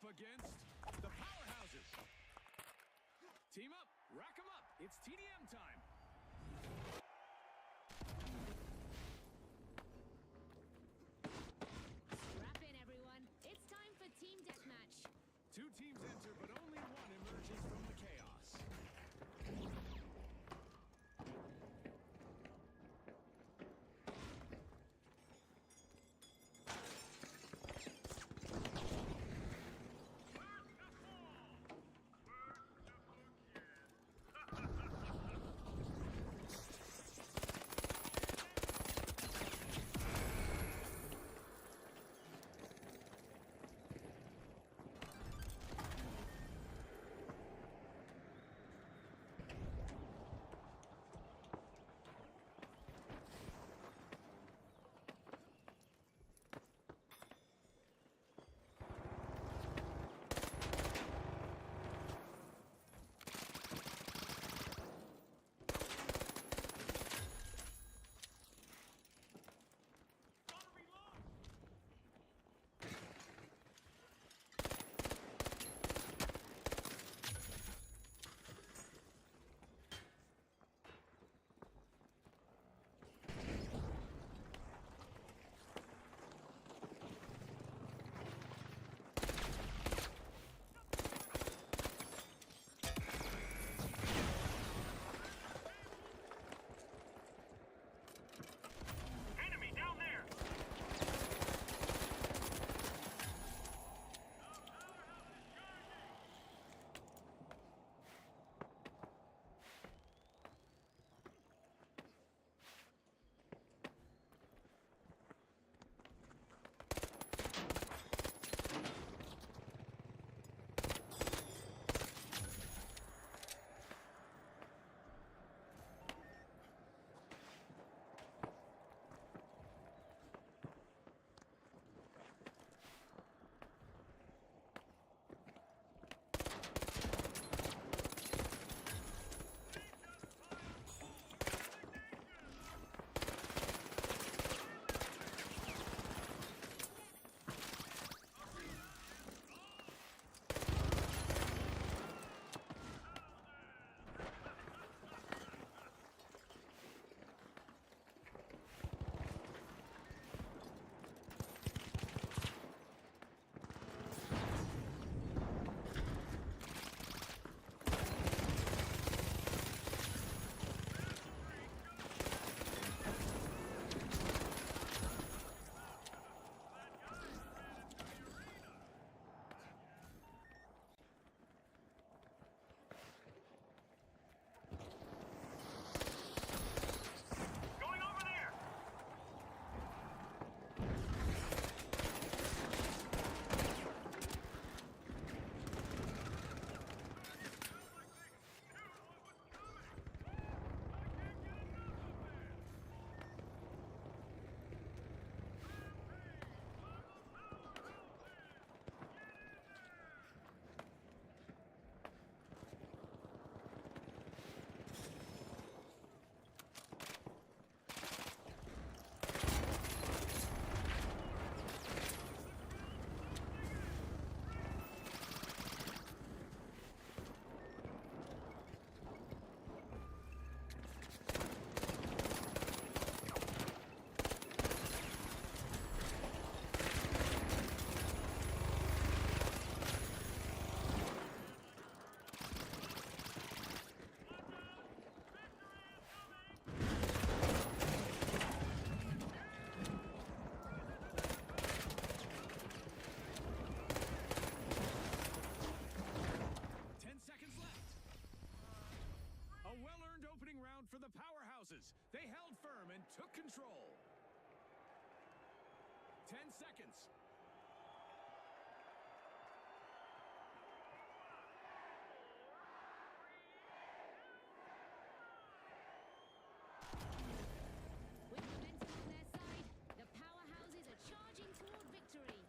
against the powerhouses. Team up, rack 'em up. It's TDM time. Strap in, everyone. It's time for Team Deathmatch. 2 teams enter, but only one emerges from the chaos. Opening round for the powerhouses. They held firm and took control. 10 seconds. With momentum on their side, the powerhouses are charging toward victory.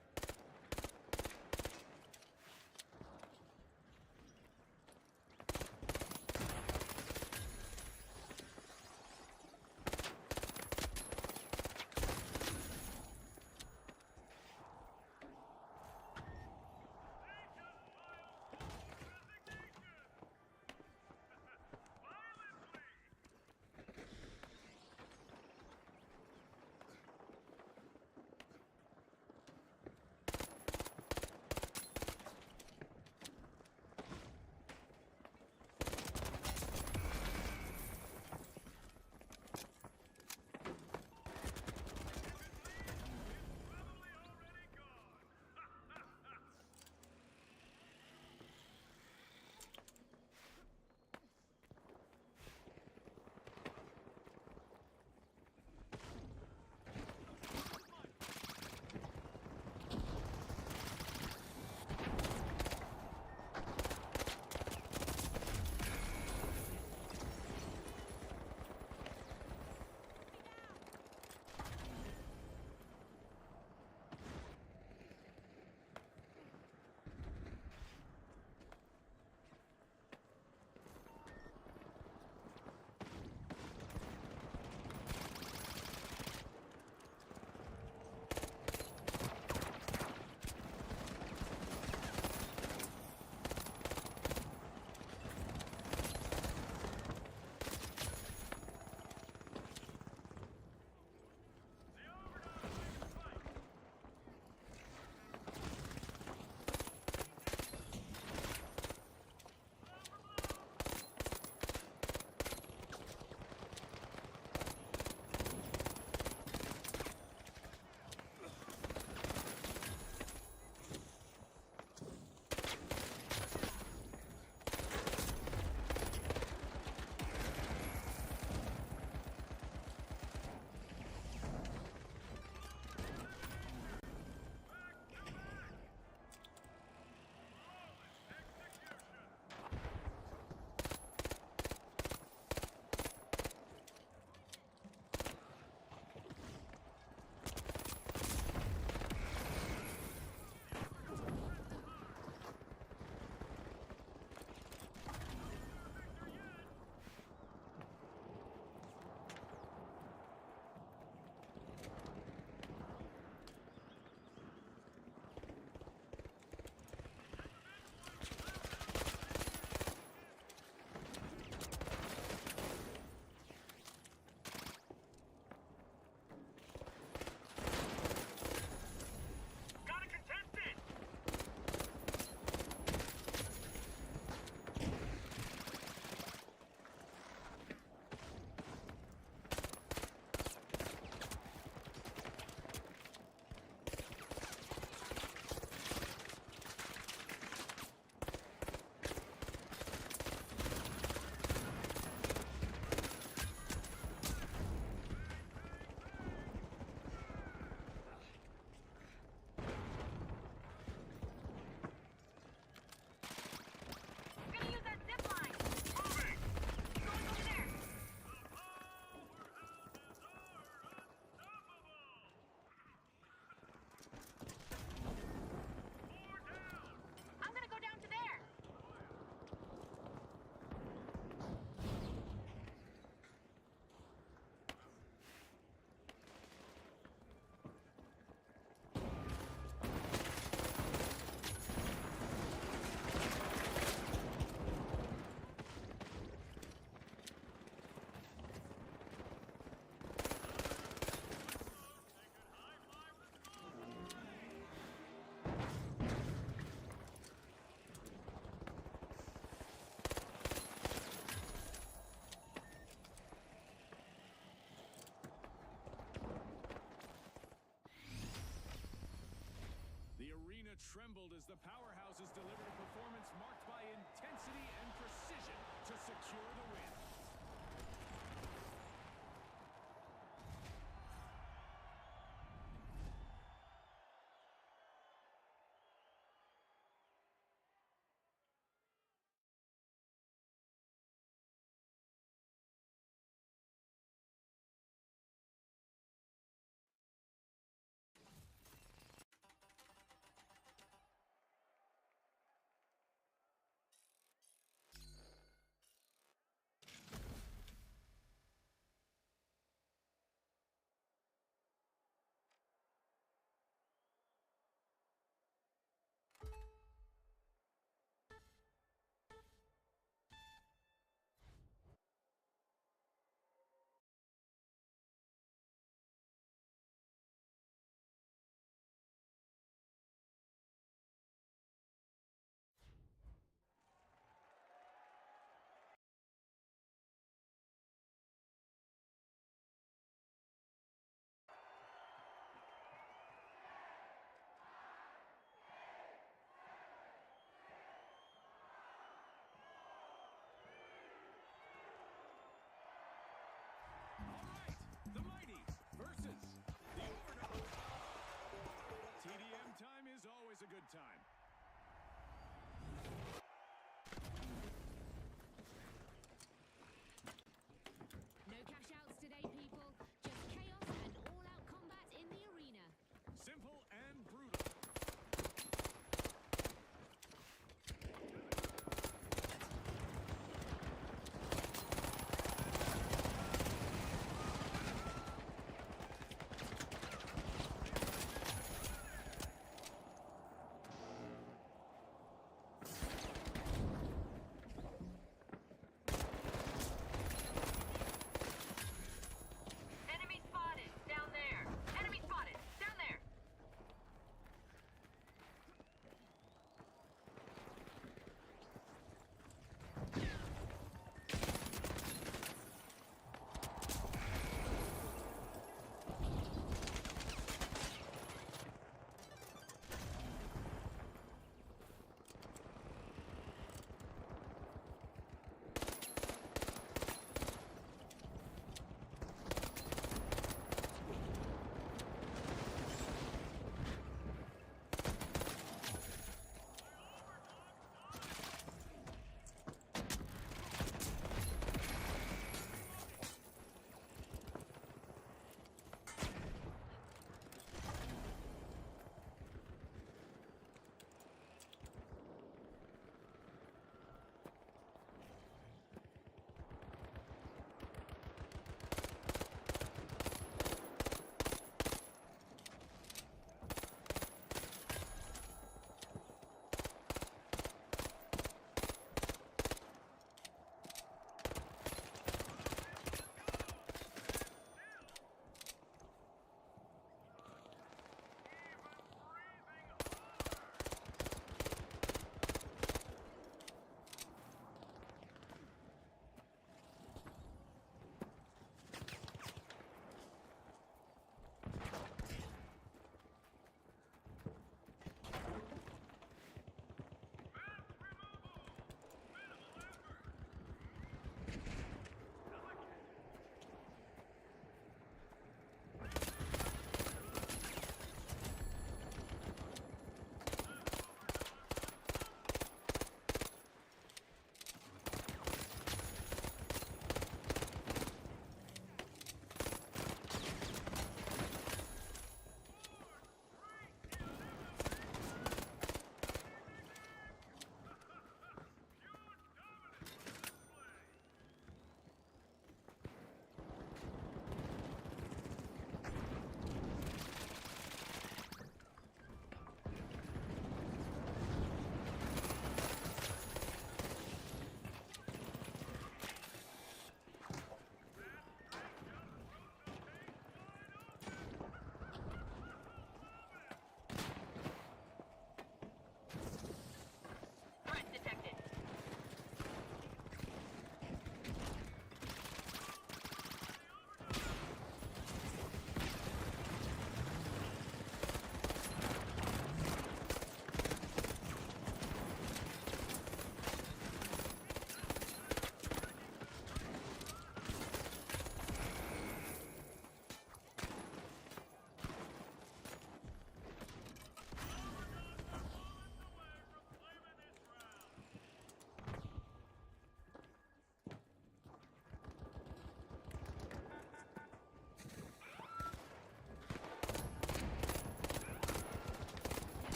Powerhouses delivered a performance marked by intensity and precision to secure the win. The Mighties versus the Overdogs. TDM time is always a good time. No cash outs today, people. Just chaos and all-out combat in the arena. Simple and brutal.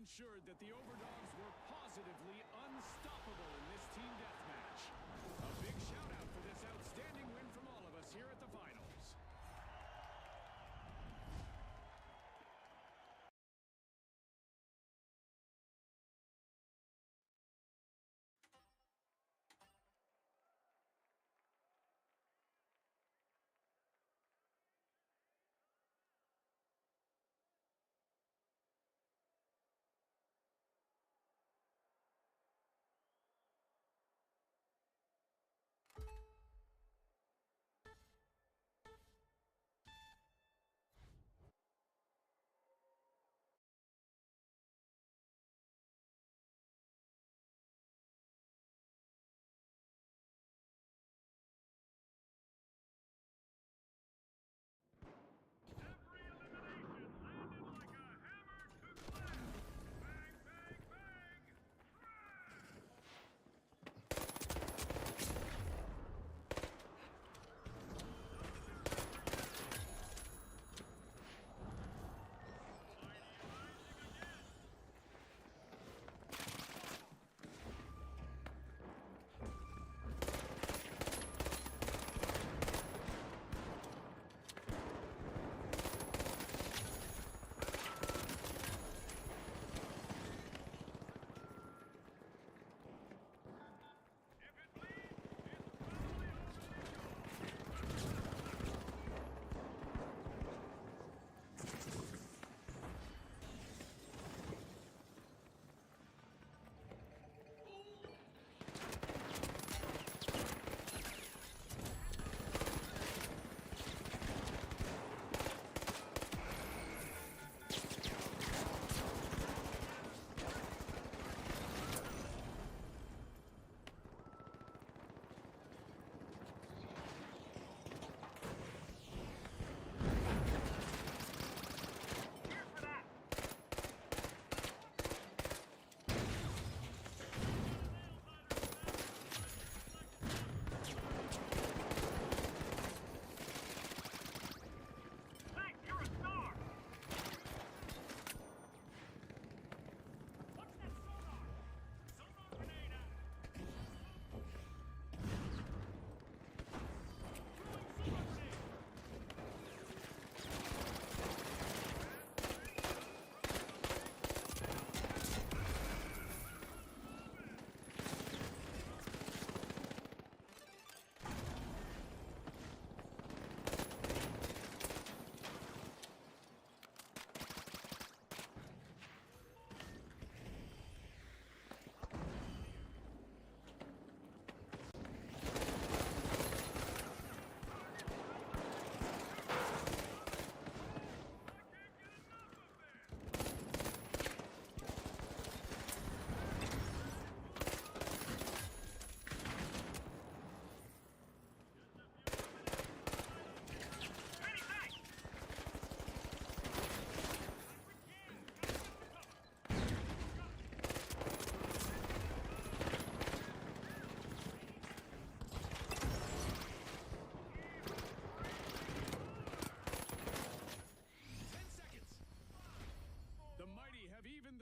ensured that the Overdogs were positively unstoppable in this team deathmatch. A big shout out for this outstanding win from all of us here at the finals.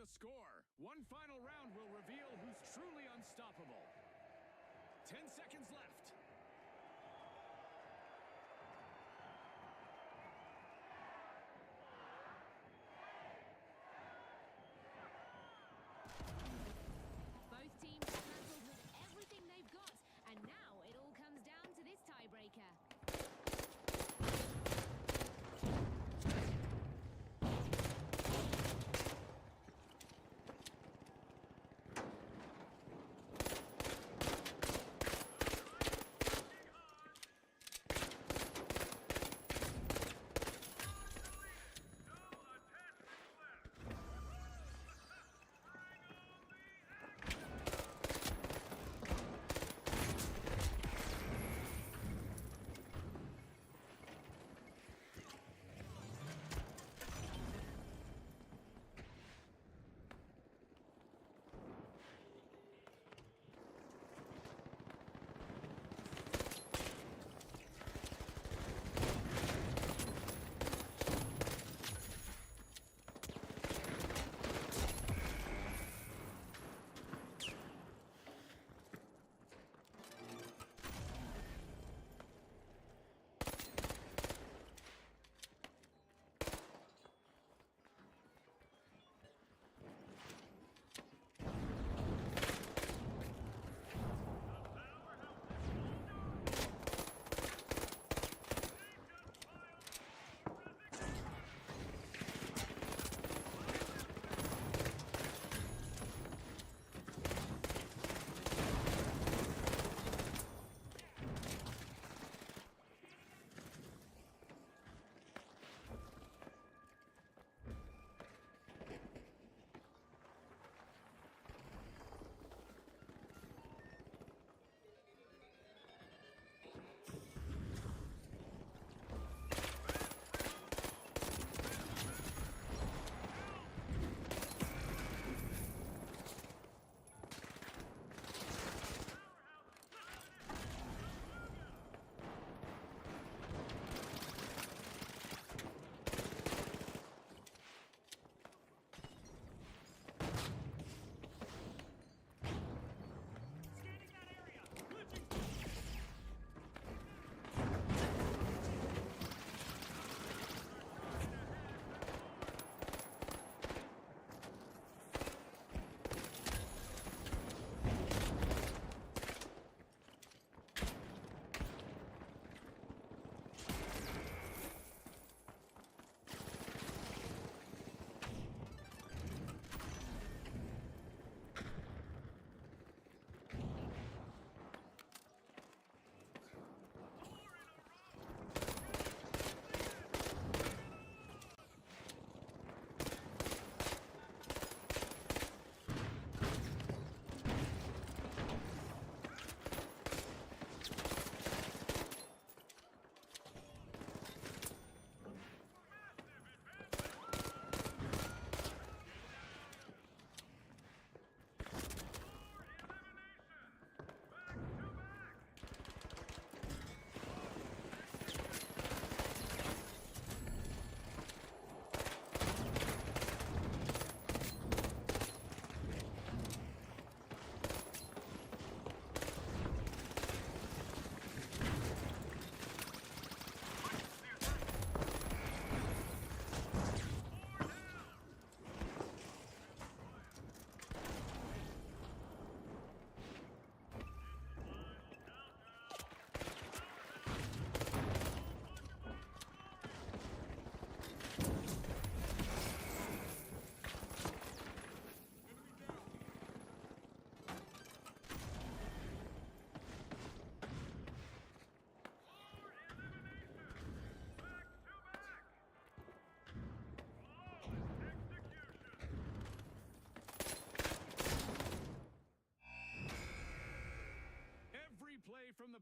The score. One final round will reveal who's truly unstoppable. 10 seconds left. Both teams have battled with everything they've got, and now it all comes down to this tiebreaker.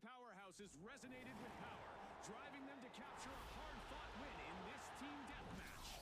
the powerhouses resonated with power, driving them to capture a hard-fought win in this team deathmatch.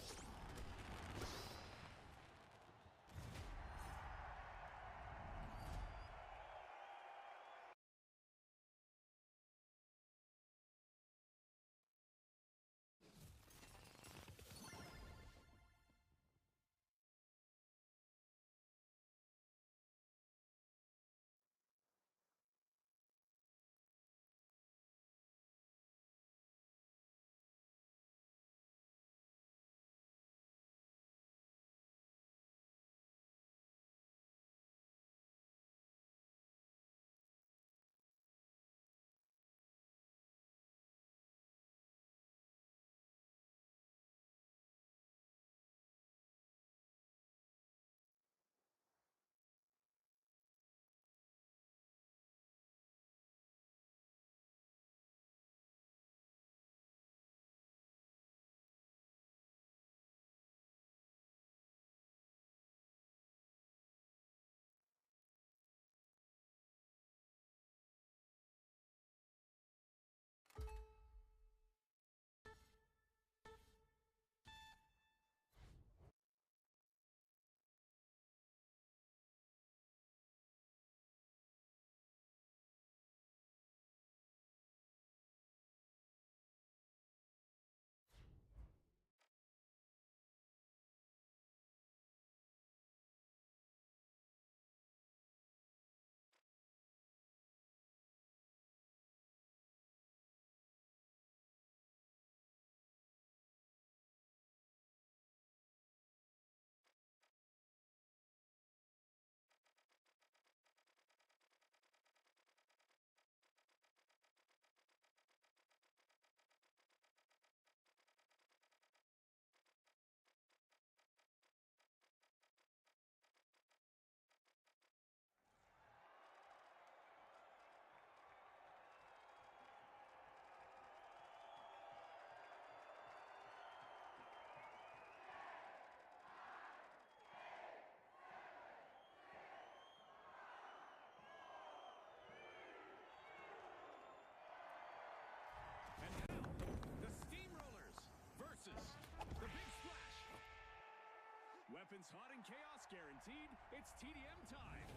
Weapons hot and chaos guaranteed. It's TDM time.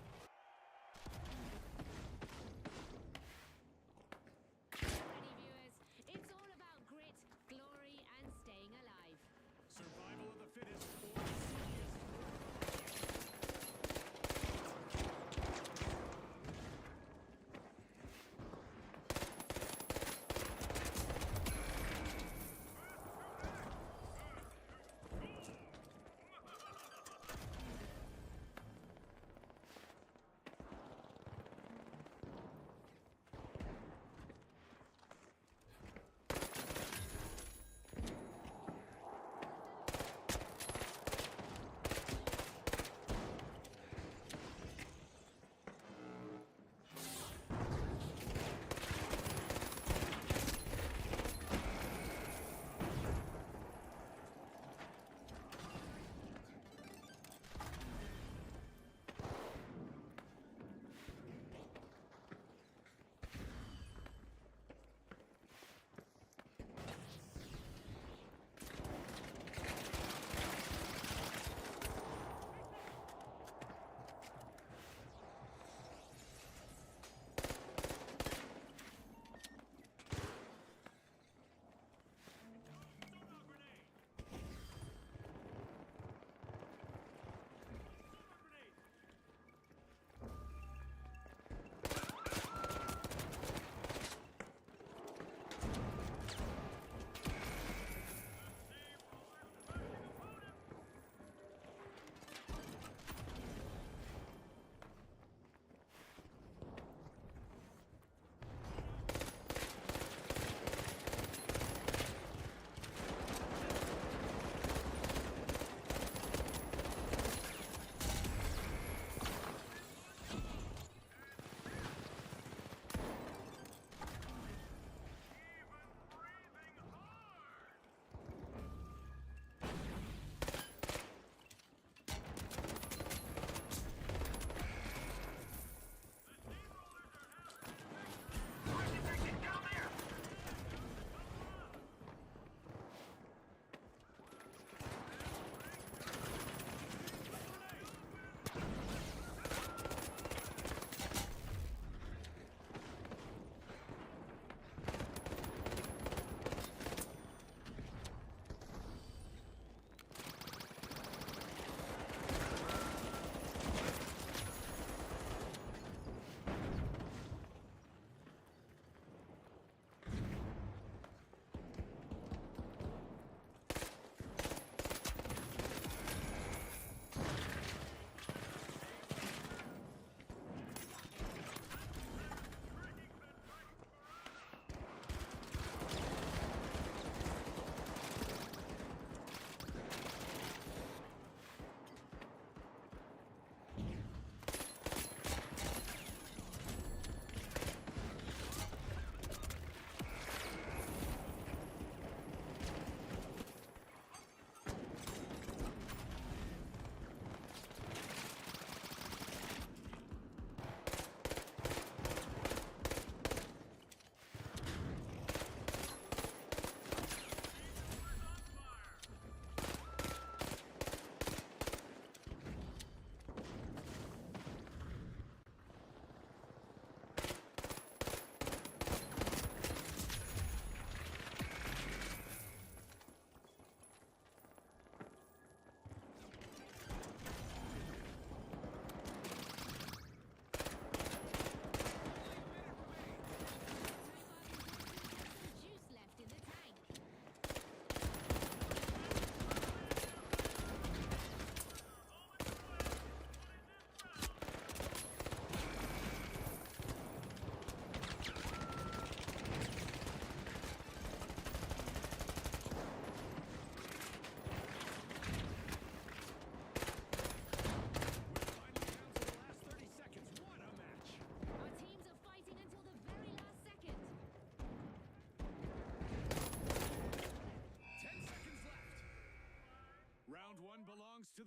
Ready, viewers? It's all about grit, glory, and staying alive. Survival of the fittest or the silliest.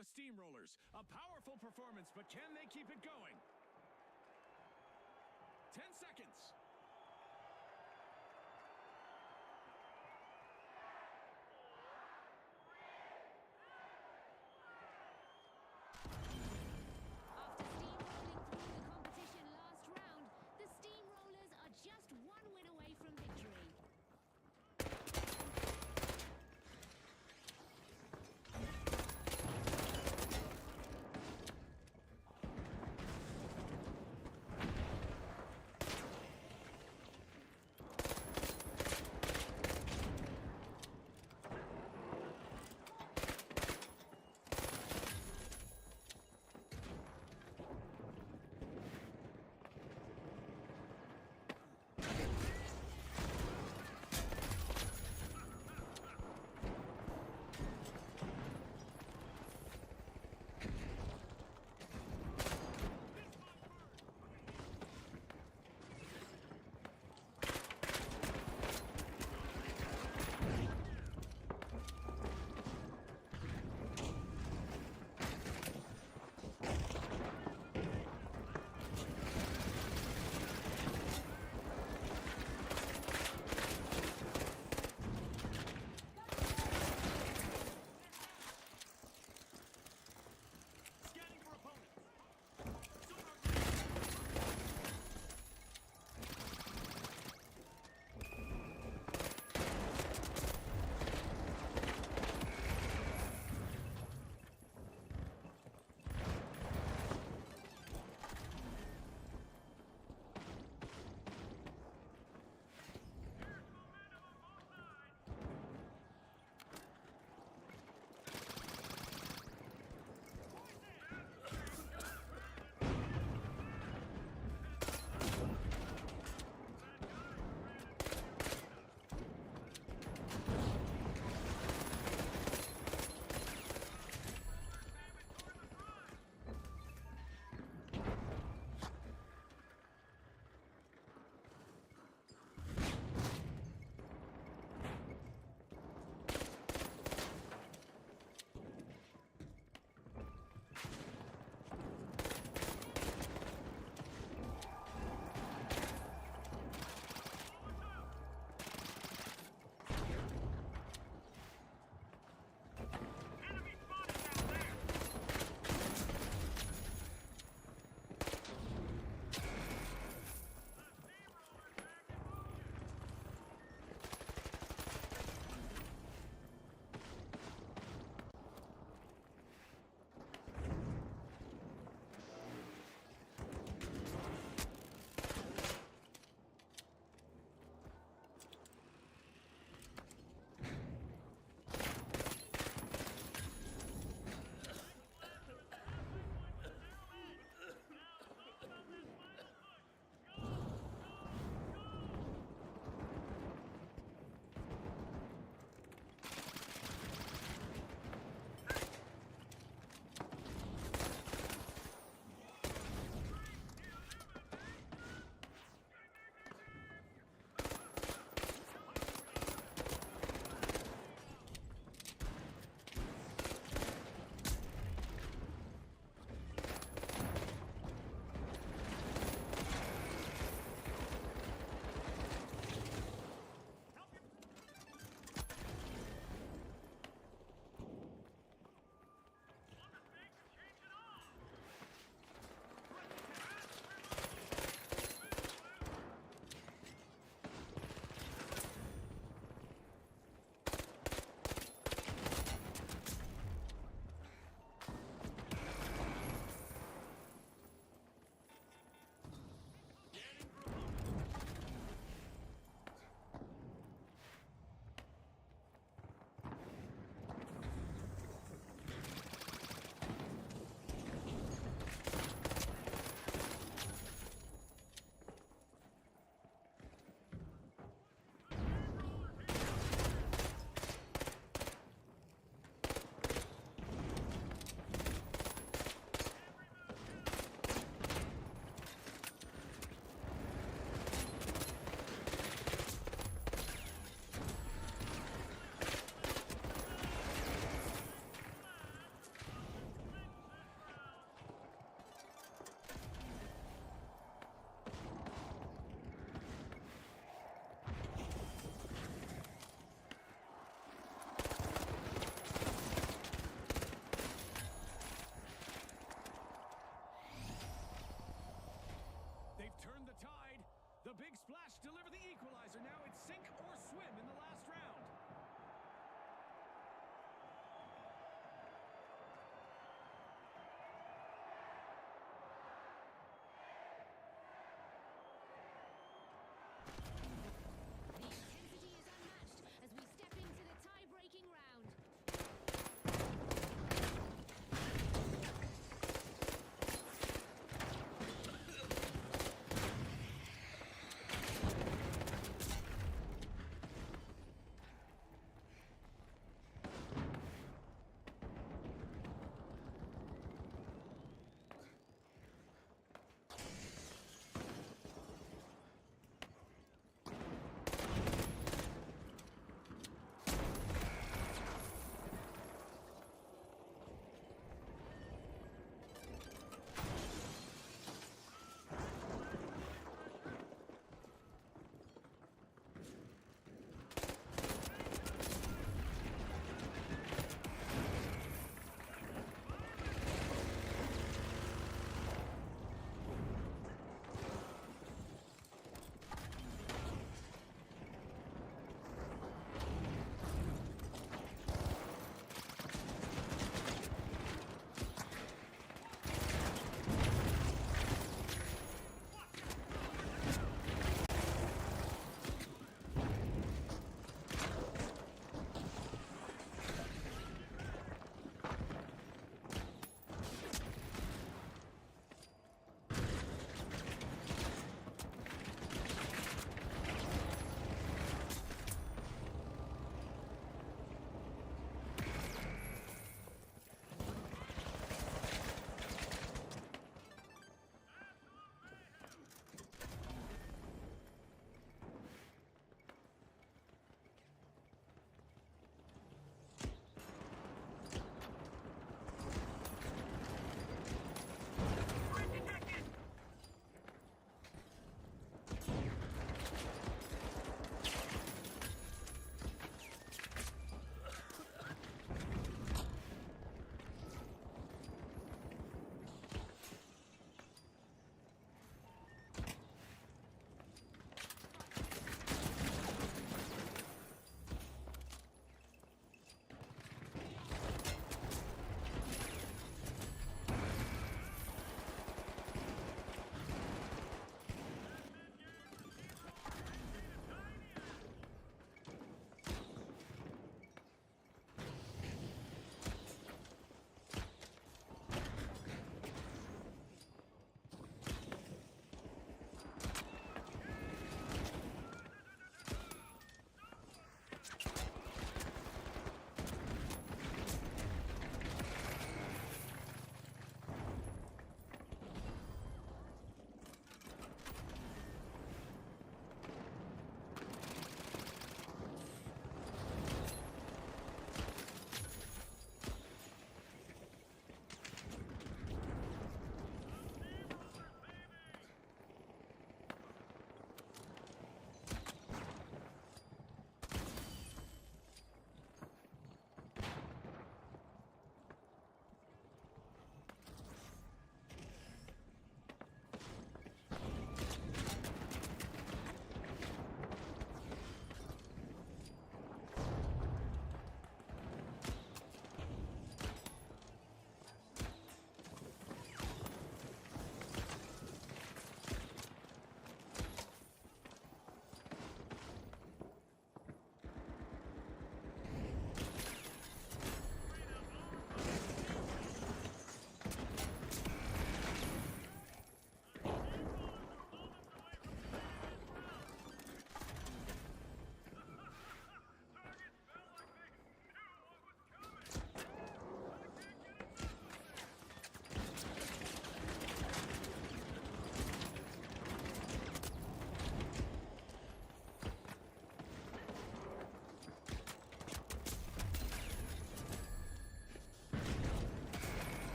the Steamrollers. A powerful performance, but can they keep it going? 10 seconds. After steamrolling through the competition last round, the Steamrollers are just one win away from victory.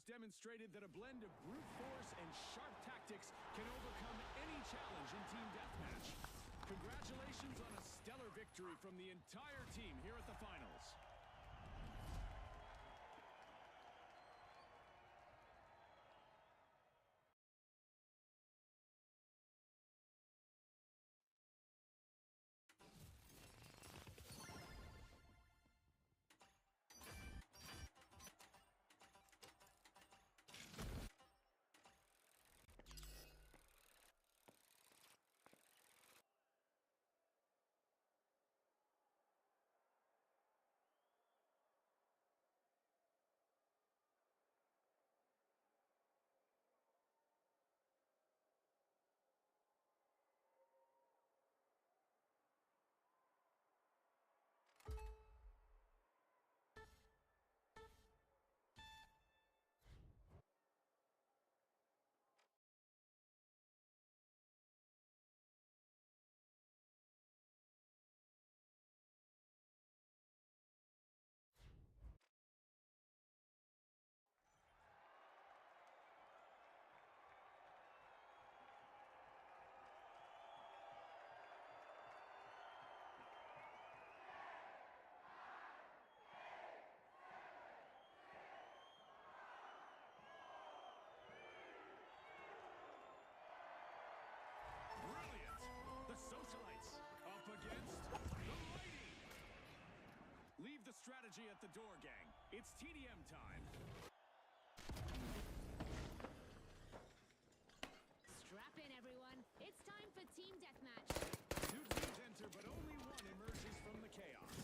demonstrated that a blend of brute force and sharp tactics can overcome any challenge in team deathmatch. Congratulations on a stellar victory from the entire team here at the finals. Socialites up against the Mighty. Leave the strategy at the door, gang. It's TDM time. Strap in, everyone. It's time for team deathmatch. Two teams enter, but only one emerges from the chaos.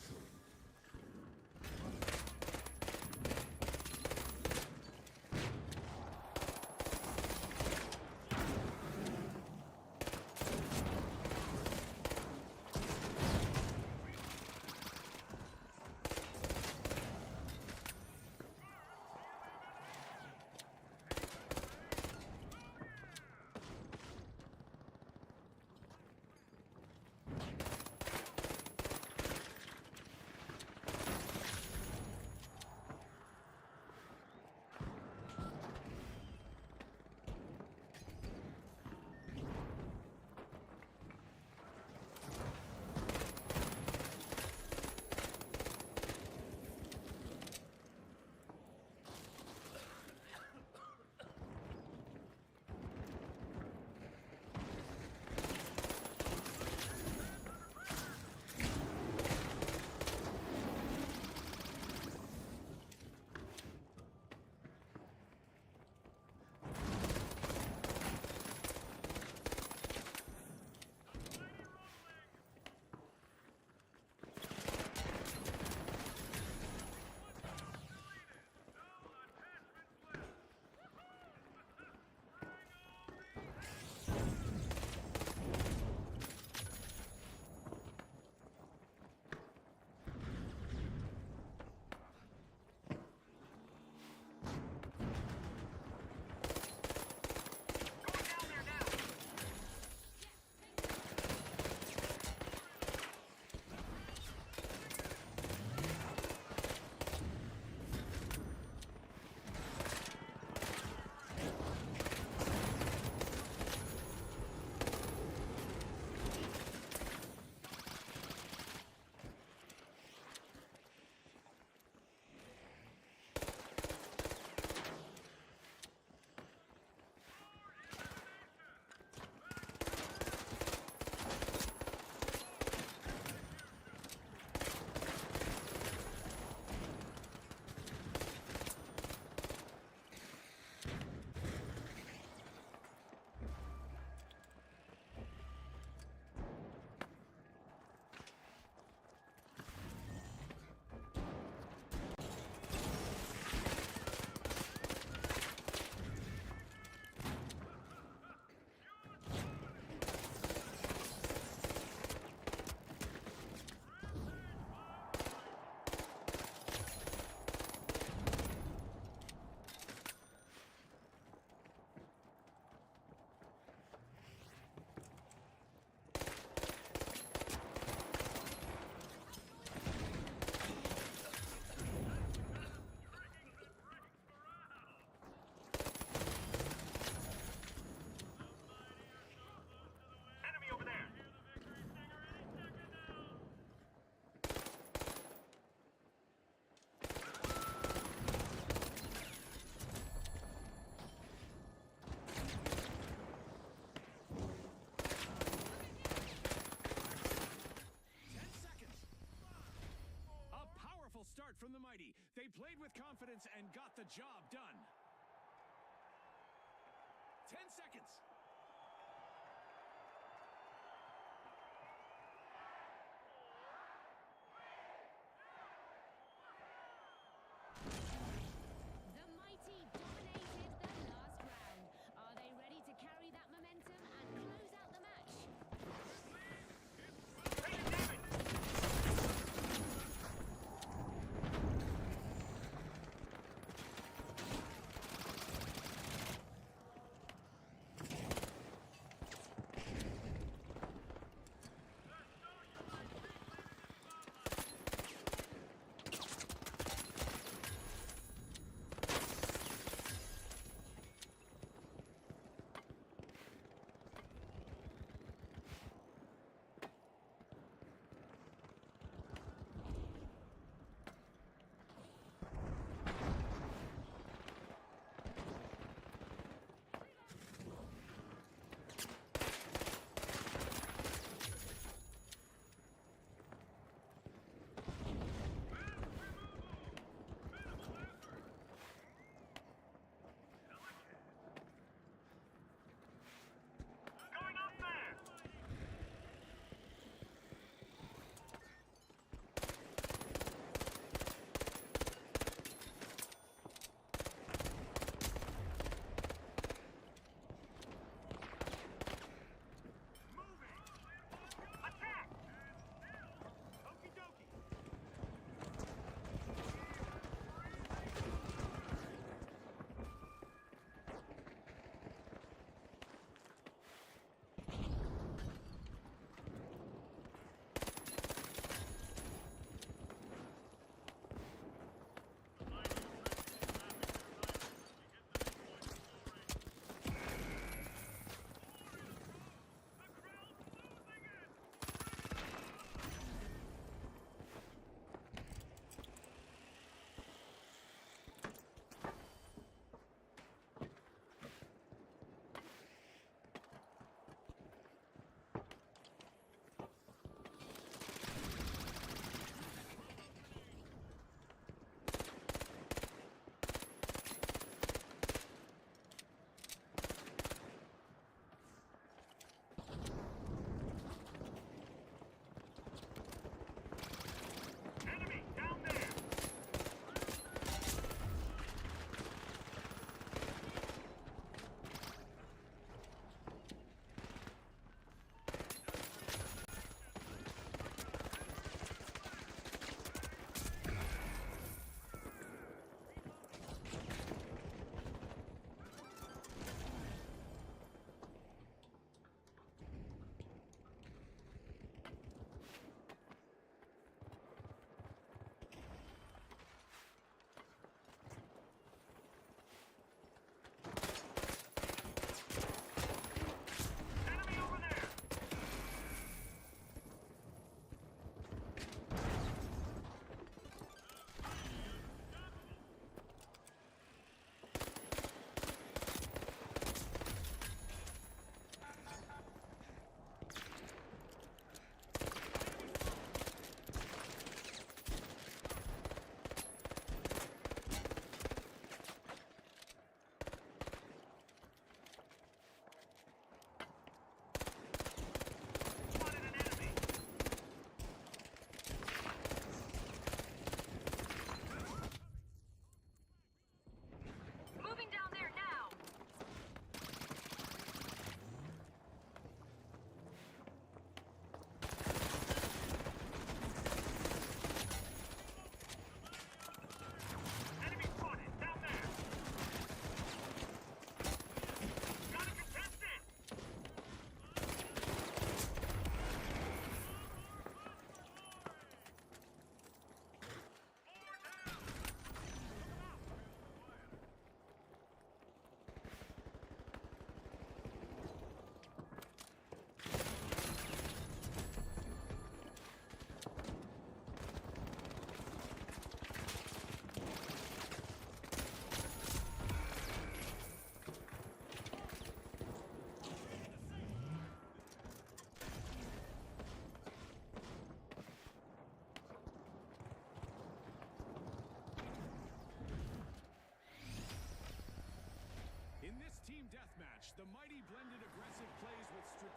start from the Mighty. They played with confidence and got the job done. 10 seconds. The Mighty dominated the last round. Are they ready to carry that momentum and close out the match?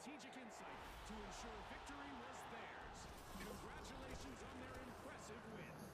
strategic insight to ensure victory was theirs. Congratulations on their impressive win.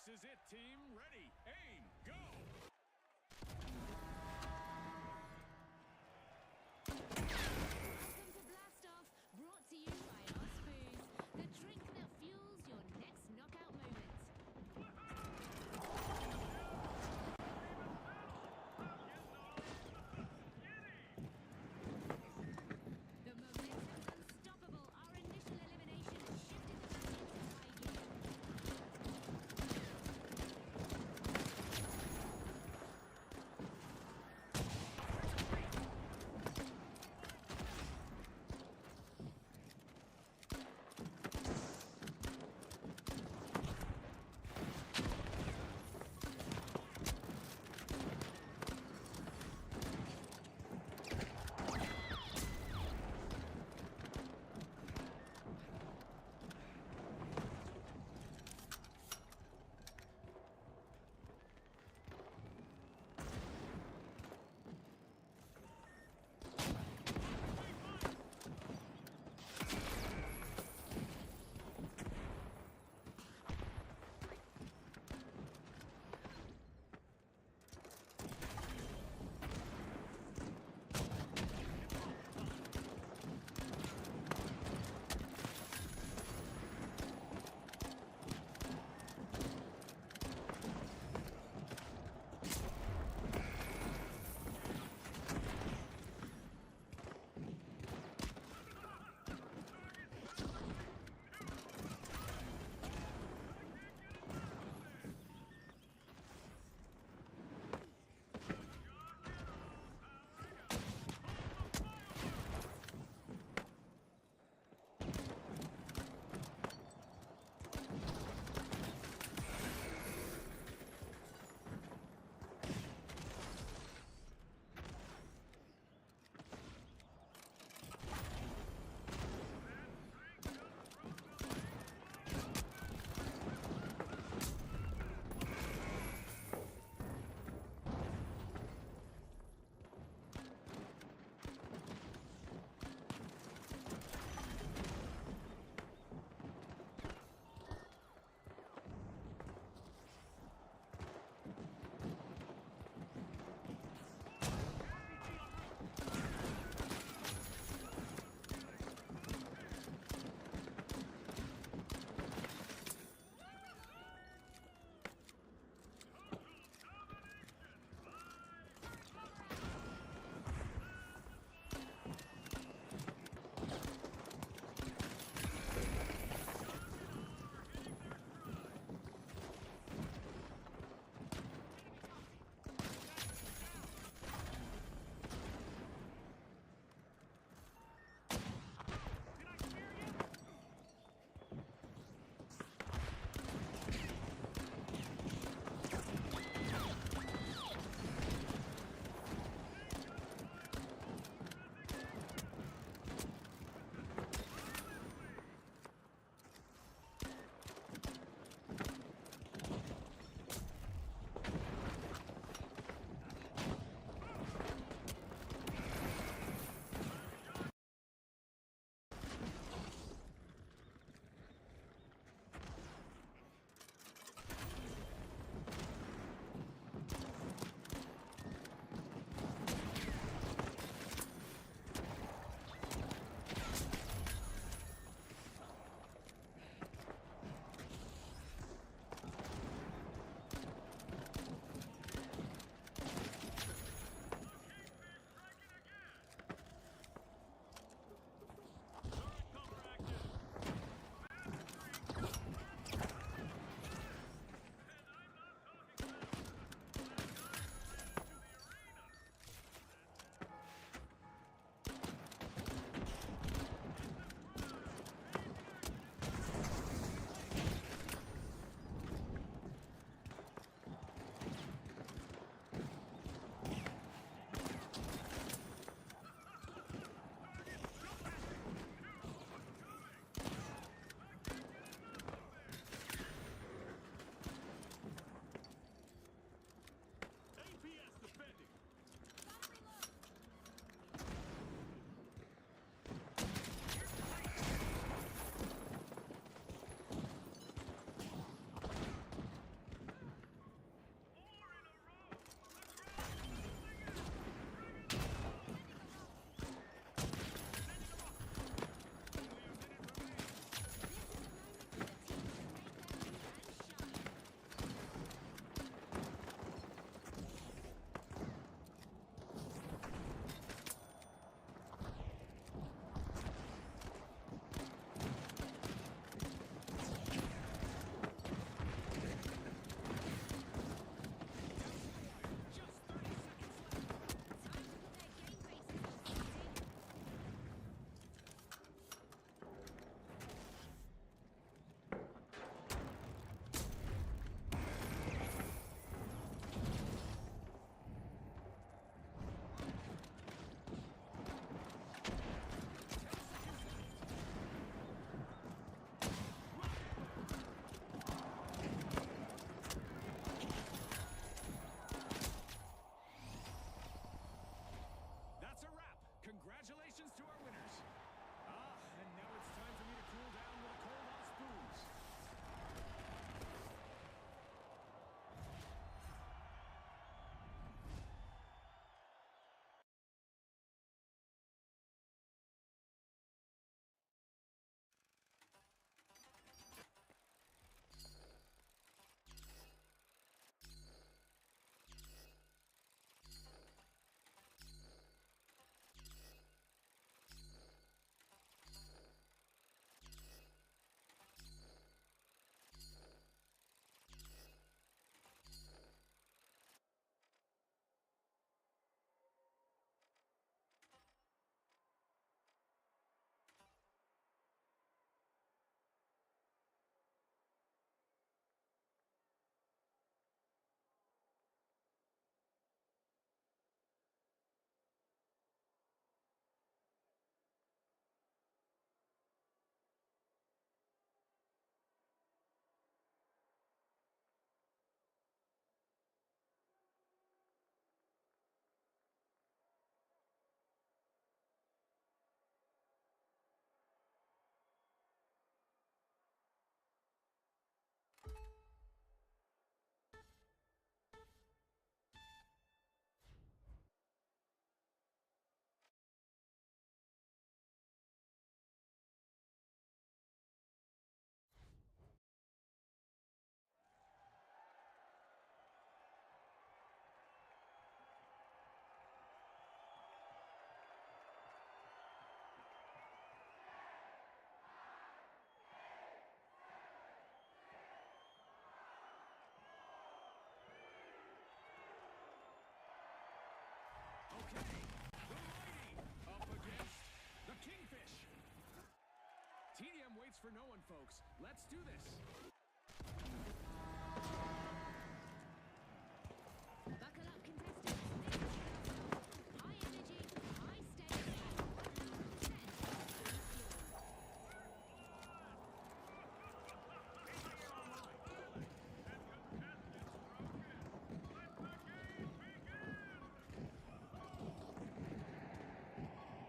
This is it, team. Ready, aim, go! Welcome to Blast Off, brought to you by Osbooze, the drink that fuels your next knockout moment. The momentum's unstoppable. Our initial elimination shifted the match into high gear. waits for no one, folks. Let's do this. Buckle up, contestants. High energy, high stakes,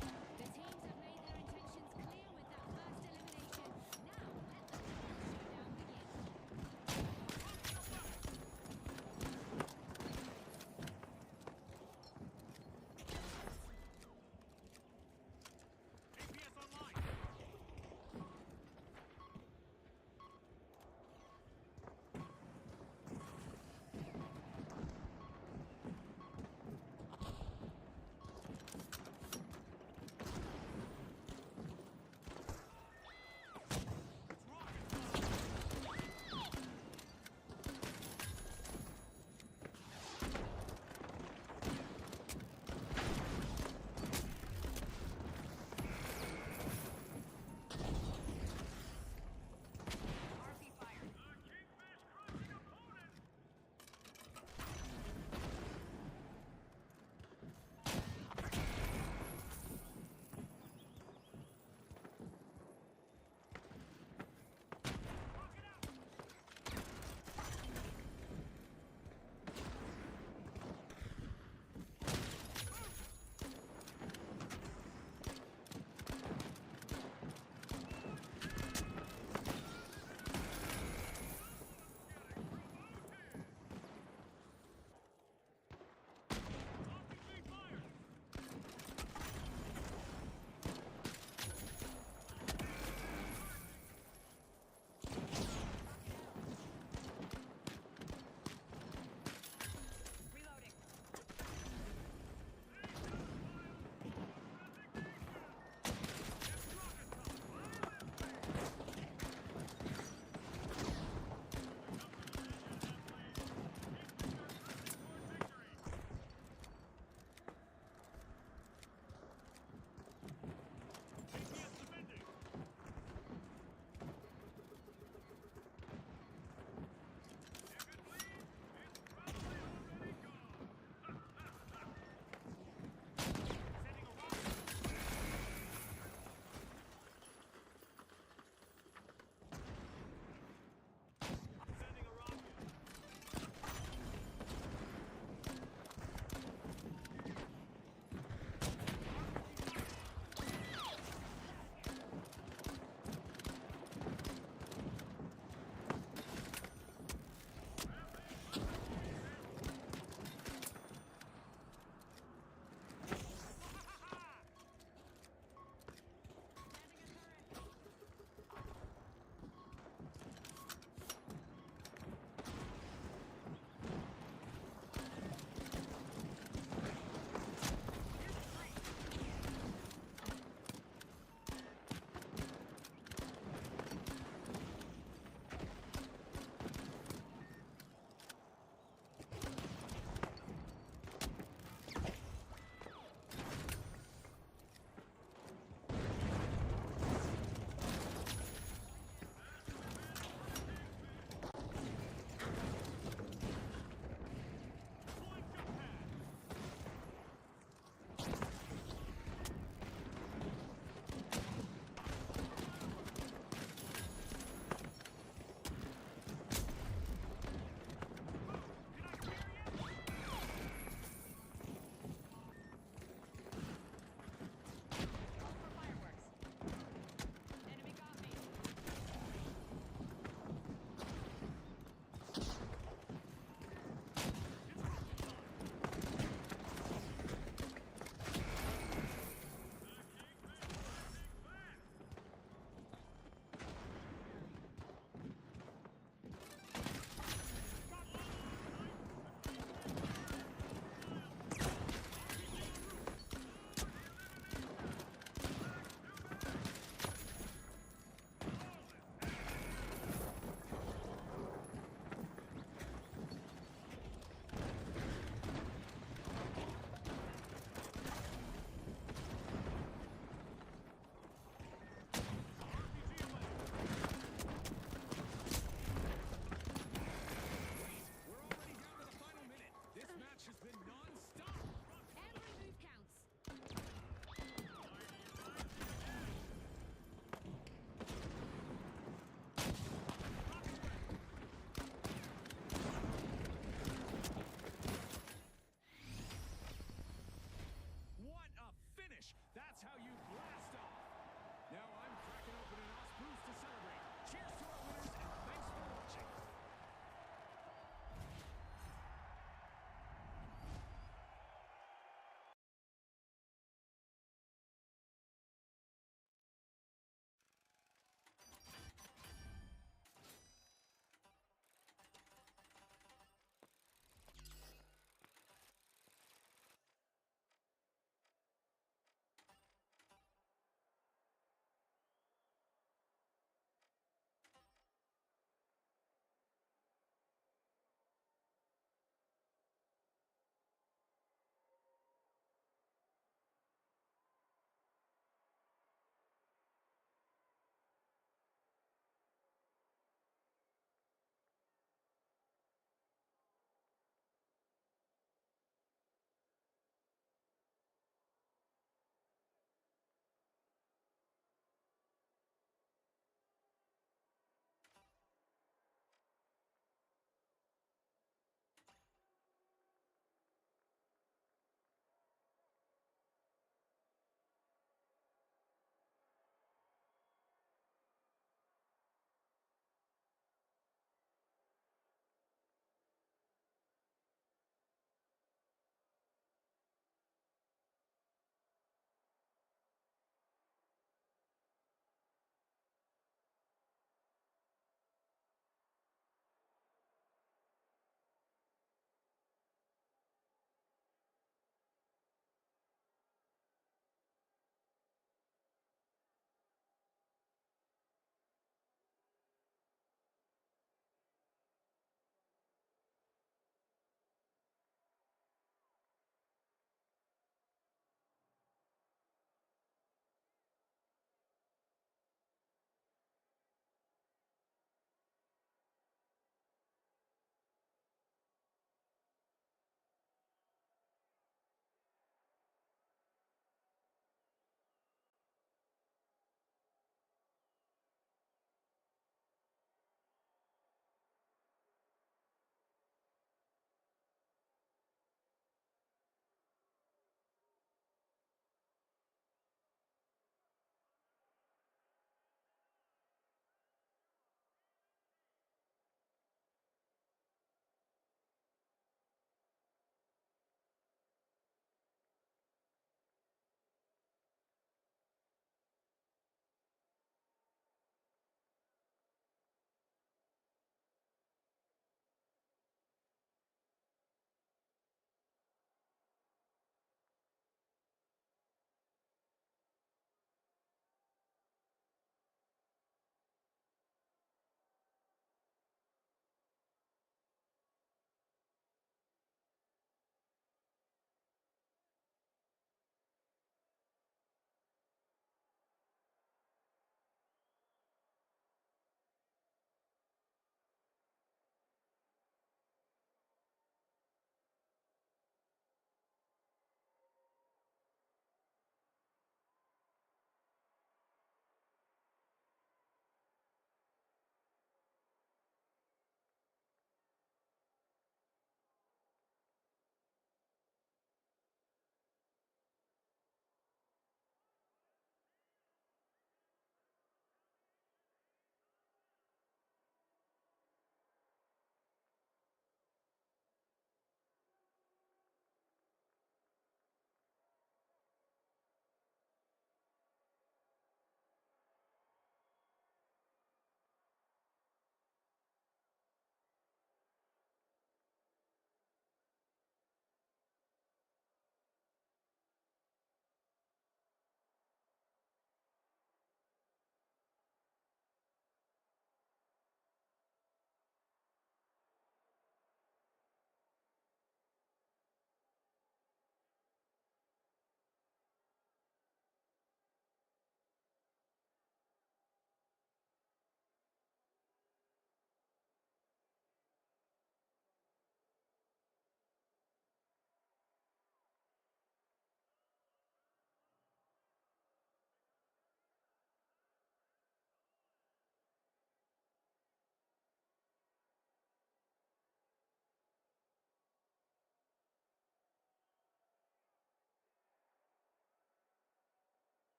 and the teams have made their intentions clear with that first elimination. Now let the real showdown begin.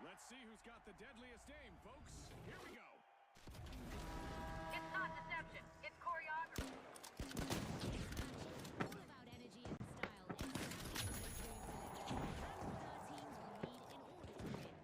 Let's see who's got the deadliest aim, folks. Here we go. It's not deception, it's choreography. All about energy and style, exactly what we're doing today, and what our teams will need in order to win.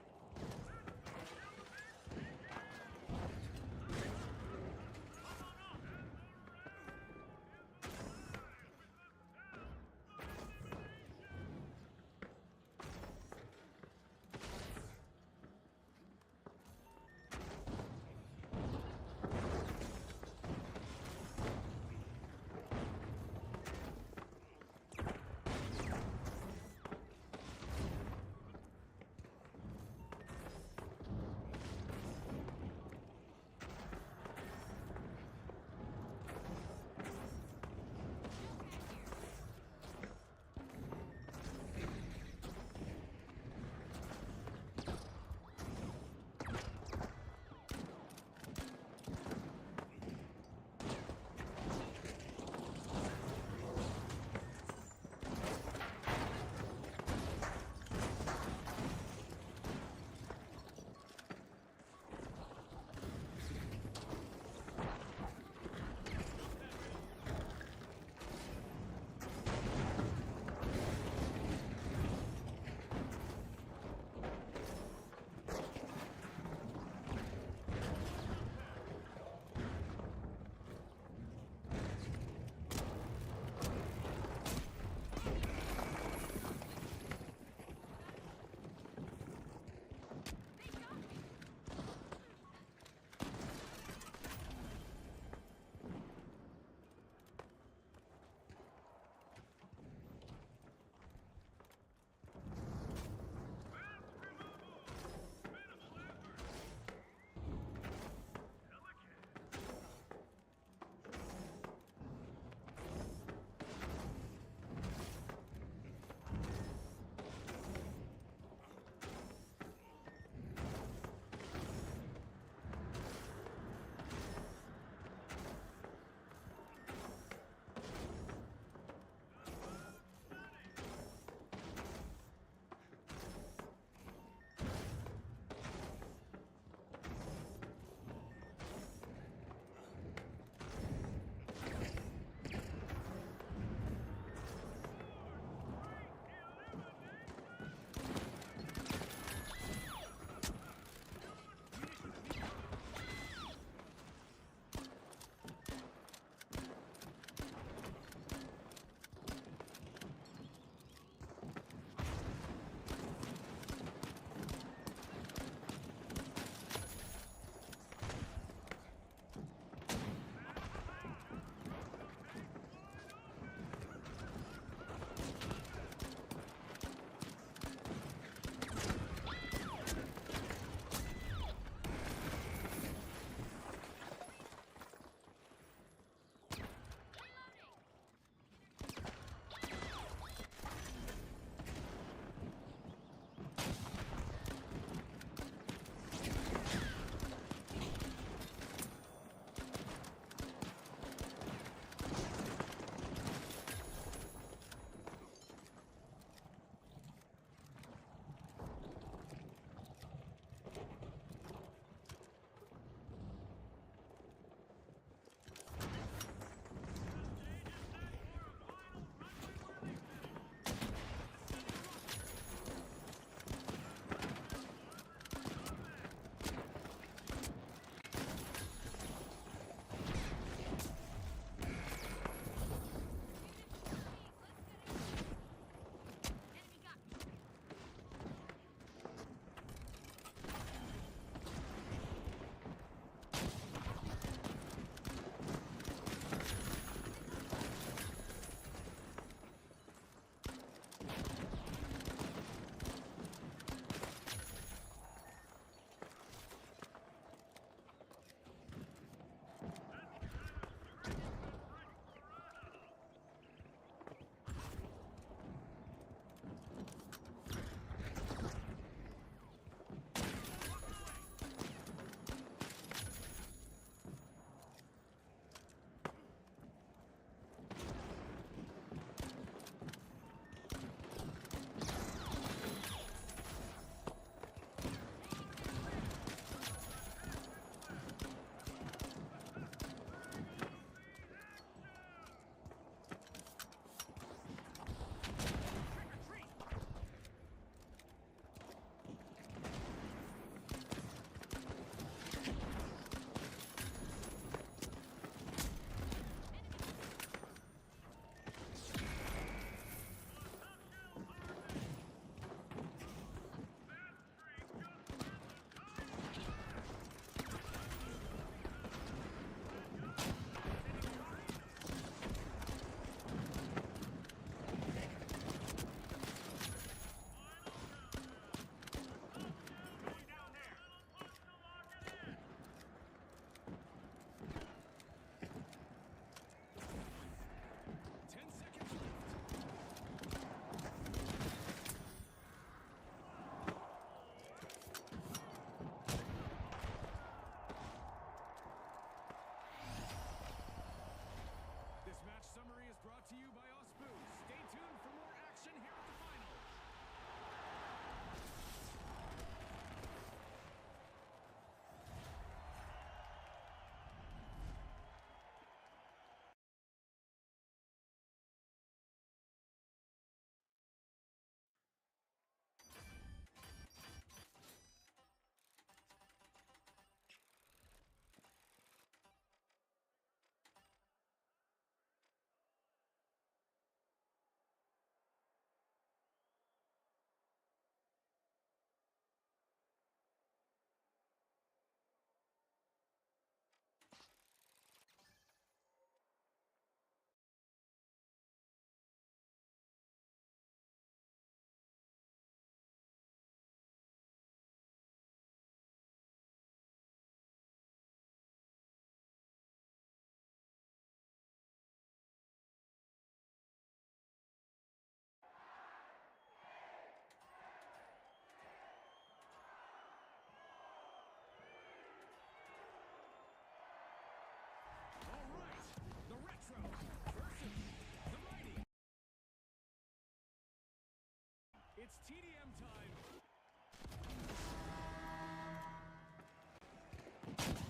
It's TDM time.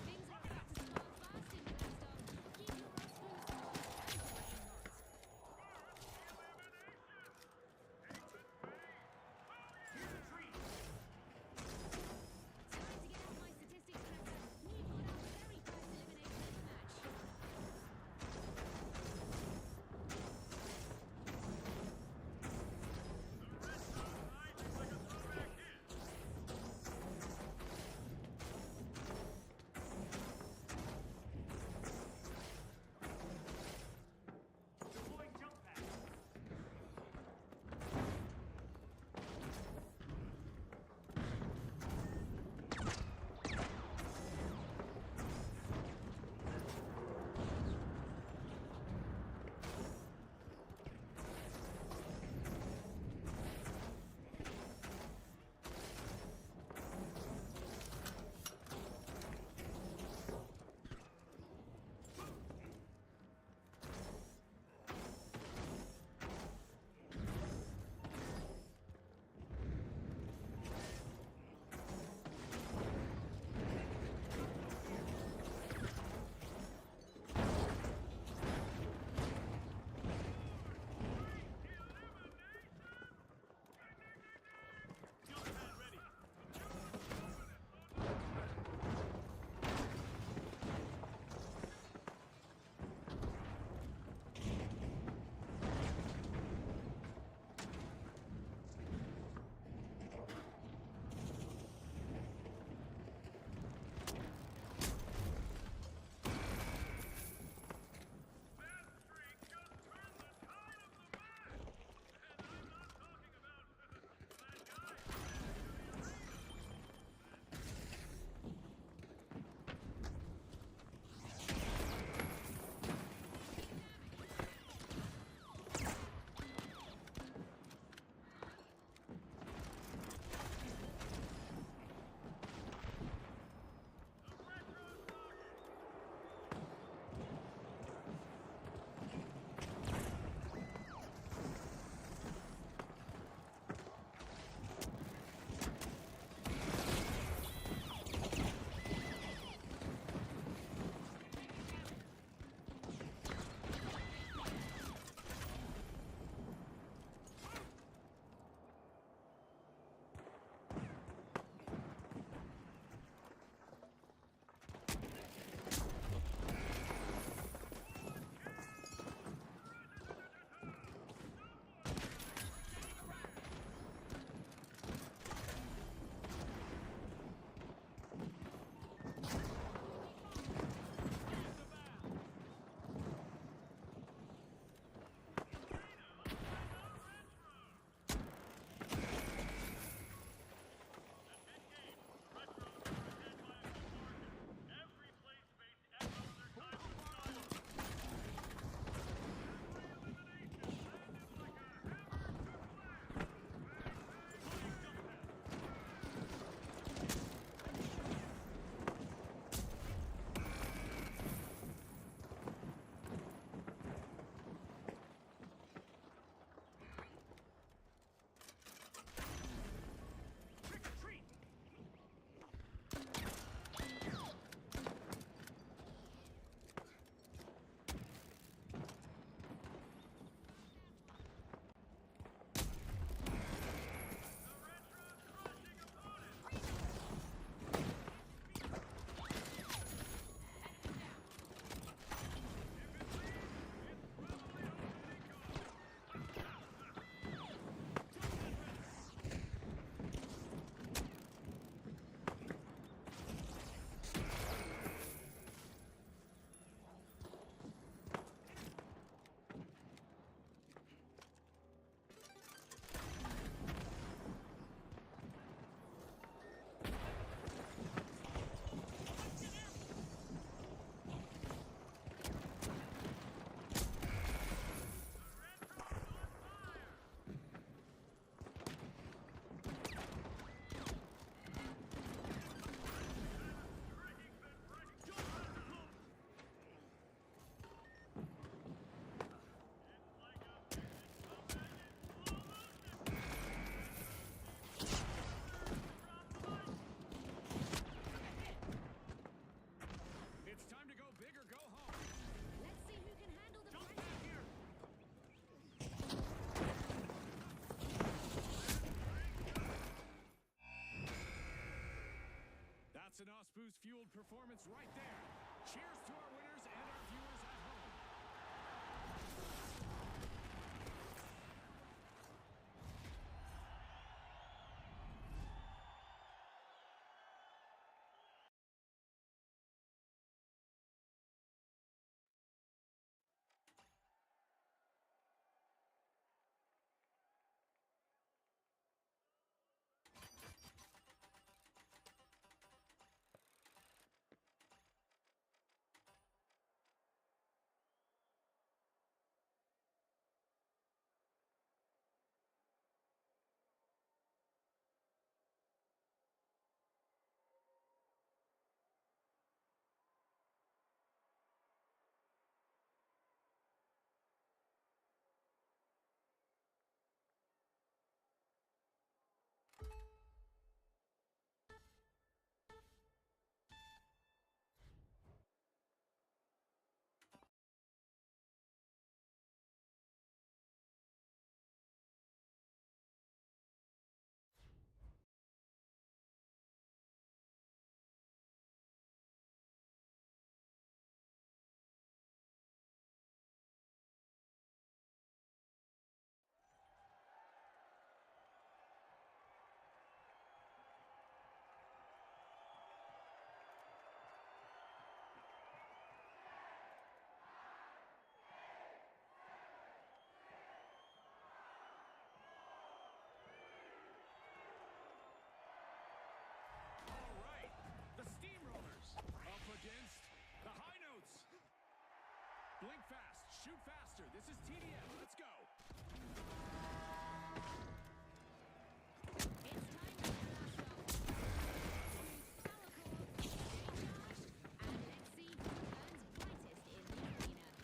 Things are about to start fast in Gladstone. Keep your spoons closed and brain hot. Time to get out my statistics tracker. We've got our very first elimination of the match. fueled performance right there. Cheers to our winners and our viewers at home. Blink fast, shoot faster. This is TDM. Let's go. It's time for the last round. Power core, stay charged, and let's see who burns brightest in the arena.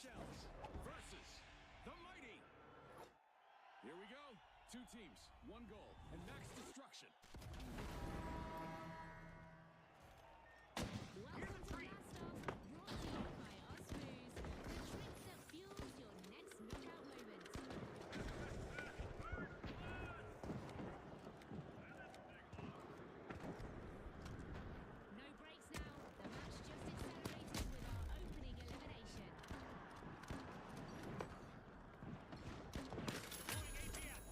Shells versus the Mighty. Here we go. Two teams, one goal, and max destruction. Welcome to Blast Off, brought to you by Osmoos, the drink that fuels your next knockout moment. No breaks now. The match just accelerated with our opening elimination. Going ATM.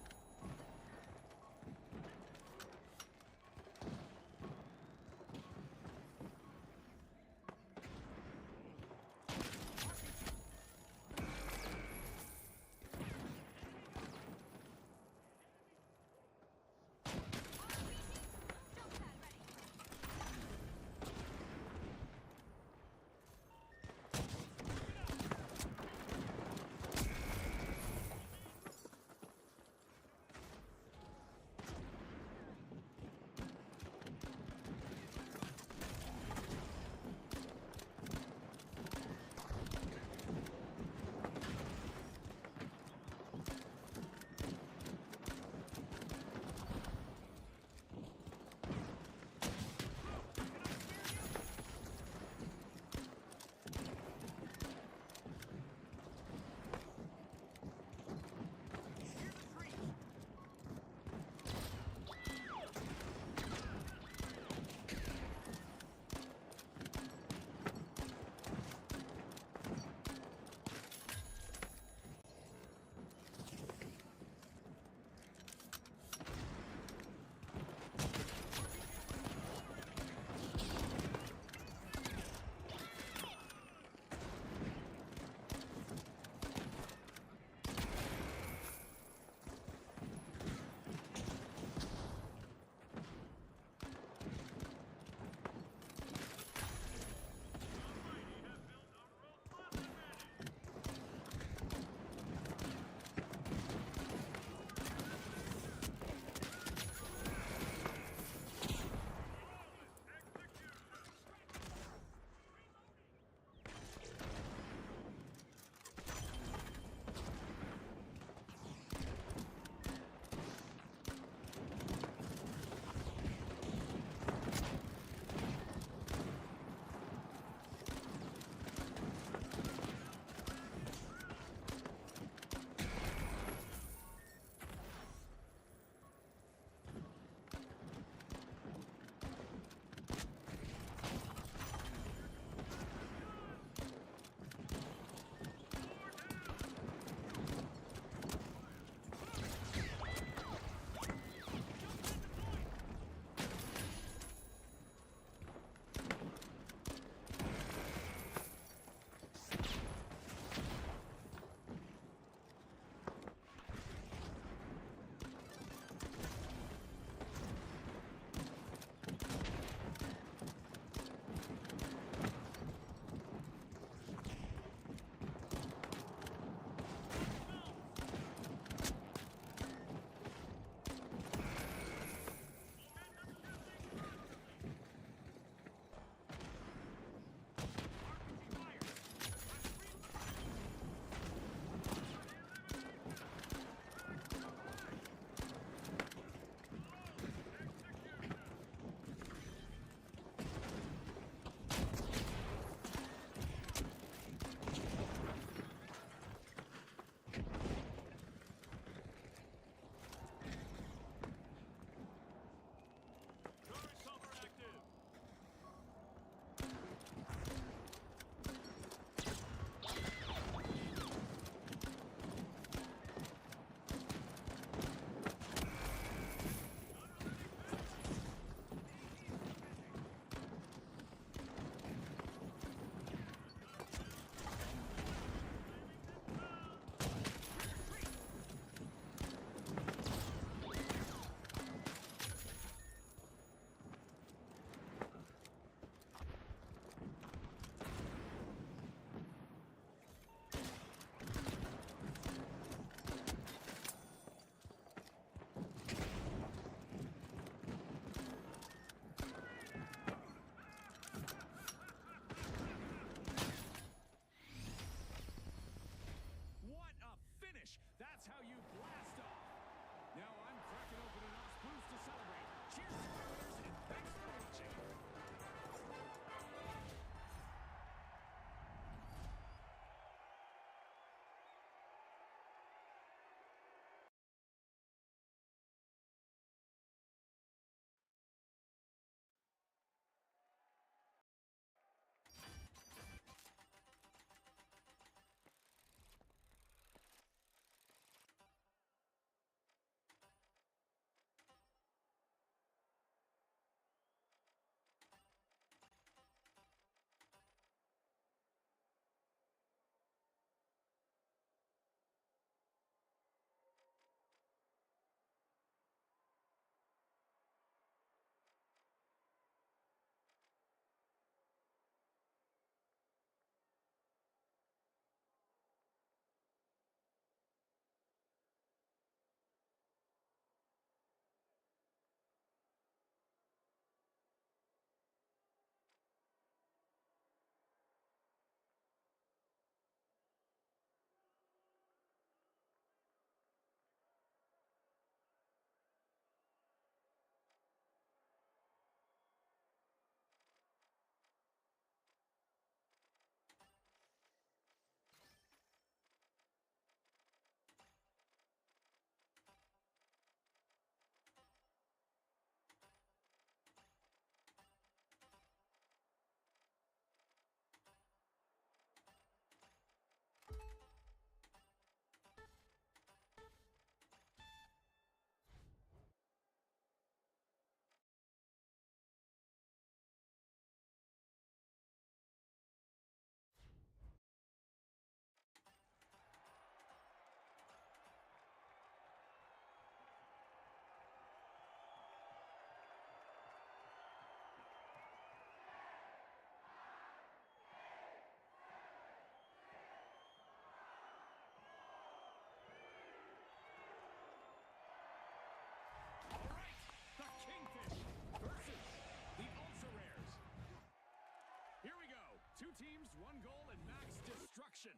teams, one goal and max destruction.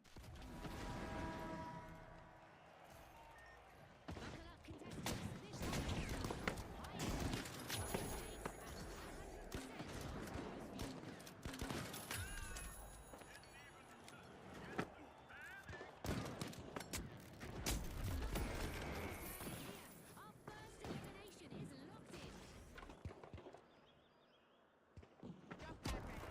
Buckle up, contestants. This one is high energy, high stakes, and 100% our first elimination is locked in. Jump pad ready.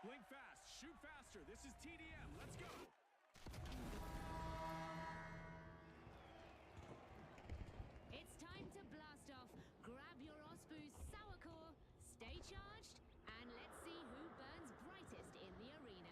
Blink fast, shoot faster. This is TDM. Let's go. It's time to blast off. Grab your Osboo's Sour Core, stay charged, and let's see who burns brightest in the arena.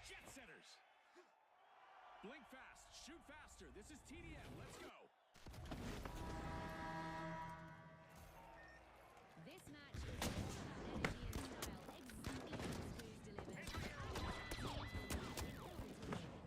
Jet setters. Blink fast, shoot faster. This is TDM. Let's go. This match is all about energy and style, exactly as Spoons delivers. And both teams will work in order to win.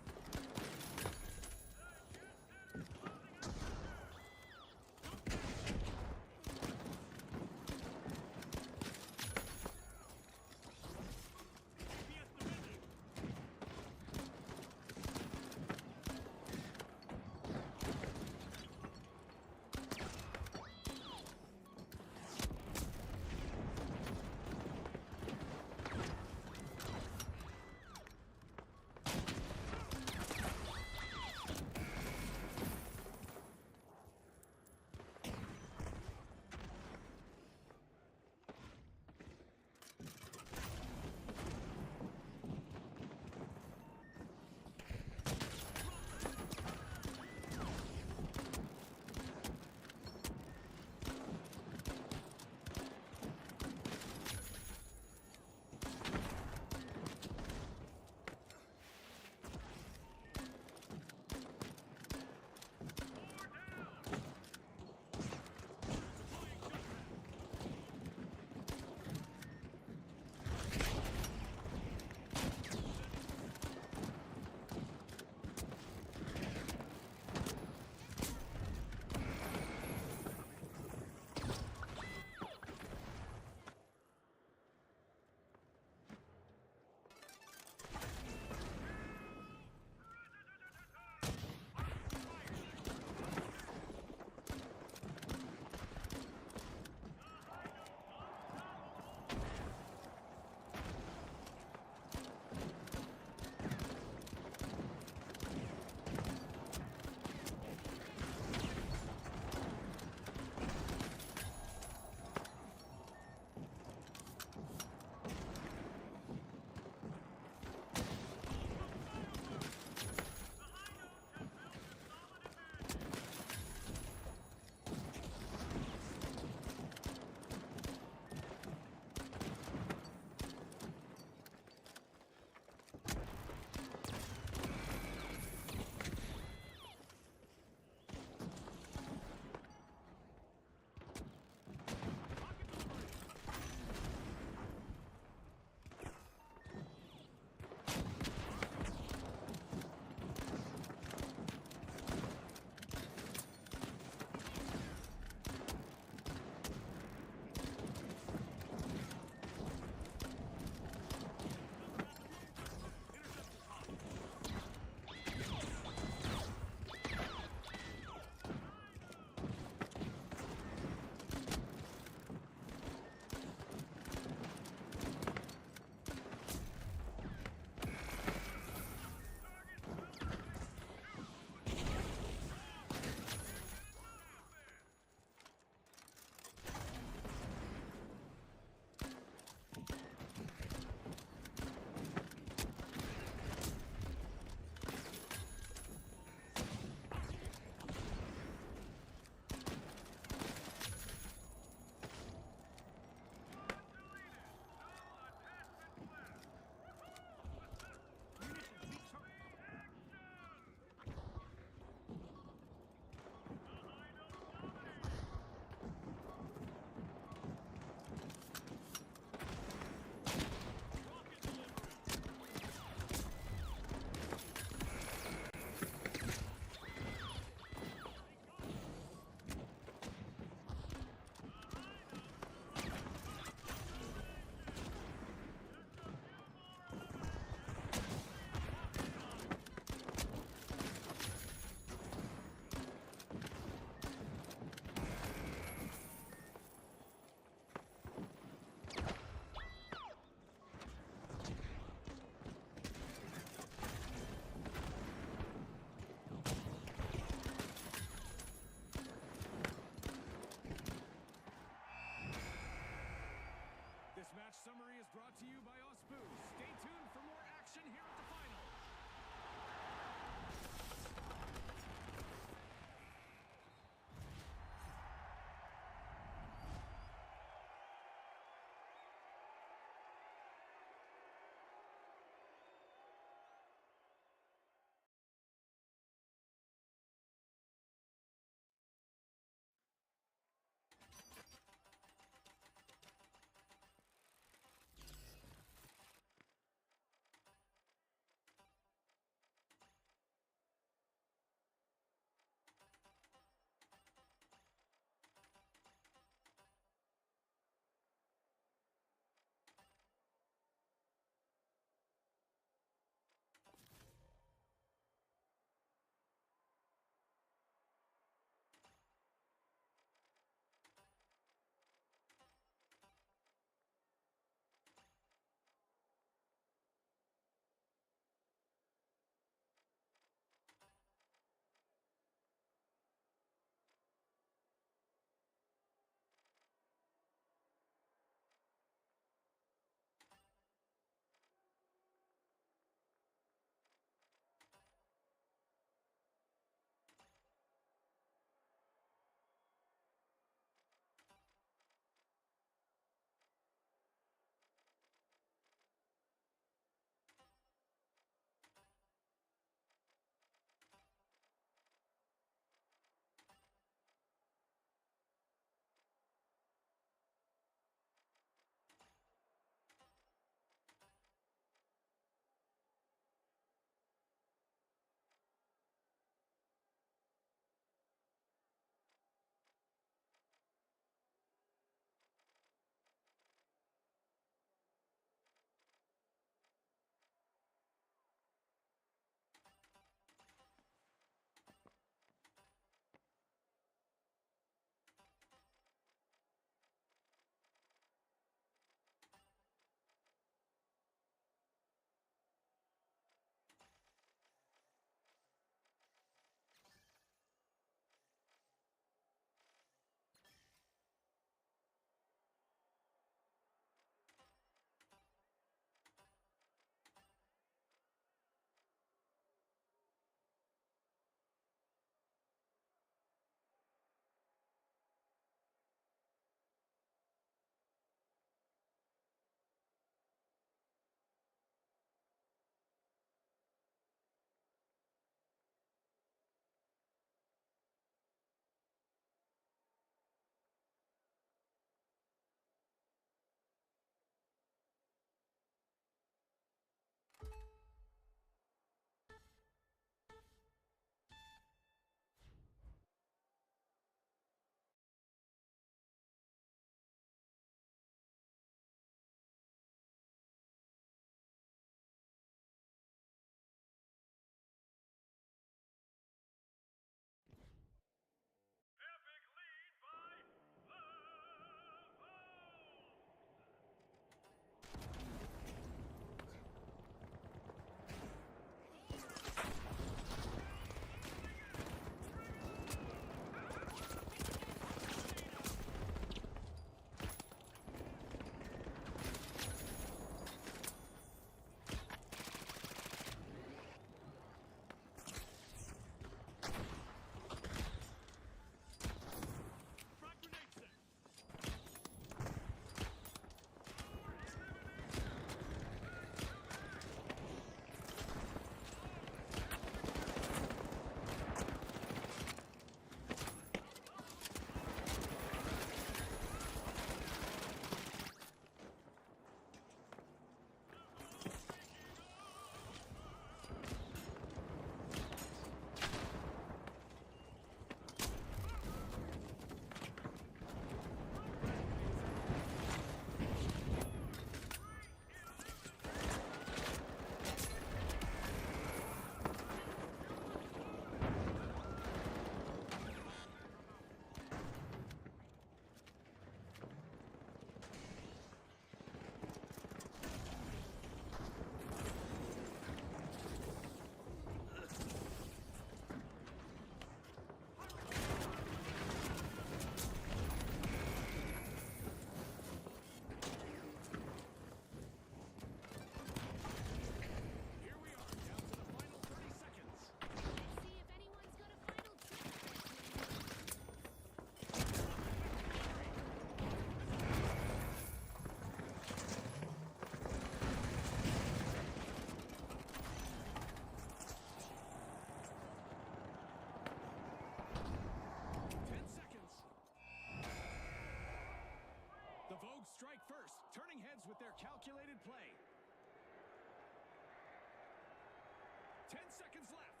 10 seconds left.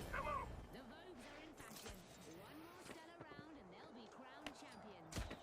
The Vogues are in fashion. One more stellar round and they'll be crowned champions.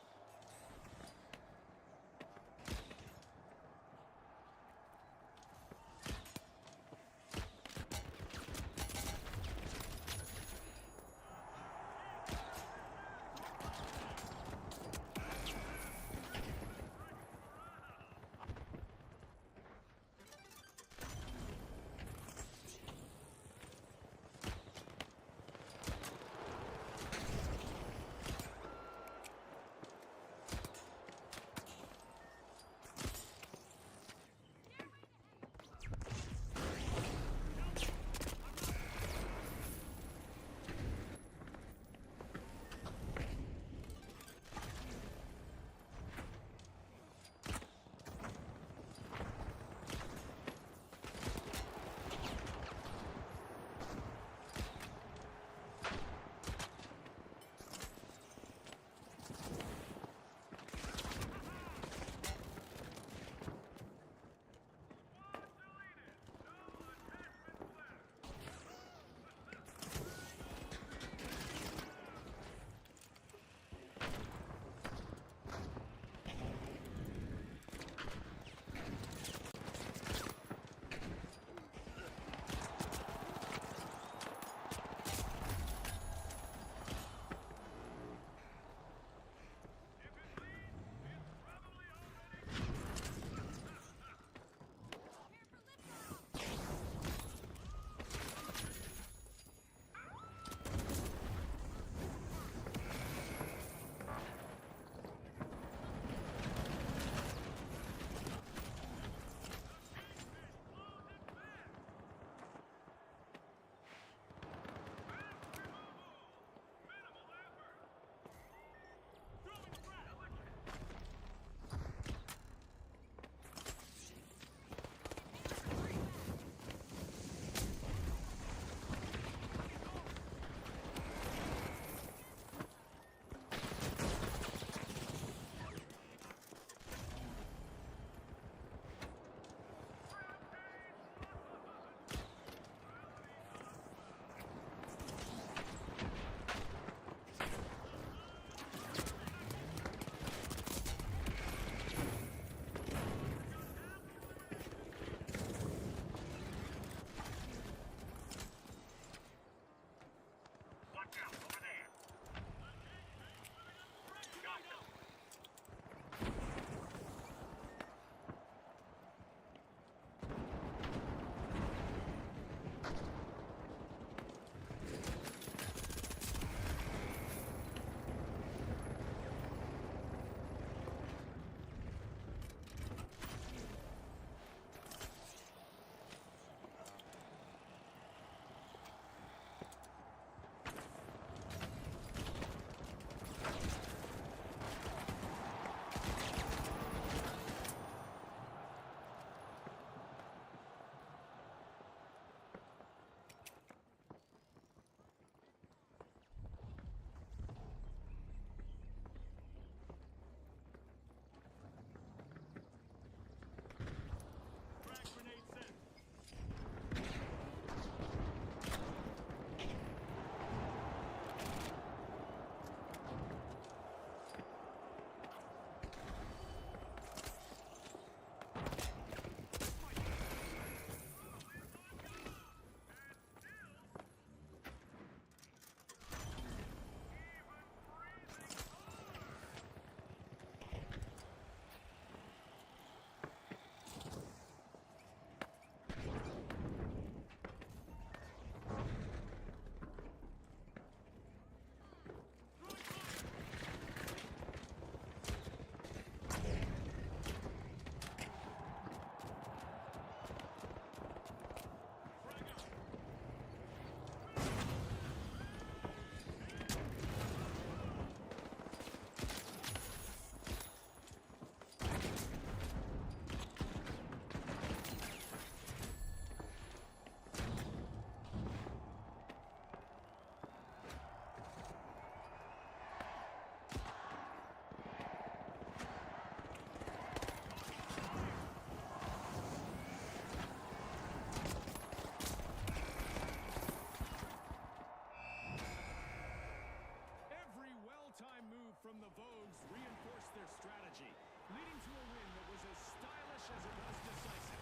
from the Vogues reinforced their strategy, leading to a win that was as stylish as it was decisive.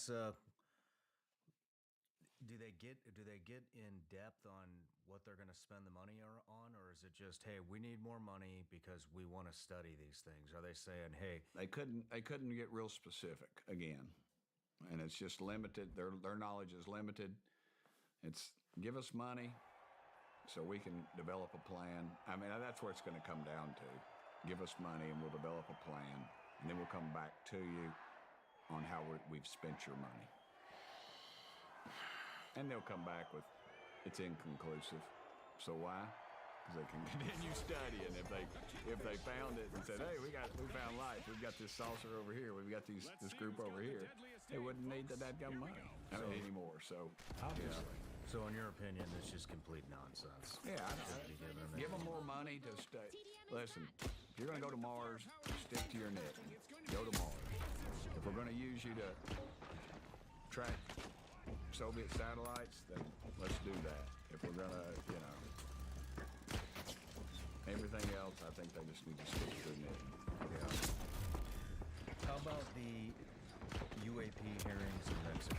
So, do they get in depth on what they're going to spend the money on, or is it just, hey, we need more money because we want to study these things? Are they saying, hey, They couldn't get real specific again, and it's just limited. Their knowledge is limited. It's give us money so we can develop a plan. I mean, that's where it's going to come down to. Give us money and we'll develop a plan, and then we'll come back to you on how we've spent your money. And they'll come back with, it's inconclusive. So why? Because they can continue studying. If they found it and said, hey, we found life. We've got this saucer over here. We've got this group over here. They wouldn't need that money anymore. So obviously. So in your opinion, it's just complete nonsense? Yeah, give them more money to stay. Listen, if you're going to go to Mars, stick to your knitting. Go to Mars. If we're going to use you to track Soviet satellites, then let's do that. If we're going to, everything else, I think they just need to stick to knitting. Yeah. How about the UAP hearings in Mexico?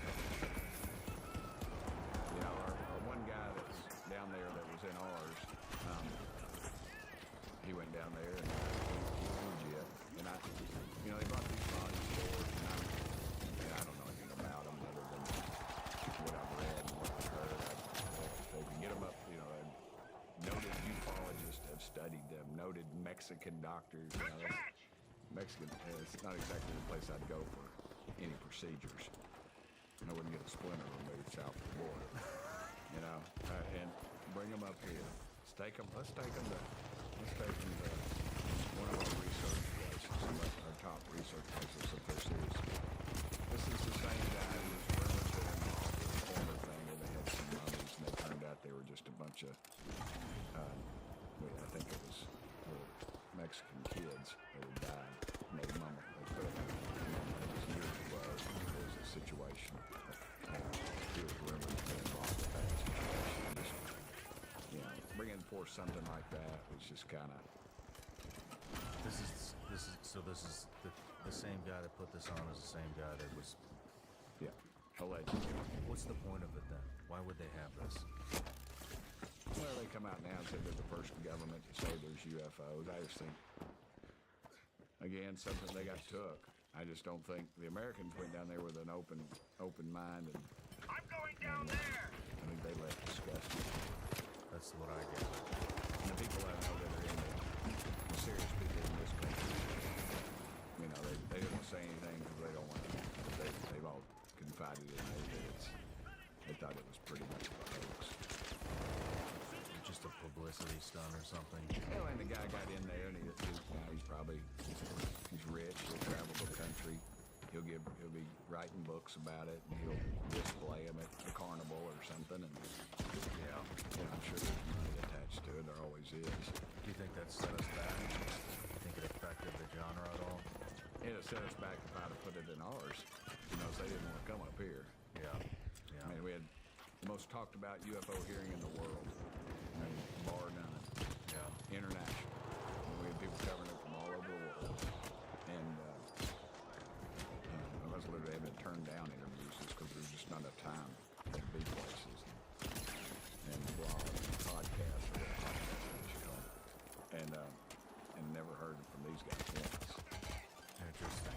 Our one guy that's down there that was in ours, he went down there and he was legit. And they brought these bodies forward, and I don't know anything about them other than what I've read and what I've heard. They can get them up, noted ufologists have studied them, noted Mexican doctors. Mexican, it's not exactly the place I'd go for any procedures. I wouldn't get a splinter removed south of the border, and bring them up here. Let's take them to one of our research places, our top research places if they're serious. This is the same guy who was rumored to him the former thing where they had some mummies and they turned out they were just a bunch of, I think it was little Mexican kids that had died. And they put it years ago. It was a situation. He was rumored to be involved with that situation. Just, bringing forth something like that was just kind of. This is the same guy that put this on is the same guy that was. Yeah, allegedly. What's the point of it then? Why would they have this? Well, they come out now and say they're the first government to say there's UFOs. I just think, again, something they got took. I just don't think the Americans went down there with an open mind, and I'm going down there! I think they left disgusted. That's what I get. And the people I know that are in the serious people in this country, they didn't say anything because they don't want to. They've all confided in me that they thought it was pretty much a hoax. Just a publicity stunt or something. And the guy got in there, and he's probably rich. He'll travel the country. He'll be writing books about it, and he'll display them at a carnival or something. And yeah, I'm sure there's money attached to it. There always is. Do you think that set us back? You think it affected the genre at all? It'll set us back if I'd have put it in ours. You know, so they didn't want to come up here. Yeah. I mean, we had the most talked about UFO hearing in the world. I mean, bar none. Yeah. International. And we had people covering it from all over the world. And I was literally having to turn down interviews just because there's just not enough time to be places. And blogs and podcasts, or what podcasts you call them. And never heard from these guys once. Interesting.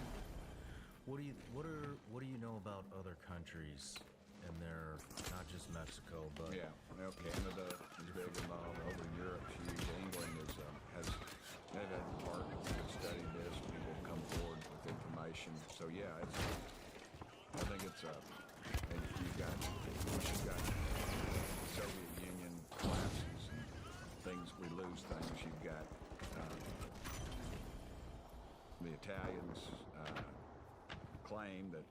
What do you know about other countries and their, not just Mexico, but Yeah, well, Canada is big involved. Over in Europe, huge. England has they've had departments that study this. People come forward with information. So yeah, I think it's and once you've got the Soviet Union collapses and things, we lose things. You've got the Italians claim that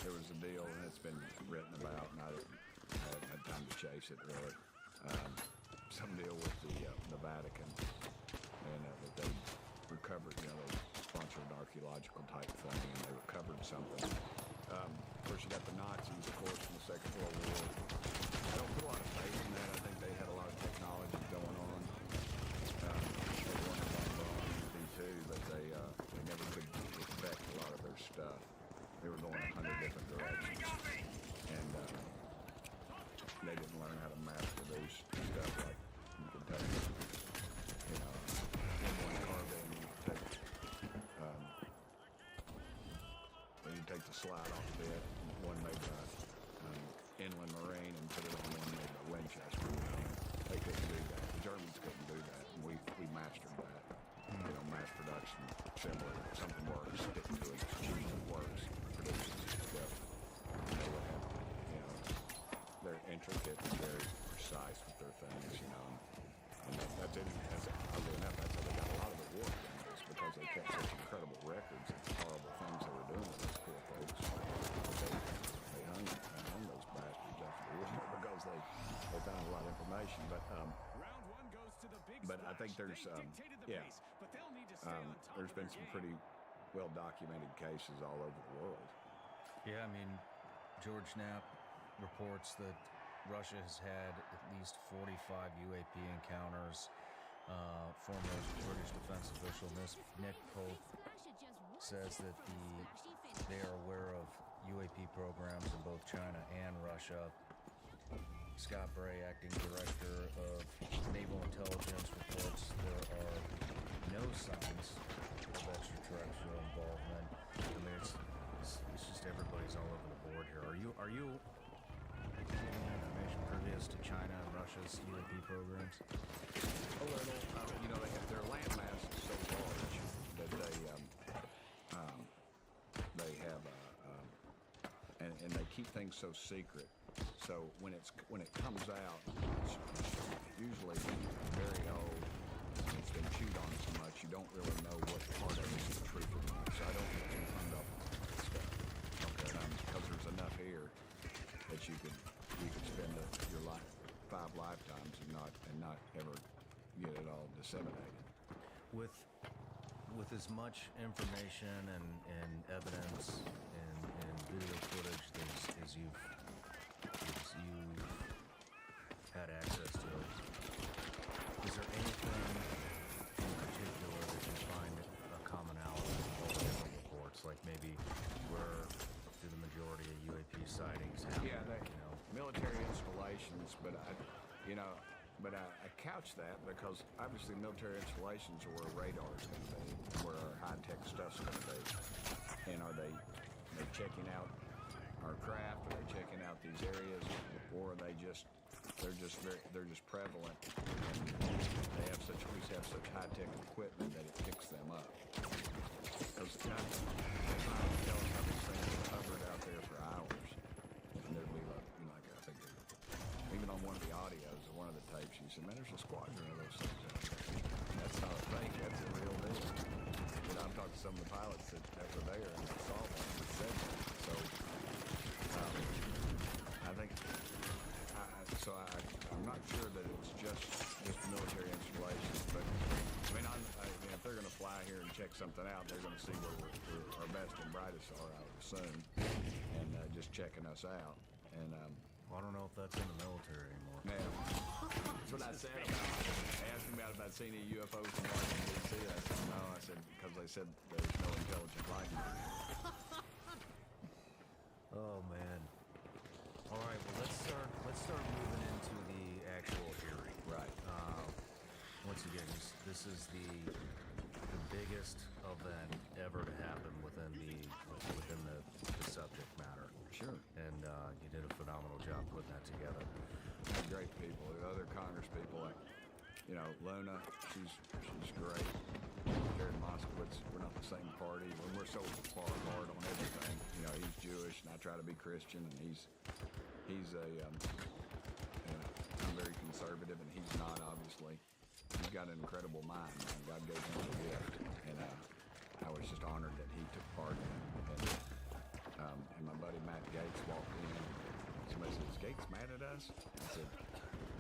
there was a deal, and it's been written about, and I haven't had time to chase it really. Some deal with the Vatican, and that they recovered, they sponsored an archaeological type thing, and they recovered something. Of course, you got the Nazis, of course, in the Second World War. I don't put a lot of faith in that. I think they had a lot of technology going on. They wanted B2, but they never could perfect a lot of their stuff. They were going 100 different directions, and they didn't learn how to mass produce stuff like you can take, M1 carbon, you take the slide off the bit, one made by Inland Marine, and put it on one made by Winchester. They couldn't do that. The Germans couldn't do that, and we mastered that. Mass production, similar. Something works, stick to it. Cheese works, produces stuff. They would have, they're intricate and very precise with their things, And that's it. Oddly enough, that's how they got a lot of the war done, is because they kept such incredible records of the horrible things they were doing with those poor folks. They hung those bastards after the war because they found a lot of information. Round one goes to the big But I think splash. there's, They dictated the pace, but they'll need to stay on top there's of been their some game. pretty well-documented cases all over the world. Yeah, I mean, George Knapp reports that Russia has had at least 45 UAP encounters. Former British defense official Nick Pope says that they are aware of UAP programs in both China and Russia. Scott Bray, acting director of Naval Intelligence, reports there are no signs of extraterrestrial involvement. I mean, it's just everybody's all over the board here. Are you getting information previous to China and Russia's UAP programs? A little. They have their landmass is so large that they have and they keep things so secret. So when it comes out, it's usually very old. And it's been chewed on so much, you don't really know what part of it is the truth or not. So I don't get too hung up on that stuff. Okay, because there's enough here that you could spend your 5 lifetimes and not ever get it all disseminated. With as much information and evidence and video footage as you've had access to, is there anything in particular that you find a commonality in all the different reports? Like maybe where do the majority of UAP sightings happen? Yeah, military installations, but I couch that because obviously military installations are where radar is going to be, where our high-tech stuff's going to be. And are they checking out our craft? Are they checking out these areas, or are they're just prevalent, and we have such high-tech equipment that it picks them up? Because I've been things hovered out there for hours, and there'd be like I think even on one of the audios of one of the tapes, you said, "Man, there's a squadron of those things out there." That's not a fake. That's a real deal. I've talked to some of the pilots that check something out, they're going to see where our best and brightest are, I would assume, and just checking us out. And Well, I don't know if that's in the military anymore. man, that's what I said. They asked me about if I'd seen any UFOs from Washington, D.C. I said no. I said because they said there's no intelligent life. Oh man. All right. Well, let's start moving into the actual hearing. Right. Once again, this is the biggest event ever to happen within the subject matter. Sure. And you did a phenomenal job putting that together. They're great people. The other Congress people, like, you know, Luna, she's great. Jared Moskowitz, we're not the same party. We're so far apart on everything. You know, he's Jewish, and I try to be Christian, and he's a, you know, I'm very conservative, and he's not, obviously. He's got an incredible mind, man. God gave him a gift, and I was just honored that he took part in it. And my buddy Matt Gates walked in. Somebody said, "Is Gates mad at us?" I said,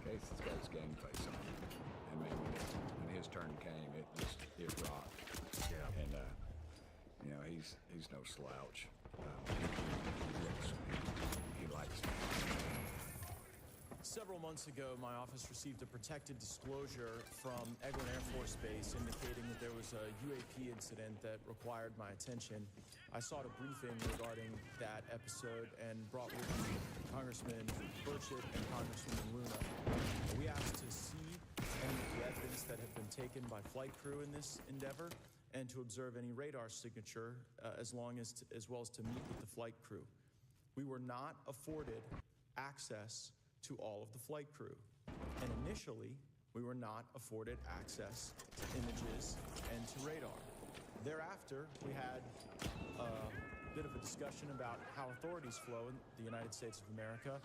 "Gates has got his game face on." And man, when his turn came, it rocked. Yeah. And you know, he's no slouch. He likes me. Several months ago, my office received a protected disclosure from Eglin Air Force Base indicating that there was a UAP incident that required my attention. I sought a briefing regarding that episode and brought with me Congressman Burchett and Congresswoman Luna. We asked to see any of the evidence that had been taken by flight crew in this endeavor and to observe any radar signature as well as to meet with the flight crew. We were not afforded access to all of the flight crew. And initially, we were not afforded access to images and to radar. Thereafter, we had a bit of a discussion about how authorities flow in the United States of America,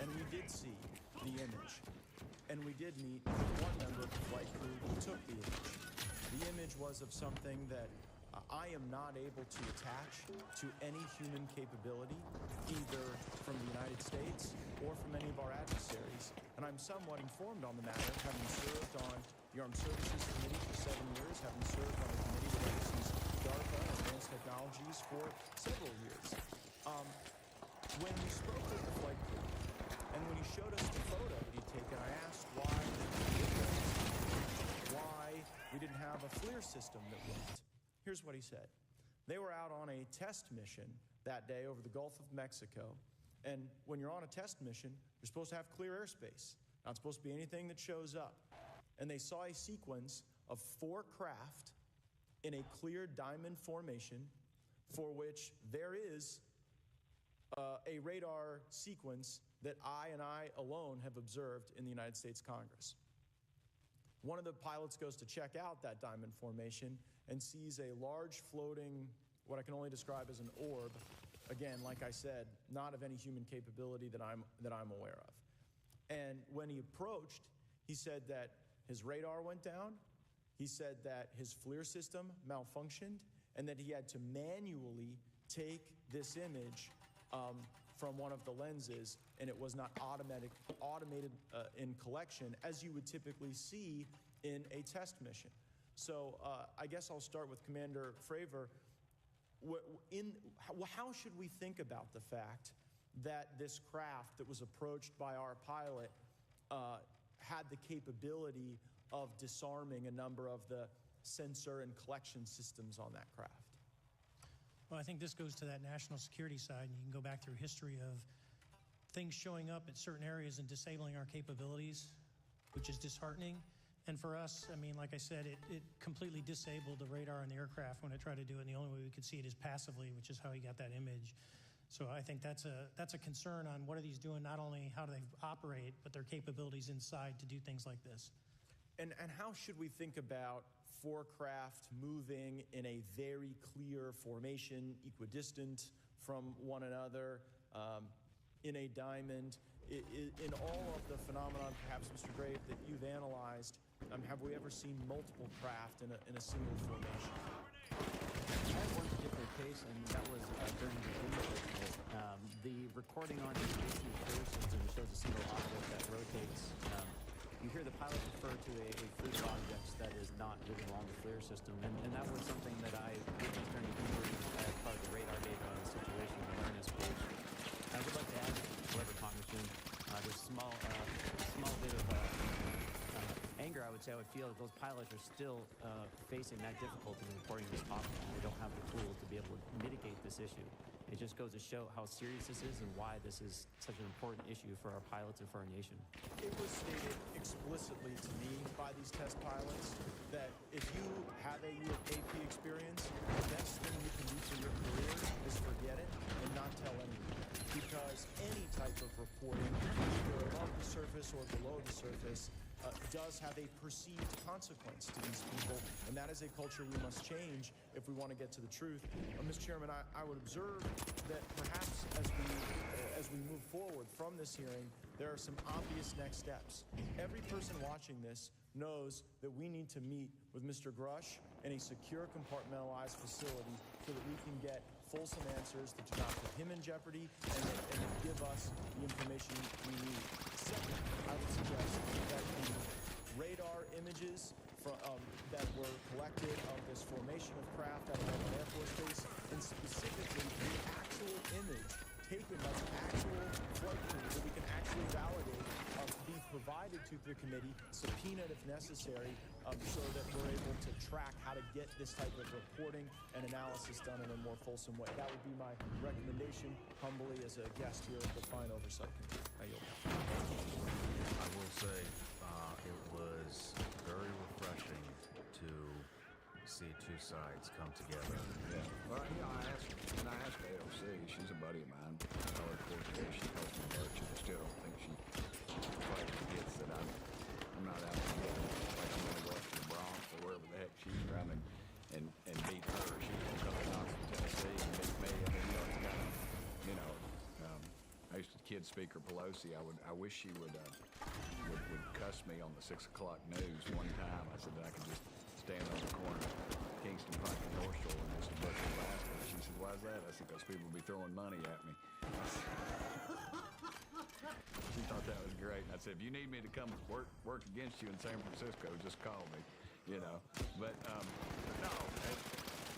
and we did see the image. And we did meet with one member of the flight crew who took the image. The image was of something that I am not able to attach to any human capability, either from the United States or from any of our adversaries. And I'm somewhat informed on the matter, having served on the Armed Services Committee for 7 years, having served on the committee that oversees DARPA and advanced technologies for several years. When we spoke with the flight crew, and when he showed us the photo that he'd taken, I asked why we didn't have a FLIR system that worked. Here's what he said. They were out on a test mission that day over the Gulf of Mexico. And when you're on a test mission, you're supposed to have clear airspace. Not supposed to be anything that shows up. And they saw a sequence of 4 craft in a clear diamond formation for which there is a radar sequence that I alone have observed in the United States Congress. One of the pilots goes to check out that diamond formation and sees a large floating, what I can only describe as an orb. Again, like I said, not of any human capability that I'm aware of. And when he approached, he said that his radar went down. He said that his FLIR system malfunctioned and that he had to manually take this image from one of the lenses, and it was not automated in collection as you would typically see in a test mission. So I guess I'll start with Commander Fravor. How should we think about the fact that this craft that was approached by our pilot had the capability of disarming a number of the sensor and collection systems on that craft? Well, I think this goes to that national security side, and you can go back through history of things showing up at certain areas and disabling our capabilities, which is disheartening. And for us, I mean, like I said, it completely disabled the radar on the aircraft when it tried to do it, and the only way we could see it is passively, which is how he got that image. So I think that's a concern on what are these doing, not only how do they operate, but their capabilities inside to do things like this. And how should we think about 4 craft moving in a very clear formation, equidistant from one another, in a diamond? In all of the phenomenon, perhaps, Mr. Grave, that you've analyzed, have we ever seen multiple craft in a single formation? I had one particular case, and that was during the Windows ritual. The recording on the AC clear system shows a single object that rotates you hear the pilot refer to a fleet of objects that is not visible on the FLIR system, and that was something that I witnessed during the debrief as part of the radar data situation awareness page. I would like to add, however, Congressman, there's small bit of anger, I would say. I would feel that those pilots are still facing that difficulty in reporting this topic, and they don't have the tools to be able to mitigate this issue. It just goes to show how serious this is and why this is such an important issue for our pilots and for our nation. It was stated explicitly to me by these test pilots that if you have a UAP experience, the best thing you can do for your career is forget it and not tell anyone. Because any type of reporting, either above the surface or below the surface, does have a perceived consequence to these people, and that is a culture we must change if we want to get to the truth. Mr. Chairman, I would observe that perhaps as we move forward from this hearing, there are some obvious next steps. Every person watching this knows that we need to meet with Mr. Grush in a secure, compartmentalized facility so that we can get fulsome answers that do not put him in jeopardy and that give us the information we need. Second, I would suggest that the radar images that were collected of this formation of craft out of Eglin Air Force Base, and specifically the actual image taken by the actual flight crew that we can actually validate, be provided to the committee, subpoenaed if necessary, so that we're able to track how to get this type of reporting and analysis done in a more fulsome way. That would be my recommendation, humbly, as a guest here at the Fine Oversight Committee. I yield. I will say it was very refreshing to see two sides come together. Yeah. Well, I asked AOC. She's a buddy of mine. I know her court she tells me about it. I still don't think she quite gets that I'm not out to get her. Like I'm gonna go up to the Bronx or wherever the heck she's from and beat her. She's gonna come to Knoxville, Tennessee and beat me. I mean, it's kind of, I used to kid Speaker Pelosi. I wish she would cuss me on the 6 o'clock news one time. I said that I could just stand on the corner of Kingston Pike and North Shore and just bust her basket. She said, "Why's that?" I said, "Because people will be throwing money at me." She thought that was great. And I said, "If you need me to come work against you in San Francisco, just call me." But no,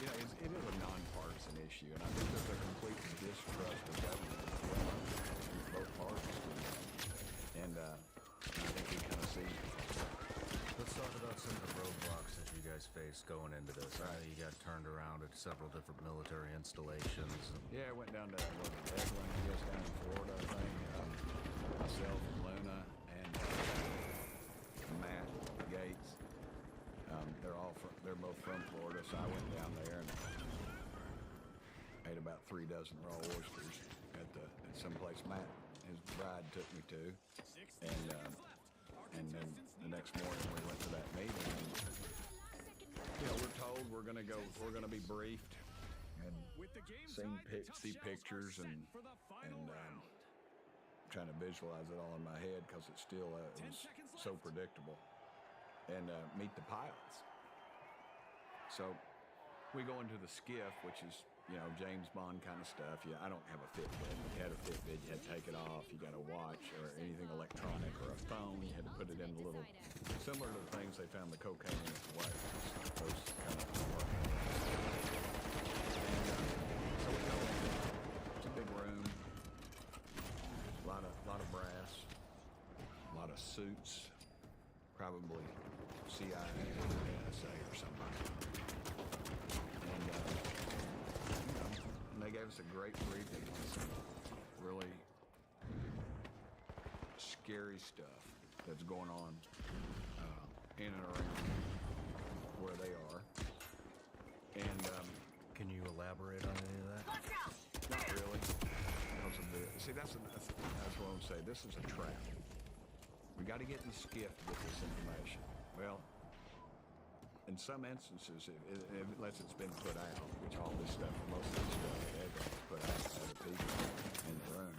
it is a nonpartisan issue, and I think there's a complete distrust of government as well in both parties. And I think we kind of see. Let's talk about some of the roadblocks that you guys faced going into this. I know you got turned around at several different military installations. Yeah, I went down to Eglin, down in Florida, I think. Myself and Luna and Matt Gates. They're both from Florida, so I went down there and ate about 3 dozen raw oysters at someplace Matt, his bride, took me to. And then the next morning we went to that meeting. And, we're told we're gonna be briefed and see pictures and trying to visualize it all in my head because it's still it was so predictable. And meet the pilots. So we go into the skiff, which is James Bond kind of stuff. Yeah, I don't have a Fitbit. If you had a Fitbit, you had to take it off. You got a watch or anything electronic or a phone. You had to put it in a little, similar to the things they found the cocaine in its way. Those kind of work. So we go in. It's a big room. A lot of brass. A lot of suits. Probably CIA or NSA or somebody. And they gave us a great briefing on some really scary stuff that's going on in and around where they are. And can you elaborate on any of that? Not really. See, that's what I'm saying. This is a trap. We got to get in the skiff to get this information. Well, in some instances, unless it's been put out, which all this stuff, most of this stuff, is put out by other people in the room.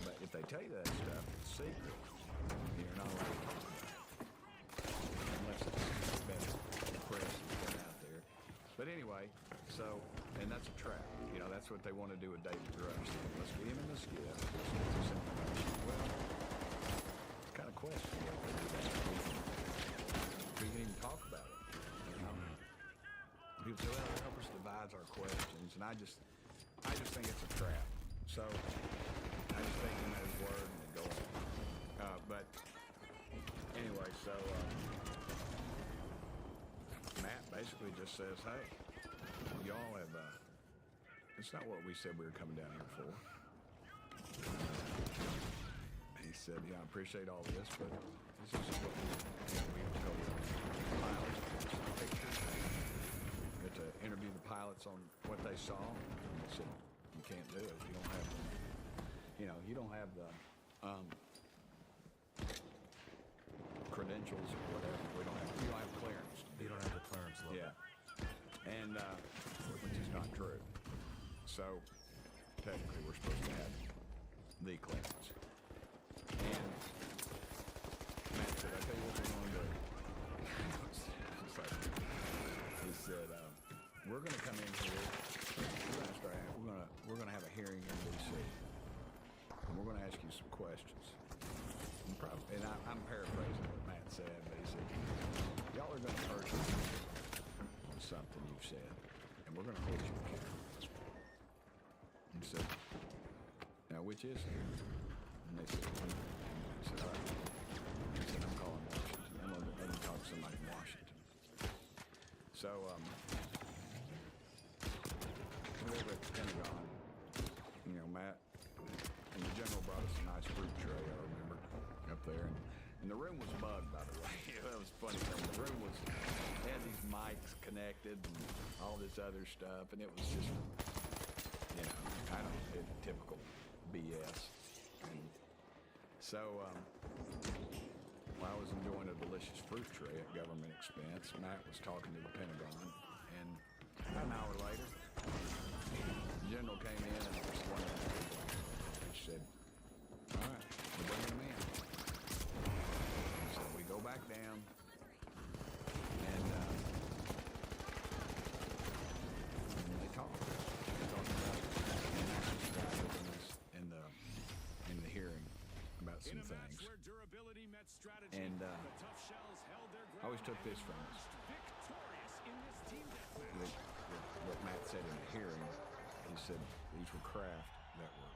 But if they tell you that stuff, it's secret. You're not allowed to talk about it. Unless it's been pressed and been out there. But anyway, and that's a trap. That's what they want to do with David Grush. Let's get him in the skiff. Let's get this information. Well, question. We can even talk about it. You know? People say, well, help us devise our questions, and I just think it's a trap. So I just take him at his word and go on. But anyway, so Matt basically just says, hey, y'all have, it's not what we said we were coming down here for. He said, yeah, I appreciate all this, but this is what we have to go with pilots, pictures. We had to interview the pilots on what they saw. And they said, you can't do it. You don't have the, you don't have the credentials or whatever. You don't have clearance. You don't have the clearance level. Yeah. And, which is not true. So, technically, we're supposed to have the clearance. And Matt said, I tell you what we're going to do. It's like, he said, we're going to come in here. We're going to have a hearing in D.C. And we're going to ask you some questions. And I'm paraphrasing what Matt said, but he said, y'all are going to perjure on something you've said, and we're going to hold you accountable. He said, now which is it? And they said, all right. He said, I'm calling Washington. I'm going to let me talk to somebody in Washington. So, we were at the Pentagon. Matt and the general brought us a nice fruit tray, I remember, up there. And the room was bugged, by the way. That was funny. The room had these mics connected and all this other stuff, and it was just, kind of typical BS. And so, while I was enjoying a delicious fruit tray at government expense, Matt was talking to the Pentagon, and about an hour later, the general came in and was one of the people. He said, all right, we're bringing him in. So we go back down, and they talk. They talk about in the hearing about some things. And I always took this from us. What Matt said in the hearing, he said these were craft that were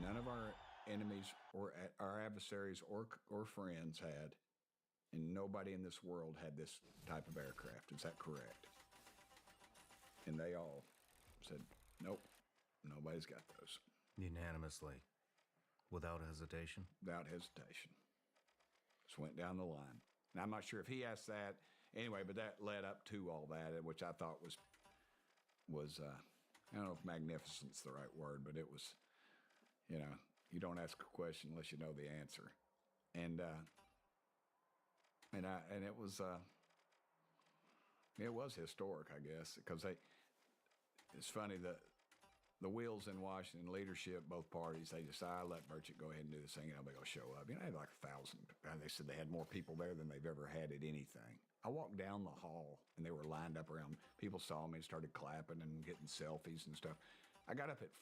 none of our enemies or our adversaries or friends had, and nobody in this world had this type of aircraft. Is that correct? And they all said, nope, nobody's got those. Unanimously, without hesitation? Without hesitation. Just went down the line. And I'm not sure if he asked that anyway, but that led up to all that, which I thought was I don't know if magnificent's the right word, but it was, you don't ask a question unless you know the answer. And it was historic, I guess, because it's funny that the wheels in Washington, leadership, both parties, they decided, let Burchett go ahead and do this thing, and everybody will show up. They had like 1,000. They said they had more people there than they've ever had at anything. I walked down the hall, and they were lined up around. People saw me and started clapping and getting selfies and stuff. I got up at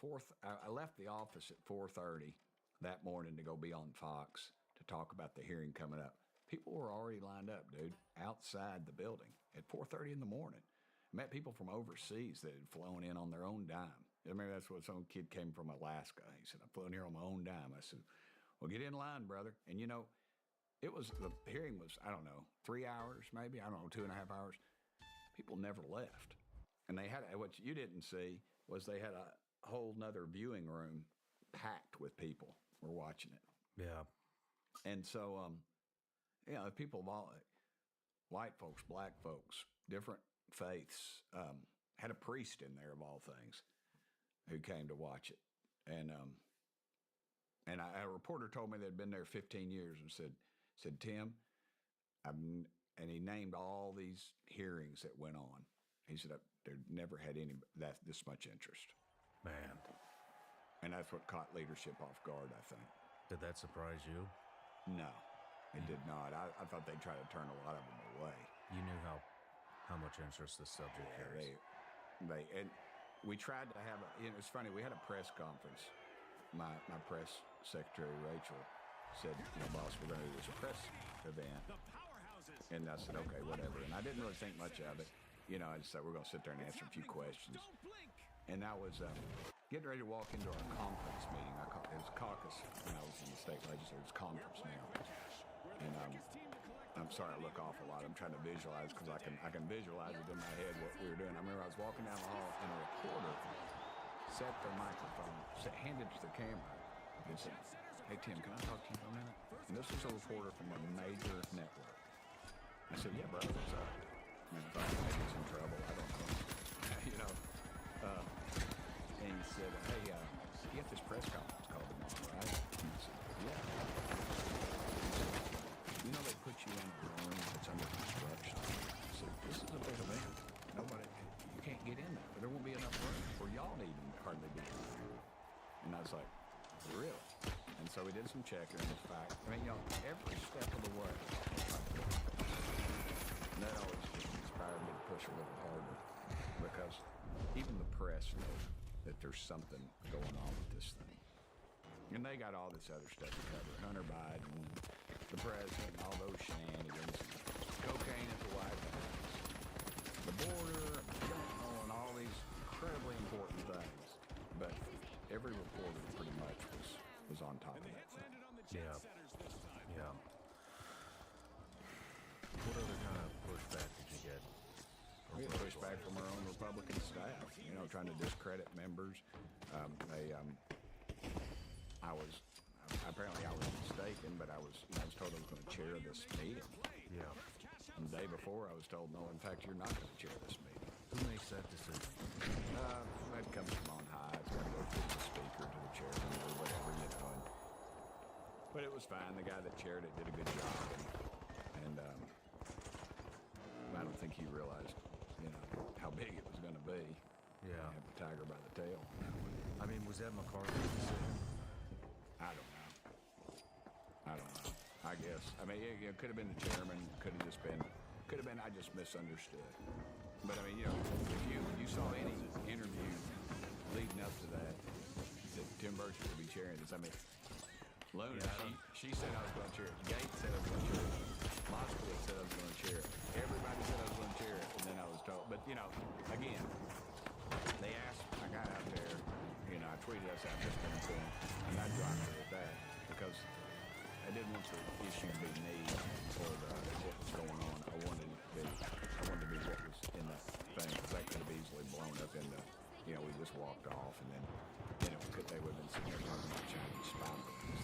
I left the office at 4:30 that morning to go be on Fox to talk about the hearing coming up. People were already lined up, dude, outside the building at 4:30 in the morning. Met people from overseas that had flown in on their own dime. I remember that's what some kid came from Alaska. He said, I'm flown here on my own dime. I said, well, get in line, brother. And the hearing was, I don't know, 3 hours maybe, 2.5 hours. People never left. And they had, what you didn't see was they had a whole nother viewing room packed with people were watching it. Yeah. And so, people of all, white folks, black folks, different faiths, had a priest in there of all things who came to watch it. And a reporter told me they'd been there 15 years and said, Tim, and he named all these hearings that went on. He said, they've never had this much interest. Man. And that's what caught leadership off guard, I think. Did that surprise you? No, it did not. I thought they'd try to turn a lot of them away. You knew how much interest this subject carries. And we tried to have it's funny, we had a press conference. My press secretary, Rachel, said, boss, we're going to do this press event. The powerhouses. And I said, okay, whatever. And I didn't really think much of it. I just said, we're going to sit there and answer a few questions. Don't blink. And I was getting ready to walk into our conference meeting. It was caucus when I was in the state legislature. It's conference now. And I'm sorry I look off a lot. I'm trying to visualize because I can visualize it in my head what we were doing. I remember I was walking down the hall and a reporter set their microphone, handed it to the camera, and said, hey, Tim, can I talk to you for a minute? And this was a reporter from a major network. I said, yeah, bro, what's up? I thought maybe he's in trouble. I don't know. And he said, hey, you have this press conference called tomorrow, right? And I said, yeah. They put you in a room that's under construction. I said, this is a big event. You can't get in there. There won't be enough room for y'all to even hardly be in there. And I was like, really? And so we did some checking on the fact. Every step of the way. And that always just inspired me to push a little harder because even the press knows that there's something going on with this thing. And they got all this other stuff to cover. Hunter Biden, the president, all those shenanigans, cocaine at the White House, the border, and all these incredibly important things. But every reporter pretty much was on top of that thing. Yeah. Yeah. What other kind of pushback did you get? We had pushback from our own Republican staff, trying to discredit members. Apparently I was mistaken, but I was told I was going to chair this meeting. Yeah. And the day before I was told, no, in fact, you're not going to chair this meeting. Who makes that decision? That comes from on high. It's got to go through the speaker to the chairman or whatever, But it was fine. The guy that chaired it did a good job. And I don't think he realized, how big it was going to be. Yeah. Have the tiger by the tail. Was that McCarthy's decision? I don't know. I guess. It could have been the chairman. Could have been I just misunderstood. But if you saw any interview leading up to that Tim Burchett would be chairing this. Luna, she said I was going to chair it. Gates said I was going to chair it. Moskowitz said I was going to chair it. Everybody said I was going to chair it, and then I was told. But again, they asked. I got out there. I tweeted us out just to them, and I dropped it at that because I didn't want the issue to be me or what was going on. I wanted to be what was in that thing because that could have easily blown up into, we just walked off and then they would have been sitting there talking about Chinese spy balloons,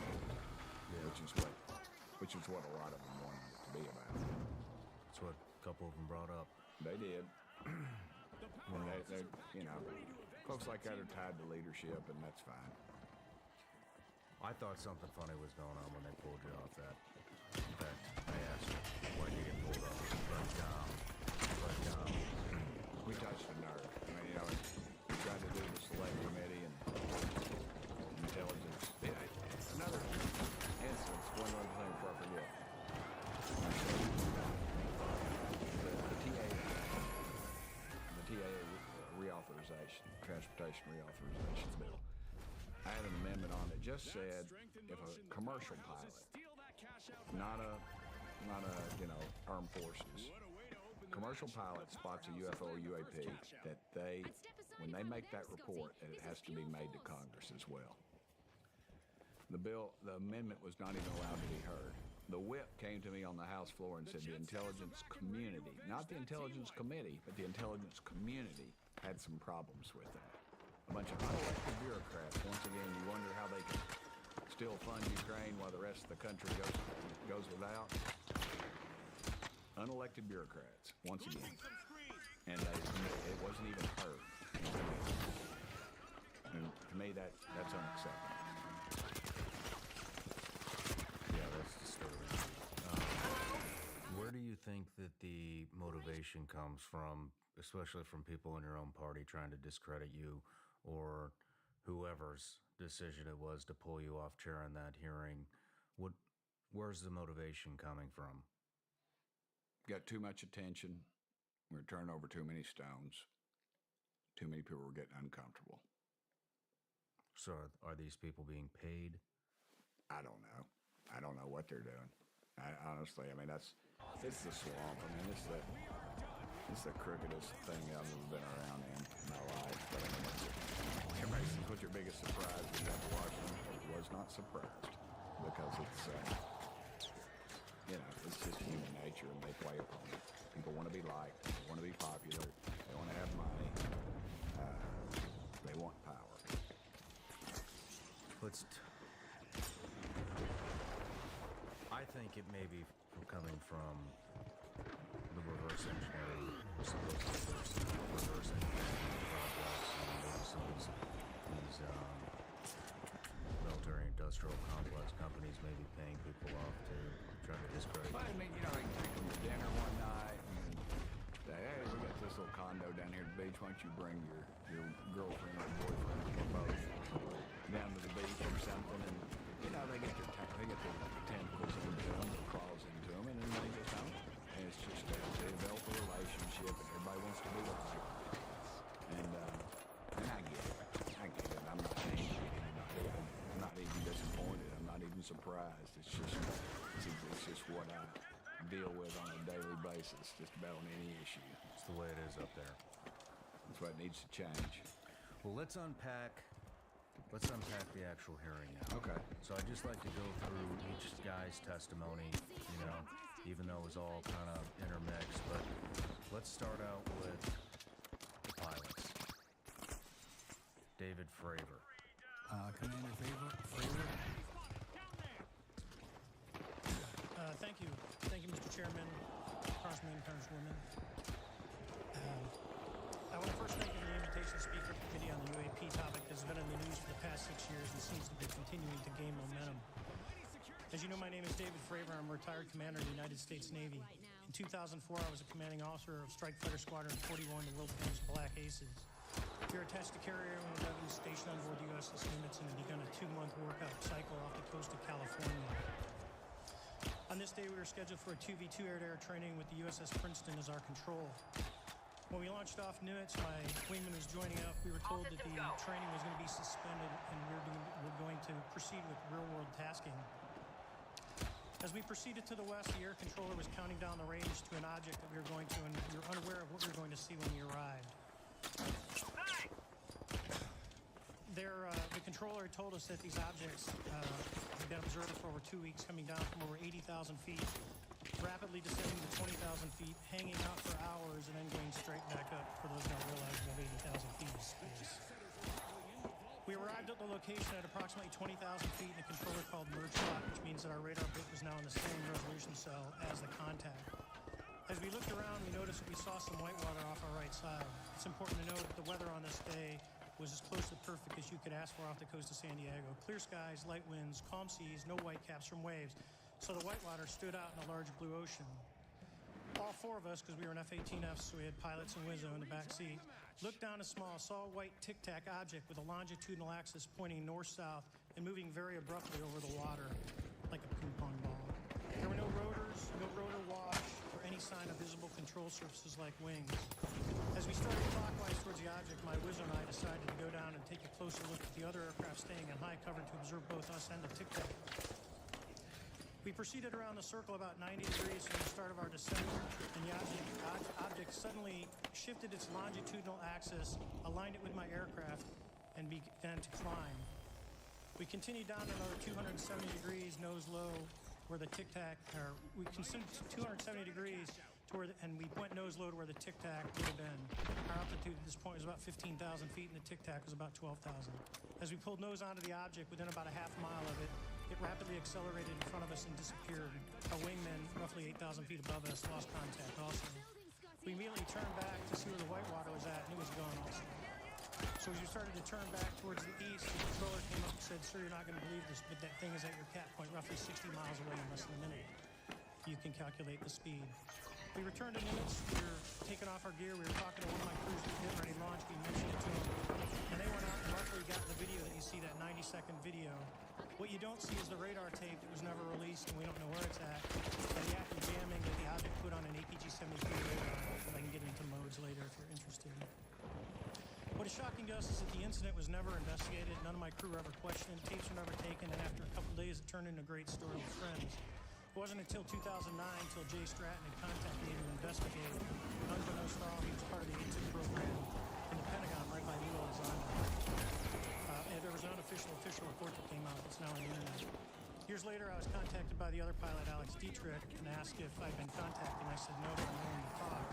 which is what a lot of them wanted it to be about. That's what a couple of them brought up. They did. Folks like that are tied to leadership, and that's fine. I thought something funny was going on when they pulled you off that. In fact, I asked why you get pulled off, but we touched a nerve. We tried to do the select committee and intelligence. Another instance, one other thing before I forget. The TAA reauthorization, transportation reauthorization bill. I had an amendment on it. Just said if a commercial pilot, not a armed forces, commercial pilot spots a UFO or UAP, that when they make that report, that it has to be made to Congress as well. The amendment was not even allowed to be heard. The whip came to me on the House floor and said the intelligence community, not the intelligence committee, but the intelligence community had some problems with that. A bunch of unelected bureaucrats. Once again, you wonder how they can still fund Ukraine while the rest of the country goes without. Unelected bureaucrats, once again. And it wasn't even heard. And to me, that's unacceptable. Yeah, that's disturbing. Where do you think that the motivation comes from, especially from people in your own party trying to discredit you or whoever's decision it was to pull you off chairing that hearing? Where's the motivation coming from? Got too much attention. We were turning over too many stones. Too many people were getting uncomfortable. So are these people being paid? I don't know. I don't know what they're doing. Honestly, I mean, it's the swamp. I mean, it's the crookedest thing I've ever been around in my life. But I mean, everybody says, what's your biggest surprise when you got to Washington? I was not surprised because it's, it's just human nature and they play upon it. People want to be liked. They want to be popular. They want to have money. They want power. I think it may be coming from the reverse engineering, some of those reverse engineering projects, and maybe some of these military industrial complex companies may be paying people off to try to discredit. But I mean, they can take them to dinner one night and say, hey, we got this little condo down here at the beach. Why don't you bring your girlfriend or boyfriend or both down to the beach or something? And they get their tentacles into them, or claws into them, and then they just don't. And it's just they develop a relationship, and everybody wants to be liked. And I get it. I'm not angry. I'm not even disappointed. I'm not even surprised. It's just what I deal with on a daily basis, just about on any issue. It's the way it is up there. That's why it needs to change. Well, let's unpack the actual hearing now. Okay. So I'd just like to go through each guy's testimony, even though it was all kind of intermixed. But let's start out with the pilots. David Fravor. Commander Fravor. Thank you. Thank you, Mr. Chairman, Congressman, Congresswoman. I want to first thank you for the invitation to speak at the committee on the UAP topic that's been in the news for the past 6 years and seems to be continuing to gain momentum. As you know, my name is David Fravor. I'm a retired commander in the United States Navy. In 2004, I was a commanding officer of Strike Fighter Squadron 41, the world famous Black Aces. We were attached to carrier and 11 stationed on board the USS Nimitz and had begun a 2-month workout cycle off the coast of California. On this day, we were scheduled for a 2v2 air-to-air training with the USS Princeton as our control. When we launched off Nimitz, my wingman was joining up. We were told that the training was going to be suspended and we're going to proceed with real-world tasking. As we proceeded to the west, the air controller was counting down the range to an object that we were going to, and we were unaware of what we were going to see when we arrived. The controller told us that these objects had been observed for over 2 weeks, coming down from over 80,000 feet, rapidly descending to 20,000 feet, hanging out for hours, and then going straight back up. For those who don't realize, we have 80,000 feet of space. We arrived at the location at approximately 20,000 feet, and the controller called merge shot, which means that our radar bit was now in the same resolution cell as the contact. As we looked around, we noticed that we saw some white water off our right side. It's important to note that the weather on this day was as close to perfect as you could ask for off the coast of San Diego. Clear skies, light winds, calm seas, no white caps from waves. So the white water stood out in a large blue ocean. All 4 of us, because we were in F-18Fs, so we had pilots and Wizzo in the back seat, looked down a small, saw a white tic-tac object with a longitudinal axis pointing north-south and moving very abruptly over the water like a ping-pong ball. There were no rotors, no rotor wash, or any sign of visible control surfaces like wings. As we started clockwise towards the object, my Wizzo and I decided to go down and take a closer look at the other aircraft staying in high cover to observe both us and the tic-tac. We proceeded around the circle about 90 degrees from the start of our descent, and the object suddenly shifted its longitudinal axis, aligned it with my aircraft, and began to climb. We continued down another 270 degrees, nose low, where the tic-tac, we continued 270 degrees and we went nose low to where the tic-tac would have been. Our altitude at this point was about 15,000 feet, and the tic-tac was about 12,000. As we pulled nose onto the object, within about a half mile of it, it rapidly accelerated in front of us and disappeared. Our wingman, roughly 8,000 feet above us, lost contact also. We immediately turned back to see where the white water was at, and it was gone also. So as we started to turn back towards the east, the controller came up and said, "Sir, you're not going to believe this, but that thing is at your cap point, roughly 60 miles away in less than a minute. You can calculate the speed." We returned to Nimitz. We were taking off our gear. We were talking to one of my crews who getting ready to launch. We mentioned it to them. And they went out and luckily got the video that you see, that 90-second video. What you don't see is the radar tape that was never released, and we don't know where it's at. And the active jamming that the object put on an APG-73 radar. And I can get into modes later if you're interested. What What is shocking to us is that the incident was never investigated. None of my crew were ever questioned. Tapes were never taken, and after a couple of days, it turned into a great story with friends. It wasn't until 2009 until Jay Stratton had contacted me to investigate. Unbeknownst to all, he was part of the ATIP program in the Pentagon right by Lou Elizondo. And there was an unofficial report that came out that's now on the internet. Years later, I was contacted by the other pilot, Alex Dietrich, and asked if I'd been contacted, and I said no, but I'm willing to talk.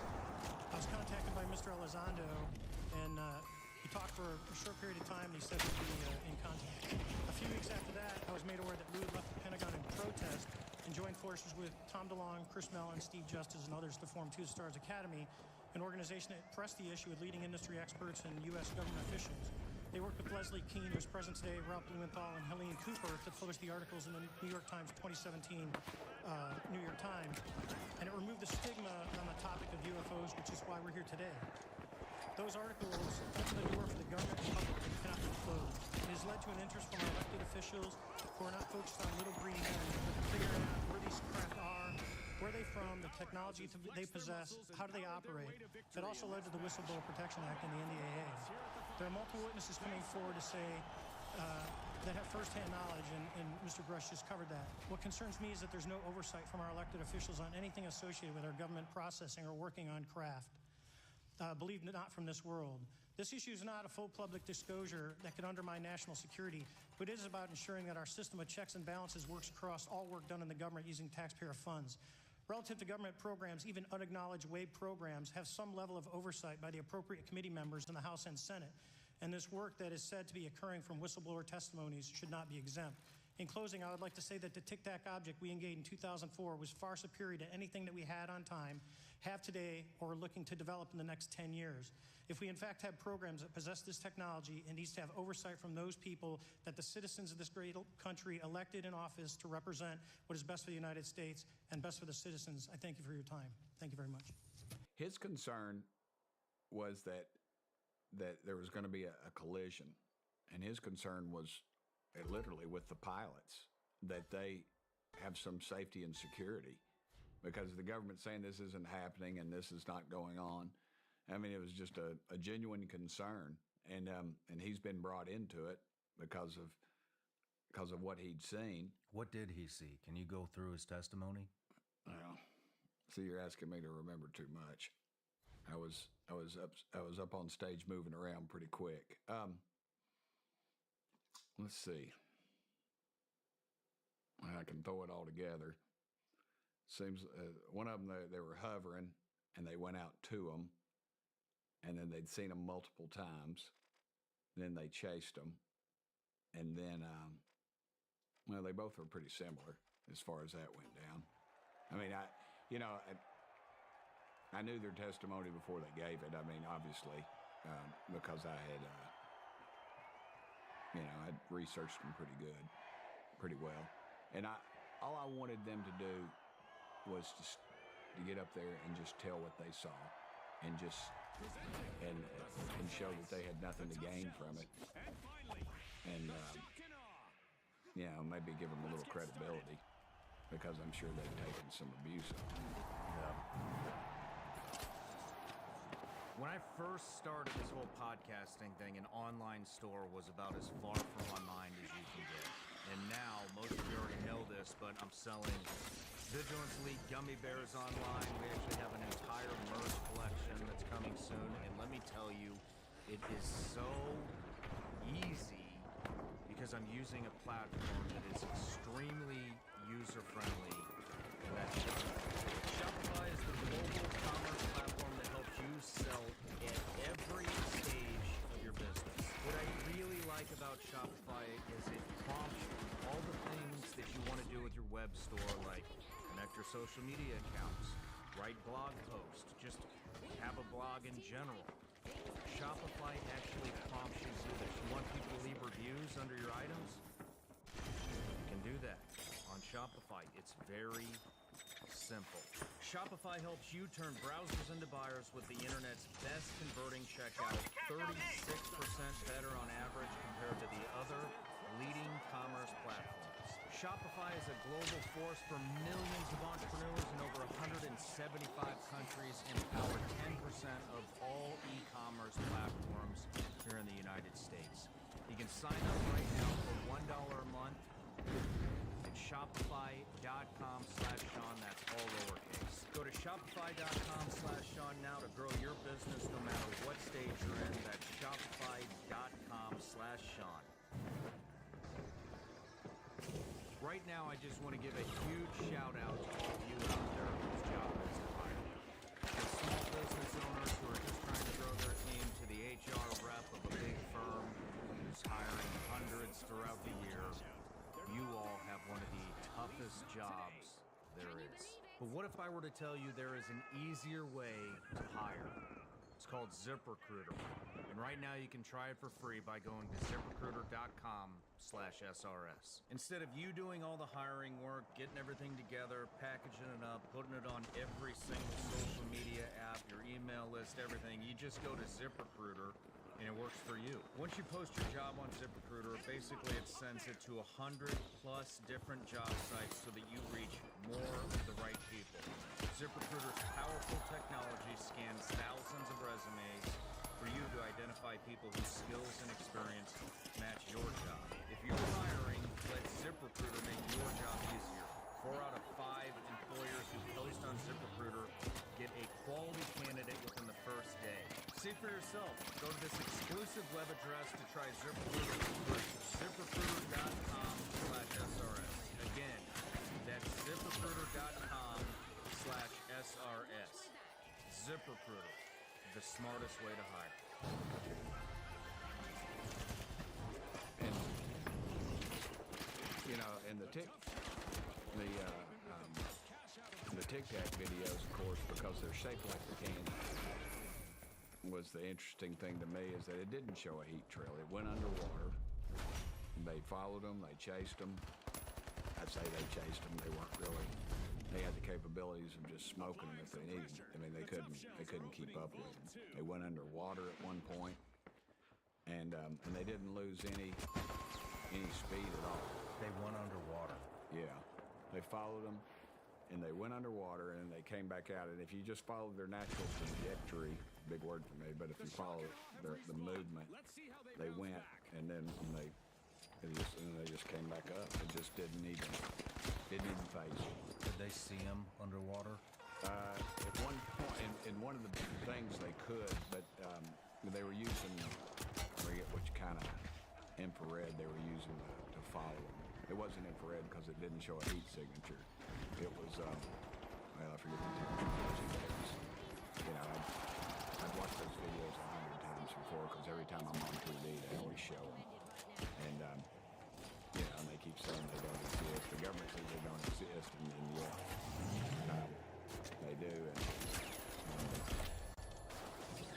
I was contacted by Mr. Elizondo, and he talked for a short period of time, and he said we'd be in contact. A few weeks after that, I was made aware that Lou had left the Pentagon in protest and joined forces with Tom DeLonge, Chris Mellon, Steve Justice, and others to form Two Stars Academy, an organization that pressed the issue with leading industry experts and U.S. government officials. They worked with Leslie Keane, who's present today, Ralph Blumenthal, and Helene Cooper to publish the articles in the New York Times 2017 New York Times, and it removed the stigma on the topic of UFOs, which is why we're here today. Those articles opened the door for the government and public that cannot be closed. It has led to an interest from our elected officials who are not focused on little green men, but figuring out where these craft are, where are they from, the technology they possess, how do they operate. That also led to the Whistleblower Protection Act and the NDAA. There are multiple witnesses coming forward to say that have firsthand knowledge, and Mr. Grush just covered that. What concerns me is that there's no oversight from our elected officials on anything associated with our government processing or working on craft. Believe it not, from this world. This issue is not a full public disclosure that could undermine national security, but it is about ensuring that our system of checks and balances works across all work done in the government using taxpayer funds. Relative to government programs, even unacknowledged WAVE programs have some level of oversight by the appropriate committee members in the House and Senate, and this work that is said to be occurring from whistleblower testimonies should not be exempt. In closing, I would like to say that the Tic Tac object we engaged in 2004 was far superior to anything that we had on time, have today, or are looking to develop in the next 10 years. If we in fact have programs that possess this technology, it needs to have oversight from those people that the citizens of this great country elected in office to represent what is best for the United States and best for the citizens. I thank you for your time. Thank you very much. His concern was that there was going to be a collision, and his concern was literally with the pilots, that they have some safety and security, because the government's saying this isn't happening and this is not going on. I mean, it was just a genuine concern, and he's been brought into it because of what he'd seen. What did he see? Can you go through his testimony? Well, see, you're asking me to remember too much. I was up on stage moving around pretty quick. Let's see. I can throw it all together. Seems one of them, they were hovering, and they went out to them, and then they'd seen them multiple times. Then they chased them, and then, well, they both were pretty similar as far as that went down. I mean, I knew their testimony before they gave it. I mean, obviously, because I had, I'd researched them pretty well. And all I wanted them to do was to get up there and just tell what they saw, and and show that they had nothing to gain from it, and maybe give them a little credibility, because I'm sure they've taken some abuse of it. Yeah. When I first started this whole podcasting thing, an online store was about as far from my mind as you can get. And now, most of you already know this, but I'm selling Vigilance League gummy bears online. We actually have an entire merch collection that's coming soon. And let me tell you, it is so easy because I'm using a platform that is extremely user-friendly. And that's Shopify is the global commerce platform that helps you sell at every stage of your business. What I really like about Shopify is it prompts all the things that you want to do with your web store, like connect your social media accounts, write blog posts, just have a blog in general. Shopify actually prompts you to do this. You want people to leave reviews under your items? You can do that on Shopify. It's very simple. Shopify helps you turn browsers into buyers with the internet's best converting checkout, 36% better on average compared to the other leading commerce platforms. Shopify is a global force for millions of entrepreneurs in over 175 countries and power 10% of all e-commerce platforms. can sign up right now for $1 a month at Shopify.com/Sean. That's all lowercase. Go to Shopify.com/Sean now to grow your business no matter what stage you're in. That's Shopify.com/Sean. Right now, I just want to give a huge shout out to all of you out there whose job is to hire. The small business owners who are just trying to grow their team to the HR rep of a big firm who's hiring hundreds throughout the year. You all have one of the toughest jobs there is. But what if I were to tell you there is an easier way to hire? It's called ZipRecruiter. And right now you can try it for free by going to ZipRecruiter.com/SRS. Instead of you doing all the hiring work, getting everything together, packaging it up, putting it on every single social media app, your email list, everything, you just go to ZipRecruiter and it works for you. Once you post your job on ZipRecruiter, basically it sends it to 100+ different job sites so that you reach more of the right people. ZipRecruiter's powerful technology scans thousands of resumes for you to identify people whose skills and experience match your job. If you're hiring, let ZipRecruiter make your job easier. 4 out of 5 employers who post on ZipRecruiter get a quality candidate within the first day. See for yourself. Go to this exclusive web address to try ZipRecruiter for free. ZipRecruiter.com/SRS. Again, that's ZipRecruiter.com/SRS. ZipRecruiter, the smartest way to hire. And you know, and the Tic Tac videos, of course, because they're shaped like the candy, was the interesting thing to me is that it didn't show a heat trail. It went underwater. They followed them. They chased them. I'd say they chased them. They weren't really. They had the capabilities of just smoking them if they needed. I mean, they couldn't keep up with them. They went underwater at one point, and they didn't lose any speed at all. They went underwater. Yeah, they followed them, and they went underwater, and they came back out. And if you just followed their natural trajectory, big word for me, but if you follow the movement, they went, and then they just came back up. It just didn't even phase them. Did they see him underwater? At one point, in one of the things they could, but they were using, I forget which kind of infrared they were using to follow them. It wasn't infrared because it didn't show a heat signature. It was, well, I forget the technology, but it was, you know, I've watched those videos 100 times before because every time I'm on TV, they always show them. And, you know, and they keep saying they don't exist. The government says they don't exist, and yet they do. And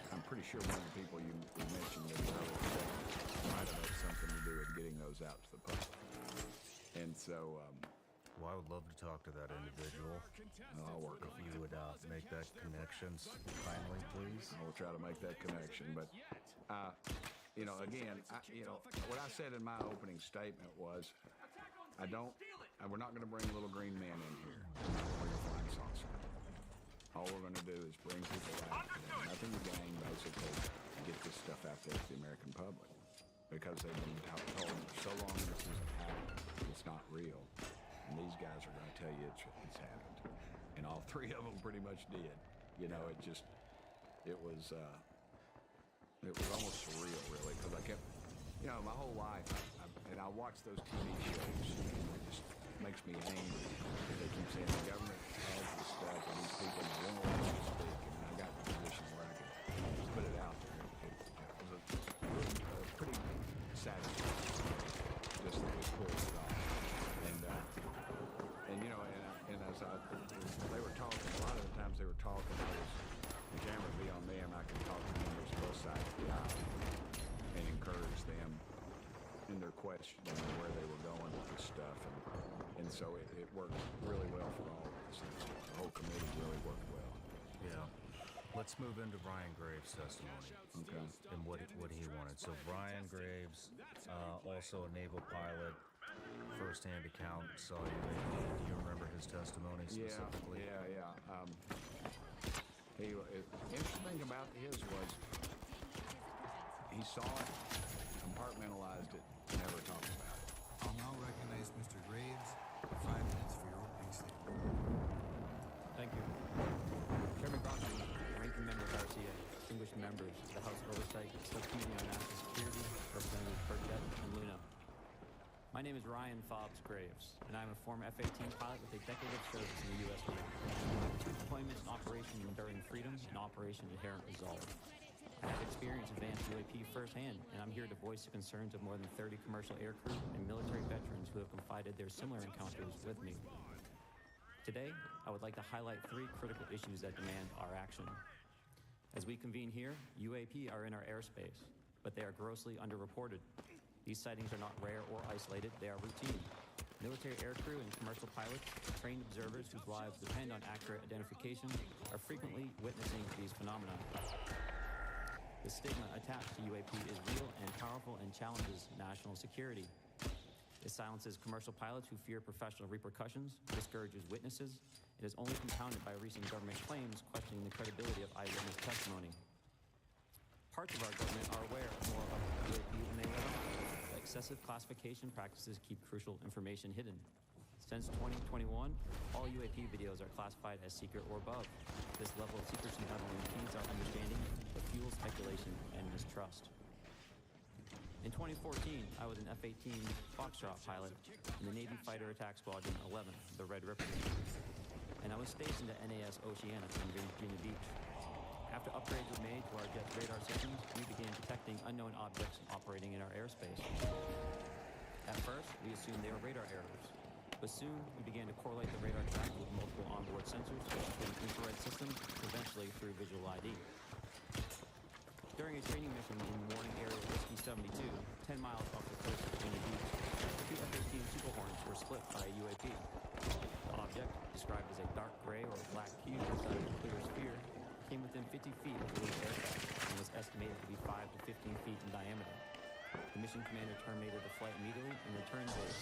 I'm pretty sure one of the people you mentioned in the earlier segment might have had something to do with getting those out to the public. And so, well, I would love to talk to that individual. I'll work if you would make that connection kindly, please. We'll try to make that connection. But, you know, again, what I said in my opening statement was, we're not going to bring little green men in here. We're not going to flying saucer. All we're going to do is bring people out. Nothing to gain, basically, to get this stuff out there to the American public. Because they've been told for so long this isn't happening. It's not real. And these guys are going to tell you it's happened. And all 3 of them pretty much did. You know, it was almost surreal, really, because I kept, you know, my whole life, and I watch those TV shows, and it just makes me angry. They keep saying the government has this stuff, and these people won't let me speak, and I got in a position where I could put it out there. It was a pretty satisfying, just that we pulled it off. And you know, and as they were talking, a lot of the times they were talking, the camera would be on me, and I could talk to members of both sides of the aisle and encourage them in their questioning and where they were going with this stuff. And so it worked really well for all of us. The whole committee really worked well. Yeah. Let's move into Brian Graves' testimony. Okay. And what he wanted. So Brian Graves, also a naval pilot, first-hand account, saw UAP. Do you remember his testimony specifically? Yeah. The interesting thing about his was he saw it from compartmentalized it, never talked about it. I'll now recognize Mr. Graves for 5 minutes for your opening statement. Thank you. Chairman Brockman, ranking member of RCA, distinguished members of the House Oversight Subcommittee on National Security, Representatives Burchett and Luna. My name is Ryan Fobbs Graves, and I'm a former F-18 pilot with a decade of service in the U.S. Navy. 2 deployments in Operation Enduring Freedom and Operation Inherent Resolve. I have experienced advanced UAP firsthand, and I'm here to voice the concerns of more than 30 commercial aircrew and military veterans who have confided their similar encounters with me. Today, I would like to highlight 3 critical issues that demand our action. As we convene here, UAP are in our airspace, but they are grossly underreported. These sightings are not rare or isolated, they are routine. Military aircrew and commercial pilots, trained observers whose lives depend on accurate identification, are frequently witnessing these phenomena. The stigma attached to UAP is real and powerful and challenges national security. It silences commercial pilots who fear professional repercussions, discourages witnesses, and is only compounded by recent government claims questioning the credibility of eyewitness testimony. Parts of our government are aware of more of UAP than they let on. But excessive classification practices keep crucial information hidden. Since 2021, all UAP videos are classified as secret or above. This level of secrecy not only impedes our understanding, but fuels speculation and mistrust. In 2014, I was an F-18 Foxtrot pilot in the Navy Fighter Attack Squadron 11, the Red Ripper, and I was stationed at NAS Oceana in Virginia Beach. After upgrades were made to our jet's radar systems, we began detecting unknown objects operating in our airspace. At first, we assumed they were radar errors, but soon we began to correlate the radar track with multiple onboard sensors, including infrared systems, eventually through visual ID. During a training mission in Warning Area Whiskey 72, 10 miles off the coast of Virginia Beach, 2 F-18 Super Hornets were split by a UAP. The object, described as a dark gray or black cube inside of a clear sphere, came within 50 feet of the little aircraft and was estimated to be 5 to 15 feet in diameter. The mission commander terminated the flight immediately and returned base.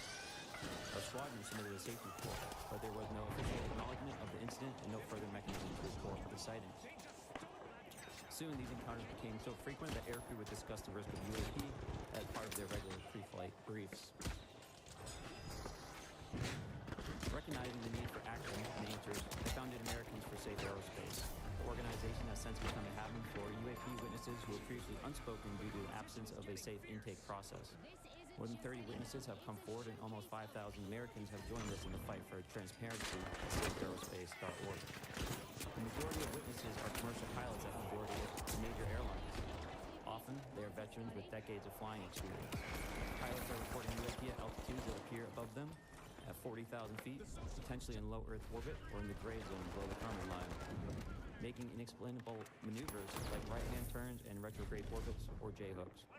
Our squadron submitted a safety report, but there was no official acknowledgement of the incident and no further mechanism to report the sightings. Soon, these encounters became so frequent that aircrew would discuss the risk of UAP as part of their regular pre-flight briefs. Recognizing the need for action and answers, I founded Americans for Safe Aerospace. The organization has since become a haven for UAP witnesses who were previously unspoken due to the absence of a safe intake process. More than 30 witnesses have come forward, and almost 5,000 Americans have joined us in the fight for transparency at safeaerospace.org. The majority of witnesses are commercial pilots at majority of major airlines. Often, they are veterans with decades of flying experience. Pilots are reporting UAP at altitudes that appear above them at 40,000 feet, potentially in low Earth orbit or in the gray zone below the Kármán line, making inexplainable maneuvers like right-hand turns and retrograde orbits or J-hooks.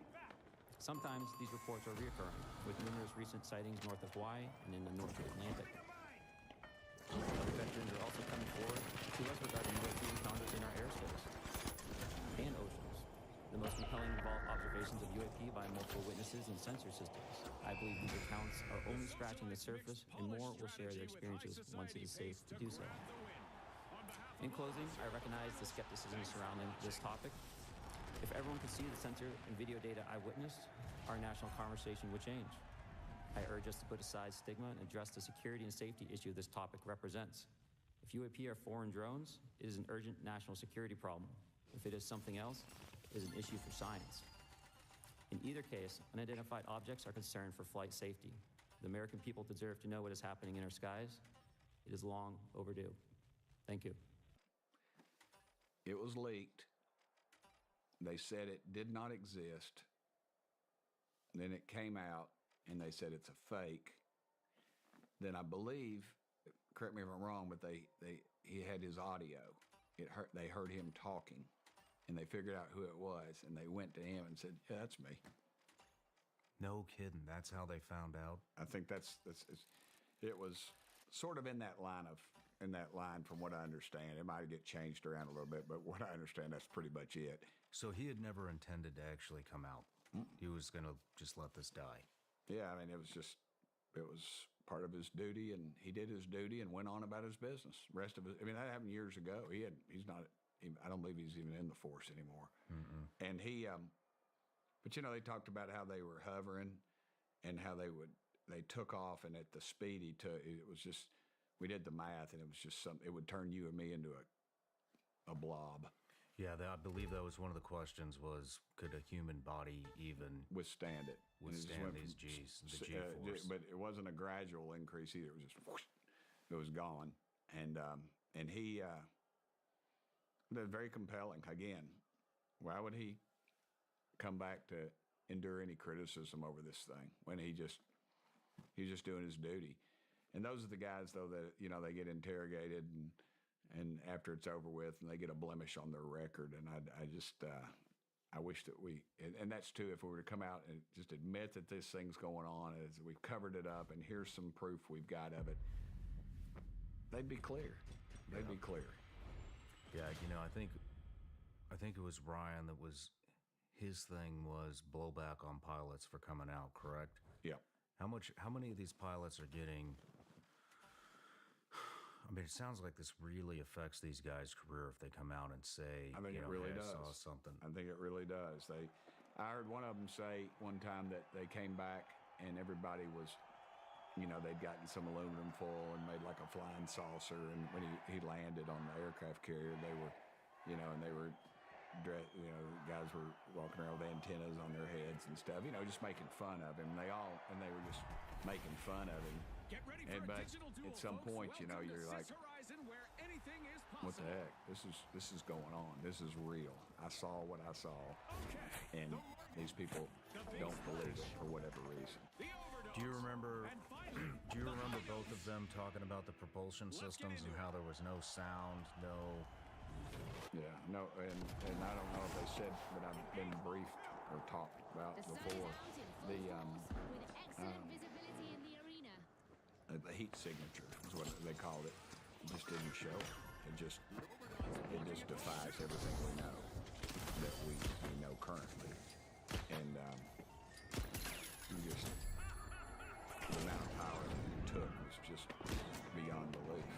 Sometimes these reports are reoccurring, with numerous recent sightings north of Hawaii and in the North Atlantic. Other veterans are also coming forward to us regarding UAP encounters in our airspace and oceans. The most compelling involve observations of UAP by multiple witnesses and sensor systems. I believe these accounts are only scratching the surface, and more will share their experiences once it is safe to do so. In closing, I recognize the skepticism surrounding this topic. If everyone could see the sensor and video data I witnessed, our national conversation would change. I urge us to put aside stigma and address the security and safety issue this topic represents. If UAP are foreign drones, it is an urgent national security problem. If it is something else, it is an issue for science. In either case, unidentified objects are concerned for flight safety. The American people deserve to know what is happening in our skies. It is long overdue. Thank you. It was leaked. They said it did not exist. Then it came out, and they said it's a fake. Then I believe, correct me if I'm wrong, but he had his audio. They heard him talking, and they figured out who it was, and they went to him and said, "Yeah, that's me." No kidding. That's how they found out. I think it was sort of in that line from what I understand. It might get changed around a little bit, but what I understand, that's pretty much it. So he had never intended to actually come out. He was going to just let this die. Yeah, I mean, it was part of his duty, and he did his duty and went on about his business. Rest of it, I mean, that happened years ago. I don't believe he's even in the force anymore. Mm-mm. And he, But they talked about how they were hovering, and how they took off, and at the speed he took, it was just, we did the math, and it was just something. It would turn you and me into a blob. Yeah, I believe that was one of the questions was, could a human body even Withstand it. withstand these G's, the G-force? But it wasn't a gradual increase either. It was just whoosh, it was gone. And he they're very compelling. Again, why would he come back to endure any criticism over this thing when he's just doing his duty? And those are the guys, though, that they get interrogated and after it's over with, and they get a blemish on their record. And I wish that and that's too, if we were to come out and just admit that this thing's going on, as we've covered it up, and here's some proof we've got of it, they'd be clear. They'd be clear. Yeah, I think it was Ryan that was, his thing was blowback on pilots for coming out, correct? Yeah. How many of these pilots are getting, I mean, it sounds like this really affects these guys' career if they come out and say, I think it really hey, does. I saw something. I think it really does. I heard one of them say one time that they came back and everybody was, they'd gotten some aluminum foil and made like a flying saucer. And when he landed on the aircraft carrier, they were, and they were dressed, guys were walking around with antennas on their heads and stuff, just making fun of him. They were just making fun of him. Get ready for a digital duel, at some folks. point, Welcome to you're like, Sis Horizon, where anything is possible. what the heck? This is going on. This is real. I saw what I saw, Okay. and these people don't believe it for whatever reason. The overdose. Do you remember? And finally, Do you remember both of them talking about the propulsion systems and how there was no sound, no? Yeah, no, and I don't know if they said, but I've been briefed or talked about The sun before. is out in full The force with excellent visibility in the arena. the heat signature is what they called it. It just didn't show. It just defies everything we know that we know currently, and the amount of power that it took was just beyond belief.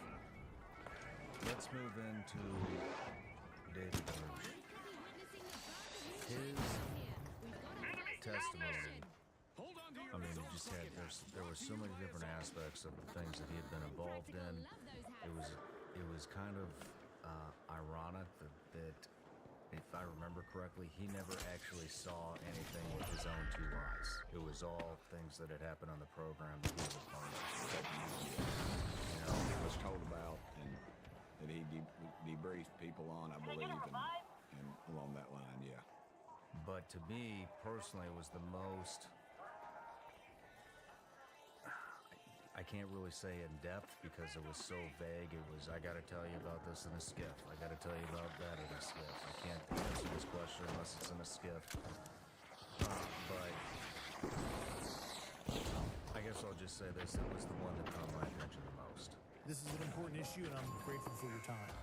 Let's move into David Hirsch. His testimony. hold on to your I mean, resolve you just had bucket hat. there were so many different aspects of the things that he had been involved in. It was kind of ironic that if I remember correctly, he never actually saw anything with his own two eyes. It was all things that had happened on the program that he was a part of. He was told about, and that he debriefed people on, I believe, and along that line, yeah. But to me personally, it was the most. I can't really say in depth because it was so vague. It was, I got to tell you about this in a skiff. I got to tell you about that in a skiff. I can't answer this question unless it's in a skiff. But I guess I'll just say this. It was the one that caught my attention the most. This is an important issue, and I'm grateful for your time.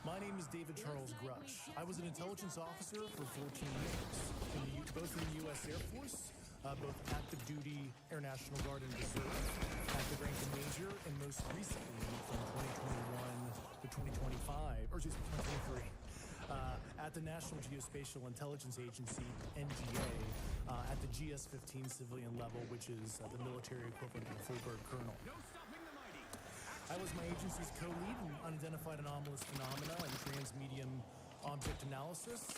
My name is David Charles Grush. I was an intelligence officer for 14 years, both in the U.S. Air Force, both active duty, Air National Guard, and Reserve, active rank and major, and most recently from 2021 to 2025, or excuse me, 2023, at the National Geospatial Intelligence Agency, NGA, at the GS-15 civilian level, which is the military equivalent of a full-bird colonel. No stopping the mighty. I was my agency's co-lead in unidentified anomalous phenomena and transmedium object analysis,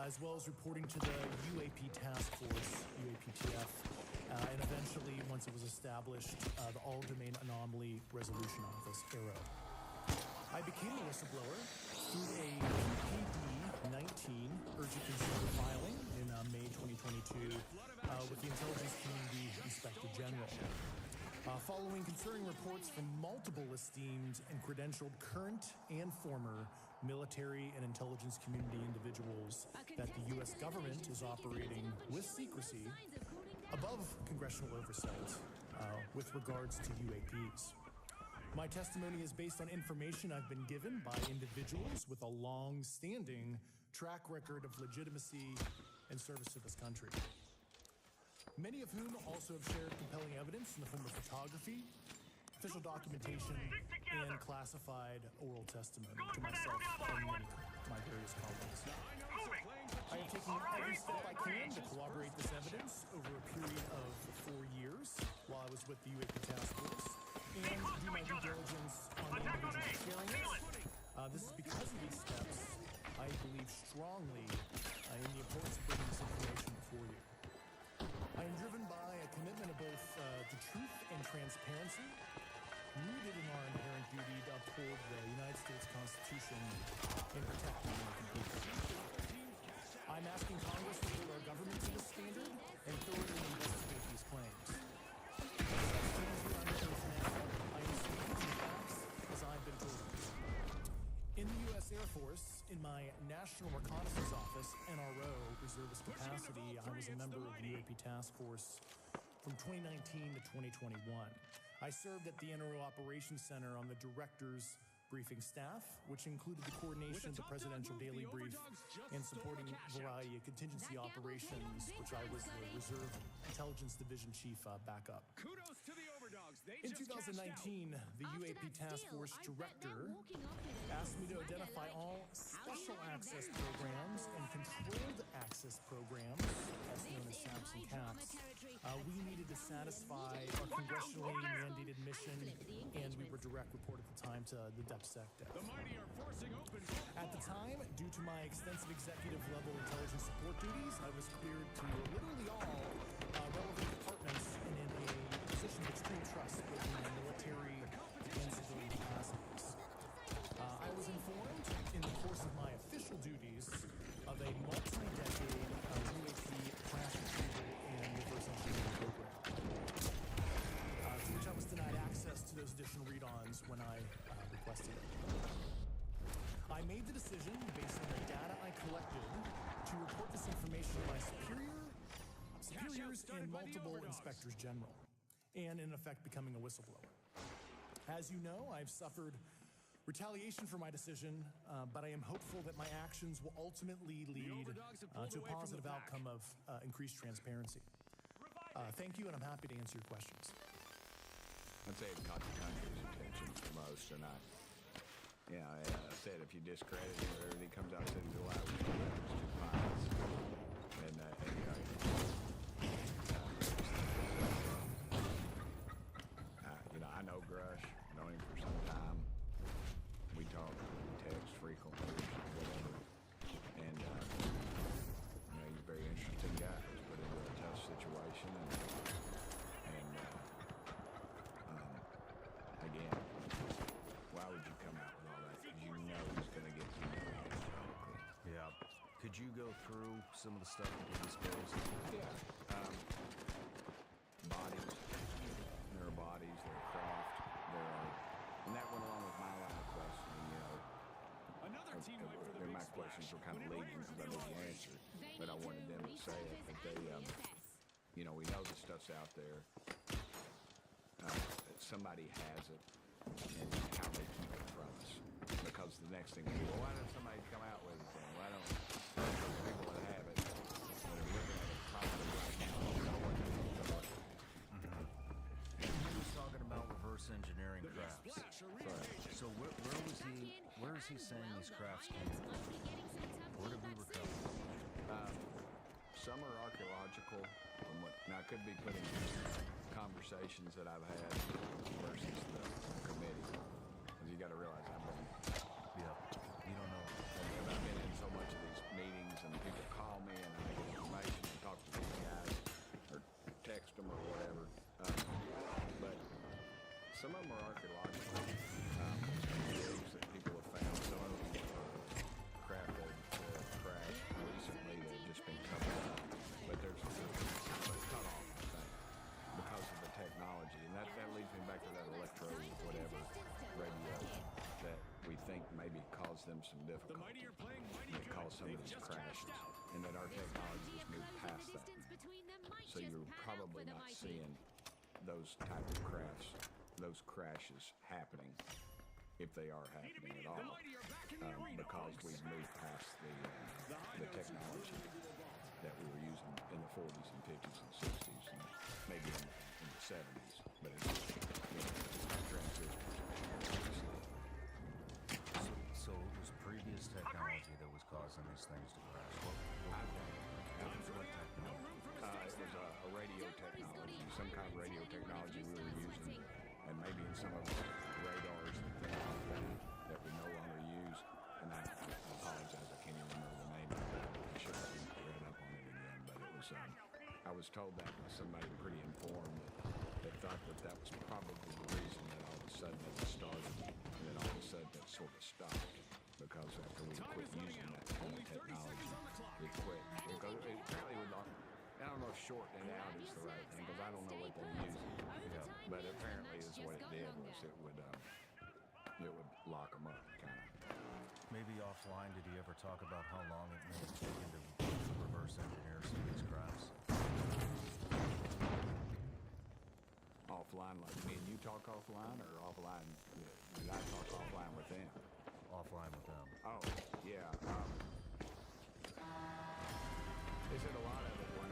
as well as reporting to the UAP Task Force, UAPTF, and eventually, once it was established, the All-Domain Anomaly Resolution Office, ARROW. I became a whistleblower through a PPD-19 urgent consumer filing in May 2022 with the Intelligence Community Inspector General. Following concerning reports from multiple esteemed and credentialed current and former military and intelligence community individuals that the U.S. government is operating with secrecy above congressional oversight with regards to UAPs. My testimony is based on information I've been given by individuals with a long-standing track record of legitimacy and service to this country. Many of whom also have shared compelling evidence in the form of photography, official documentation, and classified oral testimony to myself and many of my various colleagues. I have taken every every step I can to corroborate this evidence over a period of 4 years while I was with the UAP task force and do my due diligence on the individuals sharing it. This is because of these steps I believe strongly in the importance of bringing this information before you. I am driven by a commitment of both the truth and transparency, rooted in our inherent duty to uphold the United States Constitution and protect the American people. I'm asking Congress to hold our government to this standard and thoroughly investigate these claims. As I stand here under oath now, I am speaking to the facts as I've been told. In the U.S. Air Force, in my National Reconnaissance Office, NRO, reservist capacity, I was a member of the UAP Task Force from 2019 to 2021. I served at the NRO Operations Center on the Director's briefing staff, which included the coordination of the Presidential Daily Brief and supporting a variety of contingency operations, which I was the Reserve Intelligence Division Chief backup. Kudos to the Overdogs. They In just cashed 2019, the UAP Task Force Director asked me to identify all special access programs and controlled access programs, also known as SAPs and CAPs. We needed to satisfy our congressionally mandated mission, and we were direct report at the time to the DepSec desk. The mighty are forcing open. At the time, due to my extensive executive level intelligence support duties, I was cleared to literally all relevant departments and in a position of extreme trust both in my military and civilian capacities. I was informed in the course of my official duties of a multi-decade UAP crash retrieval and reverse engineering program, to which I was denied access to those additional read-ons when I requested it. I made the decision, based on the data I collected, to report this information to my superiors and multiple inspectors general, and in effect becoming a whistleblower. As you know, I've suffered retaliation for my decision, but I am hopeful that my actions will ultimately lead to a positive outcome of increased transparency. Thank you, and I'm happy to answer your questions. I'd say it caught the country's attention the most, and I said if you discredit him or everything comes out and says he's allowed to do that, it's two pilots. And I know Grush, known him for some time. We talk, we text frequently, whatever. And he's a very interesting guy. He's put into a tough situation, and again, why would you come out with all that? Because you know he's going to get humiliated publicly. Yeah. Could you go through some of the stuff that he disclosed? Yeah. Bodies. There are bodies. There are craft. And that went along with my line of questioning. Another team went for the big My splash. questions were kind of leading because I knew the answer, but I wanted them to say it. But they, we know the stuff's out there. Somebody has it, and how they keep it from us. Because the next thing, well, why doesn't somebody come out with it then? Why don't those people that have it, that are looking at it properly right now, know what they need to look at? He was talking about reverse engineering crafts. So where is he saying these crafts came from? Where did we recover? Some are archaeological, now it could be put in conversations that I've had versus the committee. Because you got to realize I've been, you don't know. I've been in so much of these meetings, and people call me and I get information and talk to these guys or text them or whatever. But some of them are archaeological digs that people have found. Some of them are craft that crashed recently that have just been covered up. But there's cut off, I think, because of the technology. And that leads me back to that electrode, whatever, radio that we think maybe caused them some difficulty. That caused some of these crashes. And that our technology has moved past that now. So you're probably not seeing those type of those crashes happening, if they are happening at all, because we've moved past the technology that we were using in the 40s and 50s and 60s and maybe in the 70s, but it's transistors. So it was previous technology that was causing these things to crash. I What technology? It was a radio technology, some kind of radio technology we were using, and maybe in some of the radars that we no longer use. And I apologize, I can't even remember the name of it. I should have read up on it again, but it was. I was told that by somebody pretty informed that thought that was probably the reason that all of a sudden it started, and then all of a sudden that sort of stopped. Because after we quit using that technology, we quit. Because it apparently would not, I don't know if shortening it out is the right thing, because I don't know what they're using. But apparently is what it did was it would lock them up, kind of. Maybe offline, did he ever talk about how long it may have taken to reverse engineer some of these crafts? Offline, like me and you talk offline, or offline, did I talk offline with them? Offline with them. Oh, yeah. They said a lot of it we're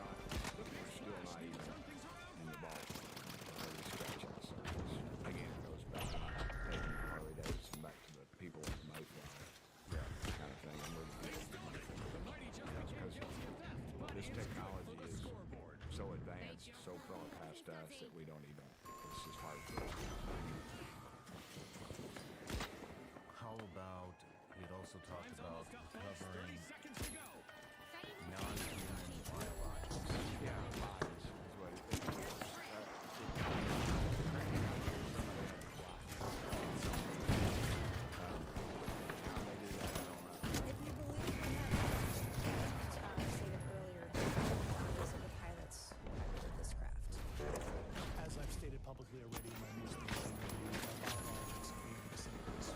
still not even in the ballpark. Really scratching the surface. Again, it goes back to my early days and back to the people in Mayflower. Yeah. Kind of thing. And we're because this technology is so advanced, so far past us that we don't even, it's just hard for us. How about, he'd also talked about covering non-human biologics. Yeah, lies is what it is. How they do that, I don't know. If you believe in that stated earlier, those are the pilots of this craft. As I've stated publicly already in my news meeting, biologics being disintegrates.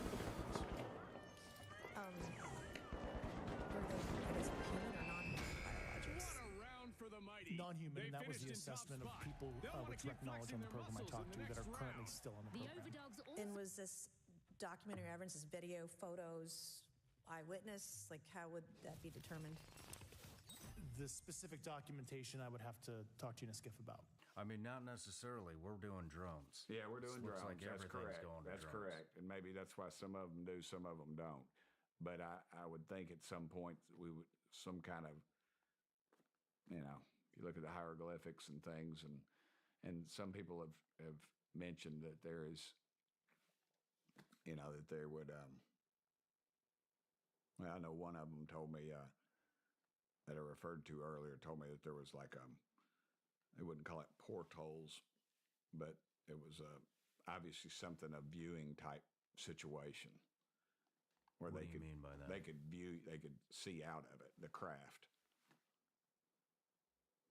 Were they, I guess, human or non-human biologics? What a round for the mighty. Non-human, and that was the They finished in top assessment of spot. people They'll wanna with keep direct knowledge flexing on the their program I muscles talked in to the that are next currently round. still on the The program. overdogs also And was this documentary evidence, this video, photos, eyewitness? Like, how would that be determined? The specific documentation I would have to talk to you and Skiff about. I mean, not necessarily. We're doing drones. Yeah, we're doing Looks drones. like That's everything's correct. going to That's drones. correct. And maybe that's why some of them do, some of them don't. But I would think at some point we would, some kind of, you you look at the hieroglyphics and things, and some people have mentioned that there is, that there would, well, I know one of them told me, that I referred to earlier, told me that there was like, they wouldn't call it portholes, but it was obviously something a viewing type situation where What they do you could mean by that? they could see out of it, the craft.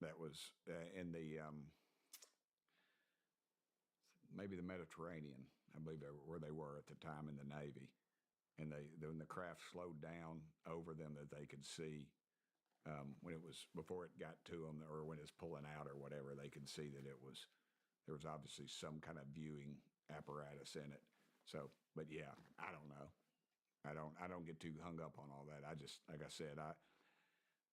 That was in the maybe the Mediterranean, I believe, where they were at the time in the Navy, and when the craft slowed down over them, that they could see when it was before it got to them, or when it's pulling out or whatever, they could see that there was obviously some kind of viewing apparatus in it. So, but yeah, I don't know. I don't get too hung up on all that. I just, like I said,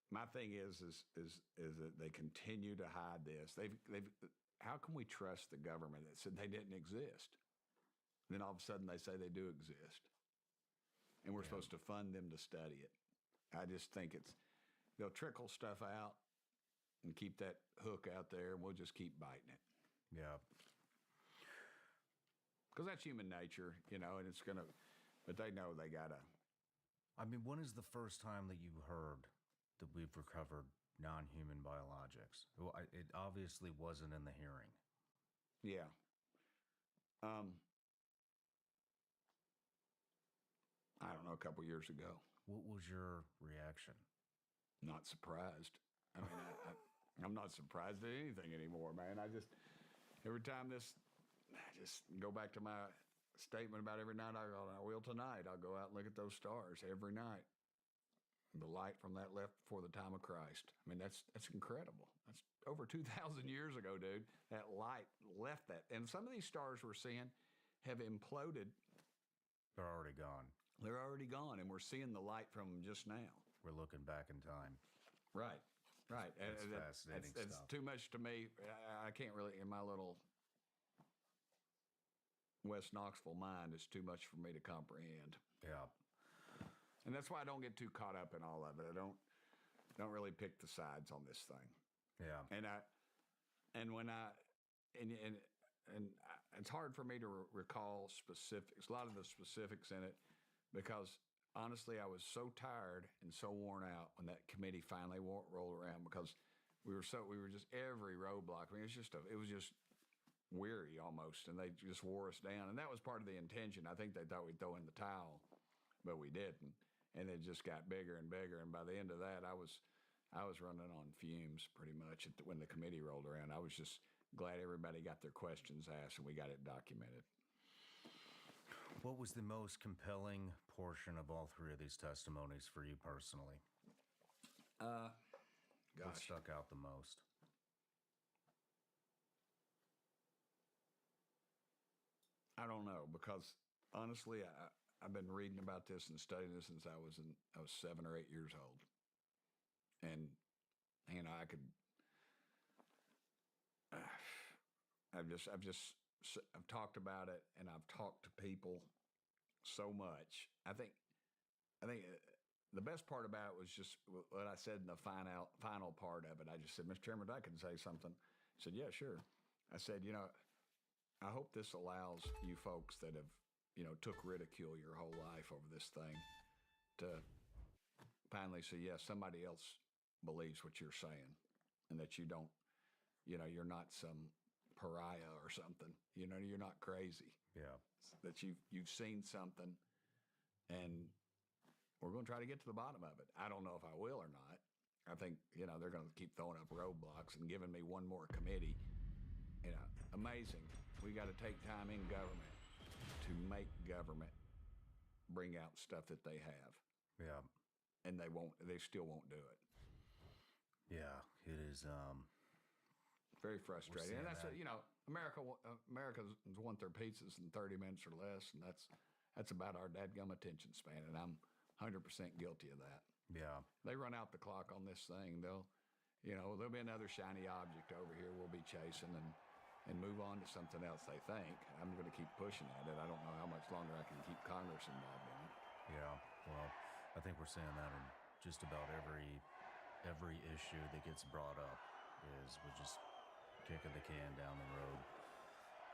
my thing is that they continue to hide this. How can we trust the government that said they didn't exist? Then all of a sudden they say they do exist, and we're supposed to fund them to study it. I just think they'll trickle stuff out and keep that hook out there, and we'll just keep biting it. Yeah. Because that's human nature, and it's going to, but they know they got to. I mean, when is the first time that you heard that we've recovered non-human biologics? Well, it obviously wasn't in the hearing. Yeah. I don't know, a couple years ago. What was your reaction? Not surprised. I mean, I'm not surprised at anything anymore, man. Every time I just go back to my statement about every night I will tonight. I'll go out and look at those stars every night. The light from that left before the time of Christ. I mean, that's incredible. That's over 2,000 years ago, dude. That light left that. And some of these stars we're seeing have imploded. They're already gone. They're already gone, and we're seeing the light from them just now. We're looking back in time. Right. That's fascinating stuff. It's too much to me. I can't really, in my little West Knoxville mind, it's too much for me to comprehend. Yeah. And that's why I don't get too caught up in all of it. don't really pick the sides on this thing. Yeah. And it's hard for me to recall specifics, a lot of the specifics in it, because honestly, I was so tired and so worn out when that committee finally rolled around, because we were just every roadblock. I mean, it was just weary almost, and they just wore us down. And that was part of the intention. I think they thought we'd throw in the towel, but we didn't. And it just got bigger and bigger. And by the end of that, I was running on fumes pretty much when the committee rolled around. I was just glad everybody got their questions asked and we got it documented. What was the most compelling portion of all three of these testimonies for you personally? What stuck out the most? I don't know, because honestly, I've been reading about this and studying this since I was 7 or 8 years old, and I've talked about it, and I've talked to people so much. I think the best part about it was just what I said in the final part of it. I just said, Mr. Chairman, I can say something. He said, yeah, sure. I said, I hope this allows you folks that have, took ridicule your whole life over this thing to finally say, yes, somebody else believes what you're saying, and that you don't, you're not some pariah or something. You're not crazy. Yeah. That you've seen something, and we're going to try to get to the bottom of it. I don't know if I will or not. I think, they're going to keep throwing up roadblocks and giving me one more committee. Amazing. We got to take time in government to make government bring out stuff that they have. Yeah. And they still won't do it. Yeah, it is very frustrating. And that's Americans want their pizzas in 30 minutes or less, and that's about our dadgum attention span, and I'm 100% guilty of that. Yeah. They run out the clock on this thing, there'll be another shiny object over here we'll be chasing and move on to something else, they think. I'm going to keep pushing at it. I don't know how much longer I can keep Congress involved in it. Yeah, well, I think we're saying that in just about every issue that gets brought up is we're just kicking the can down the road.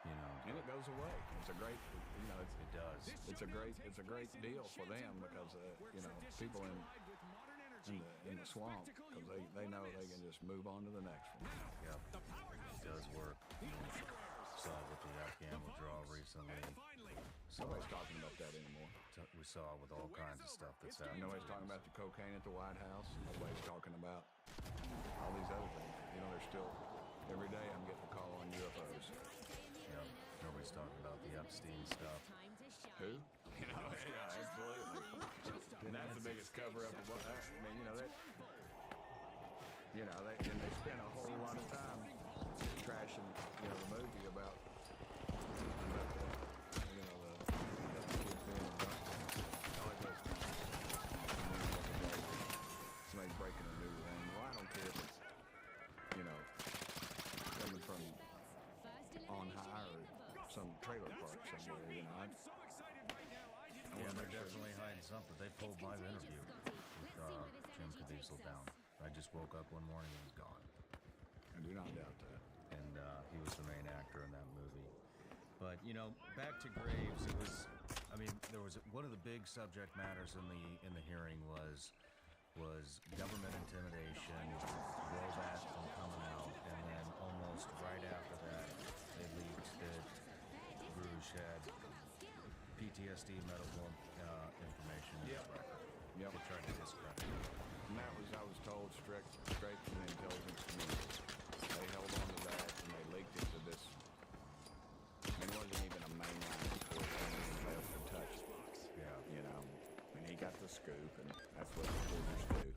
And it goes away. It's a great, it does. It's a great deal for them, because people in the swamp, because they know they can just move on to the next one. Yep, it does work. Saw with the Afghan withdrawal recently. Nobody's talking about that anymore. We saw with all kinds of stuff that's happening. Nobody's talking about the cocaine at the White House. Nobody's talking about all these other things. There's still, every day I'm getting a call on UFOs. Yep. Nobody's talking about the Epstein stuff. Who? Yeah, absolutely. And that's the biggest cover-up of what that. I mean, they spend a whole lot of time trashing, the movie about somebody's breaking a new ring. Well, I don't care if it's, coming from on high or some trailer park somewhere, Yeah, they're definitely hiding something. They pulled my interview with Jim Caviezel down. I just woke up one morning and he's gone. I do not doubt that. And he was the main actor in that movie. But, back to Graves, there was one of the big subject matters in the hearing was government intimidation, blowback from coming out, and then almost right after that, they leaked that Bruges had PTSD medical information in his record. Yep. They tried to discredit it. And that was, I was told, straight from the intelligence community. They held on to that, and they leaked it to this. It wasn't even a mainline report. They could touch it. Yeah. And he got the scoop, and that's what reporters do.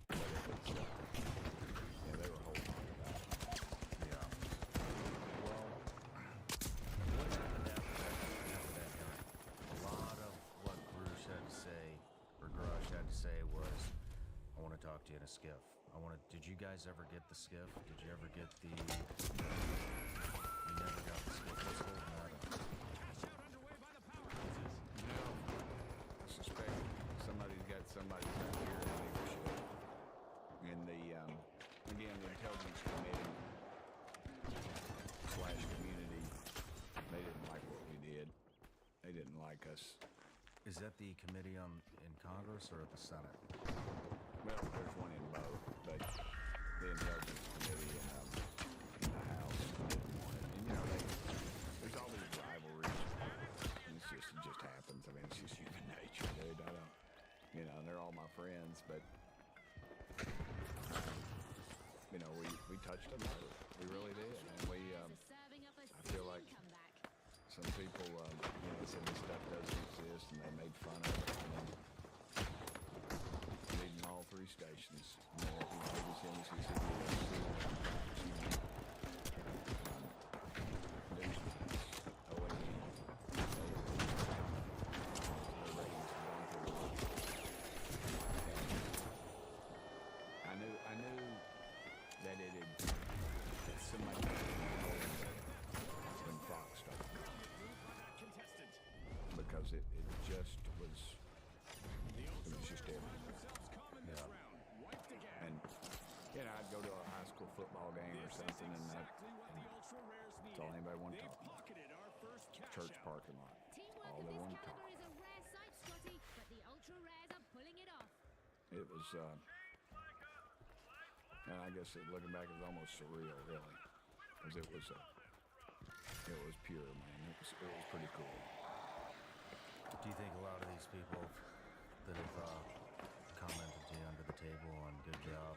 But it was, they were holding on to that. Yeah. Well, what happened after that hearing? A lot of what Grush had to say was, I want to talk to you in a skiff. Did you guys ever get the skiff? Did you ever get the... You never got the skiff. What's holding that up? No. I suspect somebody's got somebody's out here in leadership. make us. Is that the committee in Congress or at the Senate? Well, there's one in both, but the Intelligence Committee in the House didn't want it. And, there's all these rivalries. And it just happens. I mean, it's just human nature, dude. I don't, they're all my friends, but, we touched a nerve. We really did. And I feel like some people, said this stuff doesn't exist, and they made fun of it. And then leading all three stations, ABC, NBC, I knew that it had somebody when Fox started, because it just was just everything. Yeah. And I'd go to a high school football game or something, and that's all anybody wanted to talk about. Church parking lot. All they wanted to talk about. It was, and I guess looking back, it was almost surreal, really, because it was pure, man. It was pretty cool. Do you think a lot of these people that have commented to you under the table on good job,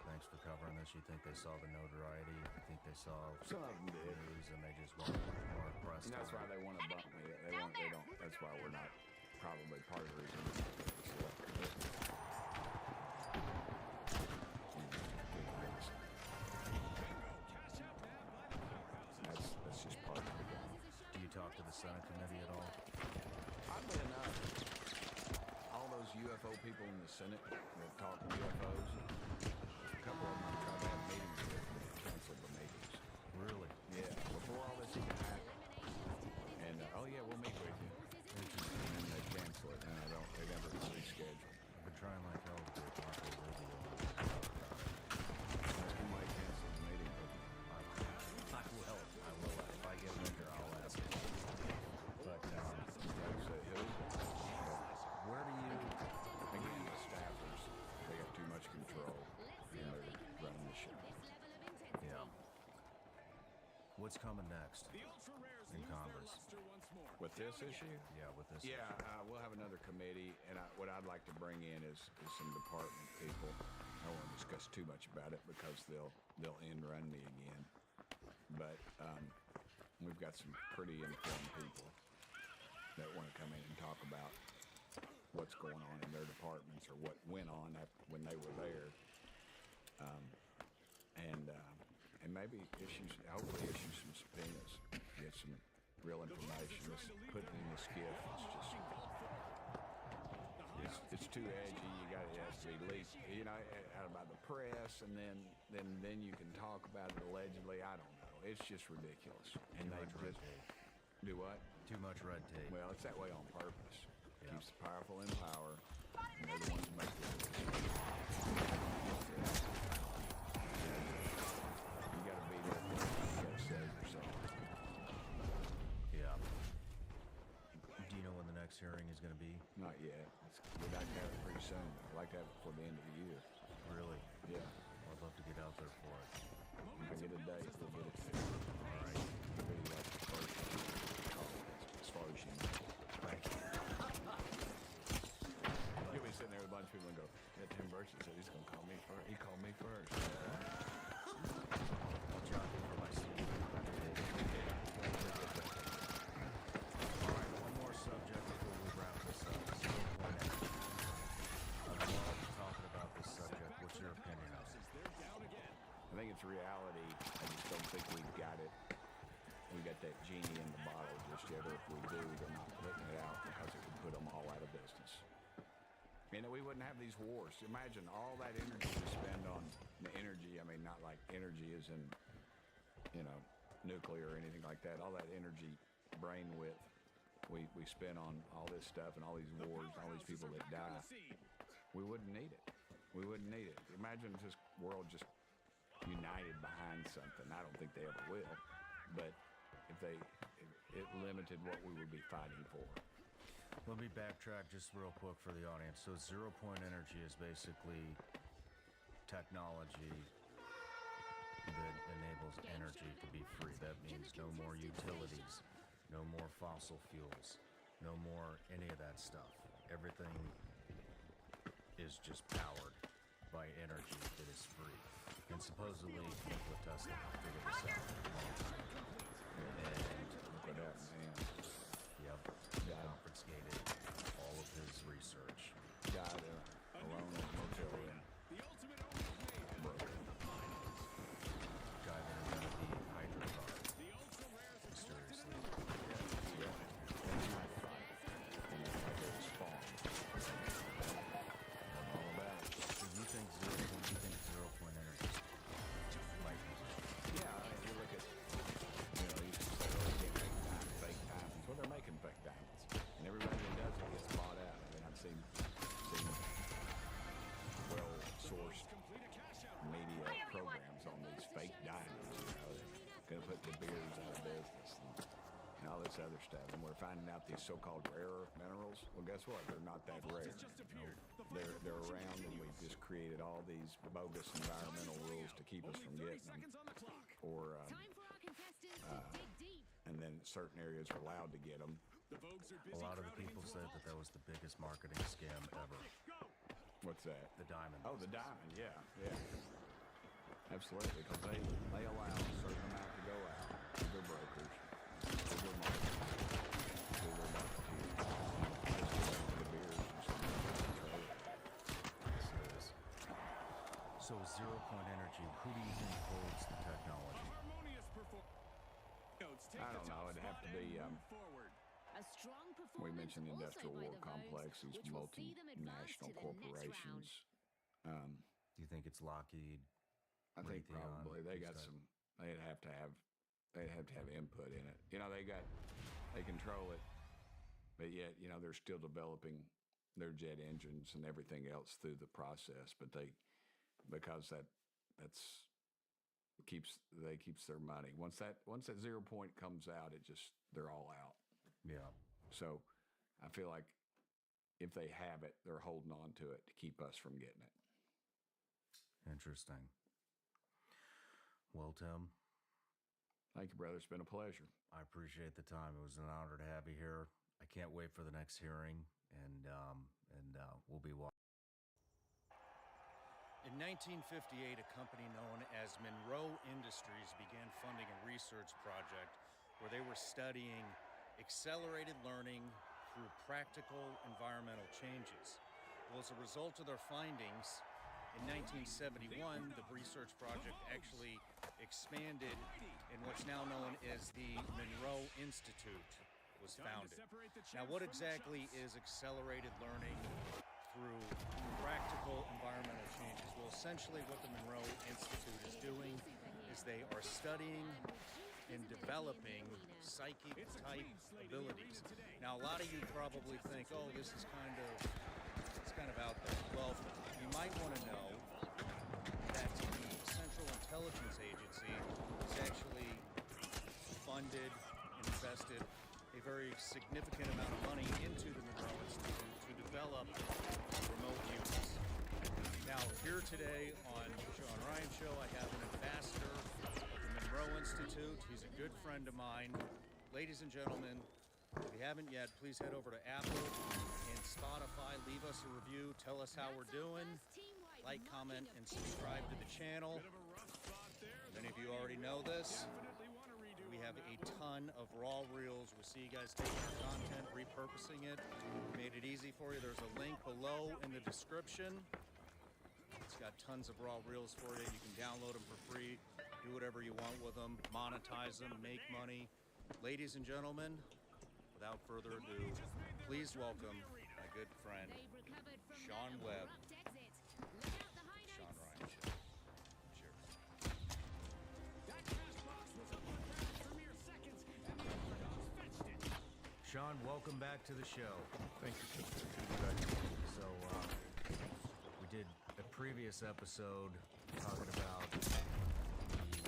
thanks for covering this, you think they saw the notoriety? You think they saw some of them did, news and they just wanted more press? And that's why they want to bump me. They don't. That's why we're not probably part of the reason. That's just part of the game. Do you talk to the Senate committee at all? Oddly enough, all those UFO people in the Senate that talk UFOs, a couple of them I tried to have meetings with, but they canceled the meetings. Really? Yeah, before all this even happened. And, we'll meet with you. And then they cancel it, and they never reschedule. I've been trying like hell to get Marco Rubio. Ask him why he canceled the meeting. I will. If I get him in here, I'll ask him. But, like I say, who? Where do you... Again, the staffers, they got too much control, and they're running the show. Yeah. What's coming next in Congress? With this issue? Yeah, with this Yeah, issue. we'll have another committee, and what I'd like to bring in is some department people. I don't want to discuss too much about it because they'll end run me again. But we've got some pretty informed people that want to come in and talk about what's going on in their departments or what went on when they were there, and maybe hopefully issue some subpoenas, get some real information. This putting in the skiff, it's too edgy. It has to be leaked, out by the press, and then you can talk about it allegedly. I don't know. It's just ridiculous. And Too much red tape. Do what? Too much red tape. Well, it's that way on purpose. Yeah. Keeps the powerful in power, and they're the ones who make the decisions. You got to be there. You got to save yourself. Yeah. Do you know when the next hearing is going to be? Not yet. We'd like to have it pretty soon. I'd like to have it before the end of the year. Really? Yeah. I'd love to get out there for it. If I get a date, we'll get it fixed. All right. Really like the first call, as far as you know. Thank you. You'll be sitting there with a bunch of people and go, yeah, Tim Burchett said he's going to call me first. He called me first. I'll jump in for my seat. All right, one more subject before we wrap this up. I love talking about this subject. What's your opinion on it? I think it's reality. I just don't think we've got it. We got that genie in the bottle just yet, or if we do, they're not putting it out because it would put them all out of business. We wouldn't have these wars. Imagine all that energy we spend on the energy. I mean, not like energy is in, nuclear or anything like that. All that energy, brain width, we spend on all this stuff and all these wars, and all these people that die. We wouldn't need it. We wouldn't need it. Imagine this world just united behind something. I don't think they ever will, but if it limited what we would be fighting for. Let me backtrack just real quick for the audience. So zero-point energy is basically technology that enables energy to be free. That means no more utilities, no more fossil fuels, no more any of that stuff. Everything is just powered by energy that is free. And supposedly Nikola Tesla figured this out a long time ago. And Look at that, man. yep, confiscated all of his research. Guy there, alone in a motel room. The ultimate owner made. Broken. Guy that invented the hydrocar. The ultra rares are collected Mysteriously. Yeah. And he might fight. And it's like a spawn. And all about it. So you think zero-point energy is lightning? Yeah, if you look at, you know, you say, oh, they make fake diamonds. Well, they're making fake diamonds. And everybody that does it gets bought out. I mean, I've seen well-sourced media programs on these fake diamonds, you know, they're going to put the beers out of business and all this other stuff. And we're finding out these so-called rare earth minerals. Well, guess what? They're not that rare. They're around, and we've just created all these bogus environmental rules to keep us from getting them. Or, Time for our contestants to dig deep. and then certain areas are allowed to get them. A lot of the people said that that was the biggest marketing scam ever. What's that? The diamond. Oh, the diamond, yeah. Absolutely, because they allow a certain amount to go out to their brokers, to their market, to their marketeers, to the beers and some of them control it. So zero-point energy, who do you think holds the technology? I don't know, it'd have to be, A strong performance we mentioned the also industrial by war the complex, Vogues, these which will see them advance to multinational the next corporations. round. Do you think it's Lockheed? I think Raytheon, probably they these got guys? some. They'd have to have input in it. You know, they control it, but yet you know they're still developing their jet engines and everything else through the process. But because that's keeps their money. Once that 0 point comes out, they're all out. Yeah. So I feel like if they have it, they're holding on to it to keep us from getting it. Interesting. Well, Tim, Thank you, brother. It's been a pleasure. I appreciate the time. It was an honor to have you here. I can't wait for the next hearing, and we'll be watching. In 1958, a company known as Monroe Industries began funding a research project where they were studying accelerated learning through practical environmental changes. Well, as a result of their findings, in 1971, the research project actually expanded, and what's now known as the Monroe Institute was founded. Now, what exactly is accelerated learning through practical environmental changes? Well, essentially what the Monroe Institute is doing is they are studying and developing psychic-type abilities. Now, a lot of you probably think, oh, this is kind of out there. Well, you might want to know that the Central Intelligence Agency has actually funded and invested a very significant amount of money into the Monroe Institute to develop remote units. Now, here today on the Sean Ryan Show, I have an ambassador of the Monroe Institute. He's a good friend of mine. Ladies and gentlemen, if you haven't yet, please head over to Apple and Spotify. Leave us a review. Tell us how we're doing. Like, comment, and subscribe to the channel. Many of you already know this. We have a ton of raw reels. We see you guys taking our content, repurposing it. Made it easy for you. There's a link below in the description. It's got tons of raw reels for you. You can download them for free. Do whatever you want with them. Monetize them. Make money. Ladies and gentlemen, without further ado, please welcome my good friend, Sean Webb. Sean Ryan Show. Cheers. Sean, welcome back to the show. Thank you. So, we did a previous episode talking about the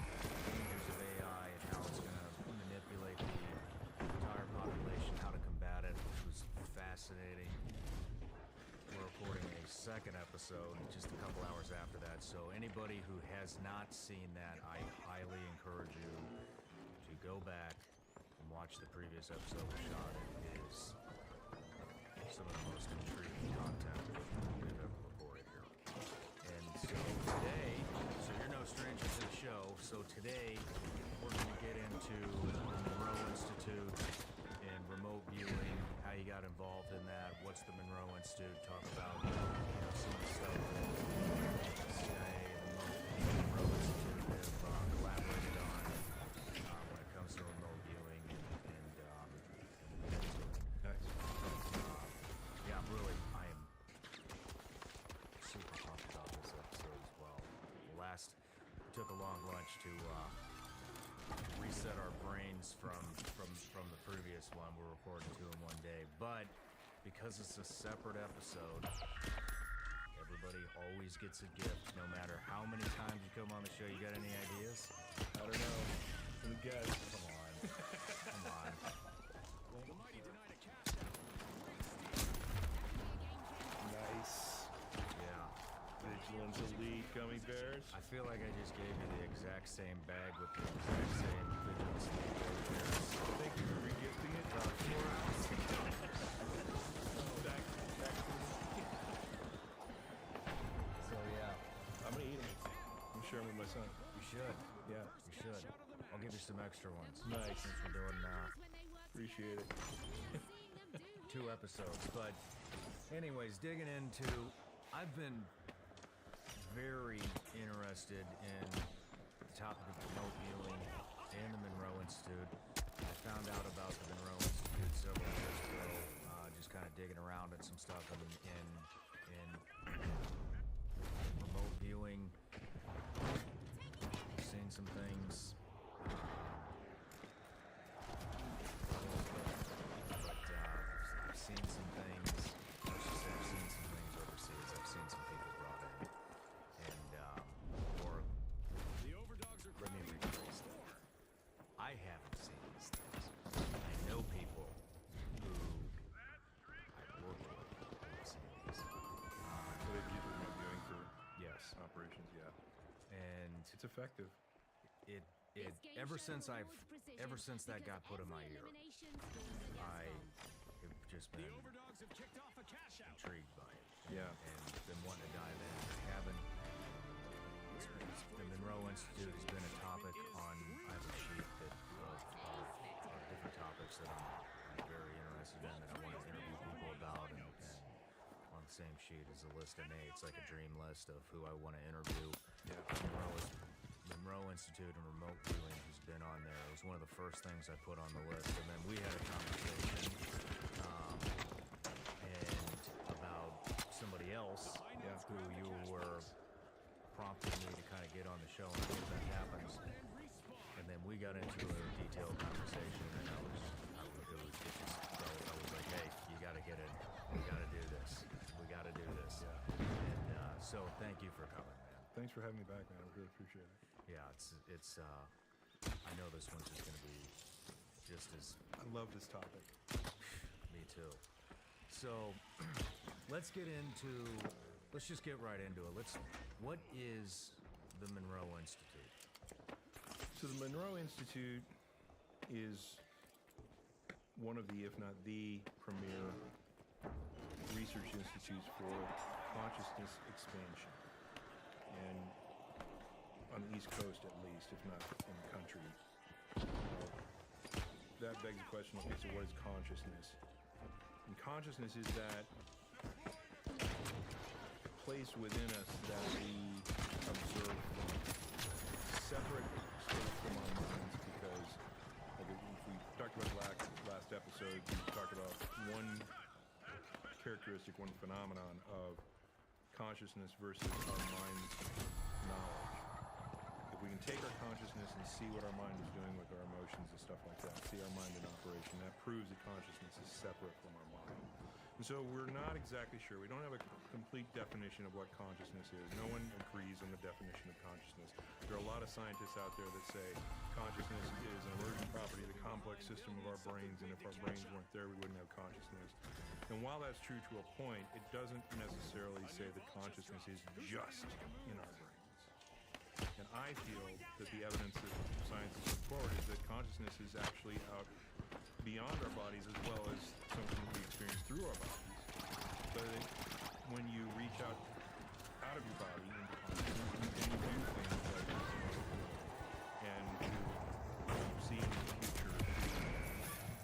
dangers of AI and how it's going to manipulate the entire population, how to combat it, which was fascinating. fascinating. We're recording a second episode just a couple hours after that, so anybody who has not seen that, I highly encourage you to go back and watch the previous episode we shot. It is some of the most intriguing content we've ever recorded here. And so today, so you're no stranger to the show, so today we're going to get into the Monroe Institute and remote viewing, how you got involved in that, what's the Monroe Institute, talk about some of the stuff that the CIA and the Monroe Institute have collaborated on when it comes to remote viewing and Nice. yeah, I am super pumped about this episode as well. We took a long lunch to reset our brains from the previous one. We're recording two in one day, but because it's a separate episode, everybody always gets a gift, no matter how many times you come on the show. You got any ideas? I don't know. Let me guess. Come on. Come on. The mighty denied a cash out. Nice. Yeah. Vigilance Elite gummy bears. I feel like I just gave you the exact same bag with the exact same Vigilance League bears. Thank you for regifting it. About 4 hours ago. Back to me. So yeah, I'm gonna eat them. I'm sharing with my son. you should. Yeah. You should. I'll give you some extra ones. Nice. Since we're doing Appreciate it. 2 episodes. But anyways, digging into, I've been very interested in the topic of remote viewing and the Monroe Institute. I found out about the Monroe Institute several years ago, just kind of digging around at some stuff in remote viewing. I've seen some things. I've seen some things. Let's just say I've seen some things overseas. I've seen some people brought in, and or The overdogs are let me crowding rephrase the that. floor. I haven't seen these things. I know people who I've worked with who have seen these. So they've used remote viewing for Yes, operations, yeah. and It's effective. it ever since that got put in my ear, I have just The been overdogs have kicked off a cash out. intrigued by it. Yeah. And been wanting to dive in. I haven't. The Monroe Institute has been a topic on. I have a sheet of different topics that I'm very interested in that I want to interview people about, and on the same sheet is a list of names, like a dream list of who I want to interview. Yeah. Monroe Institute and remote viewing has been on there. It was one of the first things I put on the list, and then we had a conversation and about somebody else who you were prompting me to kind of get on the show and hope that happens. And then we got into a detailed conversation, and I was like, hey, you got to get it. We got to do this. We got to do this. And so thank you for coming, man. Thanks for having me back, man. I really appreciate it. Yeah, it's I know this one's just gonna be just as I love this topic. me too. So let's just get right into it. What is the Monroe Institute? So the Monroe Institute is one of the, if not the premier research institutes for consciousness expansion. And on the East Coast, at least, if not in the country. That begs the question, okay, so what is consciousness? And consciousness is that place within us that we observe separate state from our minds, because like if we talked about last episode, we talked about one characteristic, one phenomenon of consciousness versus our mind's knowledge. If we can take our consciousness and see what our mind is doing with our emotions and stuff like that, see our mind in operation, that proves that consciousness is separate from our mind. And so we're not exactly sure. We don't have a complete definition of what consciousness is. No one agrees on the definition of consciousness. There are a lot of scientists out there that say consciousness is an emergent property of the complex system of our brains, and if our brains weren't there, we wouldn't have consciousness. And while that's true to a point, it doesn't necessarily say that consciousness is just in our brains. And I feel that the evidence that science has put forward is that consciousness is actually out beyond our bodies as well as something we experience through our bodies. But when you reach out of your body into consciousness, you can do things like and to see into the future, to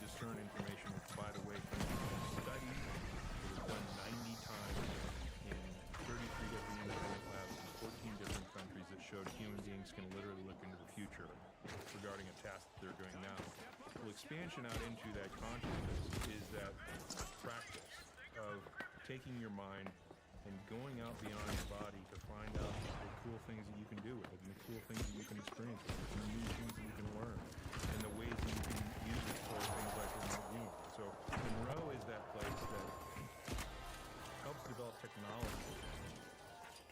discern information, which, by the way, comes from a study that was done 90 times in 33 different independent labs in 14 different countries that showed human beings can literally look into the future regarding a task that they're doing now. Well, expansion out into that consciousness is that practice of taking your mind and going out beyond your body to find out the cool things that you can do with it, and the cool things that you can experience with it, and the new things that you can learn, and the ways that you can use it for things like remote viewing. So Monroe is that place that helps develop technology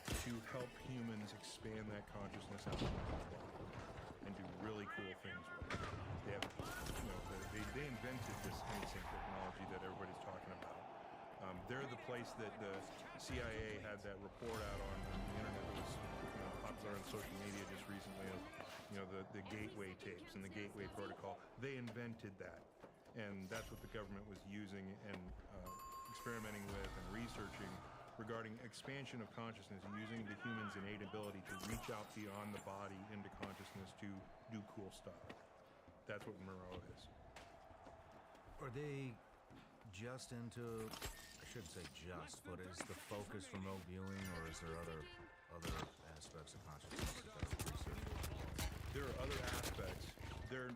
to help humans expand that consciousness out beyond their body and do really cool things with it. They have, they invented this insync technology that everybody's talking about. They're the place that the CIA had that report out on the internet that was popular on social media just recently of, the gateway tapes and the gateway protocol. They invented that, and that's what the government was using and experimenting with and researching regarding expansion of consciousness, using the human's innate ability to reach out beyond the body into consciousness to do cool stuff. That's what Monroe is. Are they just into, I shouldn't say just, but is the focus remote viewing, or is there other aspects of consciousness that they're researching? There are other aspects. They're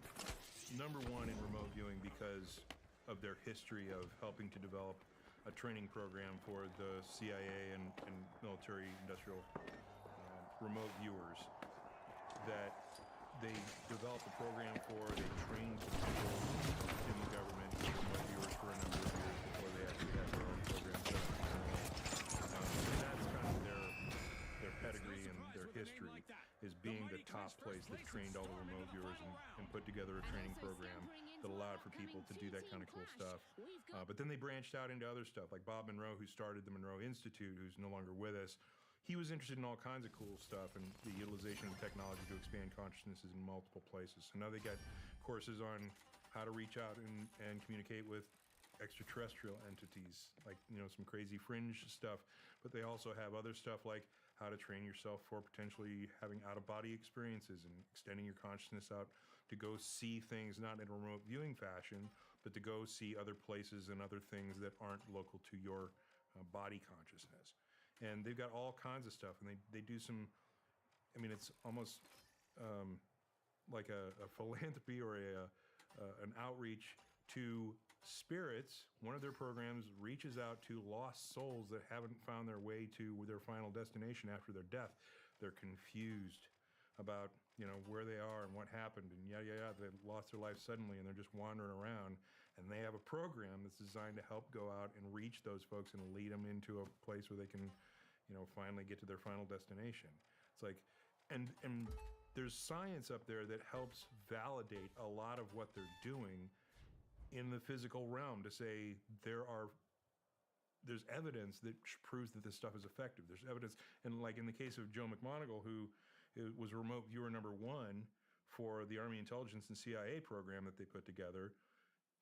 number one in remote viewing because of their history of helping to develop a training program for the CIA and military industrial remote viewers that they developed a program for. They trained people in the government as remote viewers for a number of years before they actually had their own program set up. And that's kind of their pedigree and their history, is being the top place that trained all the remote viewers and put together a training program that allowed for people to do that kind of cool stuff. But then they branched out into other stuff, like Bob Monroe, who started the Monroe Institute, who's no longer with us. He was interested in all kinds of cool stuff and the utilization of technology to expand consciousnesses in multiple places. So now they got courses on how to reach out and communicate with extraterrestrial entities, like, some crazy fringe stuff. But they also have other stuff like how to train yourself for potentially having out-of-body experiences and extending your consciousness out to go see things, not in a remote viewing fashion, but to go see other places and other things that aren't local to your body consciousness. And they've got all kinds of stuff, and they do some, it's almost like a philanthropy or an outreach to spirits. One of their programs reaches out to lost souls that haven't found their way to their final destination after their death. They're confused about, where they are and what happened, and they lost their life suddenly, and they're just wandering around. And they have a program that's designed to help go out and reach those folks and lead them into a place where they can, finally get to their final destination. It's like, and there's science up there that helps validate a lot of what they're doing in the physical realm, to say there's evidence that proves that this stuff is effective. There's evidence, and like in the case of Joe McMoneagle, who was remote viewer number one for the Army Intelligence and CIA program that they put together,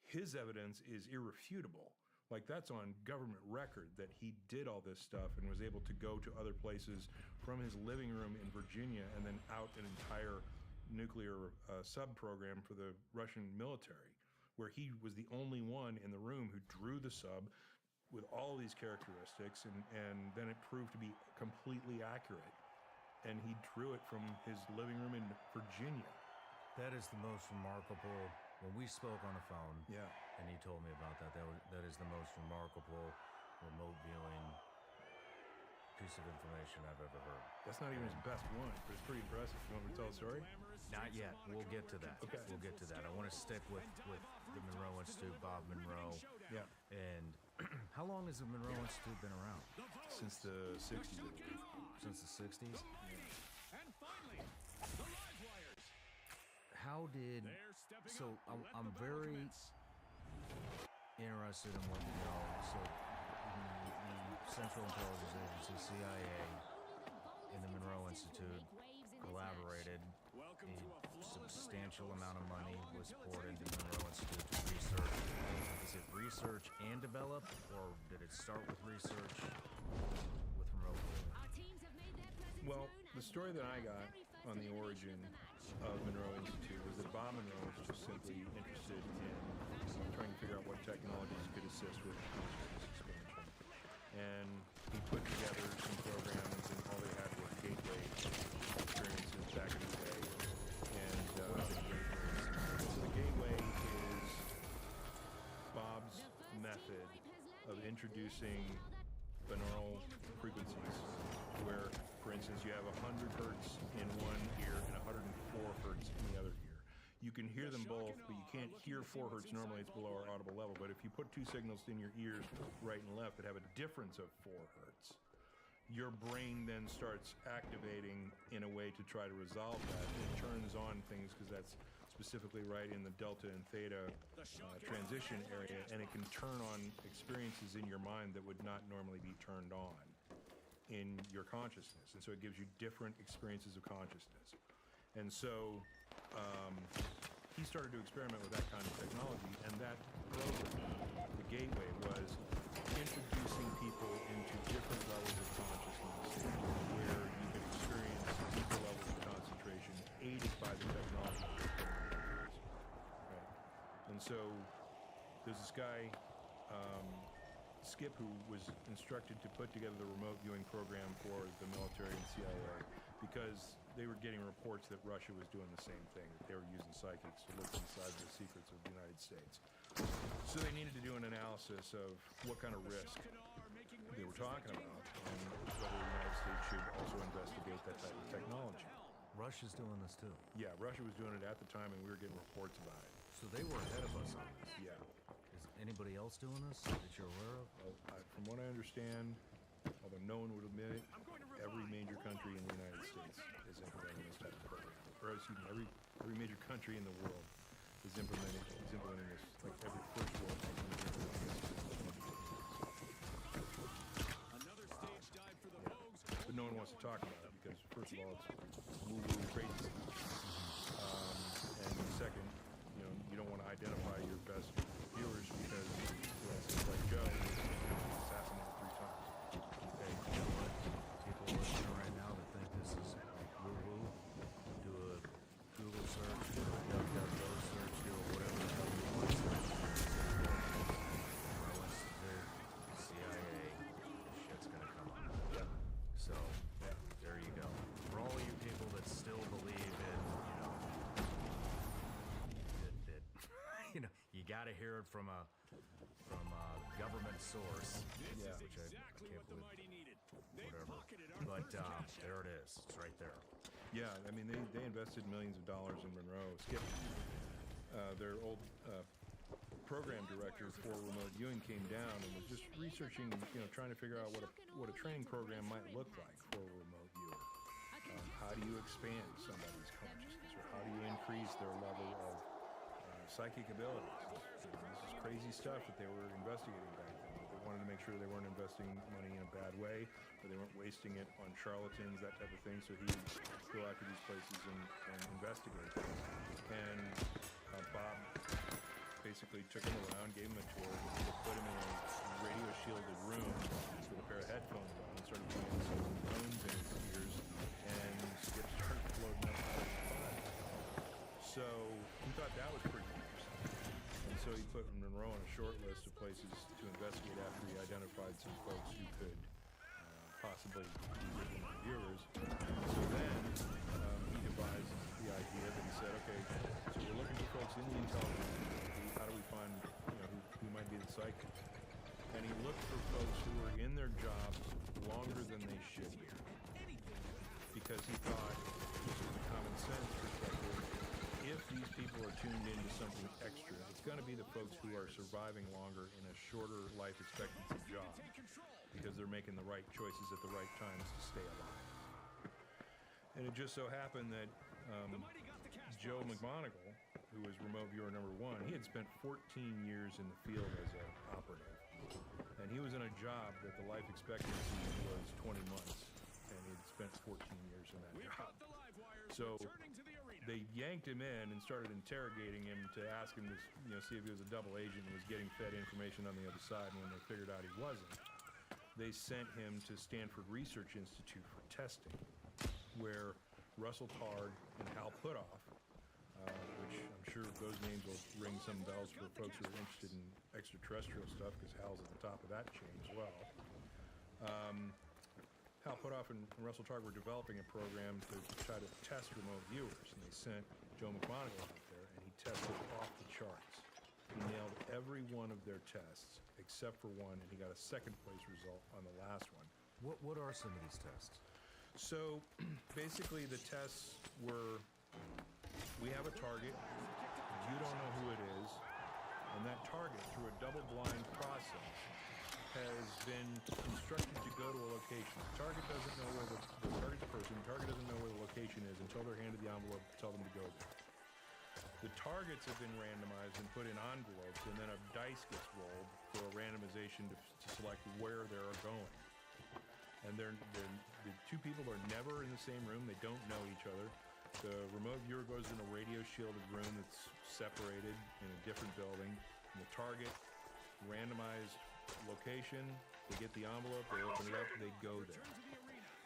his evidence is irrefutable. Like, that's on government record that he did all this stuff and was able to go to other places from his living room in Virginia and then out an entire nuclear sub-program for the Russian military, where he was the only one in the room who drew the sub with all these characteristics, and then it proved to be completely accurate. And he drew it from his living room in Virginia. That is the most remarkable. When we spoke on the phone, yeah, and he told me about that, that is the most remarkable remote viewing piece of information I've ever heard. That's not even his best one, but it's pretty impressive. You want me to tell a story? Not yet. We'll get to that. Okay. We'll get to that. I want to stick with the Monroe Institute, Bob Monroe. Yeah. And how long has the Monroe Institute been around? Since the 60s, I believe. Since the 60s? Yeah. And finally, the how did? They're stepping So up. Let I'm the battle very commence. interested in what you know. So the Central Intelligence Agency, CIA, and the Monroe Institute collaborated. A substantial amount of money was poured into the Monroe Institute to research. Is it research and develop, or did it start with research with remote viewing? Well, the story that I got on the origin of Monroe Institute was that Bob Monroe was just simply interested in trying to figure out what technologies could assist with consciousness expansion. And he put together some programs, and all they had were gateway experiences back in the day. And so the gateway is Bob's method of introducing binaural frequencies where, for instance, you have 100 hertz in one ear and 104 hertz in the other ear. You can hear them both, but you can't hear 4 hertz normally. It's below our audible level. But if you put two signals in your ears, right and left, that have a difference of 4 hertz, your brain then starts activating in a way to try to resolve that. It turns on things because that's specifically right in the delta and theta transition area, and it can turn on experiences in your mind that would not normally be turned on in your consciousness. And so it gives you different experiences of consciousness. And so he started to experiment with that kind of technology, and that program, the gateway, was introducing people into different levels of consciousness where you could experience deeper levels of concentration aided by the technology. Right. And so there's this guy, Skip, who was instructed to put together the remote viewing program for the military and CIA because they were getting reports that Russia was doing the same thing, that they were using psychics to look inside the secrets of the United States. So they needed to do an analysis of what kind of risk they were talking about and whether the United States should also investigate that type of technology. Russia's doing this too. Yeah, Russia was doing it at the time, and we were getting reports about it. So they were ahead of us on this. Yeah. Is anybody else doing this that you're aware of? Well, from what I understand, although no one would admit it, every major country in the United States is implementing this type of program. Or excuse me, every major country in the world is implementing this. Like every first world country is implementing this. Another stage dive for the Vogues. But no one wants to talk about it because, first of all, it's woo-woo crazy stuff. And second, you don't want to identify your best viewers because, for instance, like Joe was assassinated 3 times. Hey, you know what? People listening right now that think this is woo-woo, do a Google search, do a DuckDuckGo search, do whatever the hell you want. Monroe Institute, CIA, this shit's gonna come up. Yeah. So, there you go. For all you people that still believe in, you gotta hear it from a government source. This Which is I exactly can't what the believe. mighty needed. They Whatever. pocketed our But first cash there it is. It's right there. Yeah, I mean, they invested millions of dollars in Monroe. Skip, their old program director for remote viewing, came down and was just researching, trying to figure out what a training program might look like for a remote viewer. How do you expand somebody's consciousness, or how do you increase their level of psychic abilities? This is crazy stuff that they were investigating back then. They wanted to make sure they weren't investing money in a bad way, or they weren't wasting it on charlatans, that type of thing. So he would go out to these places and investigate things. And Bob basically took him around, gave him a tour, put him in a radio-shielded room with a pair of headphones on, and started putting some tones in his ears, and Skip started floating up out of his body. So he thought that was pretty interesting. And so he put Monroe on a short list of places to investigate after he identified some folks who could possibly be good viewers. So then he devised the idea that he said, okay, so we're looking for folks in the intelligence community. How do we find, who might be the psychic? And he looked for folks who were in their jobs longer than they should be. Because he thought, this was a common sense perspective, if these people are tuned into something extra, it's going to be the folks who are surviving longer in a shorter life expectancy job because they're making the right choices at the right times to stay alive. And it just so happened that Joe McMonagle, who was remote viewer number 1, he had spent 14 years in the field as an operative. And he was in a job that the life expectancy was 20 months. And he'd spent 14 years in that job. So they yanked him in and started interrogating him to ask him to, see if he was a double agent and was getting fed information on the other side. And when they figured out he wasn't, they sent him to Stanford Research Institute for testing, where Russell Targ and Hal Puthoff, which I'm sure those names will ring some bells for folks who are interested in extraterrestrial stuff, because Hal's at the top of that chain as well. Hal Puthoff and Russell Targ were developing a program to try to test remote viewers, and they sent Joe McMonagle out there, and he tested off the charts. He nailed every one of their tests except for one, and he got a second-place result on the last one. What are some of these tests? So basically the tests were, we have a target, you don't know who it is, and that target, through a double-blind process, has been instructed to go to a location. The target doesn't know where the target doesn't know where the location is until they're handed the envelope to tell them to go there. The targets have been randomized and put in envelopes, and then a dice gets rolled for a randomization to select where they're going. And the two people are never in the same room. They don't know each other. The remote viewer goes in a radio-shielded room that's separated in a different building. And the target, randomized location, they get the envelope, they open it up, they go there.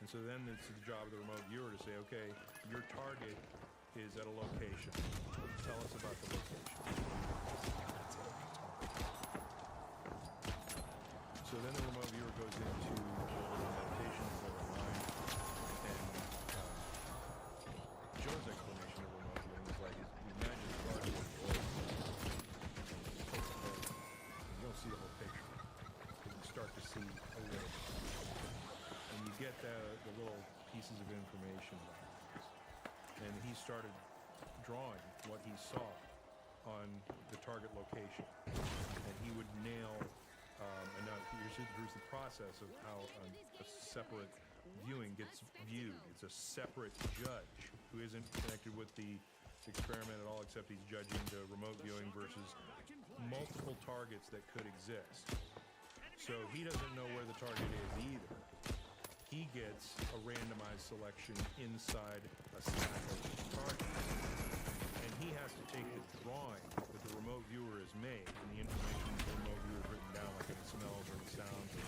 And so then it's the job of the remote viewer to say, okay, your target is at a location. Tell us about the location. So then the remote viewer goes into the meditation for the mind, and Joe's explanation of remote viewing is like, you imagine a garden with oil. You don't see the whole picture, but you start to see a little bit. And you get the little pieces of information about it. And he started drawing what he saw on the target location. And he would nail, and now here's the process of how a separate viewing gets viewed. It's a separate judge who isn't connected with the experiment at all, except he's judging the remote viewing versus multiple targets that could exist. So he doesn't know where the target is either. He gets a randomized selection inside a stack of targets. And he has to take the drawing that the remote viewer has made, and the information the remote viewer has written down, like any smells or any sounds or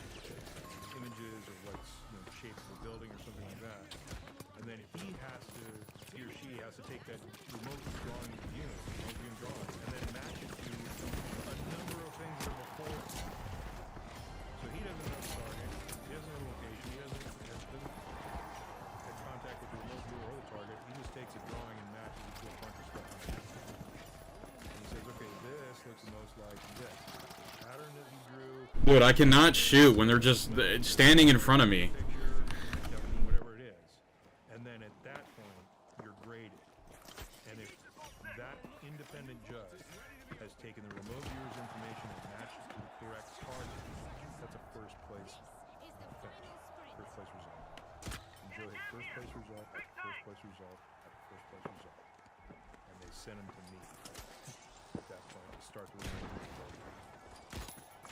images or what's the shape of the building or something like that. And then he or she has to take that remote drawing drawing, and then match it to a number of things that are before it. So he doesn't know the target, he doesn't know the location, he doesn't get contact with the remote viewer or the target. He just takes a drawing and matches it to a bunch of stuff. And he says, okay, this looks the most like this. The pattern that he drew. Dude, I cannot shoot when they're just standing in front of me. Whatever it is. And then at that point, you're graded. And if that independent judge has taken the remote viewer's information and matched it to the correct target, that's a first place finish. First place result. And Joe hit first place result after first place result after first place result. And they sent him to me at that point to start the remote viewer program.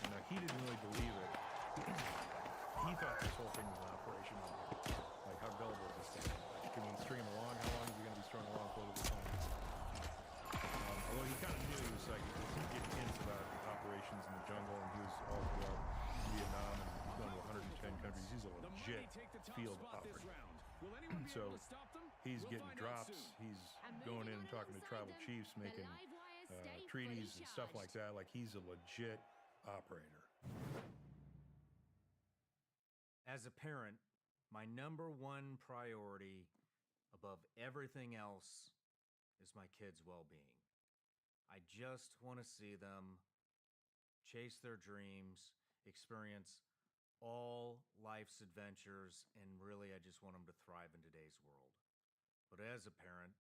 And now he didn't really believe it. He thought this whole thing was an operation on him. Like, how gullible is this thing? Can we string him along? How long is he going to be strung along for the time? Although he kind of knew he was like, he get hints about operations in the jungle, and he was all throughout Vietnam and he's gone to 110 countries. He's a legit field operator. So he's getting drops. He's going in and talking to tribal chiefs, making treaties and stuff like that. Like, he's a legit operator. As a parent, my number one priority above everything else is my kids' well-being. I just want to see them chase their dreams, experience all life's adventures, and really I just want them to thrive in today's world. But as a parent,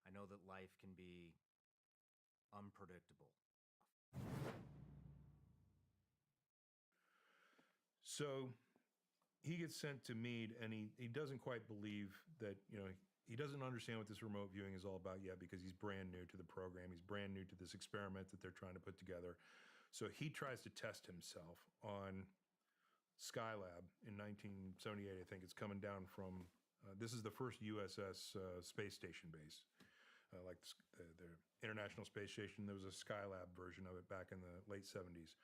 I know that life can be unpredictable. So he gets sent to Meade, and he doesn't quite believe that, he doesn't understand what this remote viewing is all about yet because he's brand new to the program. He's brand new to this experiment that they're trying to put together. So he tries to test himself on Skylab in 1978. I think it's coming down from, this is the first USS space station base. Like the International Space Station, there was a Skylab version of it back in the late 70s.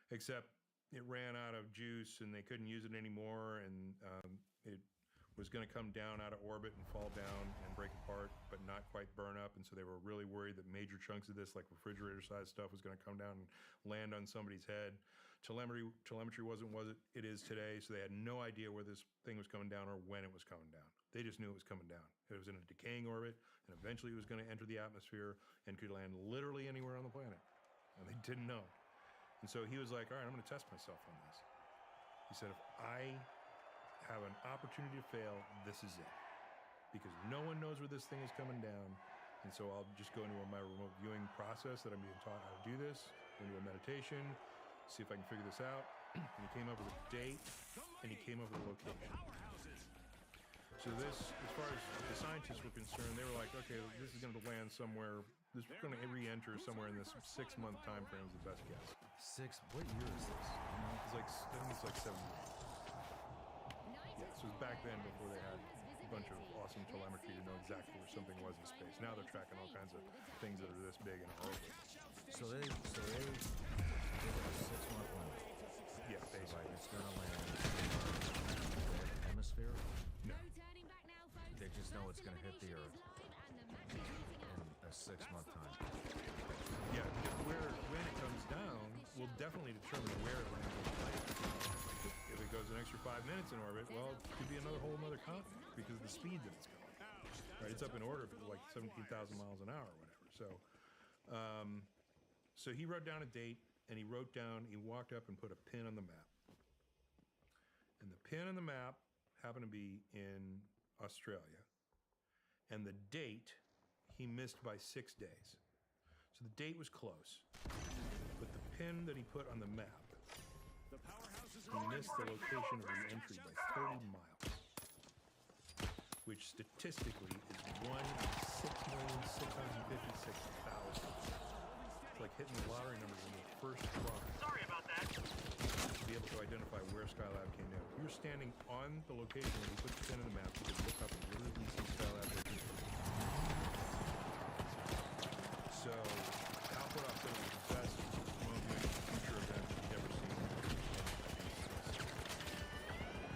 Except it ran out of juice and they couldn't use it anymore, and it was going to come down out of orbit and fall down and break apart, but not quite burn up. And so they were really worried that major chunks of this, like refrigerator-sized stuff, was going to come down and land on somebody's head. Telemetry wasn't what it is today, so they had no idea where this thing was coming down or when it was coming down. They just knew it was coming down. It was in a decaying orbit, and eventually it was going to enter the atmosphere and could land literally anywhere on the planet. And they didn't know. And so he was like, all right, I'm going to test myself on this. He said, if I have an opportunity to fail, this is it. Because no one knows where this thing is coming down. And so I'll just go into my remote viewing process that I'm being taught how to do this, go into a meditation, see if I can figure this out. And he came up with a date, and he came up with a location. So this, as far as the scientists were concerned, they were like, okay, this is going to land somewhere, this is going to re-enter somewhere in this 6-month time frame is the best guess. What year is this? It's like, I think it's like 7 years. Yeah, so it was back then before they had a bunch of awesome telemetry to know exactly where something was in space. Now they're tracking all kinds of things that are this big in our orbit. So they give it a 6-month window. Yeah, basically. Like it's gonna land in the hemisphere. No. They just know it's gonna hit the Earth in a 6-month time. Yeah, when it comes down will definitely determine where it lands on the planet. If it goes an extra 5 minutes in orbit, well, it could be another whole other continent because of the speed that it's going. Right, it's up in orbit at like 17,000 miles an hour or whatever. So he wrote down a date, and he walked up and put a pin on the map. And the pin on the map happened to be in Australia. And the date he missed by 6 days. So the date was close. But the pin that he put on the map, he missed the location of the entry by 30 miles, which statistically is 1 in 6,656,000. It's like hitting the lottery numbers in the first try. Sorry about that. To be able to identify where Skylab came down. If you were standing on the location where he put the pin in the map, you could look up and literally see Skylab looking. So Alport said it was the best movement future event he'd ever seen.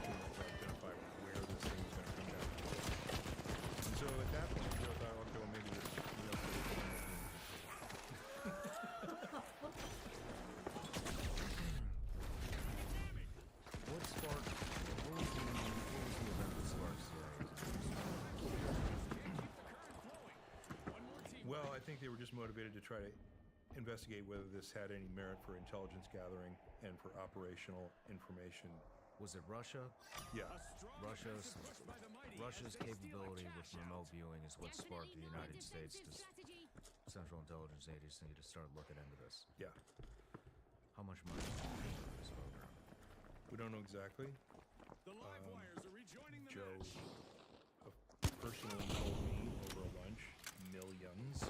To identify where this thing was going to come down. And so at that point, Joe thought, okay, well, maybe this, What was the event that sparked Well, I think they were just motivated to try to investigate whether this had any merit for intelligence gathering and for operational information. Was it Russia? Yeah. Russia's capability with remote viewing is what sparked the United States to Central Intelligence Agency to start looking into this. Yeah. How much money is in this program? We don't know exactly. Joe personally told me over a lunch, millions.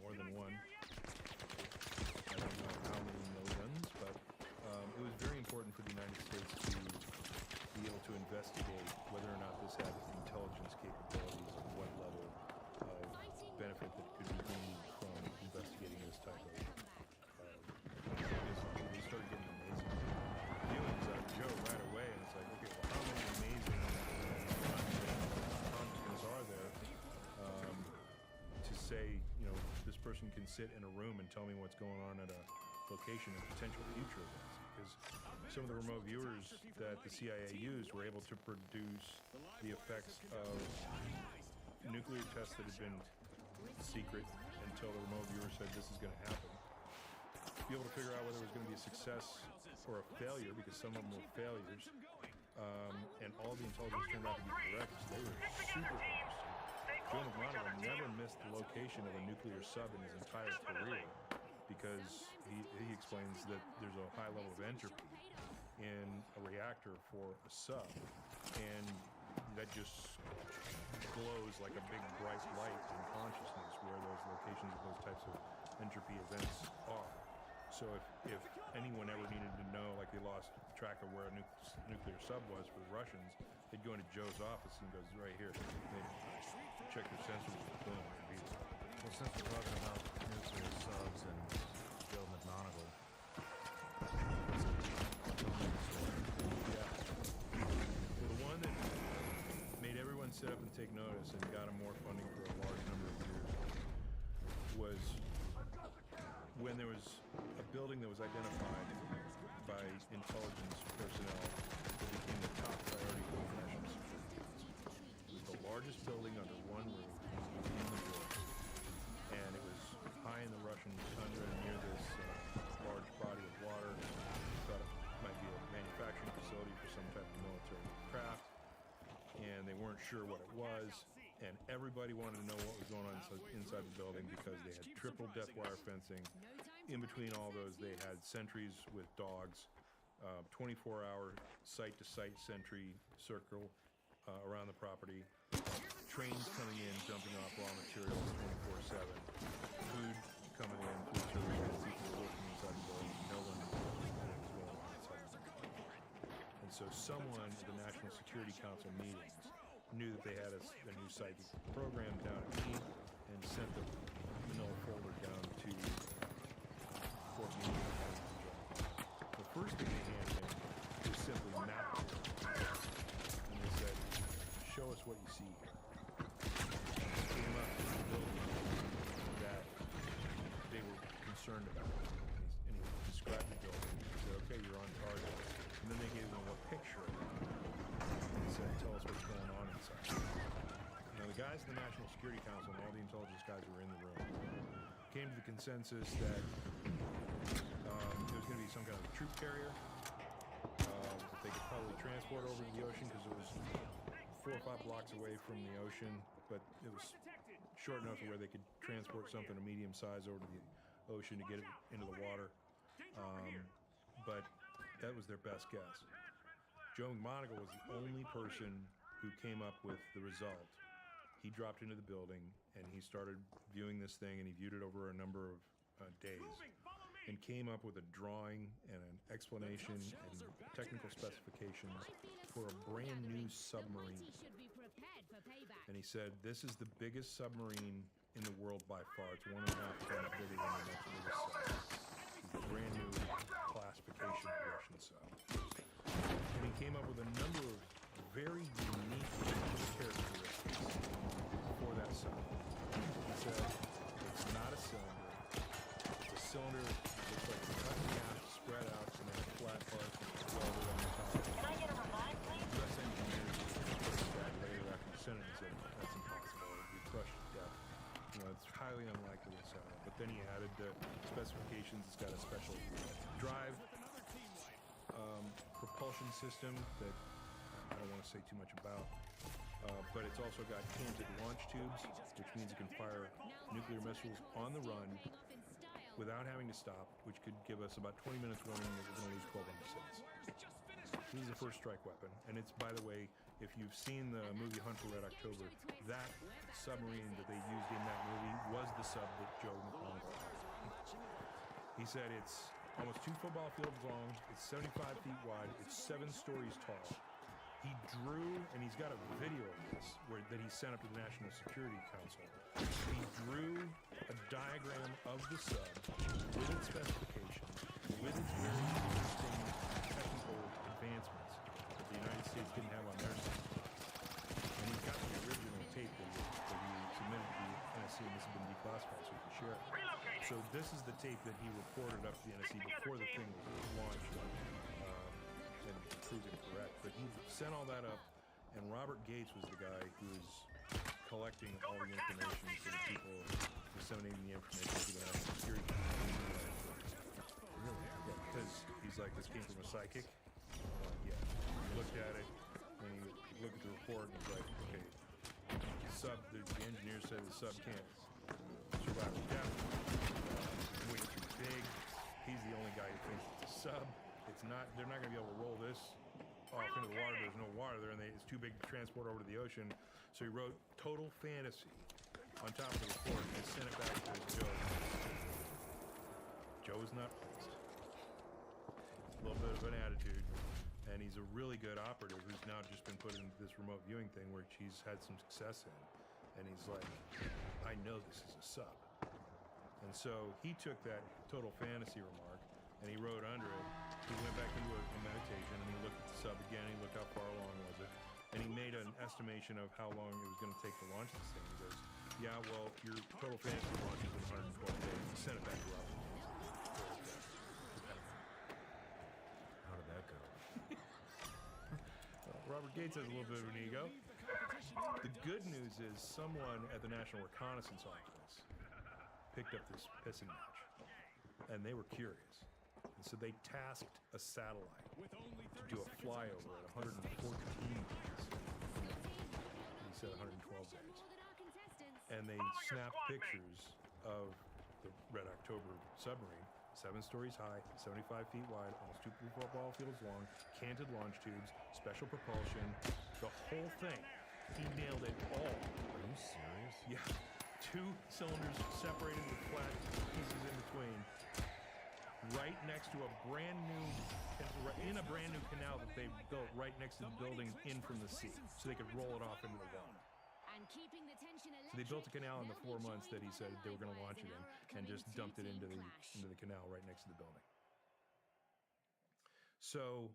More than one. I don't know how many millions, but it was very important for the United States to be able to investigate whether or not this had intelligence capabilities and what level of benefit that could be gained from investigating this type of we started getting amazing feelings out of Joe right away, and it's like, okay, well, how many amazing accomplishments are there to say, this person can sit in a room and tell me what's going on at a location and potential future events, because some of the remote viewers that the CIA used were able to produce the effects of nuclear tests that had been secret until the remote viewer said this is going to happen. Be able to figure out whether it was going to be a success or a failure, because some of them were failures, and all the intelligence turned out to be correct. So they were super interesting. Joe McMonagle never missed the location of a nuclear sub in his entire career, because he explains that there's a high level of entropy in a reactor for a sub, and that just glows like a big bright light in consciousness where those locations of those types of entropy events are. So if anyone ever needed to know, like they lost track of where a nuclear sub was for the Russians, they'd go into Joe's office and he goes, right here. They'd check their sensors, boom, it'd be there. Well, since we're talking about nuclear subs and Joe McMonagle, yeah. Well, the one that made everyone sit up and take notice and got him more funding for a large number of years was when there was a building that was identified by intelligence personnel that became the top priority for the national security. It was the largest building under one roof in the world, and it was high in the Russian tundra near this large body of water. We thought it might be a manufacturing facility for some type of military craft, and they weren't sure what it was, and everybody wanted to know what was going on inside the building because they had triple death wire fencing. In between all those, they had sentries with dogs, 24-hour site-to-site sentry circle around the property, trains coming in, dumping off raw materials 24/7, food coming in, food service, and people were working inside the building. No one knew what was going on inside the building. And so someone at the National Security Council meetings knew that they had a new psychic program down at me and sent the manila folder down to Fort Meade. The first thing they handed him was simply map material. And they said, show us what you see here. They came up with a building that they were concerned about. And he described the building. He said, okay, you're on target. And then they gave them a picture of it. And they said, tell us what's going on inside. Now, the guys in the National Security Council and all the intelligence guys who were in the room came to the consensus that there was going to be some kind of a troop carrier that they could probably transport over to the ocean because it was 4 or 5 blocks away from the ocean, but it was short enough where they could transport something of medium size over to the ocean to get it into the water. But that was their best guess. Joe McMonagle was the only person who came up with the result. He dropped into the building and he started viewing this thing, and he viewed it over a number of days and came up with a drawing and an explanation and technical specifications for a brand new submarine. And he said, this is the biggest submarine in the world by far. It's 1.5 times bigger than the next biggest sub. It's a brand new classification of Russian sub. And he came up with a number of very unique characteristics for that sub. He said, it's not a cylinder. The cylinder looks like it's cut in half, spread out, and then a flat part welded on the top. Can I get a revive, please? U.S. engineers looked at that later after the Senate and said, that's impossible. It would be crushed to death. You know, it's highly unlikely to sell it. But then he added the specifications. It's got a special drive propulsion system that I don't want to say too much about. But it's also got canted launch tubes, which means it can fire nuclear missiles on the run without having to stop, which could give us about 20 minutes warning that we're going to lose 1,200 cities. This is a first strike weapon, and it's, by the way, if you've seen the movie Hunt for Red October, that submarine that they used in that movie was the sub that Joe McMonagle had. He said it's almost 2 football fields long, it's 75 feet wide, it's 7 stories tall. He drew, and he's got a video of this that he sent up to the National Security Council. He drew a diagram of the sub with its specifications, with its very interesting technical advancements that the United States didn't have on their side. And he's got the original tape that he submitted to the NSC, and this has been declassified, so we can share it. So this is the tape that he reported up to the NSC before the thing was launched. And proved it correct, but he sent all that up, and Robert Gates was the guy who was collecting all the information for the people, disseminating the information to the National Security Council. Really? Yeah, because he's like, this came from a psychic. Yeah. He looked at it, and he looked at the report, and he's like, okay, the engineer said the sub can't survive depth. Way too big. He's the only guy who thinks it's a sub. they're not going to be able to roll this off into the water. There's no water there, and it's too big to transport over to the ocean. So he wrote Total Fantasy on top of the report and sent it back to Joe. Joe was not pleased. A little bit of an attitude, and he's a really good operative who's now just been put into this remote viewing thing where he's had some success in. And he's like, I know this is a sub. And so he took that Total Fantasy remark and he wrote under it. He went back into a meditation and he looked at the sub again. He looked how far along was it, and he made an estimation of how long it was going to take to launch this thing. He goes, "Yeah, well, your Total Fantasy launches in 112 days." He sent it back to Robert. How did that go? Robert Gates has a little bit of an ego. The good news is someone at the National Reconnaissance Office picked up this pissing match, and they were curious. And so they tasked a satellite to do a flyover at 114 days. He said 112 days. And they snapped pictures of the Red October submarine, 7 stories high, 75 feet wide, almost 2 football fields long, canted launch tubes, special propulsion, the whole thing. He nailed it all. Are you serious? Yeah. 2 cylinders separated with flat pieces in between. Right next to a brand new canal that they built right next to the building in from the sea, so they could roll it off into the water. So they built a canal in the 4 months that he said they were going to launch it in, and just dumped it into the canal right next to the building. So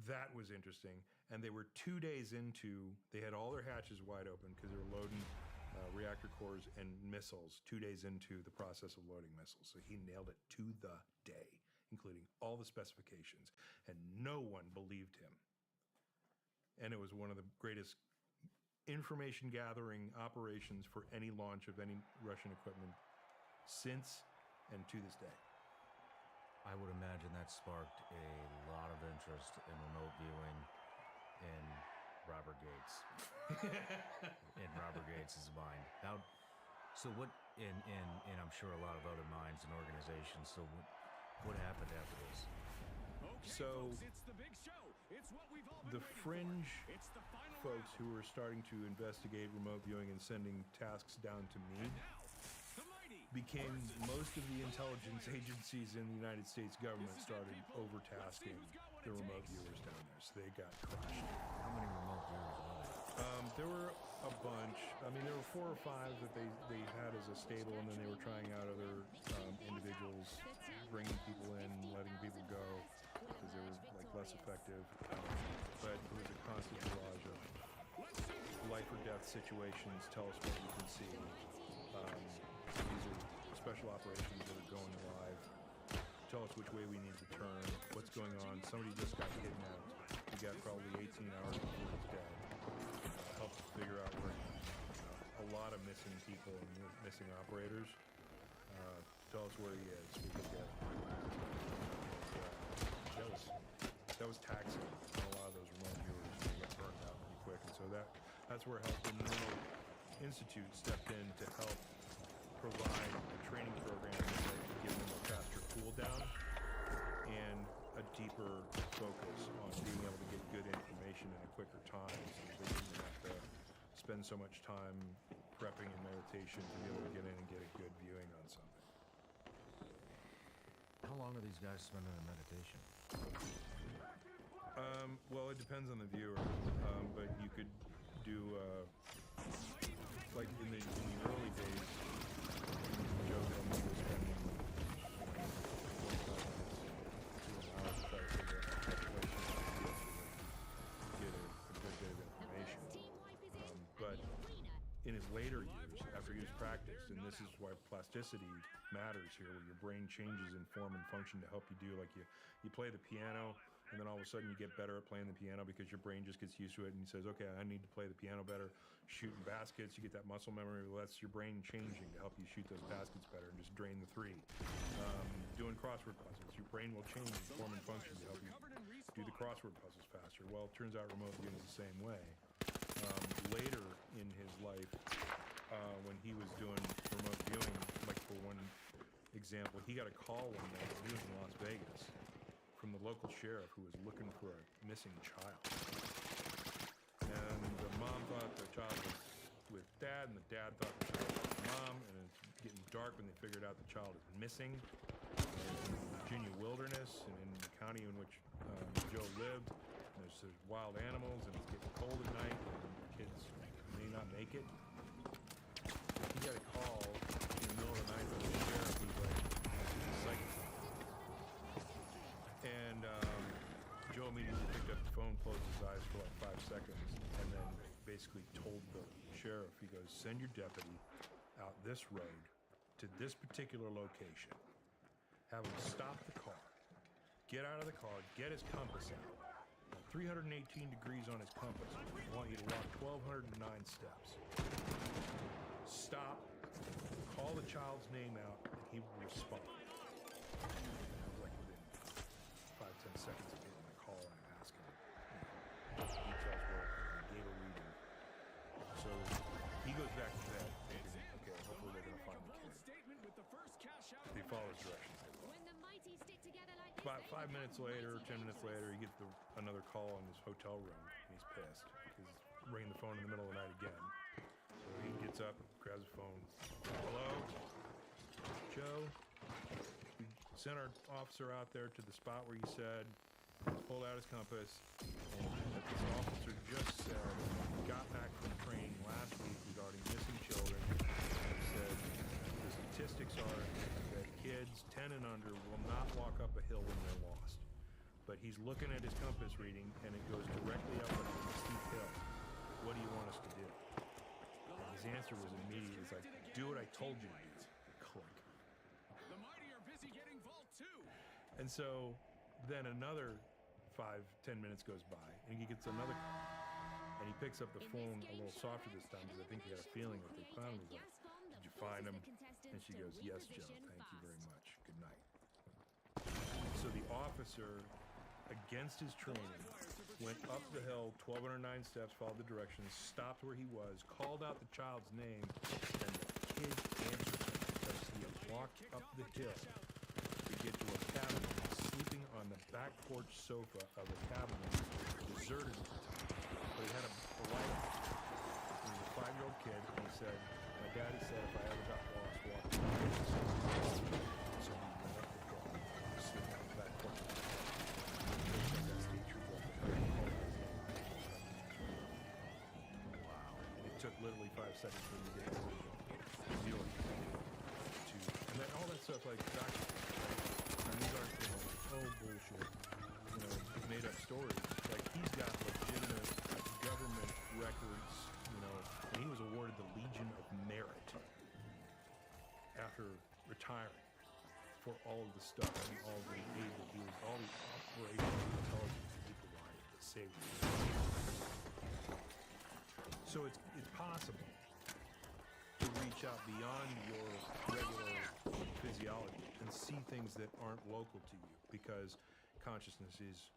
that was interesting, and they were 2 days into. They had all their hatches wide open because they were loading reactor cores and missiles 2 days into the process of loading missiles. So he nailed it to the day, including all the specifications, and no one believed him. And it was one of the greatest information gathering operations for any launch of any Russian equipment since and to this day. I would imagine that sparked a lot of interest in remote viewing in Robert Gates. In Robert Gates' mind. Now, so what? And I'm sure a lot of other minds and organizations. So what happened after this? So the fringe folks who were starting to investigate remote viewing and sending tasks down to me became most of the intelligence agencies in the United States government started overtasking the remote viewers down there, so they got crushed. How many remote viewers were there? There were a bunch. I mean, there were 4 or 5 that they had as a stable, and then they were trying out other individuals, bringing people in, letting people go, because they were like less effective. But it was a constant barrage of life or death situations. Tell us what you can see. These are special operations that are going live. Tell us which way we need to turn. What's going on? Somebody just got kidnapped. We got probably 18 hours before he's dead. Help figure out where a lot of missing people and missing operators. Tell us where he is. We can get him. That was taxing on a lot of those remote viewers. They got burned out pretty quick, and so that's where Health and Neuro Institute stepped in to help provide a training program that would give them a faster cool down and a deeper focus on being able to get good information in a quicker time, so that they didn't have to spend so much time prepping and meditation to be able to get in and get a good viewing on something. How long are these guys spending in meditation? Well, it depends on the viewer, but you could do like in the early days. Joe told me was spending 45 minutes to an hour to try to figure out what get a good bit of information. But in his later years, after he was practiced, and this is why plasticity matters here, where your brain changes in form and function to help you do, like you play the piano, and then all of a sudden you get better at playing the piano because your brain just gets used to it and he says, okay, I need to play the piano better. Shooting baskets, you get that muscle memory. Well, that's your brain changing to help you shoot those baskets better and just drain the 3. Doing crossword puzzles, your brain will change in form and function to help you do the crossword puzzles faster. Well, it turns out remote viewing is the same way. Later in his life, when he was doing remote viewing, like for one example, he got a call one night. He was in Las Vegas from from the local sheriff who was looking for a missing child. And the mom thought the child was with dad, and the dad thought the child was with mom, and it's getting dark when they figured out the child is missing. In Virginia wilderness and in the county in which Joe lived, and there's wild animals, and it's getting cold at night, and the kids may not make it. He got a call in the middle of the night from the sheriff who's like, psychic. And Joe immediately picked up the phone, closed his eyes for like 5 seconds, and then basically told the sheriff, he goes, send your deputy out this road to this particular location. Have him stop the car, get out of the car, get his compass out. 318 degrees on his compass. I want you to walk 1,209 steps. Stop, call the child's name out, and he will respond. I was like within 5-10 seconds of getting the call, I asked him details were, and he gave a reading. So he goes back to bed thinking, okay, hopefully they're going to find the kid. They follow his directions. About 5 minutes later, 10 minutes later, he gets another call in his hotel room, and he's pissed because he's ringing the phone in the middle of the night again. So he gets up, grabs the phone. Hello? Joe? We sent our officer out there to the spot where you said, pulled out his compass, and this officer just said, got back from training last week regarding missing children, and said the statistics are that kids 10 and under will not walk up a hill when they're lost. But he's looking at his compass reading, and it goes directly up a steep hill. What do you want us to do? And his answer was immediate. It's like, do what I told you to do. Click. The mighty are busy getting Vault 2. And so then another 5-10 minutes goes by, and he gets another call. And he picks up the phone a little softer this time because I think he had a feeling that they found him. He's like, did you find him? And she goes, yes, Joe, thank you very much. Good night. So the officer, against his training, went up the hill, 1,209 steps, followed the directions, stopped where he was, called out the child's name, and the kid answered him because he had walked up the hill to get to a cabin, sleeping on the back porch sofa of a cabin that was deserted at the time. But he had a light. He was a 5-year-old kid, and he said, my daddy said if I ever got lost, walk to the house. So he went up the hill, sleeping on the back porch. That state trooper up the hill called his name. Wow. And it took literally 5 seconds for him to get to New York. And then all that stuff, like documents, right? And these aren't, bullshit, made up stories. Like, he's got legitimate government records, and he was awarded the Legion of Merit after retiring for all of the stuff and all the aid that he was, all the operational intelligence that he provided that saved him. So it's possible to reach out beyond your regular physiology and see things that aren't local to you, because consciousness is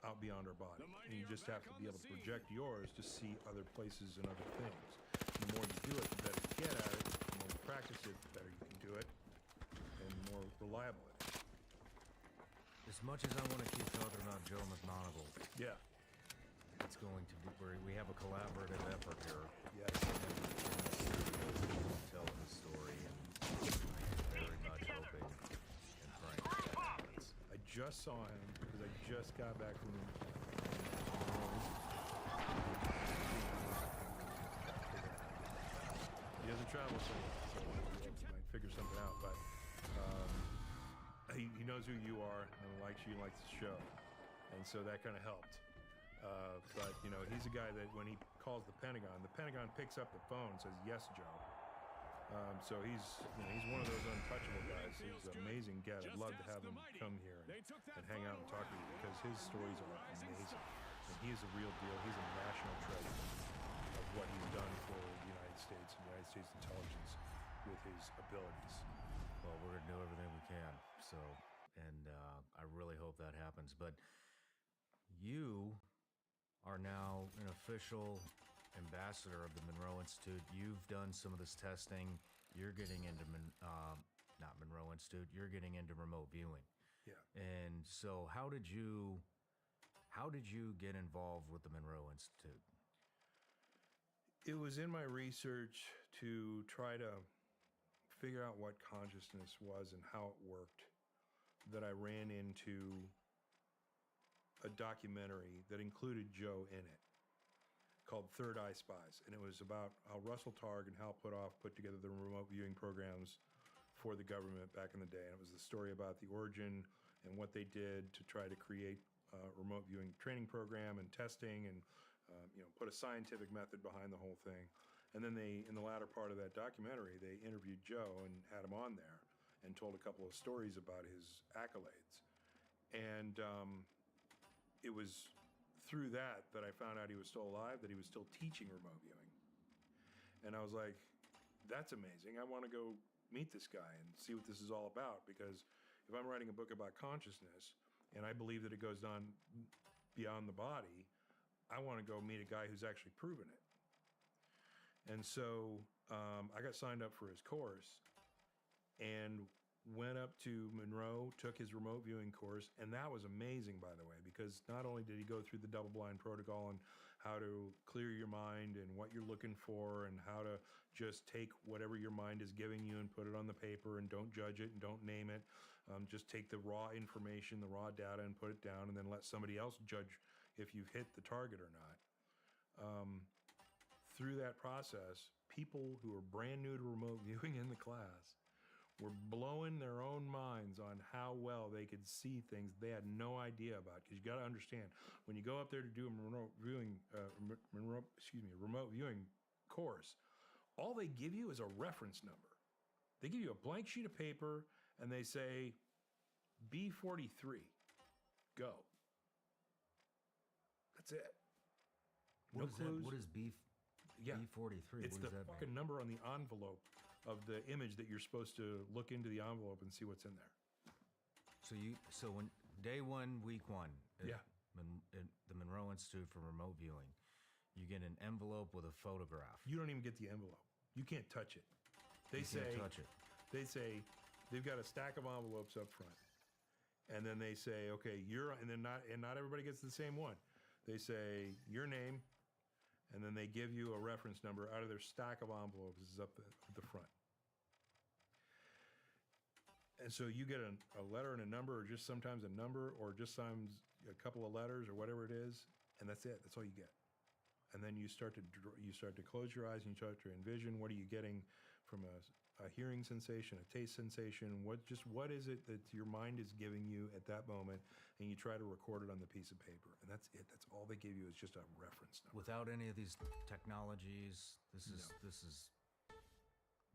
out beyond our body. And you just have to be able to project yours to see other places and other things. The more you do it, the better you get at it. The more you practice it, the better you can do it, and the more reliable it is. As much as I want to keep talking about Joe McMonagle, yeah, it's going to be where we have a collaborative effort here. Yes. Tell his story, and very much hoping and praying that happens. I just saw him because I just got back from he doesn't travel so much, so he might figure something out, but he knows who you are and likes you and likes the show, and so that kind of helped. But he's a guy that when he calls the Pentagon picks up the phone and says, yes, Joe. So he's one of those untouchable guys. He's an amazing guy. I'd love to have him come here and hang out and talk to you, because his stories are amazing. And he is a real deal. He's a national treasure of what he's done for the United States and the United States intelligence with his abilities. Well, we're going to do everything we can. So, and I really hope that happens. But you are now an official ambassador of the Monroe Institute. You've done some of this testing. You're getting into not Monroe Institute. You're getting into remote viewing. Yeah. And so how did you get involved with the Monroe Institute? It was in my research to try to figure out what consciousness was and how it worked that I ran into a documentary that included Joe in it called Third Eye Spies. And it was about how Russell Targ and Hal Puthoff put together the remote viewing programs for the government back in the day. And it was the story about the origin and what they did to try to create a remote viewing training program and testing and put a scientific method behind the whole thing. And then in the latter part of that documentary, they interviewed Joe and had him on there and told a couple of stories about his accolades. And it was through that I found out he was still alive, that he was still teaching remote viewing. And I was like, that's amazing. I want to go meet this guy and see what this is all about, because if I'm writing a book about consciousness and I believe that it goes on beyond the body, I want to go meet a guy who's actually proven it. And so I got signed up for his course and went up to Monroe, took his remote viewing course, and that was amazing, by the way, because not only did he go through the double-blind protocol and how to clear your mind and what you're looking for and how to just take whatever your mind is giving you and put it on the paper and don't judge it and don't name it. Just take the raw information, the raw data, and put it down, and then let somebody else judge if you've hit the target or not. Through that process, people who are brand new to remote viewing in the class were blowing their own minds on how well they could see things they had no idea about. Because you got to understand, when you go up there to do a remote viewing course, all they give you is a reference number. They give you a blank sheet of paper and they say, B43, go. That's it. No clues. What is B43? It's the fucking number on the envelope of the image that you're supposed to look into the envelope and see what's in there. So when day one, week one, Yeah. The Monroe Institute for Remote Viewing, you get an envelope with a photograph. You don't even get the envelope. You can't touch it. They say they've got a stack of envelopes up front, and then they say, okay, not everybody gets the same one. They say your name, and then they give you a reference number out of their stack of envelopes. This is up at the front. And so you get a letter and a number, or just sometimes a number, or just sometimes a couple of letters, or whatever it is, and that's it. That's all you get. And then you start to close your eyes and you start to envision, what are you getting from a hearing sensation, a taste sensation? What is it that your mind is giving you at that moment? And you try to record it on the piece of paper, and that's it. That's all they give you, is just a reference number. Without any of these technologies, this is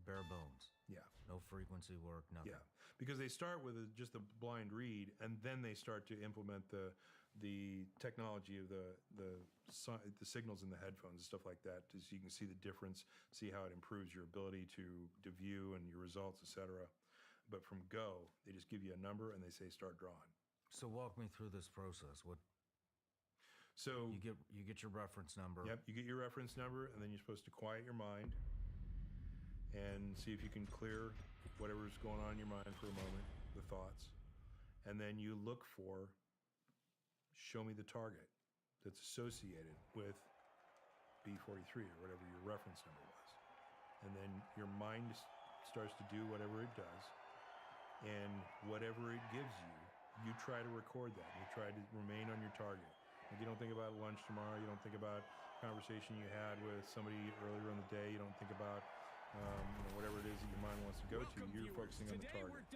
bare bones. Yeah. No frequency work, nothing. Yeah, because they start with just a blind read, and then they start to implement the technology of the signals in the headphones and stuff like that, so you can see the difference, see how it improves your ability to view and your results, etc. But from go, they just give you a number and they say start drawing. So walk me through this process. So you get your reference number. Yep, you get your reference number, and then you're supposed to quiet your mind and see if you can clear whatever's going on in your mind for a moment, the thoughts. And then you look for, show me the target that's associated with B43 or whatever your reference number was. And then your mind starts to do whatever it does. And whatever it gives you, you try to record that. You try to remain on your target. Like, you don't think about lunch tomorrow. You don't think about conversation you had with somebody earlier in the day. You don't think about whatever it is that your mind wants to go to. You're focusing on the target.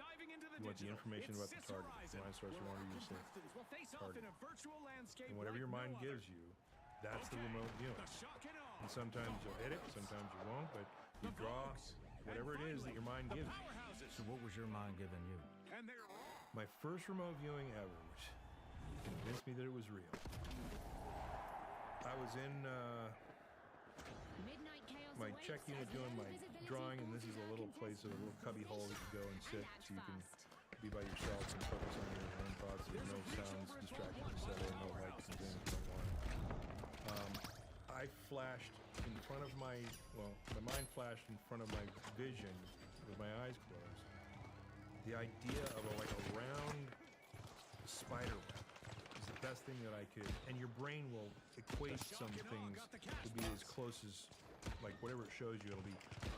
You want the information about the target. Your mind starts to wander, you say target. And whatever your mind gives you, that's the remote viewing. And sometimes you'll hit it, sometimes you won't, but you draw whatever it is that your mind gives you. So what was your mind giving you? My first remote viewing ever, which convinced me that it was real. I was in my check unit doing my drawing, and this is a little place, a little cubby hole that you go and sit so you can be by yourself and focus on your own thoughts. There's no sounds distracting the setting, no light comes in if you don't want it. I flashed in front of my mind flashed in front of my vision with my eyes closed. The idea of a round spider web is the best thing that I could, and your brain will equate some things to be as close as, like whatever it shows you, it'll be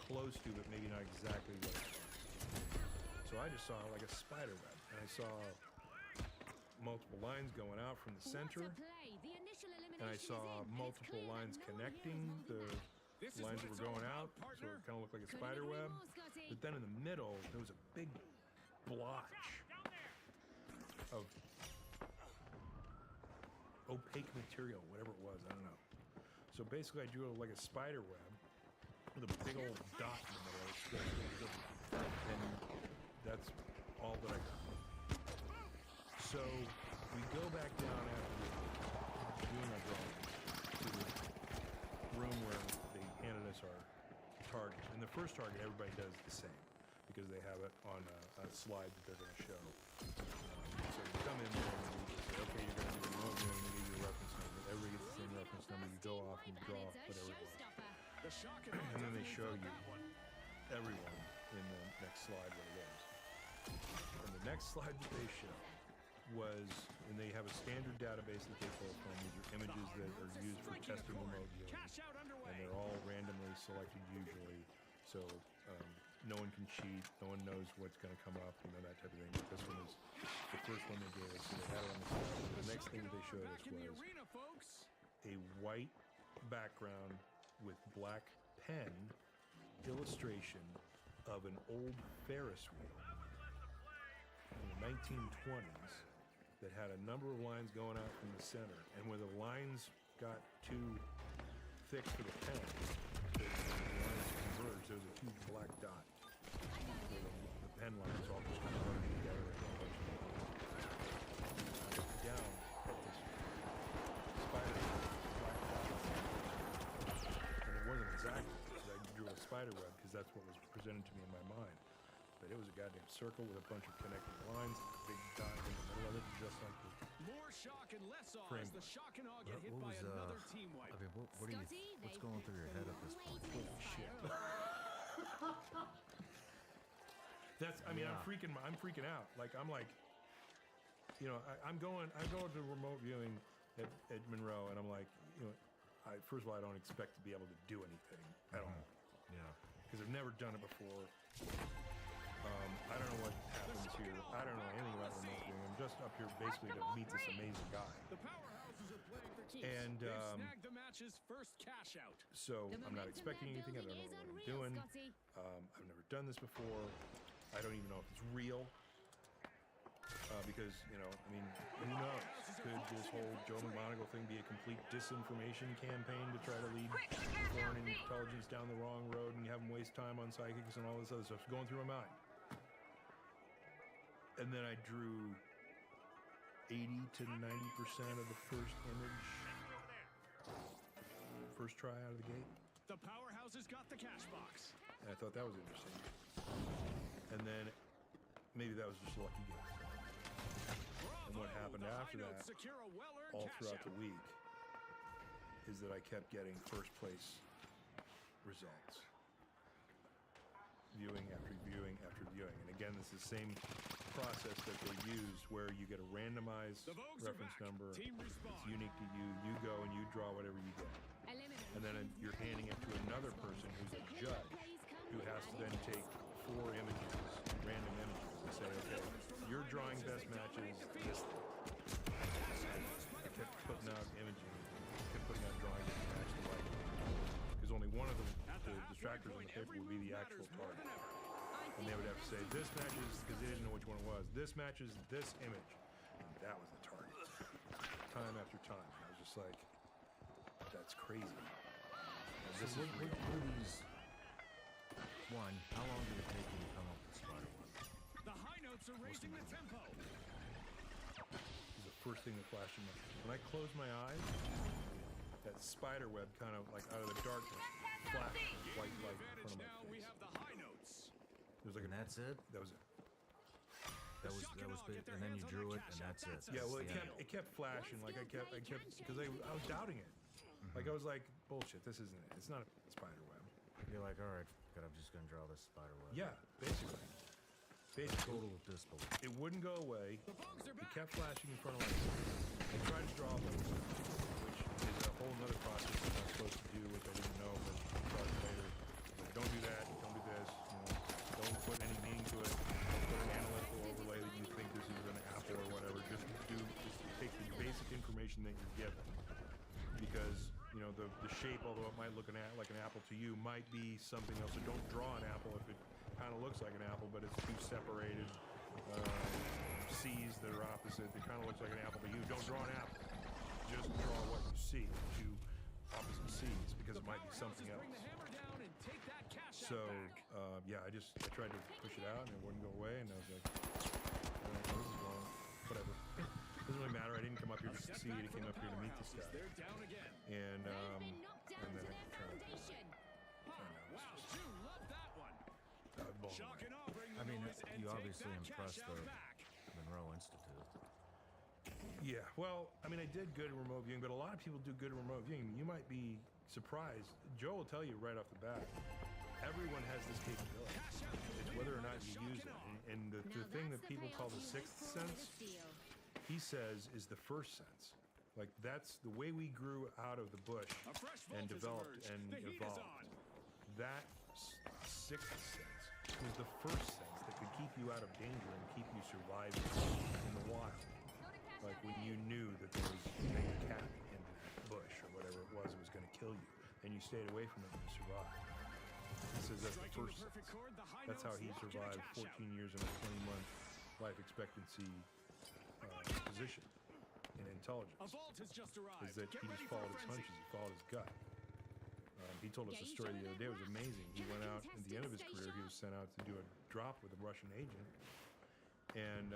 close to, but maybe not exactly what it was. So I just saw like a spider web, and I saw multiple lines going out from the center, and I saw multiple lines connecting the lines that were going out, so it kind of looked like a spider web. But then in the middle, there was a big blotch of opaque material, whatever it was, I don't know. So basically, I drew like a spider web with a big old dot in the middle of it, and that's all that I got. So we go back down after doing our drawing to the room where they handed us our target. And the first target, everybody does the same because they have it on a slide that they're going to show. So you come in there and you say, okay, you're going to do the remote viewing, they give you a reference number. Everybody gets the same reference number. You go off and you draw whatever it was. And then they show you everyone in the next slide what it is. And the next slide that they show was, and they have a standard database that they pull from. These are images that are used for testing remote viewing, and they're all randomly selected usually, so no one can cheat, no one knows what's going to come up, that type of thing. But this one is the first one they gave us, so they had it on the slide. The next thing that they showed us was a white background with black pen illustration of an old Ferris wheel from the 1920s that had a number of lines going out from the center, and where the lines got too thick for the pen, the lines converged, there was a huge black dot where the pen lines all just kind of running together and a bunch of them. I looked down at this spider web, black dot, and it wasn't exactly, because I drew a spider web because that's what was presented to me in my mind. But it was a goddamn circle with a bunch of connecting lines, a big dot in the middle of it, just like the More shock and less awe frame. as the shock and awe get hit What by was, another team wipe. I mean, what do you, what's going through your head at this point? Holy shit. That's, I mean, Yeah. I'm freaking out. Like, I'm like, I'm going to remote viewing at Monroe, and I'm like, first of all, I don't expect to be able to do anything at all. Yeah. Because I've never done it before. I don't know what happens here. I don't know anything about remote viewing. I'm just up here basically to meet this amazing guy. The powerhouses are playing for keeps. And, They've snagged the match's first cash out. So I'm not expecting anything. I don't know what I'm doing. I've never done this before. I don't even know if it's real. Because, who knows? Could this whole Joe McMoneagle thing be a complete disinformation campaign to try to lead foreign intelligence down the wrong road and have them waste time on psychics and all this other stuff going through my mind? And then I drew 80 to 90% of the first image. First try out of the gate. The powerhouses got the cash box. And I thought that was interesting. And then maybe that was just a lucky guess. And what happened after that, all throughout the week, is that I kept getting first place results. Viewing after viewing after viewing. And again, this is the same process that they use where you get a randomized reference number. It's unique to you. You go and you draw whatever you get. And then you're handing it to another person who's a judge who has to then take 4 images, random images, and say, okay, you're drawing best matches this thing. I kept putting out imaging, kept putting out drawings that matched the right one. Because only one of the distractors on the paper would be the actual target. And they would have to say, this matches, because they didn't know which one it was, this matches this image. And that was the target. Time after time. I was just like, that's crazy. And this is real. One, how long did it take you to come up with spider web? The high notes are raising the tempo. This is the first thing that flashed in my head. When I closed my eyes, that spider web kind of like out of the darkness flashed white light in front of my face. We have the high notes. It was like And that's it? That was it. That was big, and then you drew it, and that's it. Yeah, well, That's it kept flashing. Like I kept, because I was doubting it. Like I was like, bullshit. This isn't it. It's not a spider web. You're like, all right, I'm just gonna draw this spider web. Yeah, basically. basically, Total disbelief. it wouldn't go away. It kept flashing in front of my face. I tried to draw those, which is a whole other process that I'm supposed to do, which I didn't know, but started later. Like, don't do that. Don't do this. Don't put any meaning to it. Don't put an analytical overlay that you think this is an apple or whatever. Just take the basic information that you're given. Because, the shape, although it might look like an apple to you, might be something else. So don't draw an apple if it kind of looks like an apple, but it's two separated C's that are opposite. It kind of looks like an apple to you. Don't draw an apple. Just draw what you see, two opposite C's, because it might be something else. So, I tried to push it out and it wouldn't go away, and I was like, this is wrong. Whatever. Doesn't really matter. I didn't come up here to succeed. I came up here to meet this guy. And then I turned. I mean, you obviously impressed the Monroe Institute. Yeah, well, I mean, I did good in remote viewing, but a lot of people do good in remote viewing. You might be surprised. Joe will tell you right off the bat, everyone has this capability. It's whether or not you use it. And the thing that people call the sixth sense, he says, is the first sense. Like, that's the way we grew out of the bush and developed and evolved. That sixth sense was the first sense that could keep you out of danger and keep you surviving in the wild. Like when you knew that there was a big cat in that bush or whatever it was going to kill you, and you stayed away from it and you survived. He says that's the first sense. That's how he survived 14 years in a 20-month life expectancy position in intelligence. Is that he just followed his hunches, he followed his gut. He told us a story the other day. It was amazing. He went out at the end of his career. He was sent out to do a drop with a Russian agent, and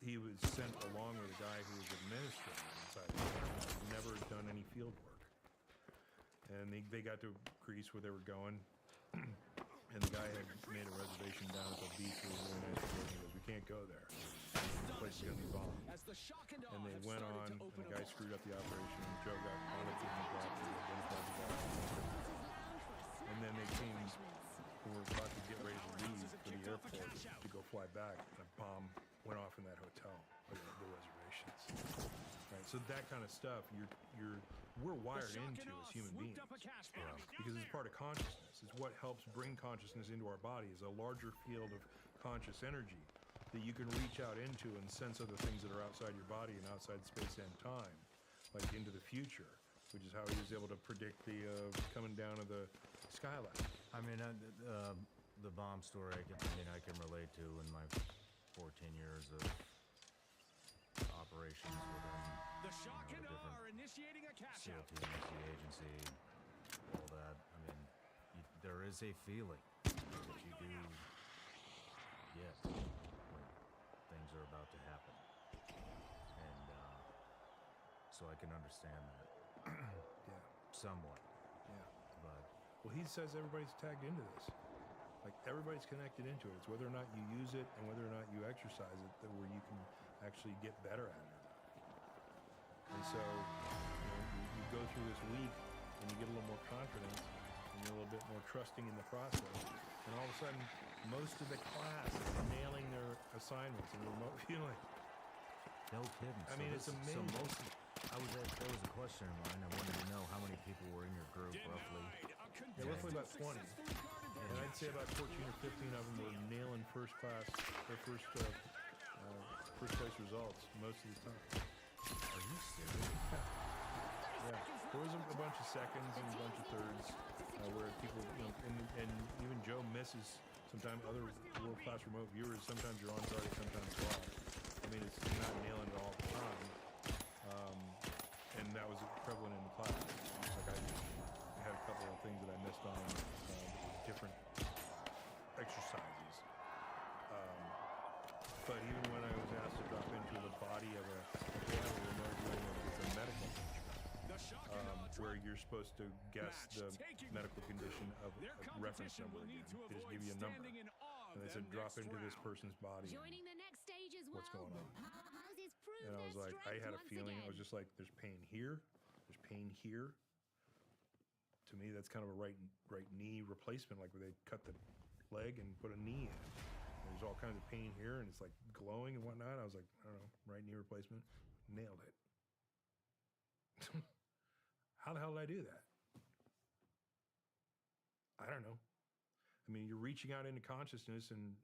he was sent along with a guy who was administrating inside the country. He'd never done any field work, and they got to Greece where they were going, and the guy had made a reservation down at the beach. It was really nice. He goes, "We can't go there. The place is going to be bombed." And they went on, and the guy screwed up the operation, and Joe got caught up in the drop. And then they came, and were about to get ready to leave for the airport to go fly back, and a bomb went off in that hotel, or the reservations. Right, so that kind of stuff, we're wired into as human beings, because it's part of consciousness. It's what helps bring consciousness into our body, is a larger field of conscious energy that you can reach out into and sense other things that are outside your body and outside space and time, like into the future, which is how he was able to predict the coming down of the skyline. I mean, the bomb story, I can relate to in my 14 years of operations within the different SEAL teams, the agency, all that. I mean, there is a feeling that you do get when things are about to happen, and so I can understand that. Yeah, somewhat. Yeah, but well, he says everybody's tagged into this. Like, everybody's connected into it. It's whether or not you use it and whether or not you exercise it that where you can actually get better at it. And so, you go through this week and you get a little more confidence and you're a little bit more trusting in the process. And all of a sudden, most of the class is nailing their assignments in remote viewing. No kidding. I mean, it's amazing. So there was a question of mine. I wanted to know how many people were in your group, roughly. Yeah, roughly about 20. And I'd say about 14 or 15 of them were nailing first place results most of the time. Are you serious? Yeah. There was a bunch of seconds and a bunch of thirds where people, and even Joe misses sometimes. Other world-class remote viewers, sometimes you're on target, sometimes you're off. I mean, it's not nailing it all the time. And that was prevalent in the class. Like, I had a couple of things that I missed on different exercises. But even when I was asked to drop into the body of a remote viewing, it's a medical picture, where you're supposed to guess the medical condition of a reference number again. They just give you a number. And they said, drop into this person's body. What's going on? And I was like, I had a feeling. I was just like, there's pain here. There's pain here. To me, that's kind of a right knee replacement, like where they cut the leg and put a knee in. And there's all kinds of pain here, and it's like glowing and whatnot. I was like, I don't know, right knee replacement. Nailed it. How the hell did I do that? I don't know. I mean, you're reaching out into consciousness and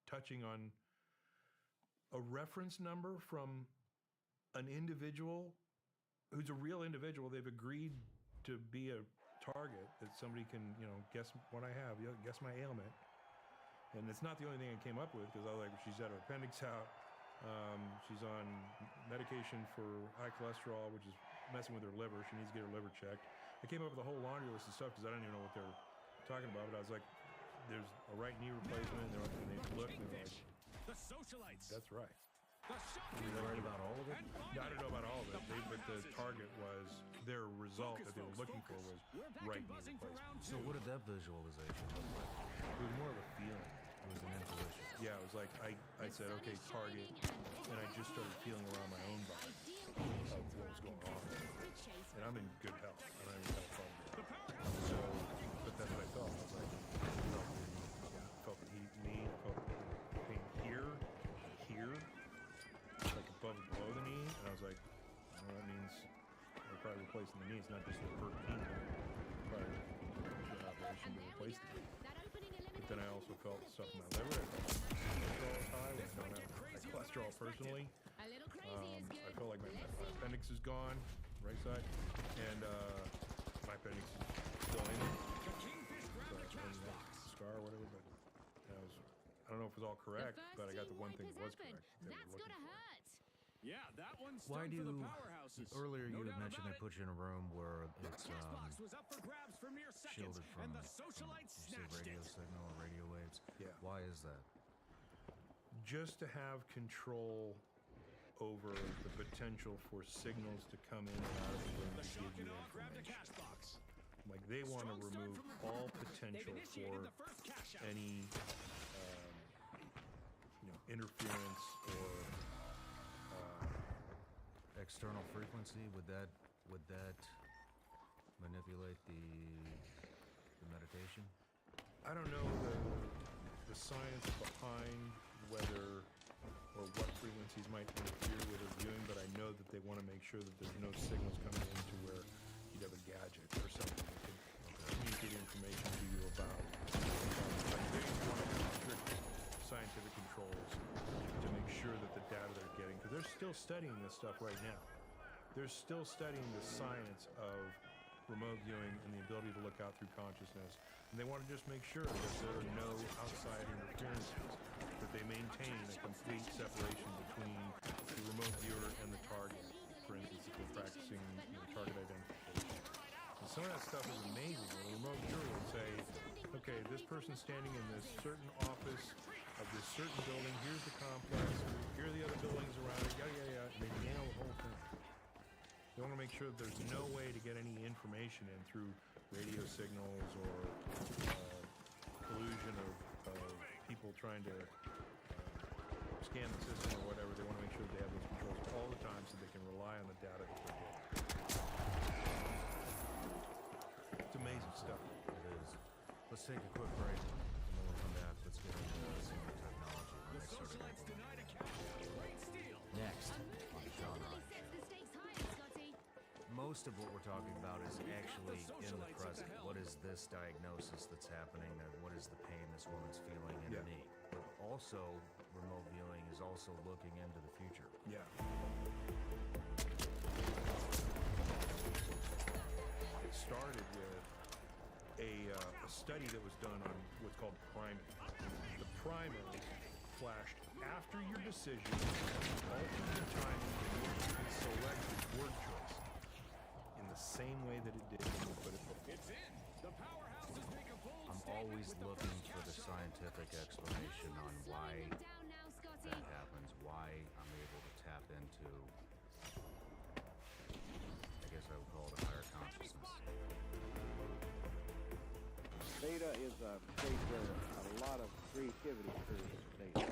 touching on a reference number from an individual who's a real individual. They've agreed to be a target that somebody can, guess what I have, guess my ailment. And it's not the only thing I came up with, because I was like, she's had her appendix out. She's on medication for high cholesterol, which is messing with her liver. She needs to get her liver checked. I came up with a whole laundry list of stuff because I don't even know what they're talking about. But I was like, there's a right knee replacement, and they looked and they're like, The socialites. that's right. You're right about all of it? I don't know about all of it, but the target was, their result that they were looking for was right knee replacement. So what did that visualization look like? It was more of a feeling. It was an intuition. Yeah, it was like, I said, okay, target, and I just started feeling around my own body of what was going on. And I'm in good health. I don't even have a problem. So, but that's what I felt. I was like, I felt the heat in me, I felt pain here, like above and below the knee, and I was like, well, that means they're probably replacing the knee. It's not just a hurt knee, probably an operation to replace the knee. But then I also felt stuff in my liver. I felt cholesterol was high. I don't have high cholesterol personally. I felt like my appendix is gone, right side, and my appendix is still in it. Scar or whatever, but I don't know if it was all correct, but I got the one thing that was correct. That's gonna hurt. Yeah, that one's Why do for the powerhouses. earlier No you had doubt mentioned they about put you in a room where The it's Cashbox was up for grabs for mere seconds, shielded from, and the socialites you say snatched radio it. signal or radio waves? Yeah. Why is that? Just to have control over the potential for signals to come in and out of the room The to shock give and you awe grabbed a information. Cashbox. Like they want to Strong start remove from the all crowd. potential They've initiated for the first cash out. any interference or External frequency, would that manipulate the meditation? I don't know the science behind whether or what frequencies might interfere with her viewing, but I know that they want to make sure that there's no signals coming in to where you'd have a gadget or something that could communicate information to you about. Like they want to have strict scientific controls to make sure that the data they're getting, because they're still studying this stuff right now. They're still studying the science of remote viewing and the ability to look out through consciousness. And they want to just make sure that there are no outside interferences, that they maintain a complete separation between the remote viewer and the target. For instance, if they're practicing target identification. And some of that stuff is amazing. When a remote viewer would say, okay, this person's standing in this certain office of this certain building, here's the complex, here are the other buildings around it, yada, yada, yada. And they nail the whole thing. They want to make sure that there's no way to get any information in through radio signals or collusion of people trying to scan the system or whatever. They want to make sure that they have those controls all the time so they can rely on the data that they're getting. It's amazing stuff. It is. Let's take a quick break, and then we'll come back. Let's get into some of the technology when The they started socialites implementing denied a cash. Great steal. next on the John Really Ryan sets the stakes higher, Scotty. Most of what we're talking about is actually in the present. What is this diagnosis that's happening? And what is the pain this woman's feeling in her knee? But also, remote viewing is also looking into the future. Yeah. It started with a study that was done on what's called priming. The primer flashed after your decision, altered the timing in which you can select your word choice in the same way that it did when you put it before. It's in. The powerhouses make a bold I'm statement always with the looking first for the cash out. scientific explanation on why Slowing them down now, Scotty. that happens, why I'm able to tap into, I guess I would call it a higher consciousness. Theta is a state where a lot of creativity occurs in theta.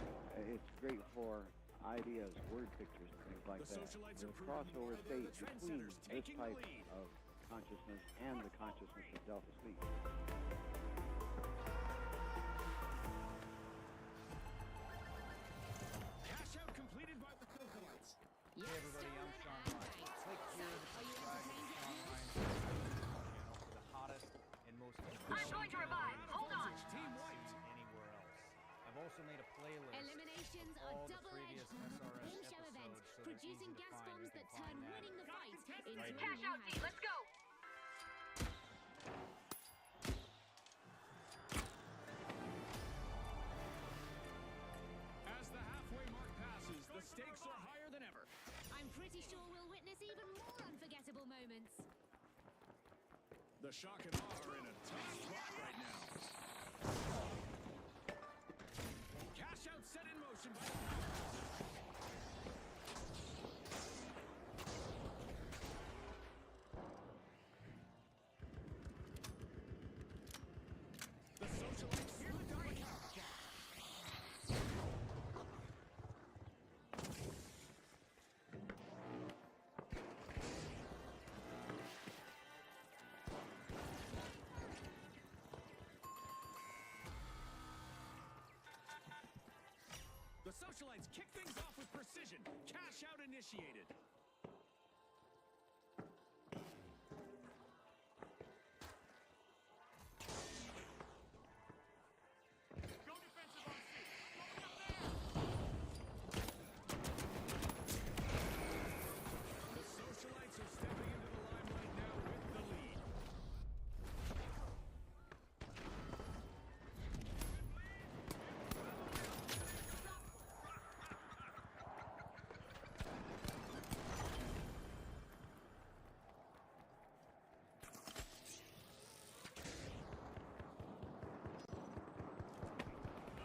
It's great for ideas, word pictures, and things like that. There's a crossover state between this type of consciousness and the consciousness of delta sleep. also made a playlist Eliminations of all are the previous double-edged. SRS Game show event, episodes, so they're producing easy to gas find. bombs You can that find turn that winning the fight into right a here. new hazard. Let's go. As the halfway mark passes, the stakes are higher than ever. I'm pretty sure we'll witness even more unforgettable moments. The Shock and Awe are in a tough spot right now. Cash out set in motion by the The Socialites hear the double count. The Socialites kick things off with precision. Cash out initiated. Go defensive on C. Going up there. The Socialites are stepping into the limelight now with the lead.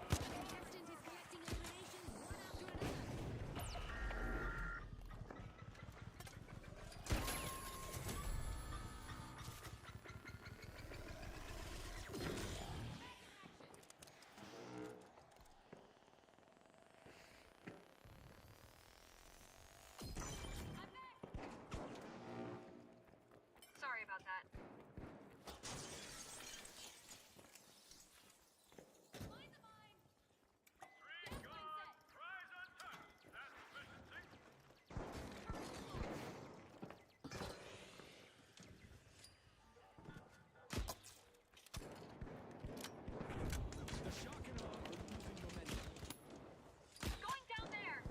The contestant is collecting eliminations one after another. Sorry about that. The Shock and Awe are losing momentum. Going down there.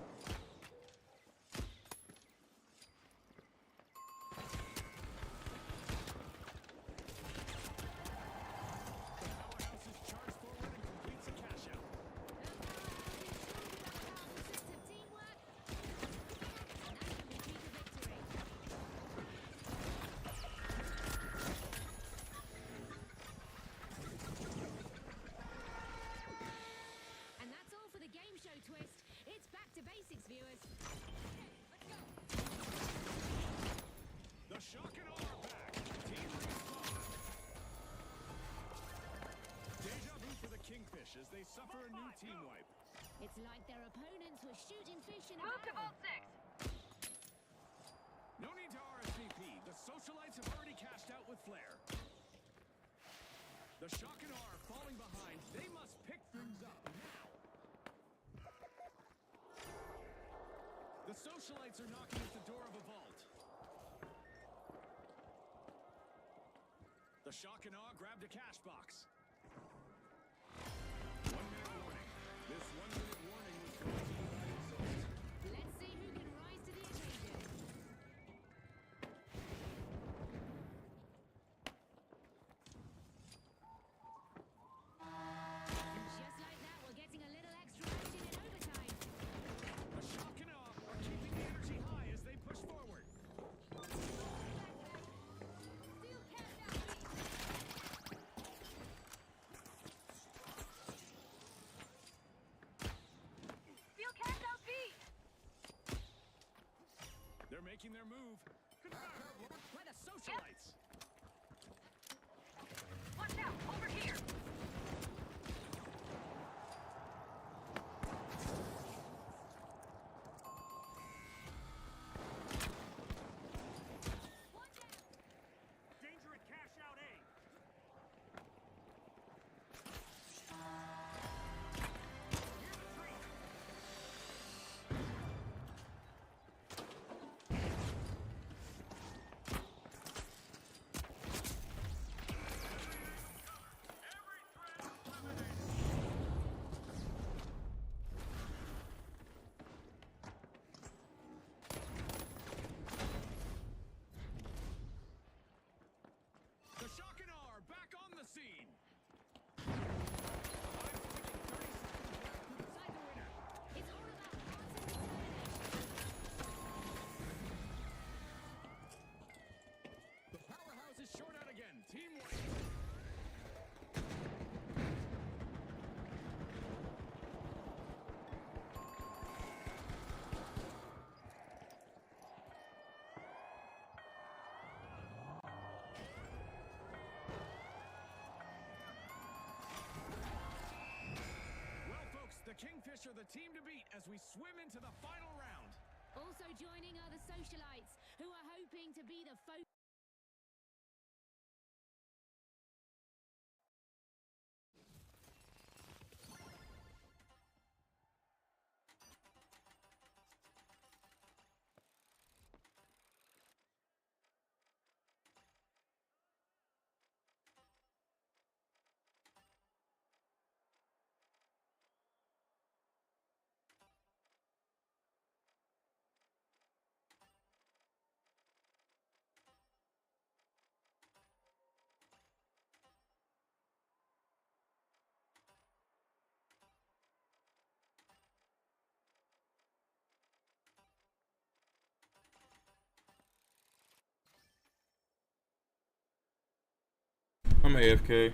The powerhouse is charged forward and completes a cash out. And that's all for the game show twist. It's back to basics, viewers. The Shock and Awe are back. Team respawn. Deja vu for the Kingfish as they suffer a new team wipe. It's like their opponents were shooting fish in a Move to barrel. Vault 6. No need to RSVP. The Socialites have already cashed out with Flair. The Shock and Awe are falling behind. They must pick things up now. The Socialites are knocking at the door of a vault. The Shock and Awe grabbed a cash box. 1 minute warning. This 1 minute warning was brought to you by Exalt. Let's see who can rise to the occasion. And just like that, we're getting a little extra action in overtime. The Shock and Awe are keeping the energy high as they push forward. Steel cast out B. Steel cast out B. They're making their move. Confirmed by the Socialites. Watch out. Over here. Danger at cash out A. Here's the tree. Kingfish are the team to beat as we swim into the final round. Also joining are the socialites, who are hoping to be the focus. I'm AFK.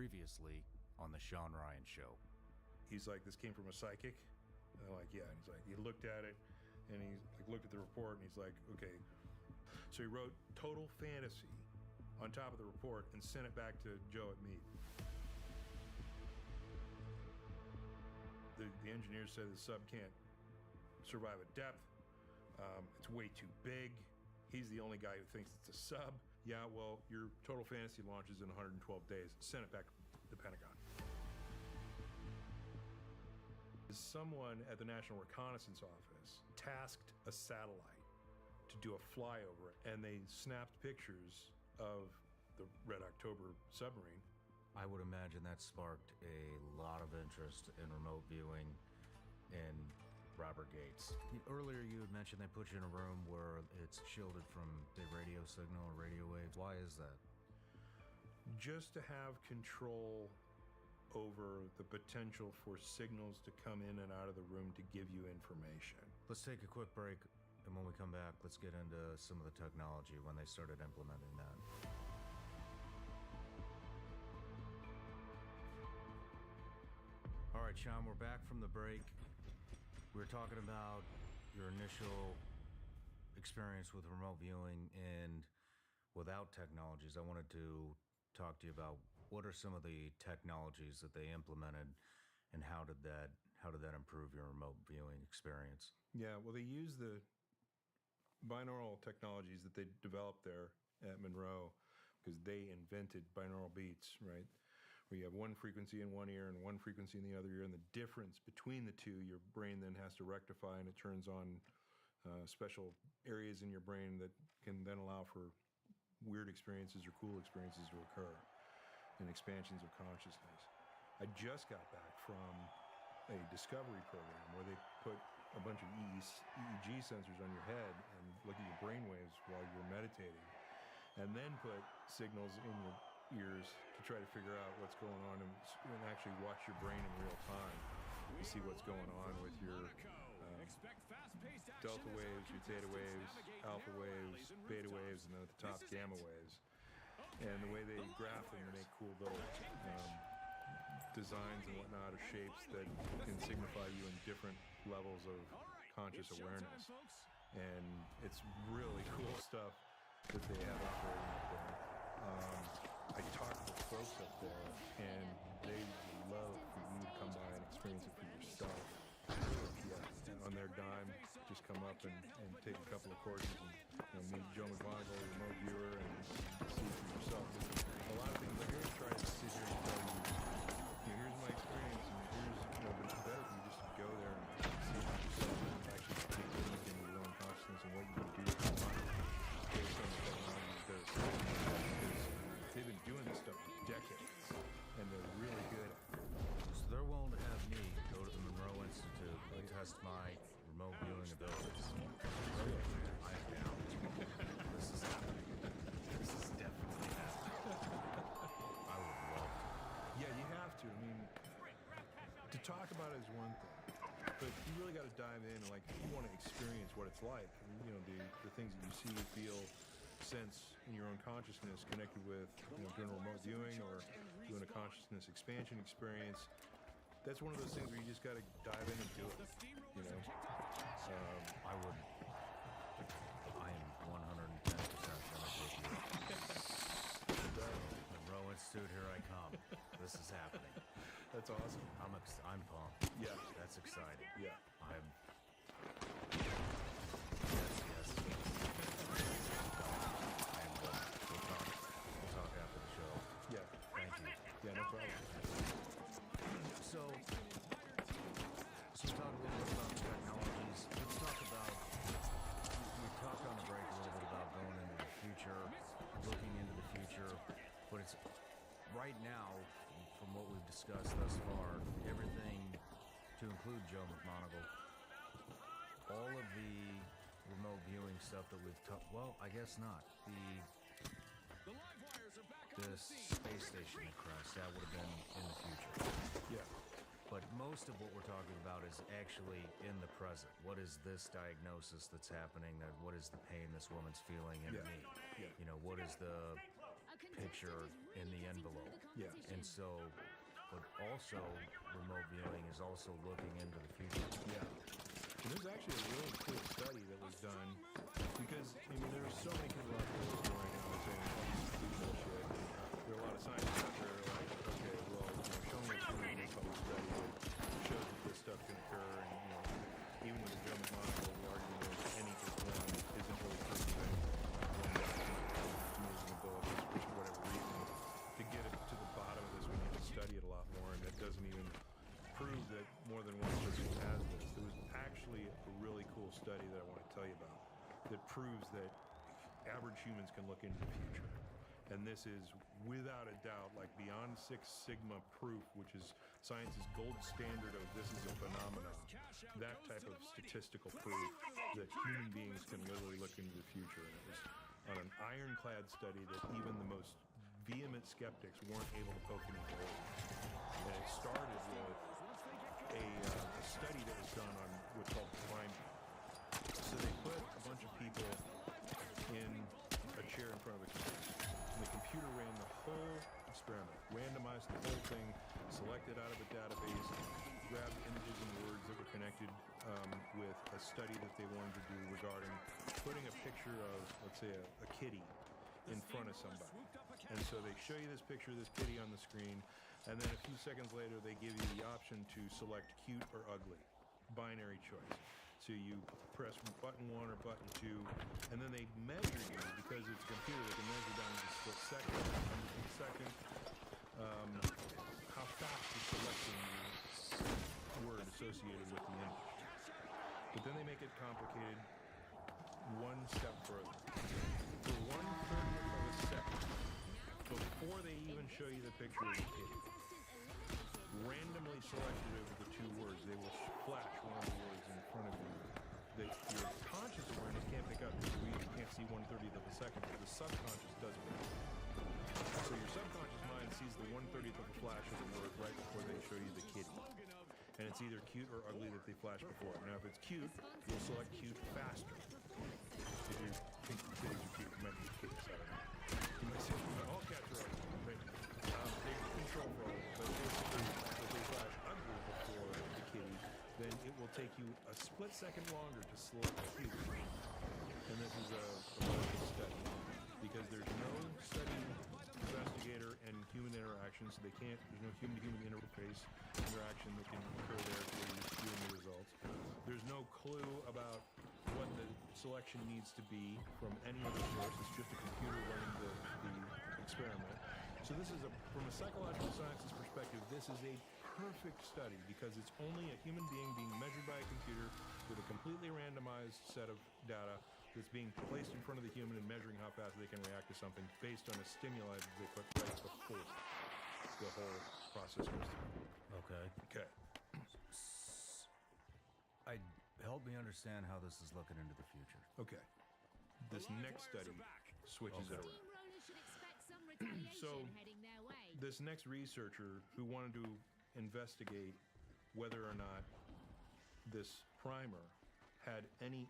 Previously on the Sean Ryan Show. He's like, this came from a psychic? And I'm like, yeah. And he's like, he looked at it, and he like looked at the report, and he's like, okay. So he wrote Total Fantasy on top of the report and sent it back to Joe at Meade. The engineers said the sub can't survive at depth. It's way too big. He's the only guy who thinks it's a sub. Yeah, well, your Total Fantasy launches in 112 days. Send it back to the Pentagon. Someone at the National Reconnaissance Office tasked a satellite to do a flyover, and they snapped pictures of the Red October submarine. I would imagine that sparked a lot of interest in remote viewing in Robert Gates. Earlier you had mentioned they put you in a room where it's shielded from the radio signal or radio waves. Why is that? Just to have control over the potential for signals to come in and out of the room to give you information. Let's take a quick break, and when we come back, let's get into some of the technology when they started implementing that. All right, Sean, we're back from the break. We were talking about your initial experience with remote viewing and without technologies. I wanted to talk to you about what are some of the technologies that they implemented, and how did that improve your remote viewing experience? Yeah, well, they use the binaural technologies that they developed there at Monroe because they invented binaural beats, right? Where you have one frequency in one ear and one frequency in the other ear, and the difference between the two, your brain then has to rectify, and it turns on special areas in your brain that can then allow for weird experiences or cool experiences to occur, and expansions of consciousness. I just got back from a discovery program where they put a bunch of EEG sensors on your head and look at your brain waves while you're meditating, and then put signals in your ears to try to figure out what's going on and actually watch your brain in real time to see what's going on with your delta waves, your theta waves, alpha waves, beta waves, and then at the top, gamma waves. And the way they graph them, they make cool little designs and whatnot, or shapes that can signify you in different levels of conscious awareness. And it's really cool stuff that they have operating up there. I talked to folks up there, and they would love for you to come by and experience it for yourself. Yeah, and on their dime, just come up and take a couple of courses and meet Joe McMonagle, a remote viewer, and see for yourself. A lot of things like here's trying to sit here and tell you, here's my experience, and here's, but it's better if you just go there and see for yourself and actually take a look into your own consciousness and what you can do with your mind based on the technology that they've been doing this stuff for decades, and they're really good at it. So they're willing to have me go to the Monroe Institute and test my remote viewing abilities. I am down. This is happening. This is definitely happening. I would love to. Yeah, you have to. I mean, to talk about it is one thing, but you really got to dive in, and like, if you want to experience what it's like, the things that you see, feel, sense in your own consciousness, connected with doing a remote viewing or doing a consciousness expansion experience. That's one of those things where you just got to dive in and do it. I would. I am 110% gonna take you. Monroe Institute, here I come. This is happening. That's awesome. I'm pumped. Yeah, that's exciting. Yeah, I'm. Yes. We'll talk after the show. Yeah. Thank you. Yeah, no problem. So let's talk a little bit about the technologies. Let's talk about, we talked on the break a little bit about going into the future, looking into the future, but it's right now, from what we've discussed thus far, everything to include Joe McMonagle, all of the remote viewing stuff that we've talked, well, I guess not. The space station at Crest, that would have been in the future. Yeah. But most of what we're talking about is actually in the present. What is this diagnosis that's happening? What is the pain this woman's feeling in me? Yeah. What is the picture in the envelope. Yes. And so, but also remote viewing is also looking into the future. Yeah. And there's actually a really cool study that was done because, I mean, there's so many people out there going out saying, oh, this is bullshit. There are a lot of scientists out there who are like, okay, well, show me a truly published study that shows that this stuff can occur. And, even with the German model, the argument is N equals 1 isn't really proving that one guy's amazing abilities for whatever reason. To get it to the bottom of this, we need to study it a lot more, and that doesn't even prove that more than one person has this. There was actually a really cool study that I want to tell you about that proves that average humans can look into the future. And this is without a doubt, like beyond Six Sigma proof, which is science's gold standard of this is a phenomenon. That type of statistical proof that human beings can literally look into the future. And it was on an ironclad study that even the most vehement skeptics weren't able to poke any holes in. And it started with a study that was done on what's called priming. So they put a bunch of people in a chair in front of a computer. And the computer ran the whole experiment, randomized the whole thing, selected out of a database, grabbed images and words that were connected with a study that they wanted to do regarding putting a picture of, let's say, a kitty in front of somebody. And so they show you this picture of this kitty on the screen, and then a few seconds later they give you the option to select cute or ugly, binary choice. So you press button 1 or button 2, and then they measure you, because it's a computer, they can measure down to split second, hundredth of a second, how fast you're selecting the word associated with the image. But then they make it complicated one step further. For 1/30 of a second, before they even show you the picture of the kitty, randomly selected over the two words, they will flash one of the words in front of you that your conscious awareness can't pick up because we can't see 1/30 of a second, but the subconscious does pick up. So your subconscious mind sees the 1/30 of a flash of the word right before they show you the kitty. And it's either cute or ugly that they flash before. Now, if it's cute, you'll select cute faster. If you think the kitties are cute, you might be kitties, I don't know. You might say, all cats are ugly. Right? They control for all, but basically, if they flash ugly before the kitty, then it will take you a split second longer to select cute. And this is a wonderful study, because there's no study investigator and human interaction, so there's no human-to-human interface interaction that can occur there for you viewing the results. There's no clue about what the selection needs to be from any other source. It's just a computer running the experiment. So this is from a psychological sciences perspective, this is a perfect study because it's only a human being measured by a computer with a completely randomized set of data that's being placed in front of the human and measuring how fast they can react to something based on a stimuli that they put right before the whole process goes through. Okay. Okay. Help me understand how this is looking into the future. Okay. This next study switches it around. So this next researcher who wanted to investigate whether or not this primer had any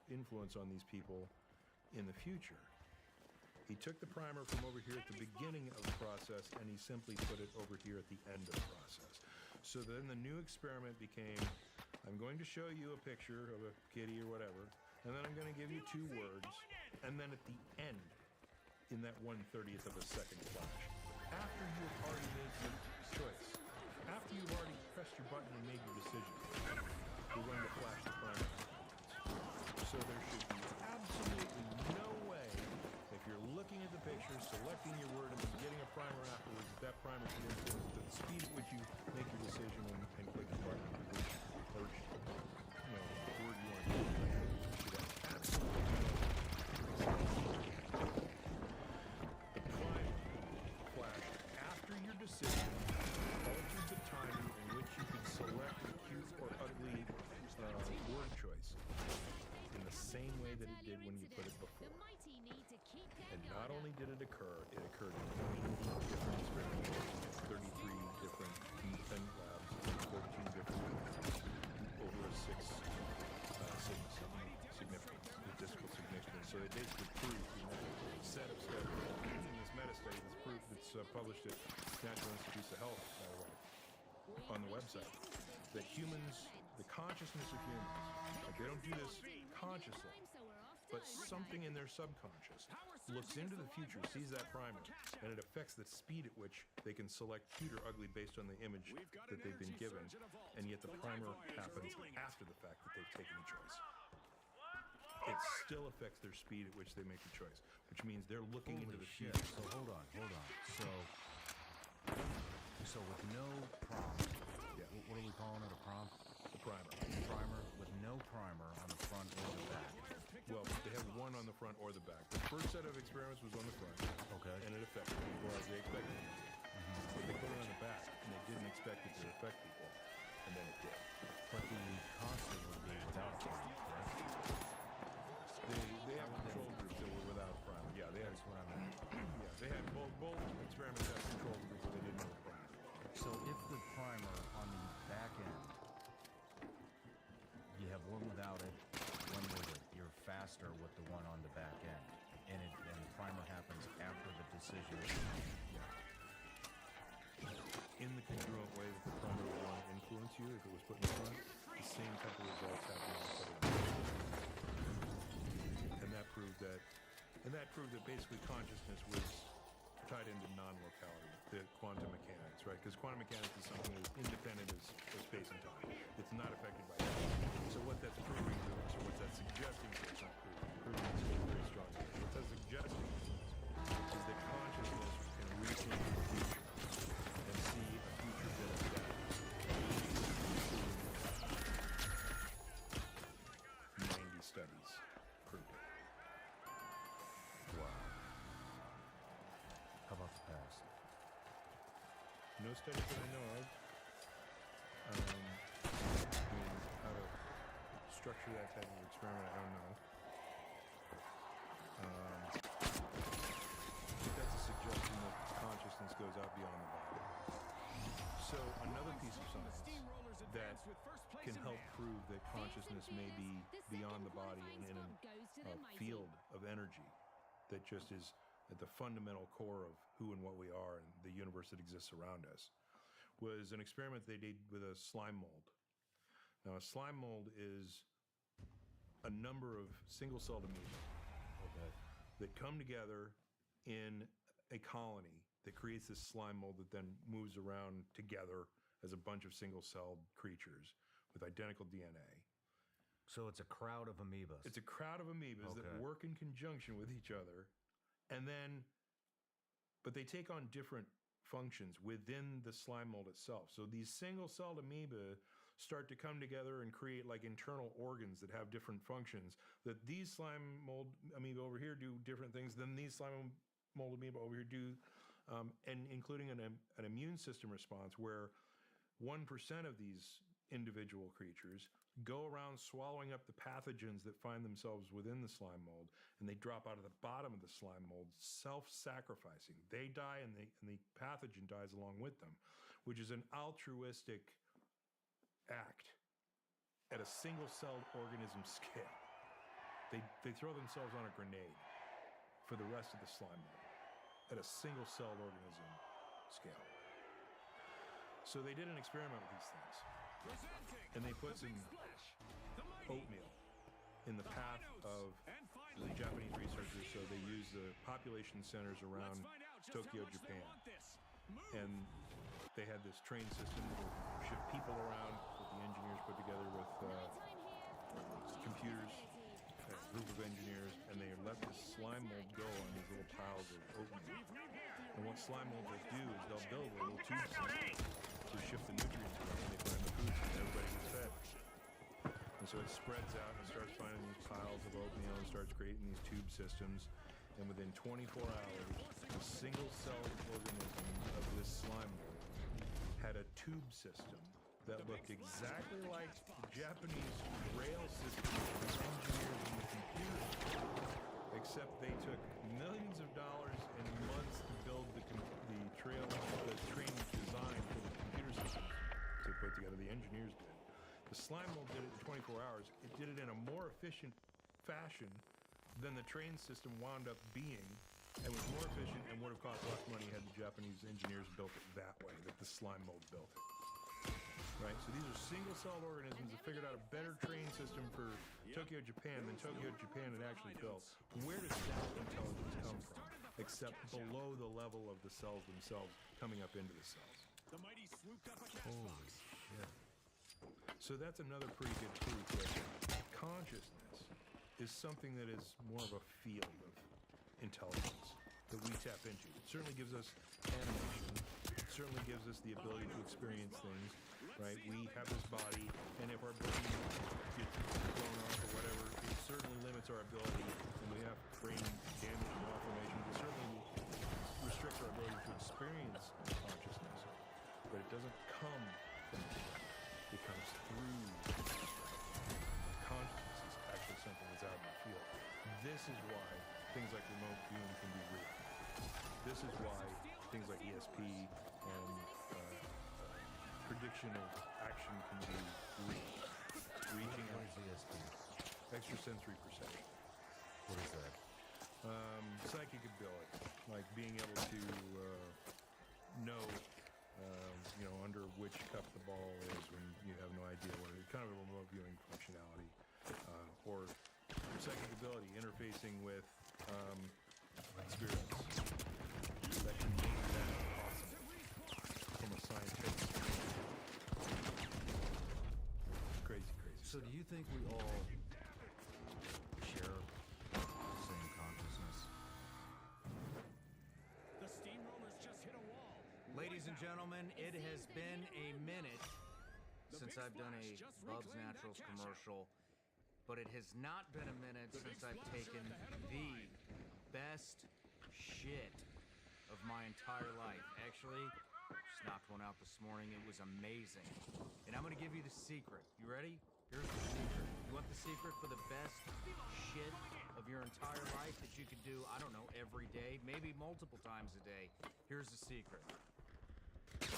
influence on these people in the future, he took the primer from over here at the beginning of the process and he simply put it over here at the end of the process. So then the new experiment became, I'm going to show you a picture of a kitty or whatever, and then I'm going to give you two words, and then at the end, in that 1/30th of a second flash, after you've already made your choice, after you've already pressed your button and made your decision, we're going to flash the primer. So there should be absolutely no way, if you're looking at the picture, selecting your word, and then getting a primer afterwards, that primer should influence the speed at which you make your decision and click the button, or word you want to do. You should have absolutely no. The primer flashed after your decision altered the timing in which you could select the cute or ugly word choice in the same way that it did when you put it before. And not only did it occur, it occurred in 90 different experiments, 33 different independent labs, 14 different over a 6 significance, statistical significance. So they basically proved in that set of studies, in this meta-study, published at National Institutes of Health, by the way, on the website, that humans, the consciousness of humans, like they don't do this consciously, but something in their subconscious looks into the future, sees that primer, and it affects the speed at which they can select cute or ugly based on the image that they've been given, and yet the primer happens after the fact that they've taken the choice. It still affects their speed at which they make the choice, which means they're looking into the Shit. future. So hold on. So with no prompt, what are we calling it? A prompt? The primer. Primer with no primer on the front or the back. Well, they have one on the front or the back. The first set of experiments was on the front. Okay. And it affected people as they expected it to. But they put it on the back, and they didn't expect it to affect people. And then it did. But the constant would be without primer, correct? They have control groups that were without primer. Yeah, they had. That's what I meant. Yeah, they had both experiments have control groups where they didn't have a primer. So if the primer on the back end, you have one without it, one with it, you're faster with the one on the back end, and the primer happens after the decision. In the congruent way that the primer would want to influence you if it was put in the front, the same type of results happen on the other end. And that proved that basically consciousness was tied into non-locality, the quantum mechanics, right? Because quantum mechanics is something that is independent of space and time. It's not affected by that. So what that's proving to us, or what that's suggesting to us, not proving is very strong. What that's suggesting is that consciousness can reach into the future and see a future bit of death. 90 studies proved it. Wow. How about the past? No studies that I know of. I mean, how to structure that type of experiment, I don't know. But that's a suggestion that consciousness goes out beyond the body. So another piece of science that can help prove that consciousness may be beyond the body and in a field of energy that just is at the fundamental core of who and what we are and the universe that exists around us was an experiment they did with a slime mold. Now, a slime mold is a number of single-celled amoeba that come together in a colony that creates this slime mold that then moves around together as a bunch of single-celled creatures with identical DNA. So it's a crowd of amoebas. It's a crowd of amoebas that work in conjunction with each other, and then, but they take on different functions within the slime mold itself. So these single-celled amoeba start to come together and create like internal organs that have different functions. That these slime mold amoeba over here do different things than these slime mold amoeba over here do, and including an immune system response where 1% of these individual creatures go around swallowing up the pathogens that find themselves within the slime mold, and they drop out of the bottom of the slime mold, self-sacrificing. They die, and the pathogen dies along with them, which is an altruistic act at a single-celled organism scale. They throw themselves on a grenade for the rest of the slime mold at a single-celled organism scale. So they did an experiment with these things, and they put some oatmeal in the path of the Japanese researchers. So they used the population centers around Tokyo, Japan, and they had this train system that would shift people around that the engineers put together with computers, a group of engineers, and they let this slime mold go on these little piles of oatmeal. And what slime molds will do is they'll build a little tube system to shift the nutrients around when they put in the food so everybody gets fed. And so it spreads out and starts finding these piles of oatmeal and starts creating these tube systems. And within 24 hours, a single-celled organism of this slime mold had a tube system that looked exactly like the Japanese rail system of the engineers in the computer, except they took millions of dollars and months to build the train design for the computer system to put together. The engineers did. The slime mold did it in 24 hours. It did it in a more efficient fashion than the train system wound up being and was more efficient and would have cost less money had the Japanese engineers built it that way, that the slime mold built it. Right, so these are single-celled organisms that figured out a better train system for Tokyo, Japan than Tokyo, Japan had actually built. Where does that intelligence come from? Except below the level of the cells themselves, coming up into the cells. The mighty swooped up a cash Holy box. shit. So that's another pretty good proof that consciousness is something that is more of a field of intelligence that we tap into. It certainly gives us animation. It certainly gives us the ability to experience things, right? We have this body, and if our brain gets blown off or whatever, it certainly limits our ability, and we have brain damage and malformations. It certainly restricts our ability to experience consciousness, but it doesn't come from the brain. It comes through consciousness is actually something that's out in the field. This is why things like remote viewing can be real. This is why things like ESP and prediction of action can be real. Reaching out. What is ESP? Extrasensory perception. What is that? Psychic ability, like being able to know, under which cup the ball is when you have no idea what it is. Kind of a remote viewing functionality, or psychic ability, interfacing with spirits. That can make that possible from a scientific standpoint. Crazy So stuff. do you think we all share the same consciousness? The steamrollers just hit a wall. Ladies and gentlemen, it has been a minute since I've done a Bub's Naturals commercial, but it has not been a minute since I've taken the best shit of my entire life. Actually, just knocked one out this morning. It was amazing. And I'm gonna give you the secret. You ready? Here's the secret. You want the secret for the best shit of your entire life that you could do, I don't know, every day, maybe multiple times a day? Here's the secret.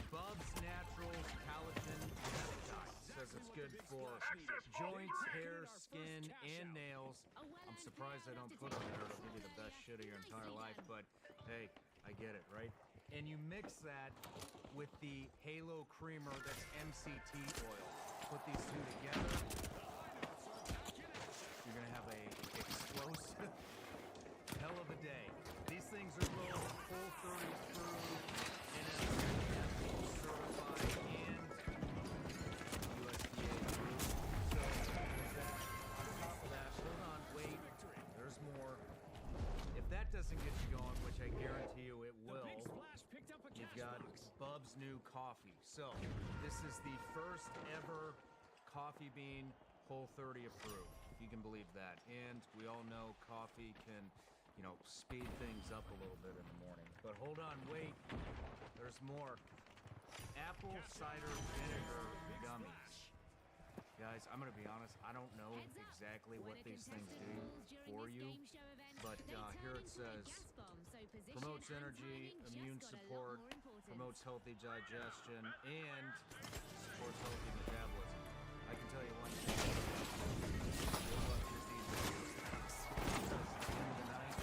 Bub's Naturals Collagen Peptide says it's good for joints, hair, skin, and nails. I'm surprised I don't put on there. It'll give you the best shit of your entire life, but hey, I get it, right? And you mix that with the Halo Creamer that's MCT oil. Put these two together. You're gonna have a explosive hell of a day. These things are both full 30 approved, NSF certified, and USDA approved. So on top of that, hold on, wait, there's more. If that doesn't get you going, which I guarantee you it will, you've got Bub's new coffee. So this is the first ever coffee bean Whole30 approved, if you can believe that. And we all know coffee can, speed things up a little bit in the morning. But hold on, wait, there's more. Apple cider vinegar gummies. Guys, I'm gonna be honest, I don't know exactly what these things do for you, but here it says, promotes energy, immune support, promotes healthy digestion, and supports healthy metabolism. I can tell you one thing. You'll love your these videos. Because at the end of the night,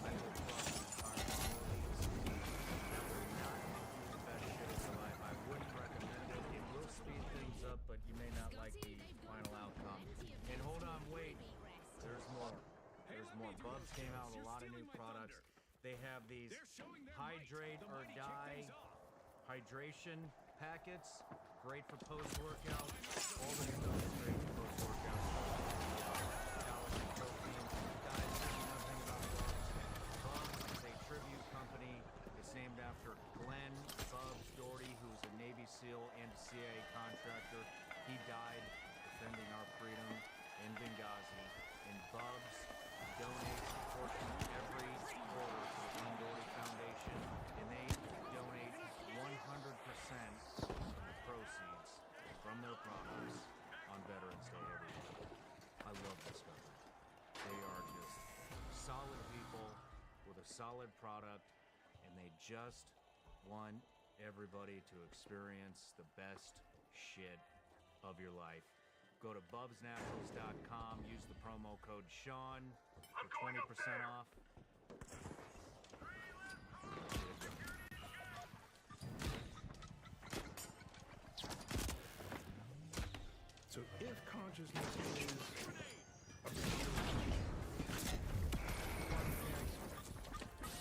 I will cross the entire Orleans. That will not make you the best shit of your life. I wouldn't recommend it. It will speed things up, but you may not like the final outcome. And hold on, wait. There's more. There's more. Bubs came out with a lot of new products. They have these hydrate or die hydration packets. Great for post-workout. All the stuff is great for post-workout. Calorie, protein. Guys, if you know nothing about Bubs, Bubs is a tribute company. It's named after Glenn Bubs Doherty, who's a Navy SEAL and a CIA contractor. He died defending our freedom in Benghazi. And Bubs donates a portion of every quarter to the Glenn Doherty Foundation, and they donate 100% of the proceeds from their products on Veterans Day every year. I love this company. They are just solid people with a solid product, and they just want everybody to experience the best shit of your life. Go to bubsnaturals.com, use the promo code Sean for 20% off. So if consciousness is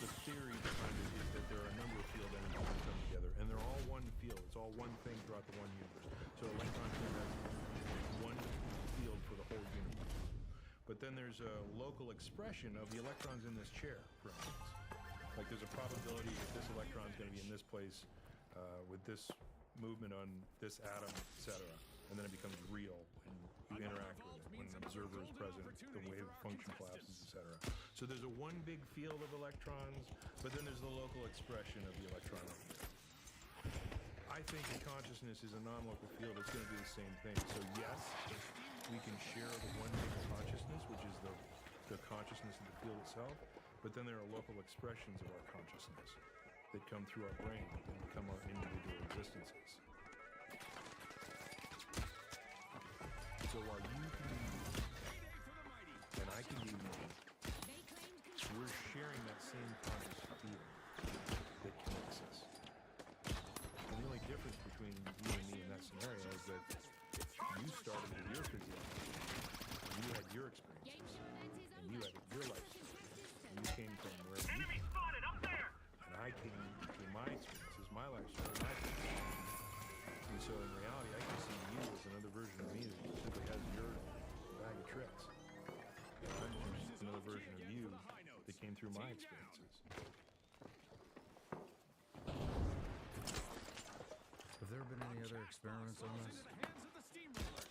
the theory behind it is that there are a number of field energies that come together, and they're all one field. It's all one thing throughout the one universe. So electrons have one field for the whole universe. But then there's a local expression of the electrons in this chair, for instance. Like there's a probability that this electron is going to be in this place with this movement on this atom, etc. And then it becomes real when you interact with it, when an observer is present, the wave function collapses, etc. So there's a one big field of electrons, but then there's the local expression of the electron over there. I think that consciousness is a non-local field. It's going to do the same thing. So yes, we can share the one big consciousness, which is the consciousness of the field itself, but then there are local expressions of our consciousness that come through our brain and become our individual existences. So while you can be you, and I can be me, we're sharing that same conscious field that connects us. And the only difference between you and me in that scenario is that you started with your physiology, and you had your experiences, and you had your life story, and you came from wherever you came from. And I came through my experiences, my life story, my physiology. And so in reality, I can see you as another version of me that simply has your bag of tricks. I'm just another version of you that came through my experiences. Have there been any other experiments on this?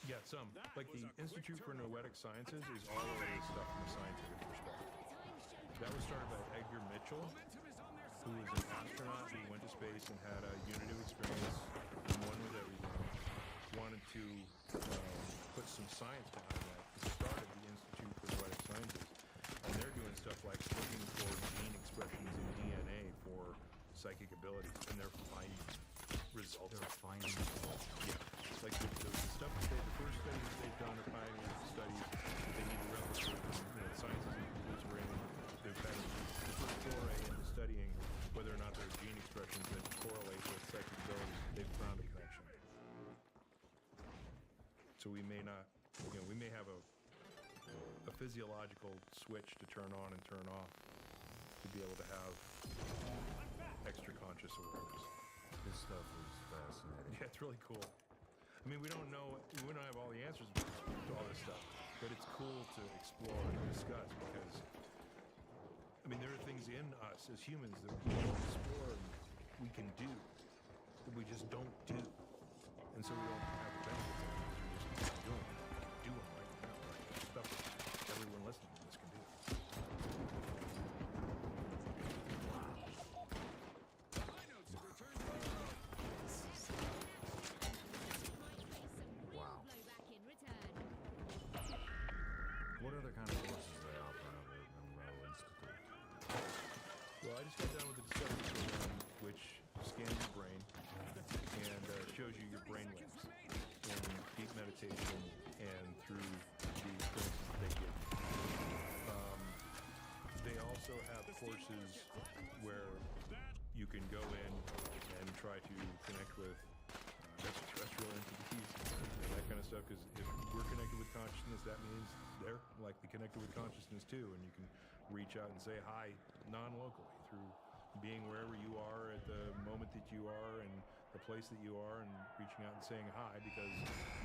Yeah, some. Like the Institute for Noetic Sciences is all over this stuff from a scientific perspective. That was started by Edgar Mitchell, who was an astronaut who went to space and had a unitive experience, and one with everything. Wanted to put some science behind that. He started the Institute for Noetic Sciences, and they're doing stuff like looking for gene expressions in DNA for psychic abilities, and they're finding results. They're finding results. Yeah. Like the stuff that the first studies that they've done are pioneer studies that they need to replicate. The science isn't completely in. They've had the first foray into studying whether or not there are gene expressions that correlate with psychic abilities. They've found a connection. So we may not, we may have a physiological switch to turn on and turn off to be able to have extra conscious awareness. This stuff is fascinating. Yeah, it's really cool. I mean, we don't have all the answers to all this stuff, but it's cool to explore and discuss because, I mean, there are things in us as humans that we can explore and we can do that we just don't do. And so we don't have the benefits of it because we're just not doing it. We can do them right now, right? Stuff that everyone listening to this can do. What other kind of courses are they offering over at Monroe Institute? Well, I just got done with the Discovery program, which scans your brain and shows you your brain waves in deep meditation and through the courses that they give. They also have courses where you can go in and try to connect with extraterrestrial entities and that kind of stuff, because if we're connected with consciousness, that means they're likely connected with consciousness too, and you can reach out and say hi non-locally through being wherever you are at the moment that you are and the place that you are, and reaching out and saying hi, because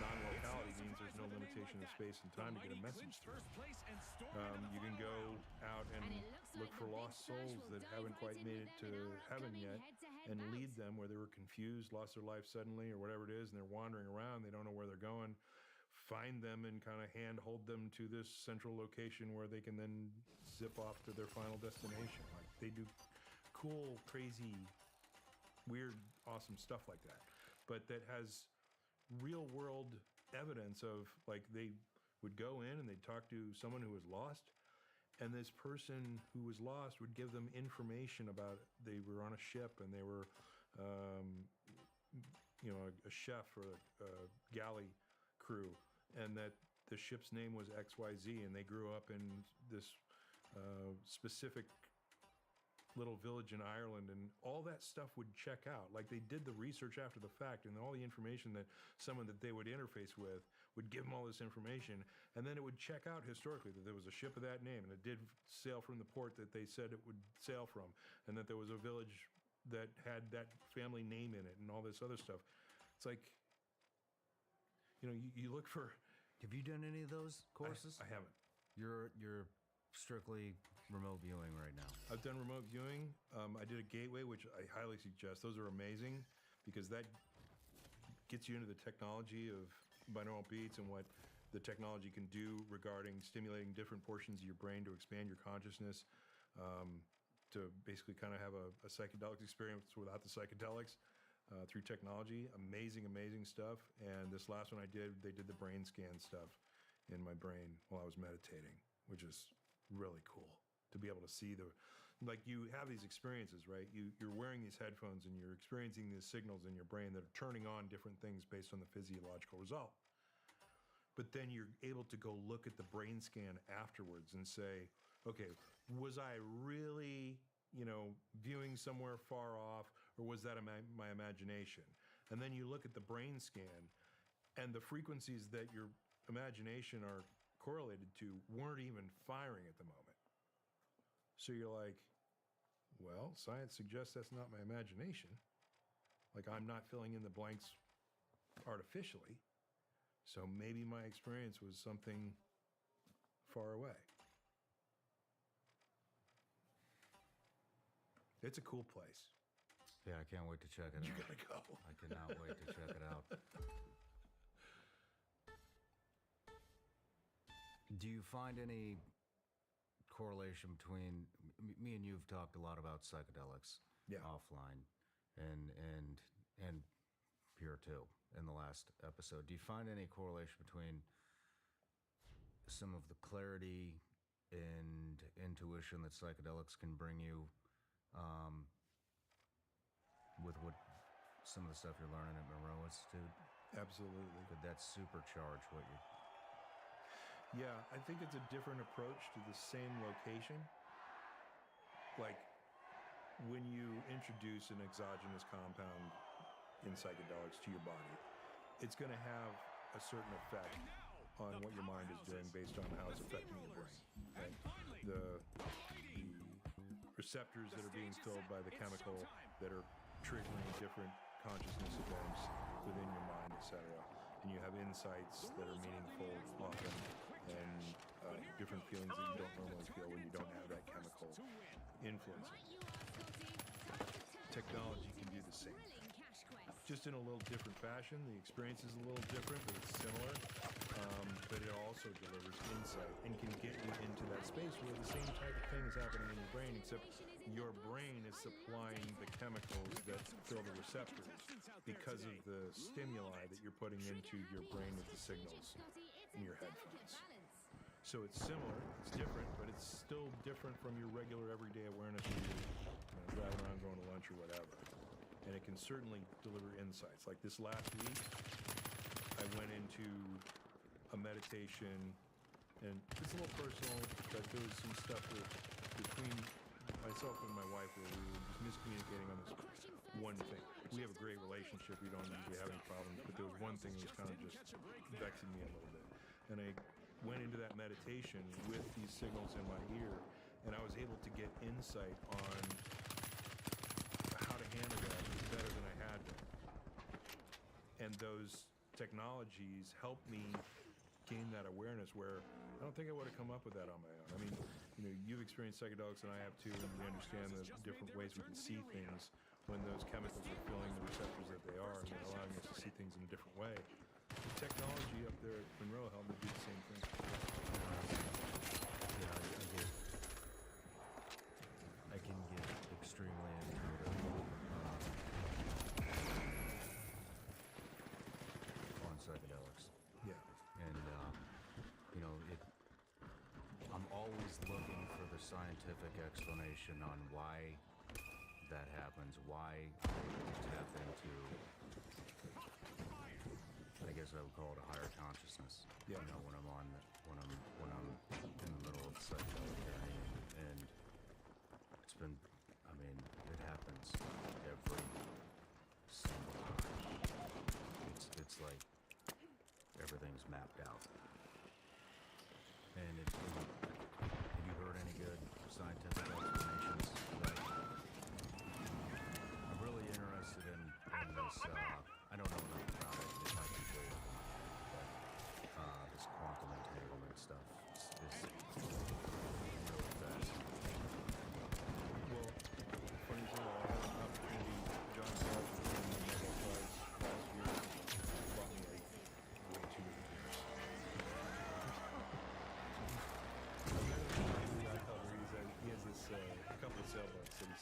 non-locality means there's no limitation of space and time to get a message through. You can go out and look for lost souls that haven't quite made it to heaven yet and lead them where they were confused, lost their life suddenly or whatever it is, and they're wandering around, they don't know where they're going. Find them and kind of hold them to this central location where they can then zip off to their final destination. Like, they do cool, crazy, weird, awesome stuff like that, but that has real world evidence of, like, they would go in and they'd talk to someone who was lost, and this person who was lost would give them information about, they were on a ship and they were a chef or a galley crew, and that the ship's name was XYZ, and they grew up in this specific little village in Ireland, and all that stuff would check out. Like, they did the research after the fact, and all the information that someone that they would interface with would give them all this information, and then it would check out historically that there was a ship of that name, and it did sail from the port that they said it would sail from, and that there was a village that had that family name in it, and all this other stuff. It's like, you look for... Have you done any of those courses? I haven't. You're strictly remote viewing right now. I've done remote viewing. I did a gateway, which I highly suggest. Those are amazing because that gets you into the technology of binaural beats and what the technology can do regarding stimulating different portions of your brain to expand your consciousness, to basically kind of have a psychedelic experience without the psychedelics through technology. Amazing, amazing stuff. And this last one I did, they did the brain scan stuff in my brain while I was meditating, which is really cool to be able to see you have these experiences, right? You're wearing these headphones and you're experiencing these signals in your brain that are turning on different things based on the physiological result. But then you're able to go look at the brain scan afterwards and say, okay, was I really, viewing somewhere far off, or was that my imagination? And then you look at the brain scan, and the frequencies that your imagination are correlated to weren't even firing at the moment. So you're like, well, science suggests that's not my imagination. Like, I'm not filling in the blanks artificially. So maybe my experience was something far away. It's a cool place. Yeah, I can't wait to check it out. You gotta go. I cannot wait to check it out. Do you find any correlation between me and you've talked a lot about psychedelics offline and here too in the last episode. Do you find any correlation between some of the clarity and intuition that psychedelics can bring you with what some of the stuff you're learning at Monroe Institute? Absolutely. Could that supercharge what you... Yeah, I think it's a different approach to the same location. Like, when you introduce an exogenous compound in psychedelics to your body, it's going to have a certain effect on what your mind is doing based on how it's affecting your brain. Right? The receptors that are being filled by the chemical that are triggering different consciousness events within your mind, etc. And you have insights that are meaningful often, and different feelings that you don't normally feel when you don't have that chemical influence. Technology can do the same thing, just in a little different fashion. The experience is a little different, but it's similar. But it also delivers insight and can get you into that space where the same type of thing is happening in your brain, except your brain is supplying the chemicals that fill the receptors because of the stimuli that you're putting into your brain with the signals in your headphones. So it's similar, it's different, but it's still different from your regular everyday awareness when you're driving around, going to lunch or whatever. And it can certainly deliver insights. Like this last week, I went into a meditation, and it's a little personal, but there was some stuff between myself and my wife where we were just miscommunicating on this one thing. We have a great relationship, we don't usually have any problems, but there was one thing that was kind of just vexing me a little bit. And I went into that meditation with these signals in my ear, and I was able to get insight on how to handle that better than I had been. And those technologies helped me gain that awareness where I don't think I would have come up with that on my own. I mean, you've experienced psychedelics and I have too, and we understand the different ways we can see things when those chemicals are filling the receptors that they are, and they're allowing us to see things in a different way. The technology up there at Monroe helped me do the same thing. Yeah, I can get extremely intuitive on psychedelics. Yeah. And, I'm always looking for the scientific explanation on why that happens, why we tap into, I guess I would call it a higher consciousness. Yeah. When I'm in the middle of psychedelic journey, and it's been,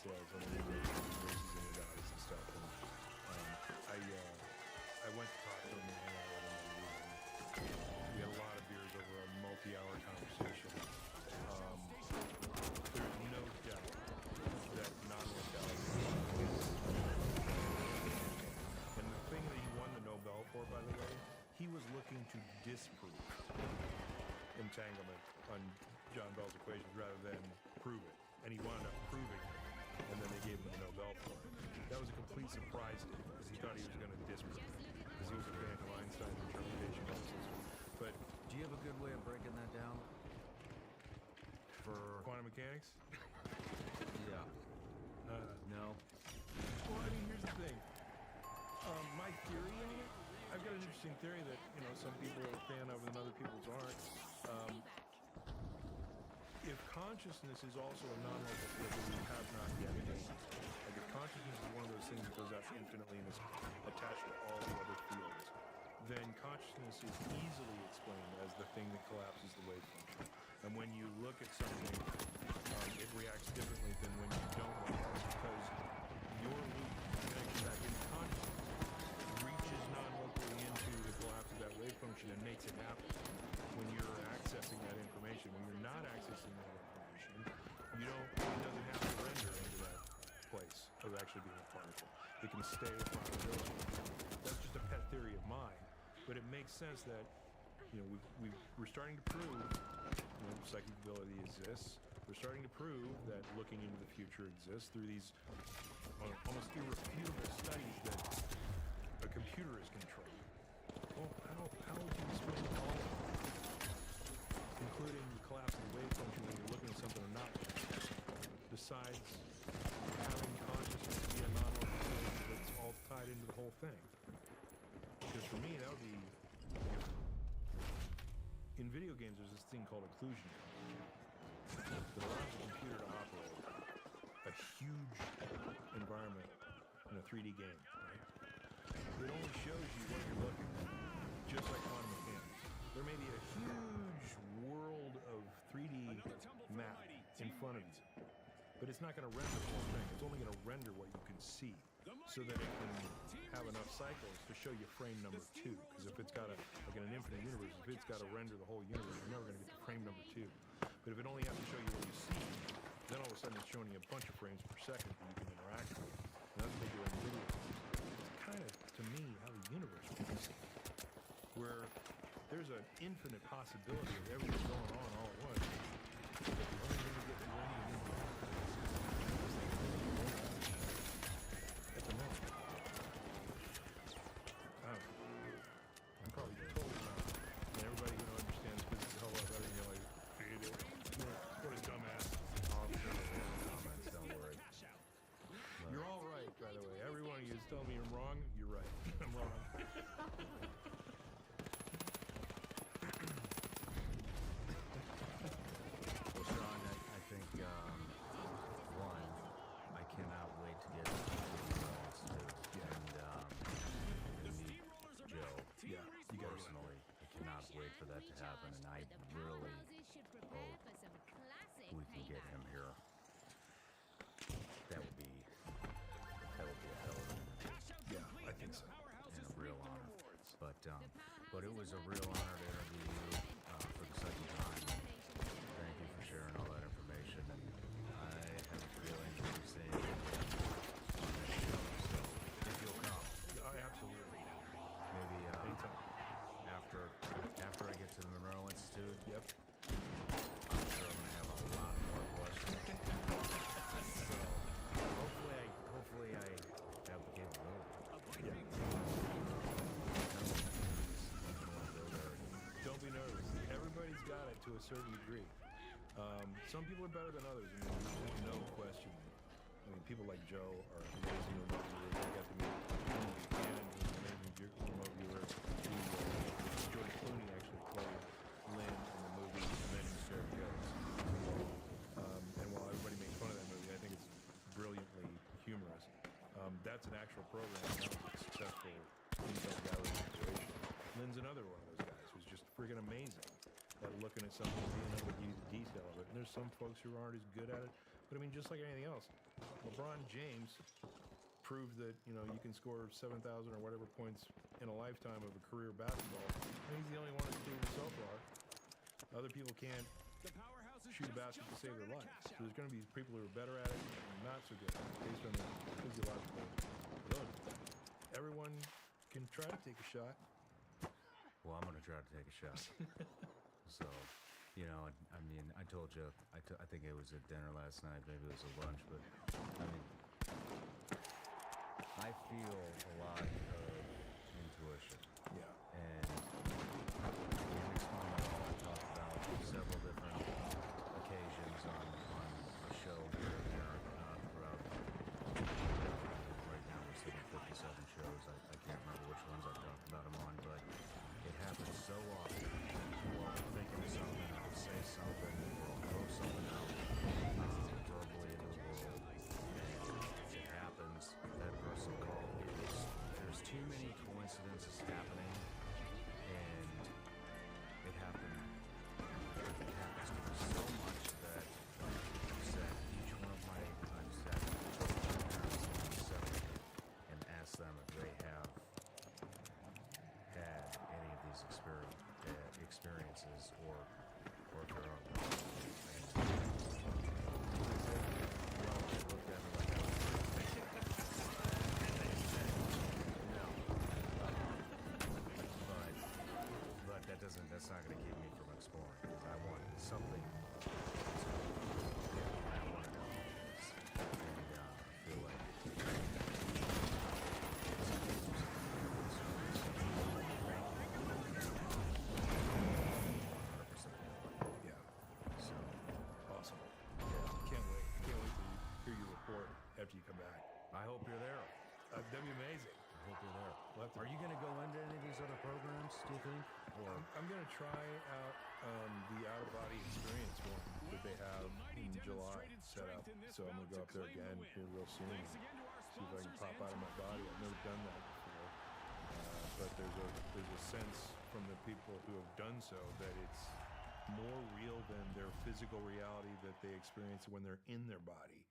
details on the races and the guys and stuff. And I went to talk to him and hang out with him, and we had a lot of beers over a multi-hour conversation. There's no doubt that non-locality is, and the thing that he won the Nobel for, by the way, he was looking to disprove entanglement on John Bell's equations rather than prove it. And he wound up proving it, and then they gave him the Nobel for it. That was a complete surprise to him, because he thought he was going to disprove it, because he was a fan of Einstein's interpretation of the system. But Do you have a good way of breaking that down? For quantum mechanics? yeah. No. Well, I mean, here's the thing. My theory on it, I've got an interesting theory that, some people are a fan of and other people's aren't. If consciousness is also a non-local field that we have not yet named, like if consciousness is one of those things that goes out infinitely and is attached to all the other fields, then consciousness is easily explained as the thing that collapses the wave function. And when you look at something, it reacts differently than when you don't look at it, because your loop connection back into consciousness reaches non-locally into the collapse of that wave function and makes it happen. When you're accessing that information, when you're not accessing that information, it doesn't have to render into that place of actually being a particle. It can stay a probability. That's just a pet theory of mine, but it makes sense that we're starting to prove psychic ability exists. We're starting to prove that looking into the future exists through these almost irrefutable studies that a computer is controlling. Well, how would you explain all of that? Including the collapse of the wave function when you're looking at something or not looking at something, besides having consciousness be a non-local field that's all tied into the whole thing. Because for me, that would be... In video games, there's this thing called occlusion that allows the computer to operate a huge environment in a 3D game, right? It only shows you what you're looking at, just like quantum mechanics. There may be a huge world of 3D map in front of you, but it's not going to render the whole thing. It's only going to render what you can see, so that it can have enough cycles to show you frame number 2. Because if it's got like in an infinite universe, if it's got to render the whole universe, you're never going to get to frame number 2. But if it only has to show you what you see, then all of a sudden it's showing you a bunch of frames per second that you can interact with. And that's what they do in video games. It's kind of, to me, how the universe works, where there's an infinite possibility of everything going on all at once. But the only thing you get to render is at the moment. I'm probably totally wrong. And everybody understands physics a whole lot better than you're like, what a dumbass. Comments, don't worry. You're all right, by the way. Every one of you is telling me I'm wrong. You're right. I'm wrong. Well, Sean, I think, one, I cannot wait to get to the Institute and meet Joe. Yeah, you got it. Personally, I cannot wait for that to happen, and I really hope we can get him here. That would be a hell of an interview. Yeah, I think so. And a real honor. But it was a real honor to interview you for the second time. Thank you for sharing all that information, and I have a feeling we'll be seeing you on that show. So if you'll come, Absolutely. maybe after I get to the Monroe Institute. Yep. I'm sure I'm gonna have a lot more questions. So hopefully I have the capability. Yeah. Don't be nervous. Everybody's got it to a certain degree. Some people are better than others. I mean, there's no question. I mean, people like Joe are amazing remote viewers. I got to meet Cannon, who's an amazing remote viewer. George Clooney actually played Lynn in the movie Avenging Sarah Jones. And while everybody makes fun of that movie, I think it's brilliantly humorous. That's an actual program. That was a successful inside gallery situation. Lynn's another one of those guys who's just friggin' amazing at looking at something and being able to use the detail of it. And there's some folks who aren't as good at it, But I mean, just like anything else, LeBron James proved that, you know, you can score 7,000 or whatever points in a lifetime of a career basketball. And he's the only one who's proven it so far. Other people can't shoot a basket to save their life. So there's going to be people who are better at it and not so good based on their physiological ability. Everyone can try to take a shot. Well, I'm going to try to take a shot. So, you know, I mean, I told you, I think it was at dinner last night, maybe it was a lunch, but I mean, I feel a lot of intuition. Yeah. And in Explain It All, I talked about several different occasions on a show here and there throughout. Right now we're sitting at 57 shows. I can't remember which ones I've talked about them on, but it happens so often. We'll thinking of something, I'll say something, or I'll throw something out verbally into the world, and it happens. That person called me. There's too many coincidences happening, and it happens to me so much that I've said each one of my, I've sat with my parents and asked them if they have had any of these experiences or if there are. But that's not going to keep me from exploring, because I want something. I want to know. And I feel like Yeah. So awesome. Yeah. Can't wait. Can't wait to hear your report after you come back. I hope you're there. That'd be amazing. I hope you're there. Are you going to go into any of these other programs, do you think? Or I'm going to try out the out-of-body experience one that they have in July set up. So I'm going to go up there again here real soon and see if I can pop out of my body. I've never done that before. But there's a sense from the people who have done so that it's more real than their physical reality that they experience when they're in their body.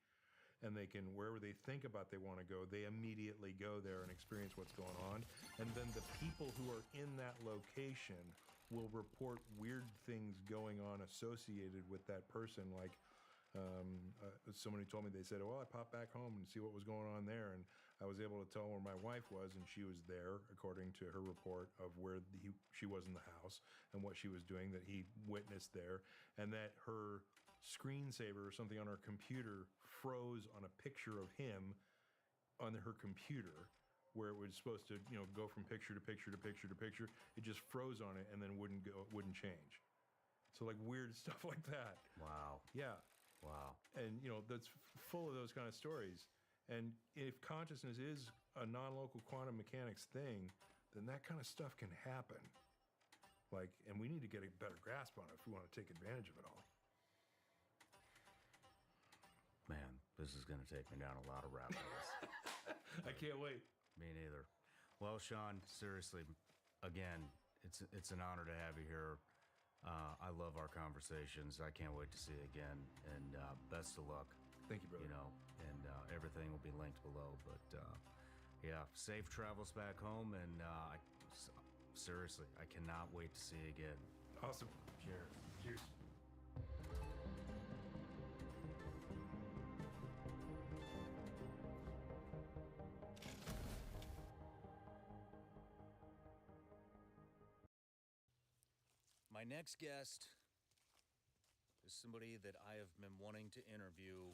And they can, wherever they think about they want to go, they immediately go there and experience what's going on. And then the people who are in that location will report weird things going on associated with that person. Like somebody told me, they said, well, I popped back home and see what was going on there. And I was able to tell where my wife was, and she was there, according to her report of where she was in the house and what she was doing that he witnessed there. And that her screensaver or something on her computer froze on a picture of him on her computer, where it was supposed to, you know, go from picture to picture to picture to picture. It just froze on it and then wouldn't change. So like weird stuff like that. Wow. Yeah. Wow. And you know, that's full of those kind of stories. And if consciousness is a non-local quantum mechanics thing, then that kind of stuff can happen. Like, and we need to get a better grasp on it if we want to take advantage of it all. Man, this is going to take me down a lot of rabbit holes. I can't wait. Me neither. Well, Sean, seriously, again, it's an honor to have you here. I love our conversations. I can't wait to see you again, and best of luck. Thank you, brother. You know, and everything will be linked below. But yeah, safe travels back home, and seriously, I cannot wait to see you again. Awesome. Cheers. Cheers. My next guest is somebody that I have been wanting to interview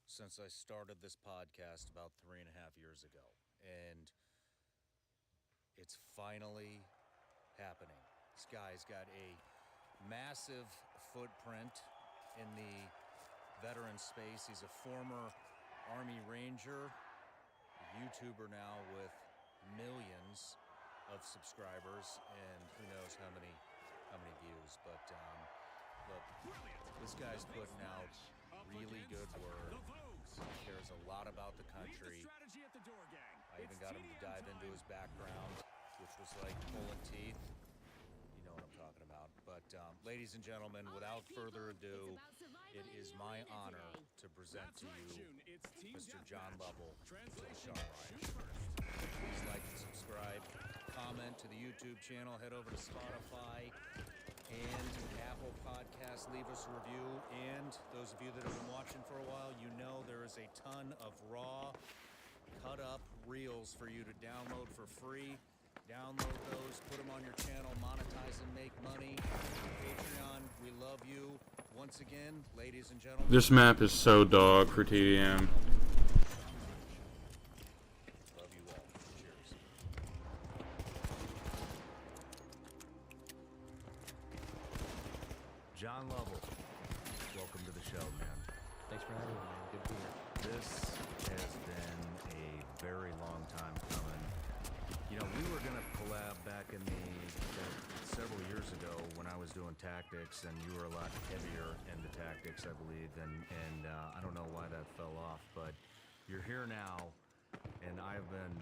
since I started this podcast about 3.5 years ago. And it's finally happening. This guy's got a massive footprint in the veteran space. He's a former Army Ranger, a YouTuber now with millions of subscribers, and who knows how many views. But look, this guy's putting out really good work. He cares a lot about the country. I even got him to dive into his background, which was like pulling teeth. You know what I'm talking about. But ladies and gentlemen, without further ado, it is my honor to to present to That's right, you June. It's Team Mr. John Deathmatch. Lovell, Translation, Sean Ryan. shoot first. Please like and subscribe, comment to the YouTube channel, head over to Spotify and Apple Podcasts, leave us a review. And those of you that have been watching for a while, you know there is a ton of raw, cut up reels for you to download for free. Download those, put them on your channel, monetize and make money. Patreon, we love you. Once again, ladies and gentlemen. This map is so dog for TDM. Love you all. Cheers. John Lovell, welcome to the show, man. Thanks for having me, man. Good to be here. This has been a very long time coming. You know, we were going to collab back in several years ago when I was doing tactics, and you were a lot heavier into tactics, I believe, and I don't know why that fell off, but you're here now, and I've been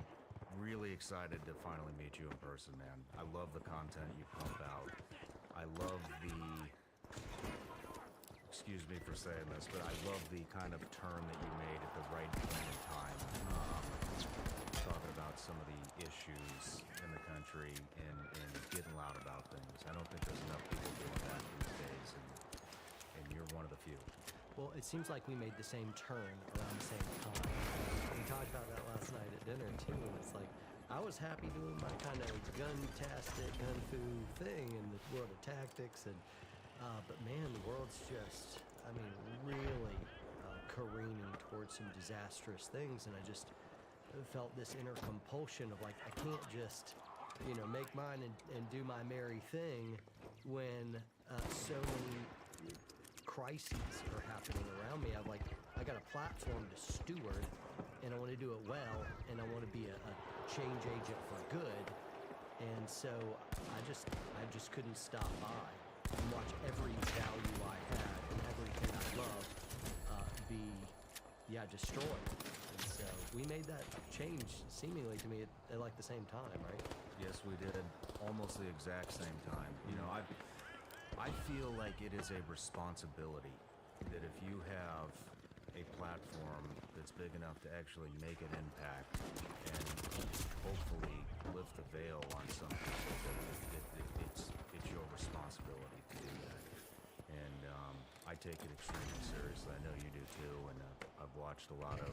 really excited to finally meet you in person, man. I love the content you pump out. I love the, excuse me for saying this, but I love the kind of turn that you made at the right point in time. Talking about some of the issues in the country and getting loud about things. I don't think there's enough people doing that these days, and you're one of the few. Well, it seems like we made the same turn around the same time. We talked about that last night at dinner too, and it's like I was happy doing my kind of gun-tastic, gun-fu thing in the world of tactics, and but man, the world's just, I mean, really careening towards some disastrous things, and I just felt this inner compulsion of like, I can't just, you know, make mine and do my merry thing when so many crises are happening around me. I got a platform to steward, and I want to do it well, and I want to be a change agent for good. And so I just couldn't stop by and watch every value I had and everything I loved be destroyed. And so we made that change seemingly to me at like the same time, right? Yes, we did. Almost the exact same time. You know, I feel like it is a responsibility that if you have a platform that's big enough to actually make an impact and hopefully lift the veil on some people, it's your responsibility to do that. And I take it extremely seriously. I know you do too. And I've watched a lot of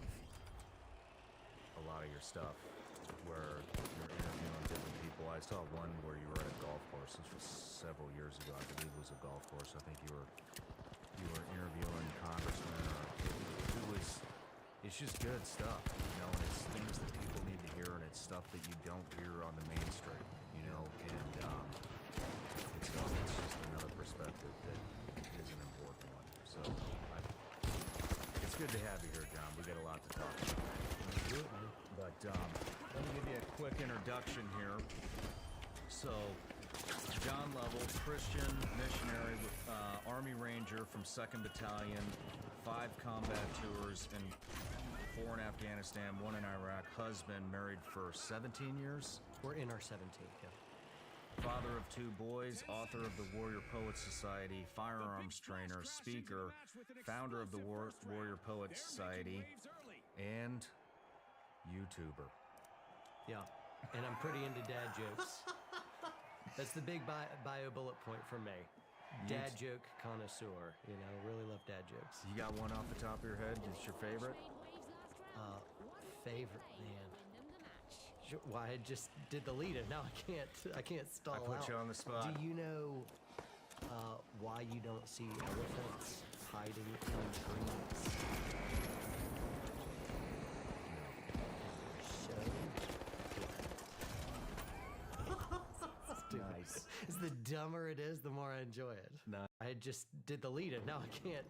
your stuff where you're interviewing different people. I saw one where you were at a golf course. This was several years ago. I believe it was a golf course. I think you were interviewing congressmen or who was. It's just good stuff, you know. And it's things that people need to hear, and it's stuff that you don't hear on the mainstream, you know. And it's just another perspective that is an important one. So it's good to have you here, John. We got a lot to talk about. But let me give you a quick introduction here. So, John Lovell, Christian missionary, Army Ranger from 2nd Battalion, 5 combat tours, and 4 in Afghanistan, 1 in Iraq, husband, married for 17 years? We're in our 17th, yeah. Father of 2 boys, author of the Warrior Poets Society, firearms trainer, speaker, founder of the Warrior Poets Society, and YouTuber. Yeah, and I'm pretty into dad jokes. That's the big bio bullet point for me. Dad joke connoisseur, you know, really love dad jokes. You got one off the top of your head? It's your favorite? Favorite, man. Well, I just did the lead, and now I can't stall out. I put you on the spot. Do you know why you don't see elephants hiding in trees? Nice. The dumber it is, the more I enjoy it. Nice. I just did the lead, and now I can't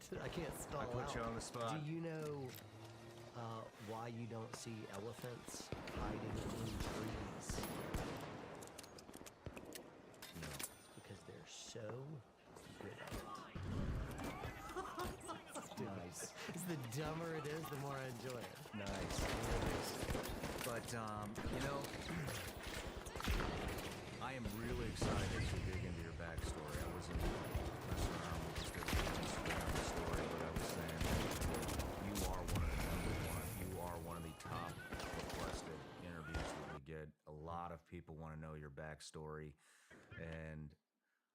stall out. I put you on the spot. Do you know why you don't see elephants hiding in trees? No. Because they're so good at it. Nice. The dumber it is, the more I enjoy it. Nice. But, you know, I am really excited to dig into your backstory. I wasn't messing around with just the Instagram story, but I was saying that lot of people want to know your backstory, and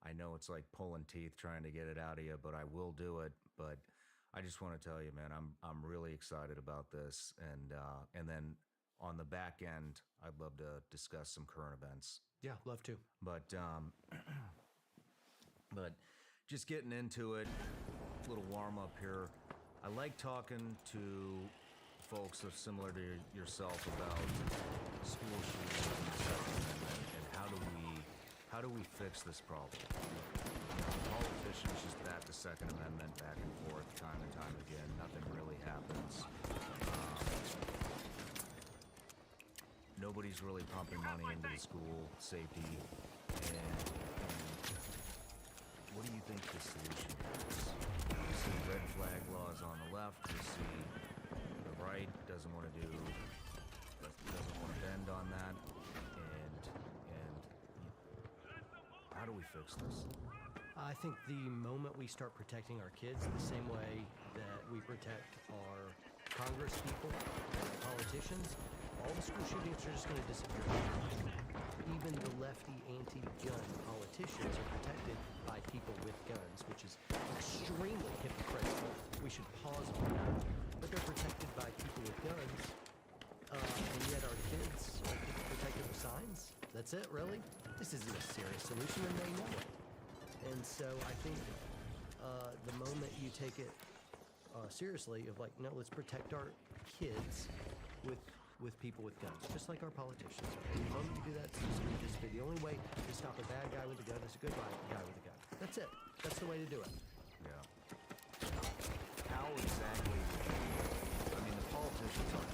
I know it's like pulling teeth trying to get it out of you, but I will do it. But I just want to tell you, man, I'm really excited about this, and then on the back end, I'd love to discuss some current events. Yeah, love to. But but just getting into it, a little warm up here. I like talking to folks that are similar to yourself about school shootings and the Second Amendment, and how do we fix this problem? Politicians just bat the Second Amendment back and forth time and time again. Nothing really happens. Nobody's really pumping money into the school safety. And what do you think the solution is? You see red flag laws on the left. You see the right doesn't want to bend on that. And how do we fix this? I think the moment we start protecting our kids the same way that we protect our Congress people, politicians, all the school shootings are just going to disappear. Even the lefty anti-gun politicians are protected by people with guns, which is extremely hypocritical. We should pause on that. But they're protected by people with guns, and yet our kids are protected with signs. That's it, really? This isn't a serious solution, and they know it. And so I think the moment you take it seriously, of like, no, let's protect our kids with people with guns, just like our politicians. And the moment you do that, the only way to stop a bad guy with a gun is a good guy with a gun. That's it. That's the way to do it. Yeah. How exactly? I mean, the politicians aren't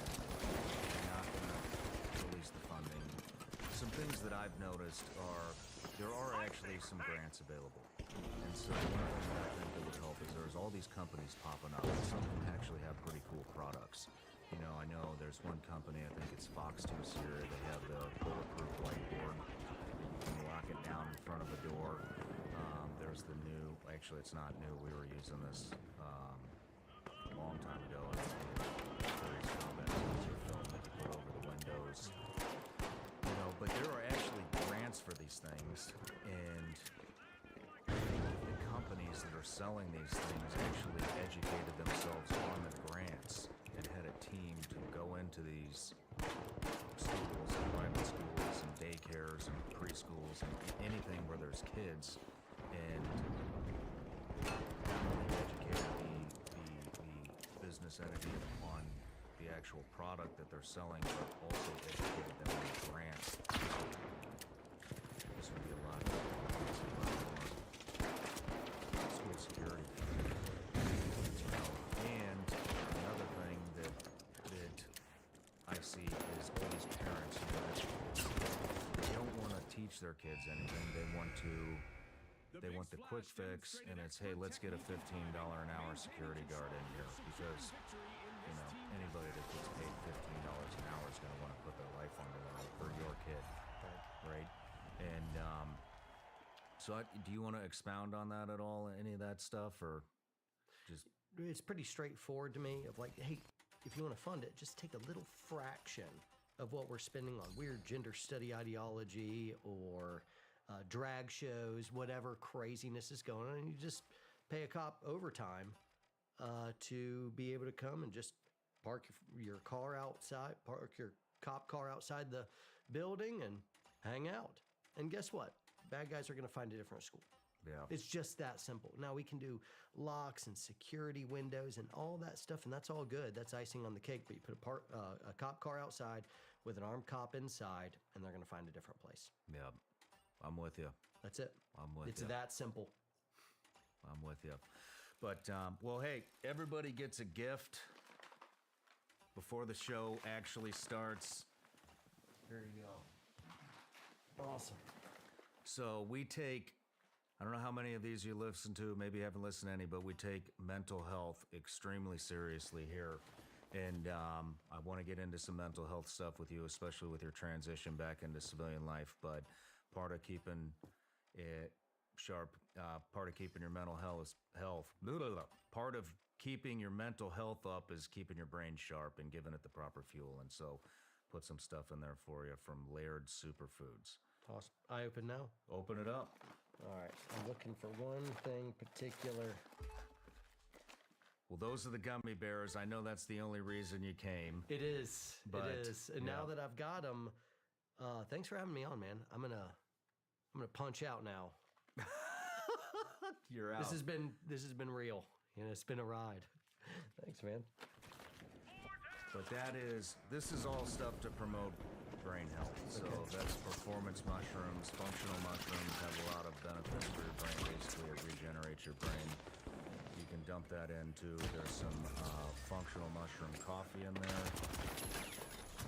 not going to release the funding. Some things that I've noticed are there are actually some grants available. And so one of them that I think that would help is there's all these companies popping up, and some of them actually have pretty cool products. You know, I know there's one company, I think it's Fox 2 Sierra, they have the bulletproof whiteboard. You can lock it down in front of a door. There's the new, actually it's not new, we were using this a long time ago. It's various combat sensor film that you put over the windows. You know, but there are actually grants for these things, and the companies that are selling these things actually educated themselves on the grants and had a team to go into these schools, private schools, and daycares, and preschools, and anything where there's kids, and not only educated the business entity on the actual product that they're selling, but also educated them on the grants. This would be a lot more school security. And another thing that I see is all these parents, you know, they don't want to teach their kids anything. They want the quick fix, and it's, hey, let's get a $15 an hour security guard in here, because you know, anybody that gets paid $15 an hour is going to want to put their life on the line for your kid, right? And so, do you want to expound on that at all? Any of that stuff, or just? It's pretty straightforward to me. Of like, hey, if you want to fund it, just take a little fraction of what we're spending on weird gender study ideology or drag shows, whatever craziness is going on, and you just pay a cop overtime to be able to come and just park your car outside, park your cop car outside the building and hang out. And guess what? Bad guys are going to find a different school. Yeah. It's just that simple. Now we can do locks and security windows and all that stuff, and that's all good. That's icing on the cake. But you put a cop car outside with an armed cop inside, and they're going to find a different place. Yeah, I'm with you. That's it. I'm with you. It's that simple. I'm with you. But, well, hey, everybody gets a gift before the show actually starts. Here you go. Awesome. So we take, I don't know how many of these you listen to, maybe you haven't listened to any, but we take mental health extremely seriously here. And I want to get into some mental health stuff with you, especially with your transition back into civilian life. But part of keeping it sharp, part of keeping your mental part of keeping your mental health up is keeping your brain sharp and giving it the proper fuel. And so put some stuff in there for you from Laird Superfoods. Awesome. I open now? Open it up. All right. I'm looking for one thing particular. Well, those are the gummy bears. I know that's the only reason you came. It is. But, it is. And now that I've got them, thanks for having me on, man. I'm gonna punch out now. You're out. This has been real. You know, it's been a ride. Thanks, man. But this is all stuff to promote brain health. So that's performance mushrooms. Functional mushrooms have a lot of benefits for your brain. Basically, it regenerates your brain. You can dump that into, there's some functional mushroom coffee in there.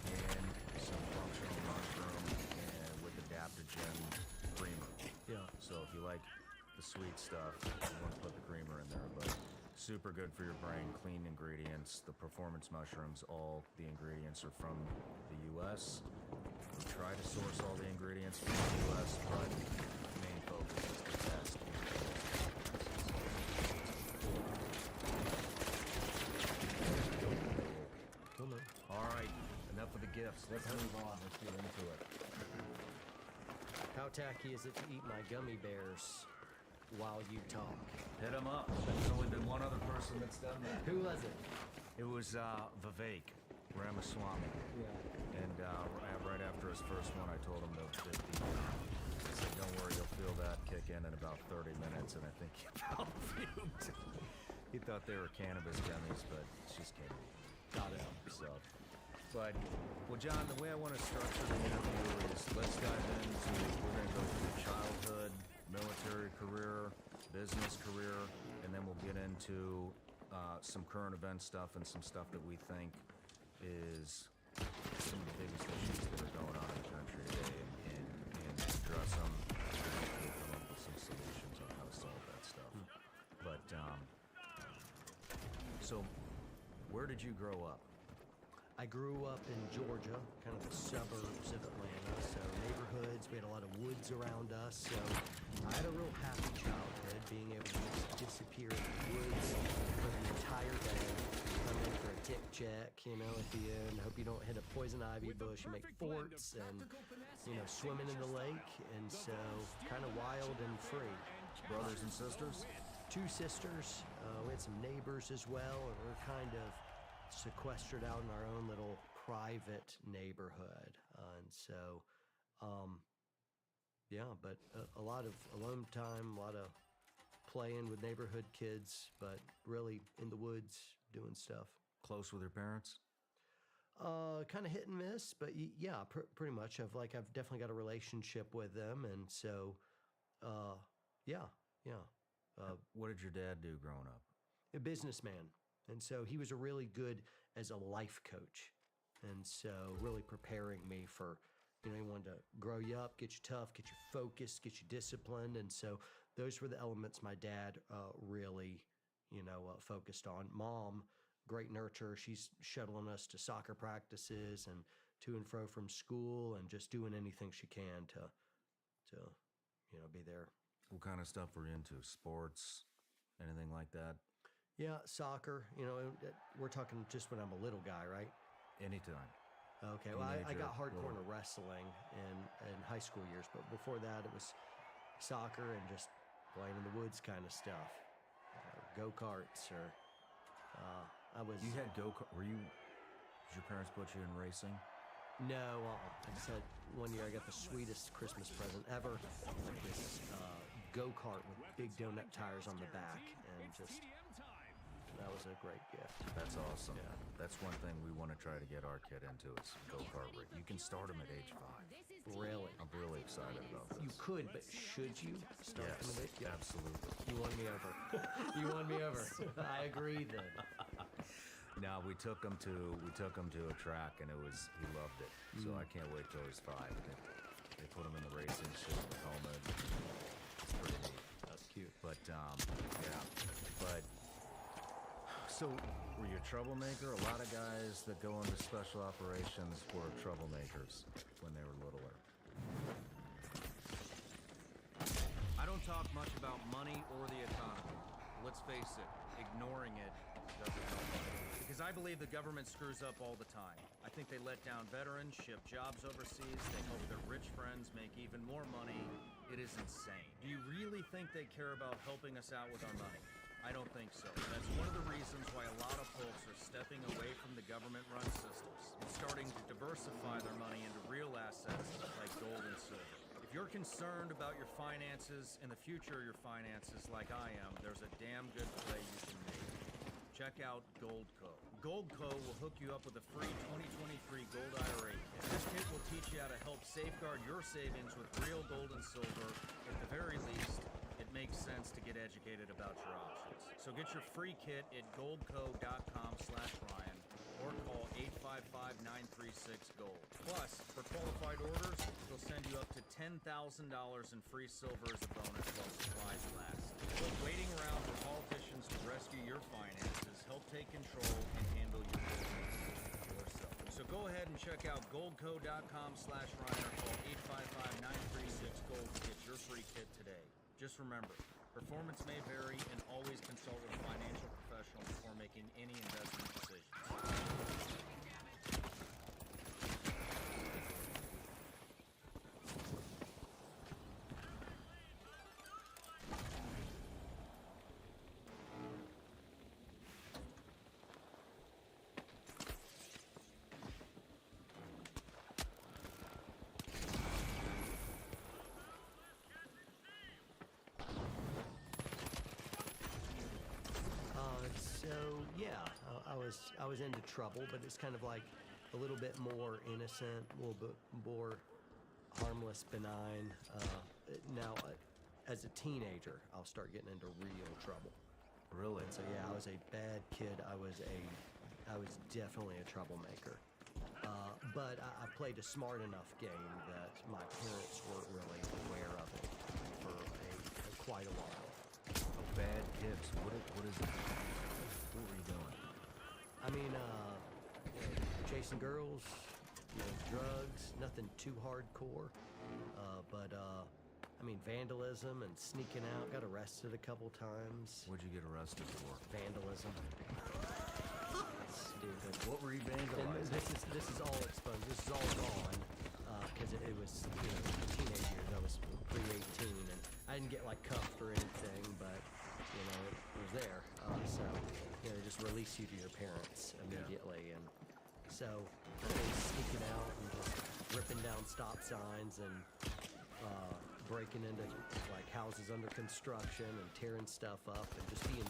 And some functional mushroom with adaptogen creamer. Yeah. So if you like the sweet stuff, you want to put the creamer in there, but super good for your brain, clean ingredients. The performance mushrooms, all the ingredients are from the U.S. We try to source all the ingredients from the U.S., but the main focus is to test. All right, enough of the gifts. Let's move on. Let's get into it. How tacky is it to eat my gummy bears while you talk? Hit them up. There's only been one other person that's done that. Who was it? It was Vivek Ramaswamy. Yeah. And right after his first one, I told him I said, don't worry, you'll feel that kick in about 30 minutes, and I think he felt fumed. He thought they were cannabis gummies, but she's candy. Got it. So, well, John, the way I want to structure the interview is let's dive into, we're going to go through childhood, military career, business career, and then we'll get into some current event stuff and some stuff that we think is some of the biggest issues that are going on in the country today, and address them and come up with some solutions on how to solve that stuff. But, so where did you grow up? I grew up in Georgia, kind of the suburbs of Atlanta, so neighborhoods, we had a lot of woods around us, so I had a real happy childhood, being able to just disappear in the woods for the entire day, come in for a tick check, you know, at the end, hope you don't hit a poison ivy bush, you make forts, and, you know, swimming in the lake, and so kind of wild and free. Brothers and sisters? 2 sisters, we had some neighbors as well, and we're kind of sequestered out in our own little private neighborhood, and so but a lot of alone time, a lot of playing with neighborhood kids, but really in the woods doing stuff. Close with your parents? Kind of hit and miss, but yeah, pretty much. I've definitely got a relationship with them, and so yeah. What did your dad do growing up? A businessman. And so he was a really good as a life coach. And so really preparing me for, you know, he wanted to grow you up, get you tough, get you focused, get you disciplined. And so those were the elements my dad really, you know, focused on. Mom, great nurturer. She's shuttling us to soccer practices and to and fro from school and just doing anything she can to you know, be there. What kind of stuff were you into? Sports? Anything like that? Yeah, soccer. You know, we're talking just when I'm a little guy, right? Anytime. Okay, well, I got hardcore into wrestling in high school years, but before that it was soccer and just playing in the woods kind of stuff. Go-karts or I was... You had go-kart? Did your parents put you in racing? No, I said one year I got the sweetest Christmas present ever. This go-kart with big donut tires on the back, and just that was a great gift. That's awesome. Yeah. That's one thing we want to try to get our kid into is go-kart. You can start them at age 5. Really? I'm really excited about this. You could, but should you start them at age? Yeah, absolutely. You won me over. You won me over. I agree then. No, we took him to a track, and he loved it. So I can't wait till he's 5. They put him in the racing suit with the helmet. It's pretty neat. That's cute. But so were you a troublemaker? A lot of guys that go into special operations were troublemakers when they were littler. I don't talk much about money or the economy. Let's face it, ignoring it doesn't help. Because I believe the government screws up all the time. I think they let down veterans, ship jobs overseas, they help their rich friends make even more money. It is insane. Do you really think they care about helping us out with our money? I don't think so. That's one of the reasons why a lot of folks are stepping away from the government-run systems and starting to diversify their money into real assets like gold and silver. If you're concerned about your finances and the future of your finances like I am, there's a damn good play you can make. Check out Goldco. Goldco will hook you up with a free 2023 Gold IRA kit. This kit will teach you how to help safeguard your savings with real gold and silver. At the very least, it makes sense to get educated about your options. So get your free kit at goldco.com/Ryan or call 855-936-GOLD. Plus, for qualified orders, they'll send you up to $10,000 in free silver as a bonus while supplies last. Quit waiting around for politicians to rescue your finances. Help take control and handle your business yourself. So go ahead and check out goldco.com/Ryan or call 855-936-GOLD to get your free kit today. Just remember, performance may vary and always consult with a financial professional before making any investment decisions. So yeah, I was into trouble, but it's kind of like a little bit more innocent, a little bit more harmless, benign. Now, as a teenager, I'll start getting into real trouble. Really? And so yeah, I was a bad kid. I was definitely a troublemaker. But I played a smart enough game that my parents weren't really aware of it for quite a while. Bad kids. What is it? What were you doing? I mean, chasing girls, drugs, nothing too hardcore. But I mean, vandalism and sneaking out. Got arrested a couple times. What'd you get arrested for? Vandalism. Stupid. What were you vandalizing? This is all expunged. This is all gone. Because it was, teenage years. I was pre-18, and I didn't get like cuffed or anything, but it was there. So they just release you to your parents immediately, and so I was sneaking out and just ripping down stop signs and breaking into like houses under construction and tearing stuff up and just being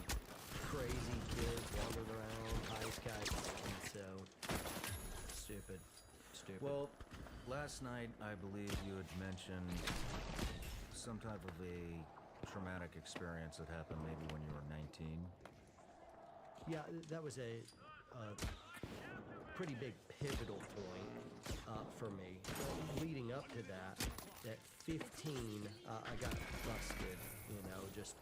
crazy kids wandering around, high as kites, and so stupid. Well, last night I believe you had mentioned some type of a traumatic experience that happened maybe when you were 19. Yeah, that was a pretty big pivotal point for me. Leading up to that, at 15, I got busted, just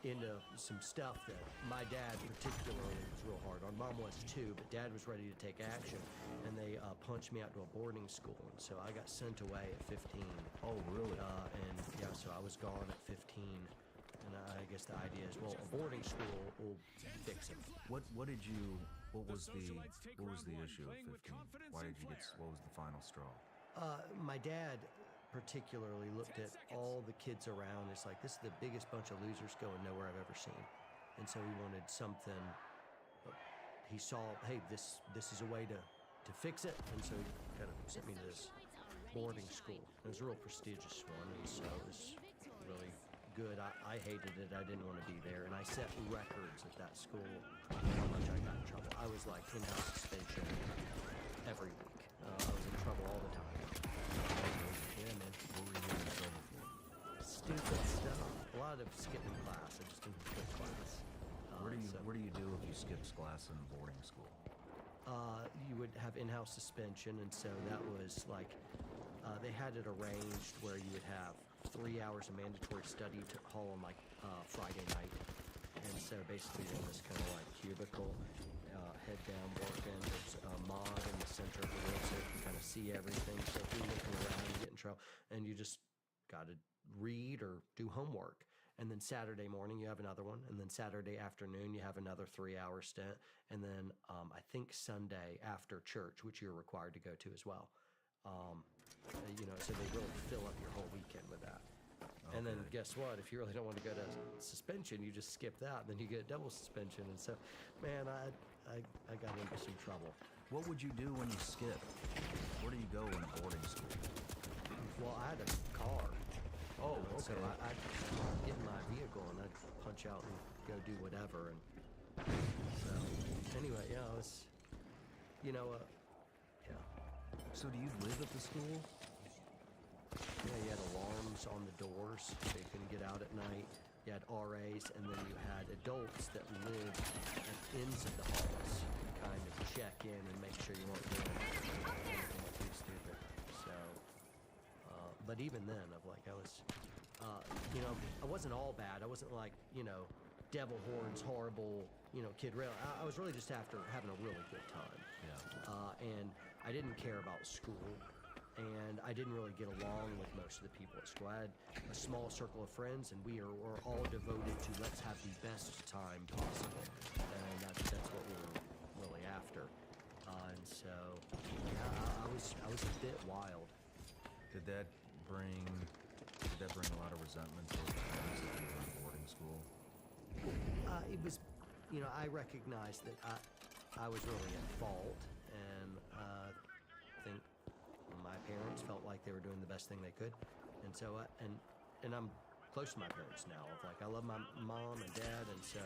into some stuff that my dad particularly was real hard on. Mom was too, but Dad was ready to take action, and they punched me out to a boarding school, and so I got sent away at 15. Oh, really? And yeah, so I was gone at 15, and I guess the idea is, well, a boarding school will fix it. What was the issue at 15? Why did you get? What was the final straw? My dad particularly looked at all the kids around. It's like, this is the biggest bunch of losers going nowhere I've ever seen. And so he wanted something. He saw, hey, this is a way to fix it. And so he kind of sent me to this boarding school. It was a real prestigious one, and so it was really good. I hated it. I didn't want to be there. And I set records at that school how much I got in trouble. I was like in-house suspension every week. I was in trouble all the time. Yeah, man. What were you in trouble for? Stupid stuff. A lot of skipping class. I just didn't skip class. What do you do if you skipped class in boarding school? You would have in-house suspension, and so that was like they had it arranged where you would have 3 hours of mandatory study hall on like Friday night, and so basically you're in this kind of like cubicle, head down working. There's a mod in the center of the room so you can kind of see everything. So if you're looking around, you get in trouble, and you just got to read or do homework. And then Saturday morning, you have another one. And then Saturday afternoon, you have another 3-hour stint. And then I think Sunday after church, which you're required to go to as well. So they really fill up your whole weekend with that. And then guess what? If you really don't want to go to suspension, you just skip that. And then you get double suspension. And so, man, I got into some trouble. What would you do when you skip? Where do you go in a boarding school? Well, I had a car. Oh, So okay. I'd get in my vehicle and I'd punch out and go do whatever. And so, anyway, yeah, it was, yeah. So do you live at the school? Yeah, you had alarms on the doors so you couldn't get out at night. You had RAs, and then you had adults that lived at ends of the halls to kind of check in and make sure you weren't doing anything too stupid. So, but even then, I was, I wasn't all bad. I wasn't like, devil horns, horrible, kid rail. I was really just after having a really good time. Yeah. And I didn't care about school. And I didn't really get along with most of the people at school. I had a small circle of friends, and we were all devoted to let's have the best time possible. And that's what we were really after. And so, yeah, I was a bit wild. Did that bring a lot of resentment towards the parents that you were in boarding school? It was, I recognized that I was really at fault, and I think my parents felt like they were doing the best thing they could, and so and I'm close to my parents now. I love my mom and dad, and so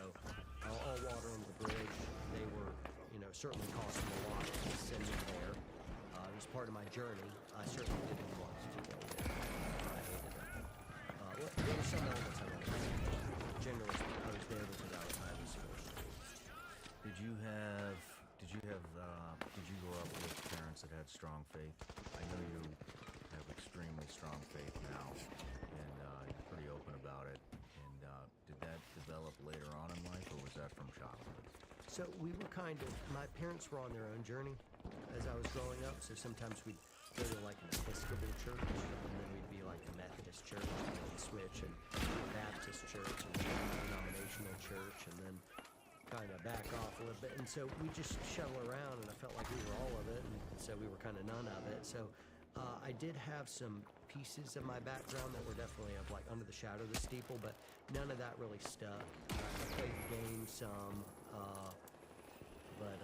all water under the bridge. They were, certainly costing a lot to send me there. It was part of my journey. I certainly didn't want to go there. I hated it. There were some elements I liked. Generally speaking, I was there because I was forced to. Did you grow up with parents that had strong faith? I know you have extremely strong faith now, and you're pretty open about it. And did that develop later on in life, or was that from childhood? So we were my parents were on their own journey as I was growing up. So sometimes we'd go to like an Episcopal church, and then we'd be like a Methodist church, and then switch, and Baptist church, and denominational church, and then kind of back off a little bit. And so we just shuttle around, and I felt like we were all of it, and so we were kind of none of it. So I did have some pieces of my background that were definitely of like under the shadow of the steeple, but none of that really stuck. I played the game some, but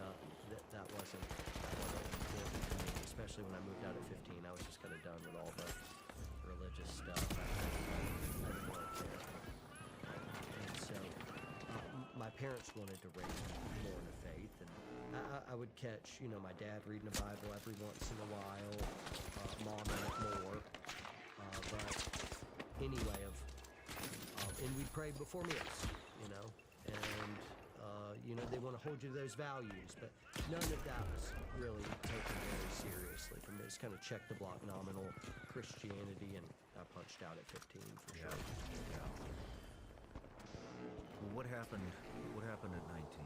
that wasn't important to me, especially when I moved out at 15. I was just kind of done with all the religious stuff. I didn't want to care. And so my parents wanted to raise me more in the faith, and I would catch, my dad reading the Bible every once in a while, mom in it more, but anyway, and we'd pray before meals, and they want to hold you to those values, but none of that was really taken very seriously from me. It's kind of check the block nominal Christianity, and I punched out at 15 for sure. Yeah. Well, what happened at 19?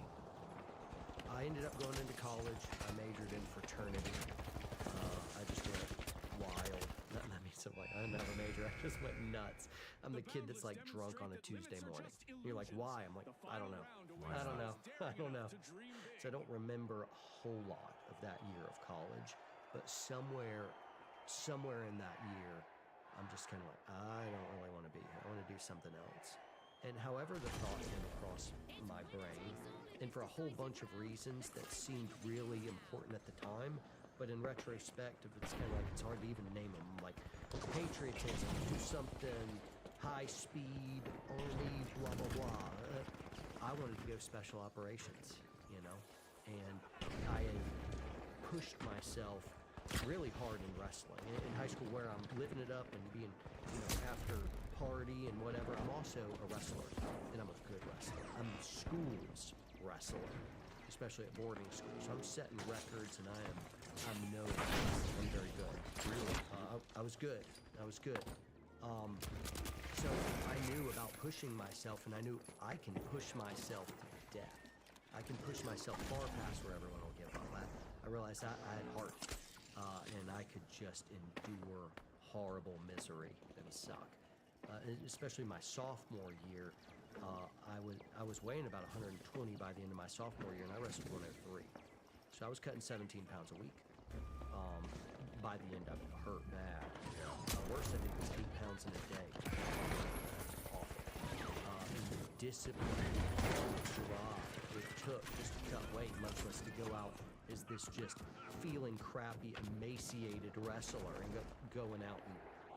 I ended up going into college. I majored in fraternity. I just went wild. That means I'm like, I didn't have a major. I just went nuts. I'm the kid that's like drunk on a Tuesday morning. You're like, why? I'm like, I don't know. So I don't remember a whole lot of that year of college, but somewhere in that year, I'm just kind of like, I don't really want to be here. I want to do something else. And however the thought came across my brain, and for a whole bunch of reasons that seemed really important at the time, but in retrospect, it's kind of like it's hard to even name them. Like patriotism, do something, high speed, army, blah, blah, blah. I wanted to go special operations, and I had pushed myself really hard in wrestling. In high school, where I'm living it up and being, after party and whatever, I'm also a wrestler, and I'm a good wrestler. I'm the school's wrestler, especially at boarding school. So I'm setting records, and I'm known. I'm very good. Really, I was good. So I knew about pushing myself, and I knew I can push myself to death. I can push myself far past where everyone will give up. I realized I had heart, and I could just endure horrible misery and suck. especially my sophomore year. I was weighing about 120 by the end of my sophomore year, and I wrestled 103. So I was cutting 17 pounds a week. By the end, I hurt bad. Worst, I think, was 8 pounds in a day. Awful. And the discipline, the drive it took just to cut weight, much less to go out as this just feeling crappy, emaciated wrestler and going out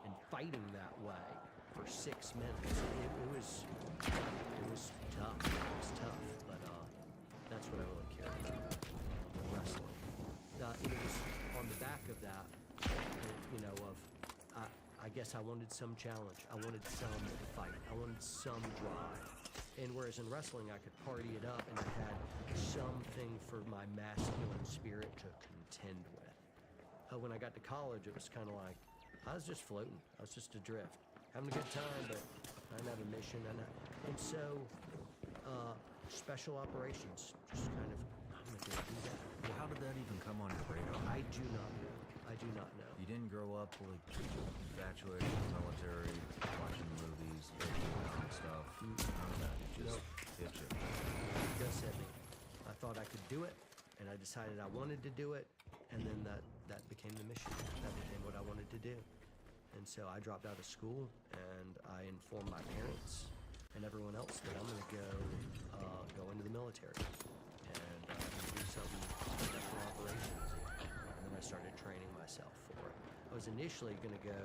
and fighting that way for 6 minutes. It was tough. It was tough, but that's what I really cared about, wrestling. It was on the back of that, I guess I wanted some challenge. I wanted some fight. I wanted some drive. And whereas in wrestling I could party it up and I had something for my masculine spirit to contend with. When I got to college, it was kind of like I was just floating. I was just adrift, having a good time, but I didn't have a mission. And so special operations, just kind of, I'm going to go do that. Well, how did that even come on your radar? I do not know. I do not know. You didn't grow up like infatuated with the military, watching movies, and stuff. None of that. It just hit you. It just hit me. I thought I could do it, and I decided I wanted to do it, and then that became the mission. That became what I wanted to do. And so I dropped out of school, and I informed my parents and everyone else that I'm going to go into the military and do something special operations. And then I started training myself for it. I was initially going to go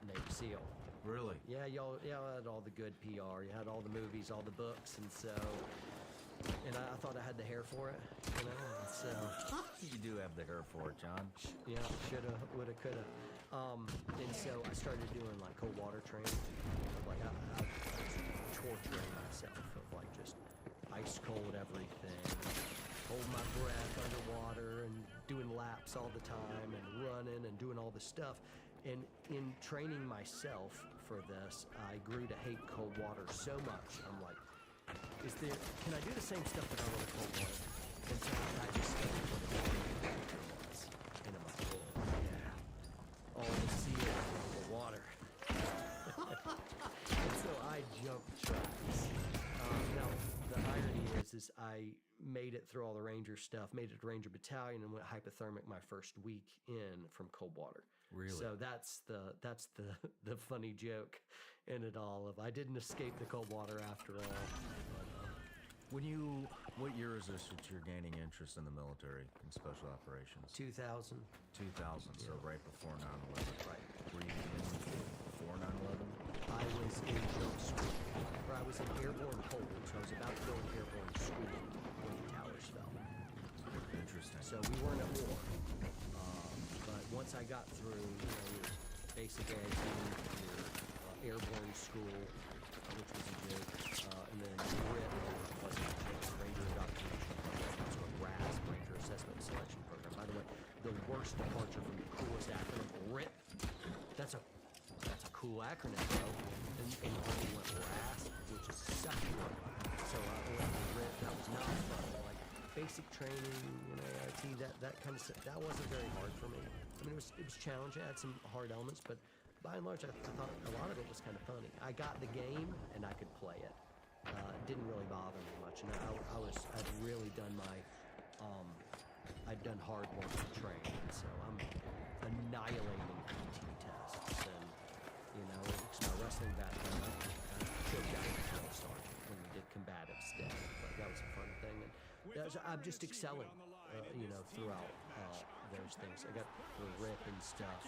Navy SEAL. Really? Yeah, y'all had all the good PR. You had all the movies, all the books, and so. And I thought I had the hair for it, and so. You do have the hair for it, John. Yeah, shoulda, woulda, coulda. And so I started doing like cold water training. Like I was torturing myself of like just ice cold everything, hold my breath underwater and doing laps all the time and running and doing all this stuff. And in training myself for this, I grew to hate cold water so much. I'm like, can I do the same stuff that I want in cold water? And so I just studied what the temperature was. And I'm like, oh, yeah. All the seal in the water. And so I jumped tracks. Now, the irony is I made it through all the Ranger stuff, made it to Ranger Battalion, and went hypothermic my first week in from cold water. Really? So that's the funny joke in it all of I didn't escape the cold water after all. But, what year is this that you're gaining interest in the military and special operations? 2000. 2000, so right before 9/11. Right. Were you in before 9/11? I was in jump school, or I was in airborne holding, so I was about to go in airborne school when the towers fell. Interesting. So we weren't at war. But once I got through, your basic ed, your airborne school, which was a joke, and then RIP, which wasn't a joke, Ranger Indoctrination Program, that's what RAS, Ranger Assessment and Selection Program. By the way, the worst departure from the coolest acronym, RIP. That's a cool acronym, bro. And the Army went RAS, which is a sucky one. So I went to RIP, that was not fun. Like basic training, AIT, that kind of stuff, that wasn't very hard for me. I mean, it was challenging. I had some hard elements, but by and large, I thought a lot of it was kind of funny. I got the game, and I could play it. It didn't really bother me much, and I'd really done I'd done hard work to train, and so I'm annihilating PT tests, and it's my wrestling background. I choked out a drill sergeant when we did combative stuff. Like that was a fun thing, and I'm just excelling, throughout those things. I got the RIP and stuff.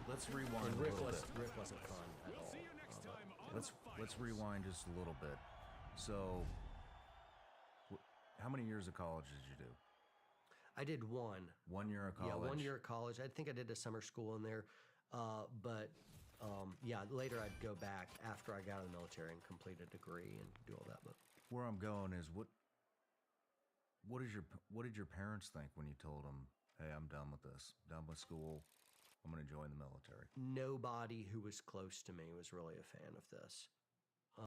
Let's rewind and a little bit. RIP wasn't fun at all. Let's rewind just a little bit. So, how many years of college did you do? I did one. 1 year of college? Yeah, 1 year of college. I think I did a summer school in there. But later I'd go back after I got out of the military and complete a degree and do all that. But where I'm going is what did your parents think when you told them, hey, I'm done with this, done with school, I'm going to join the military? Nobody who was close to me was really a fan of this.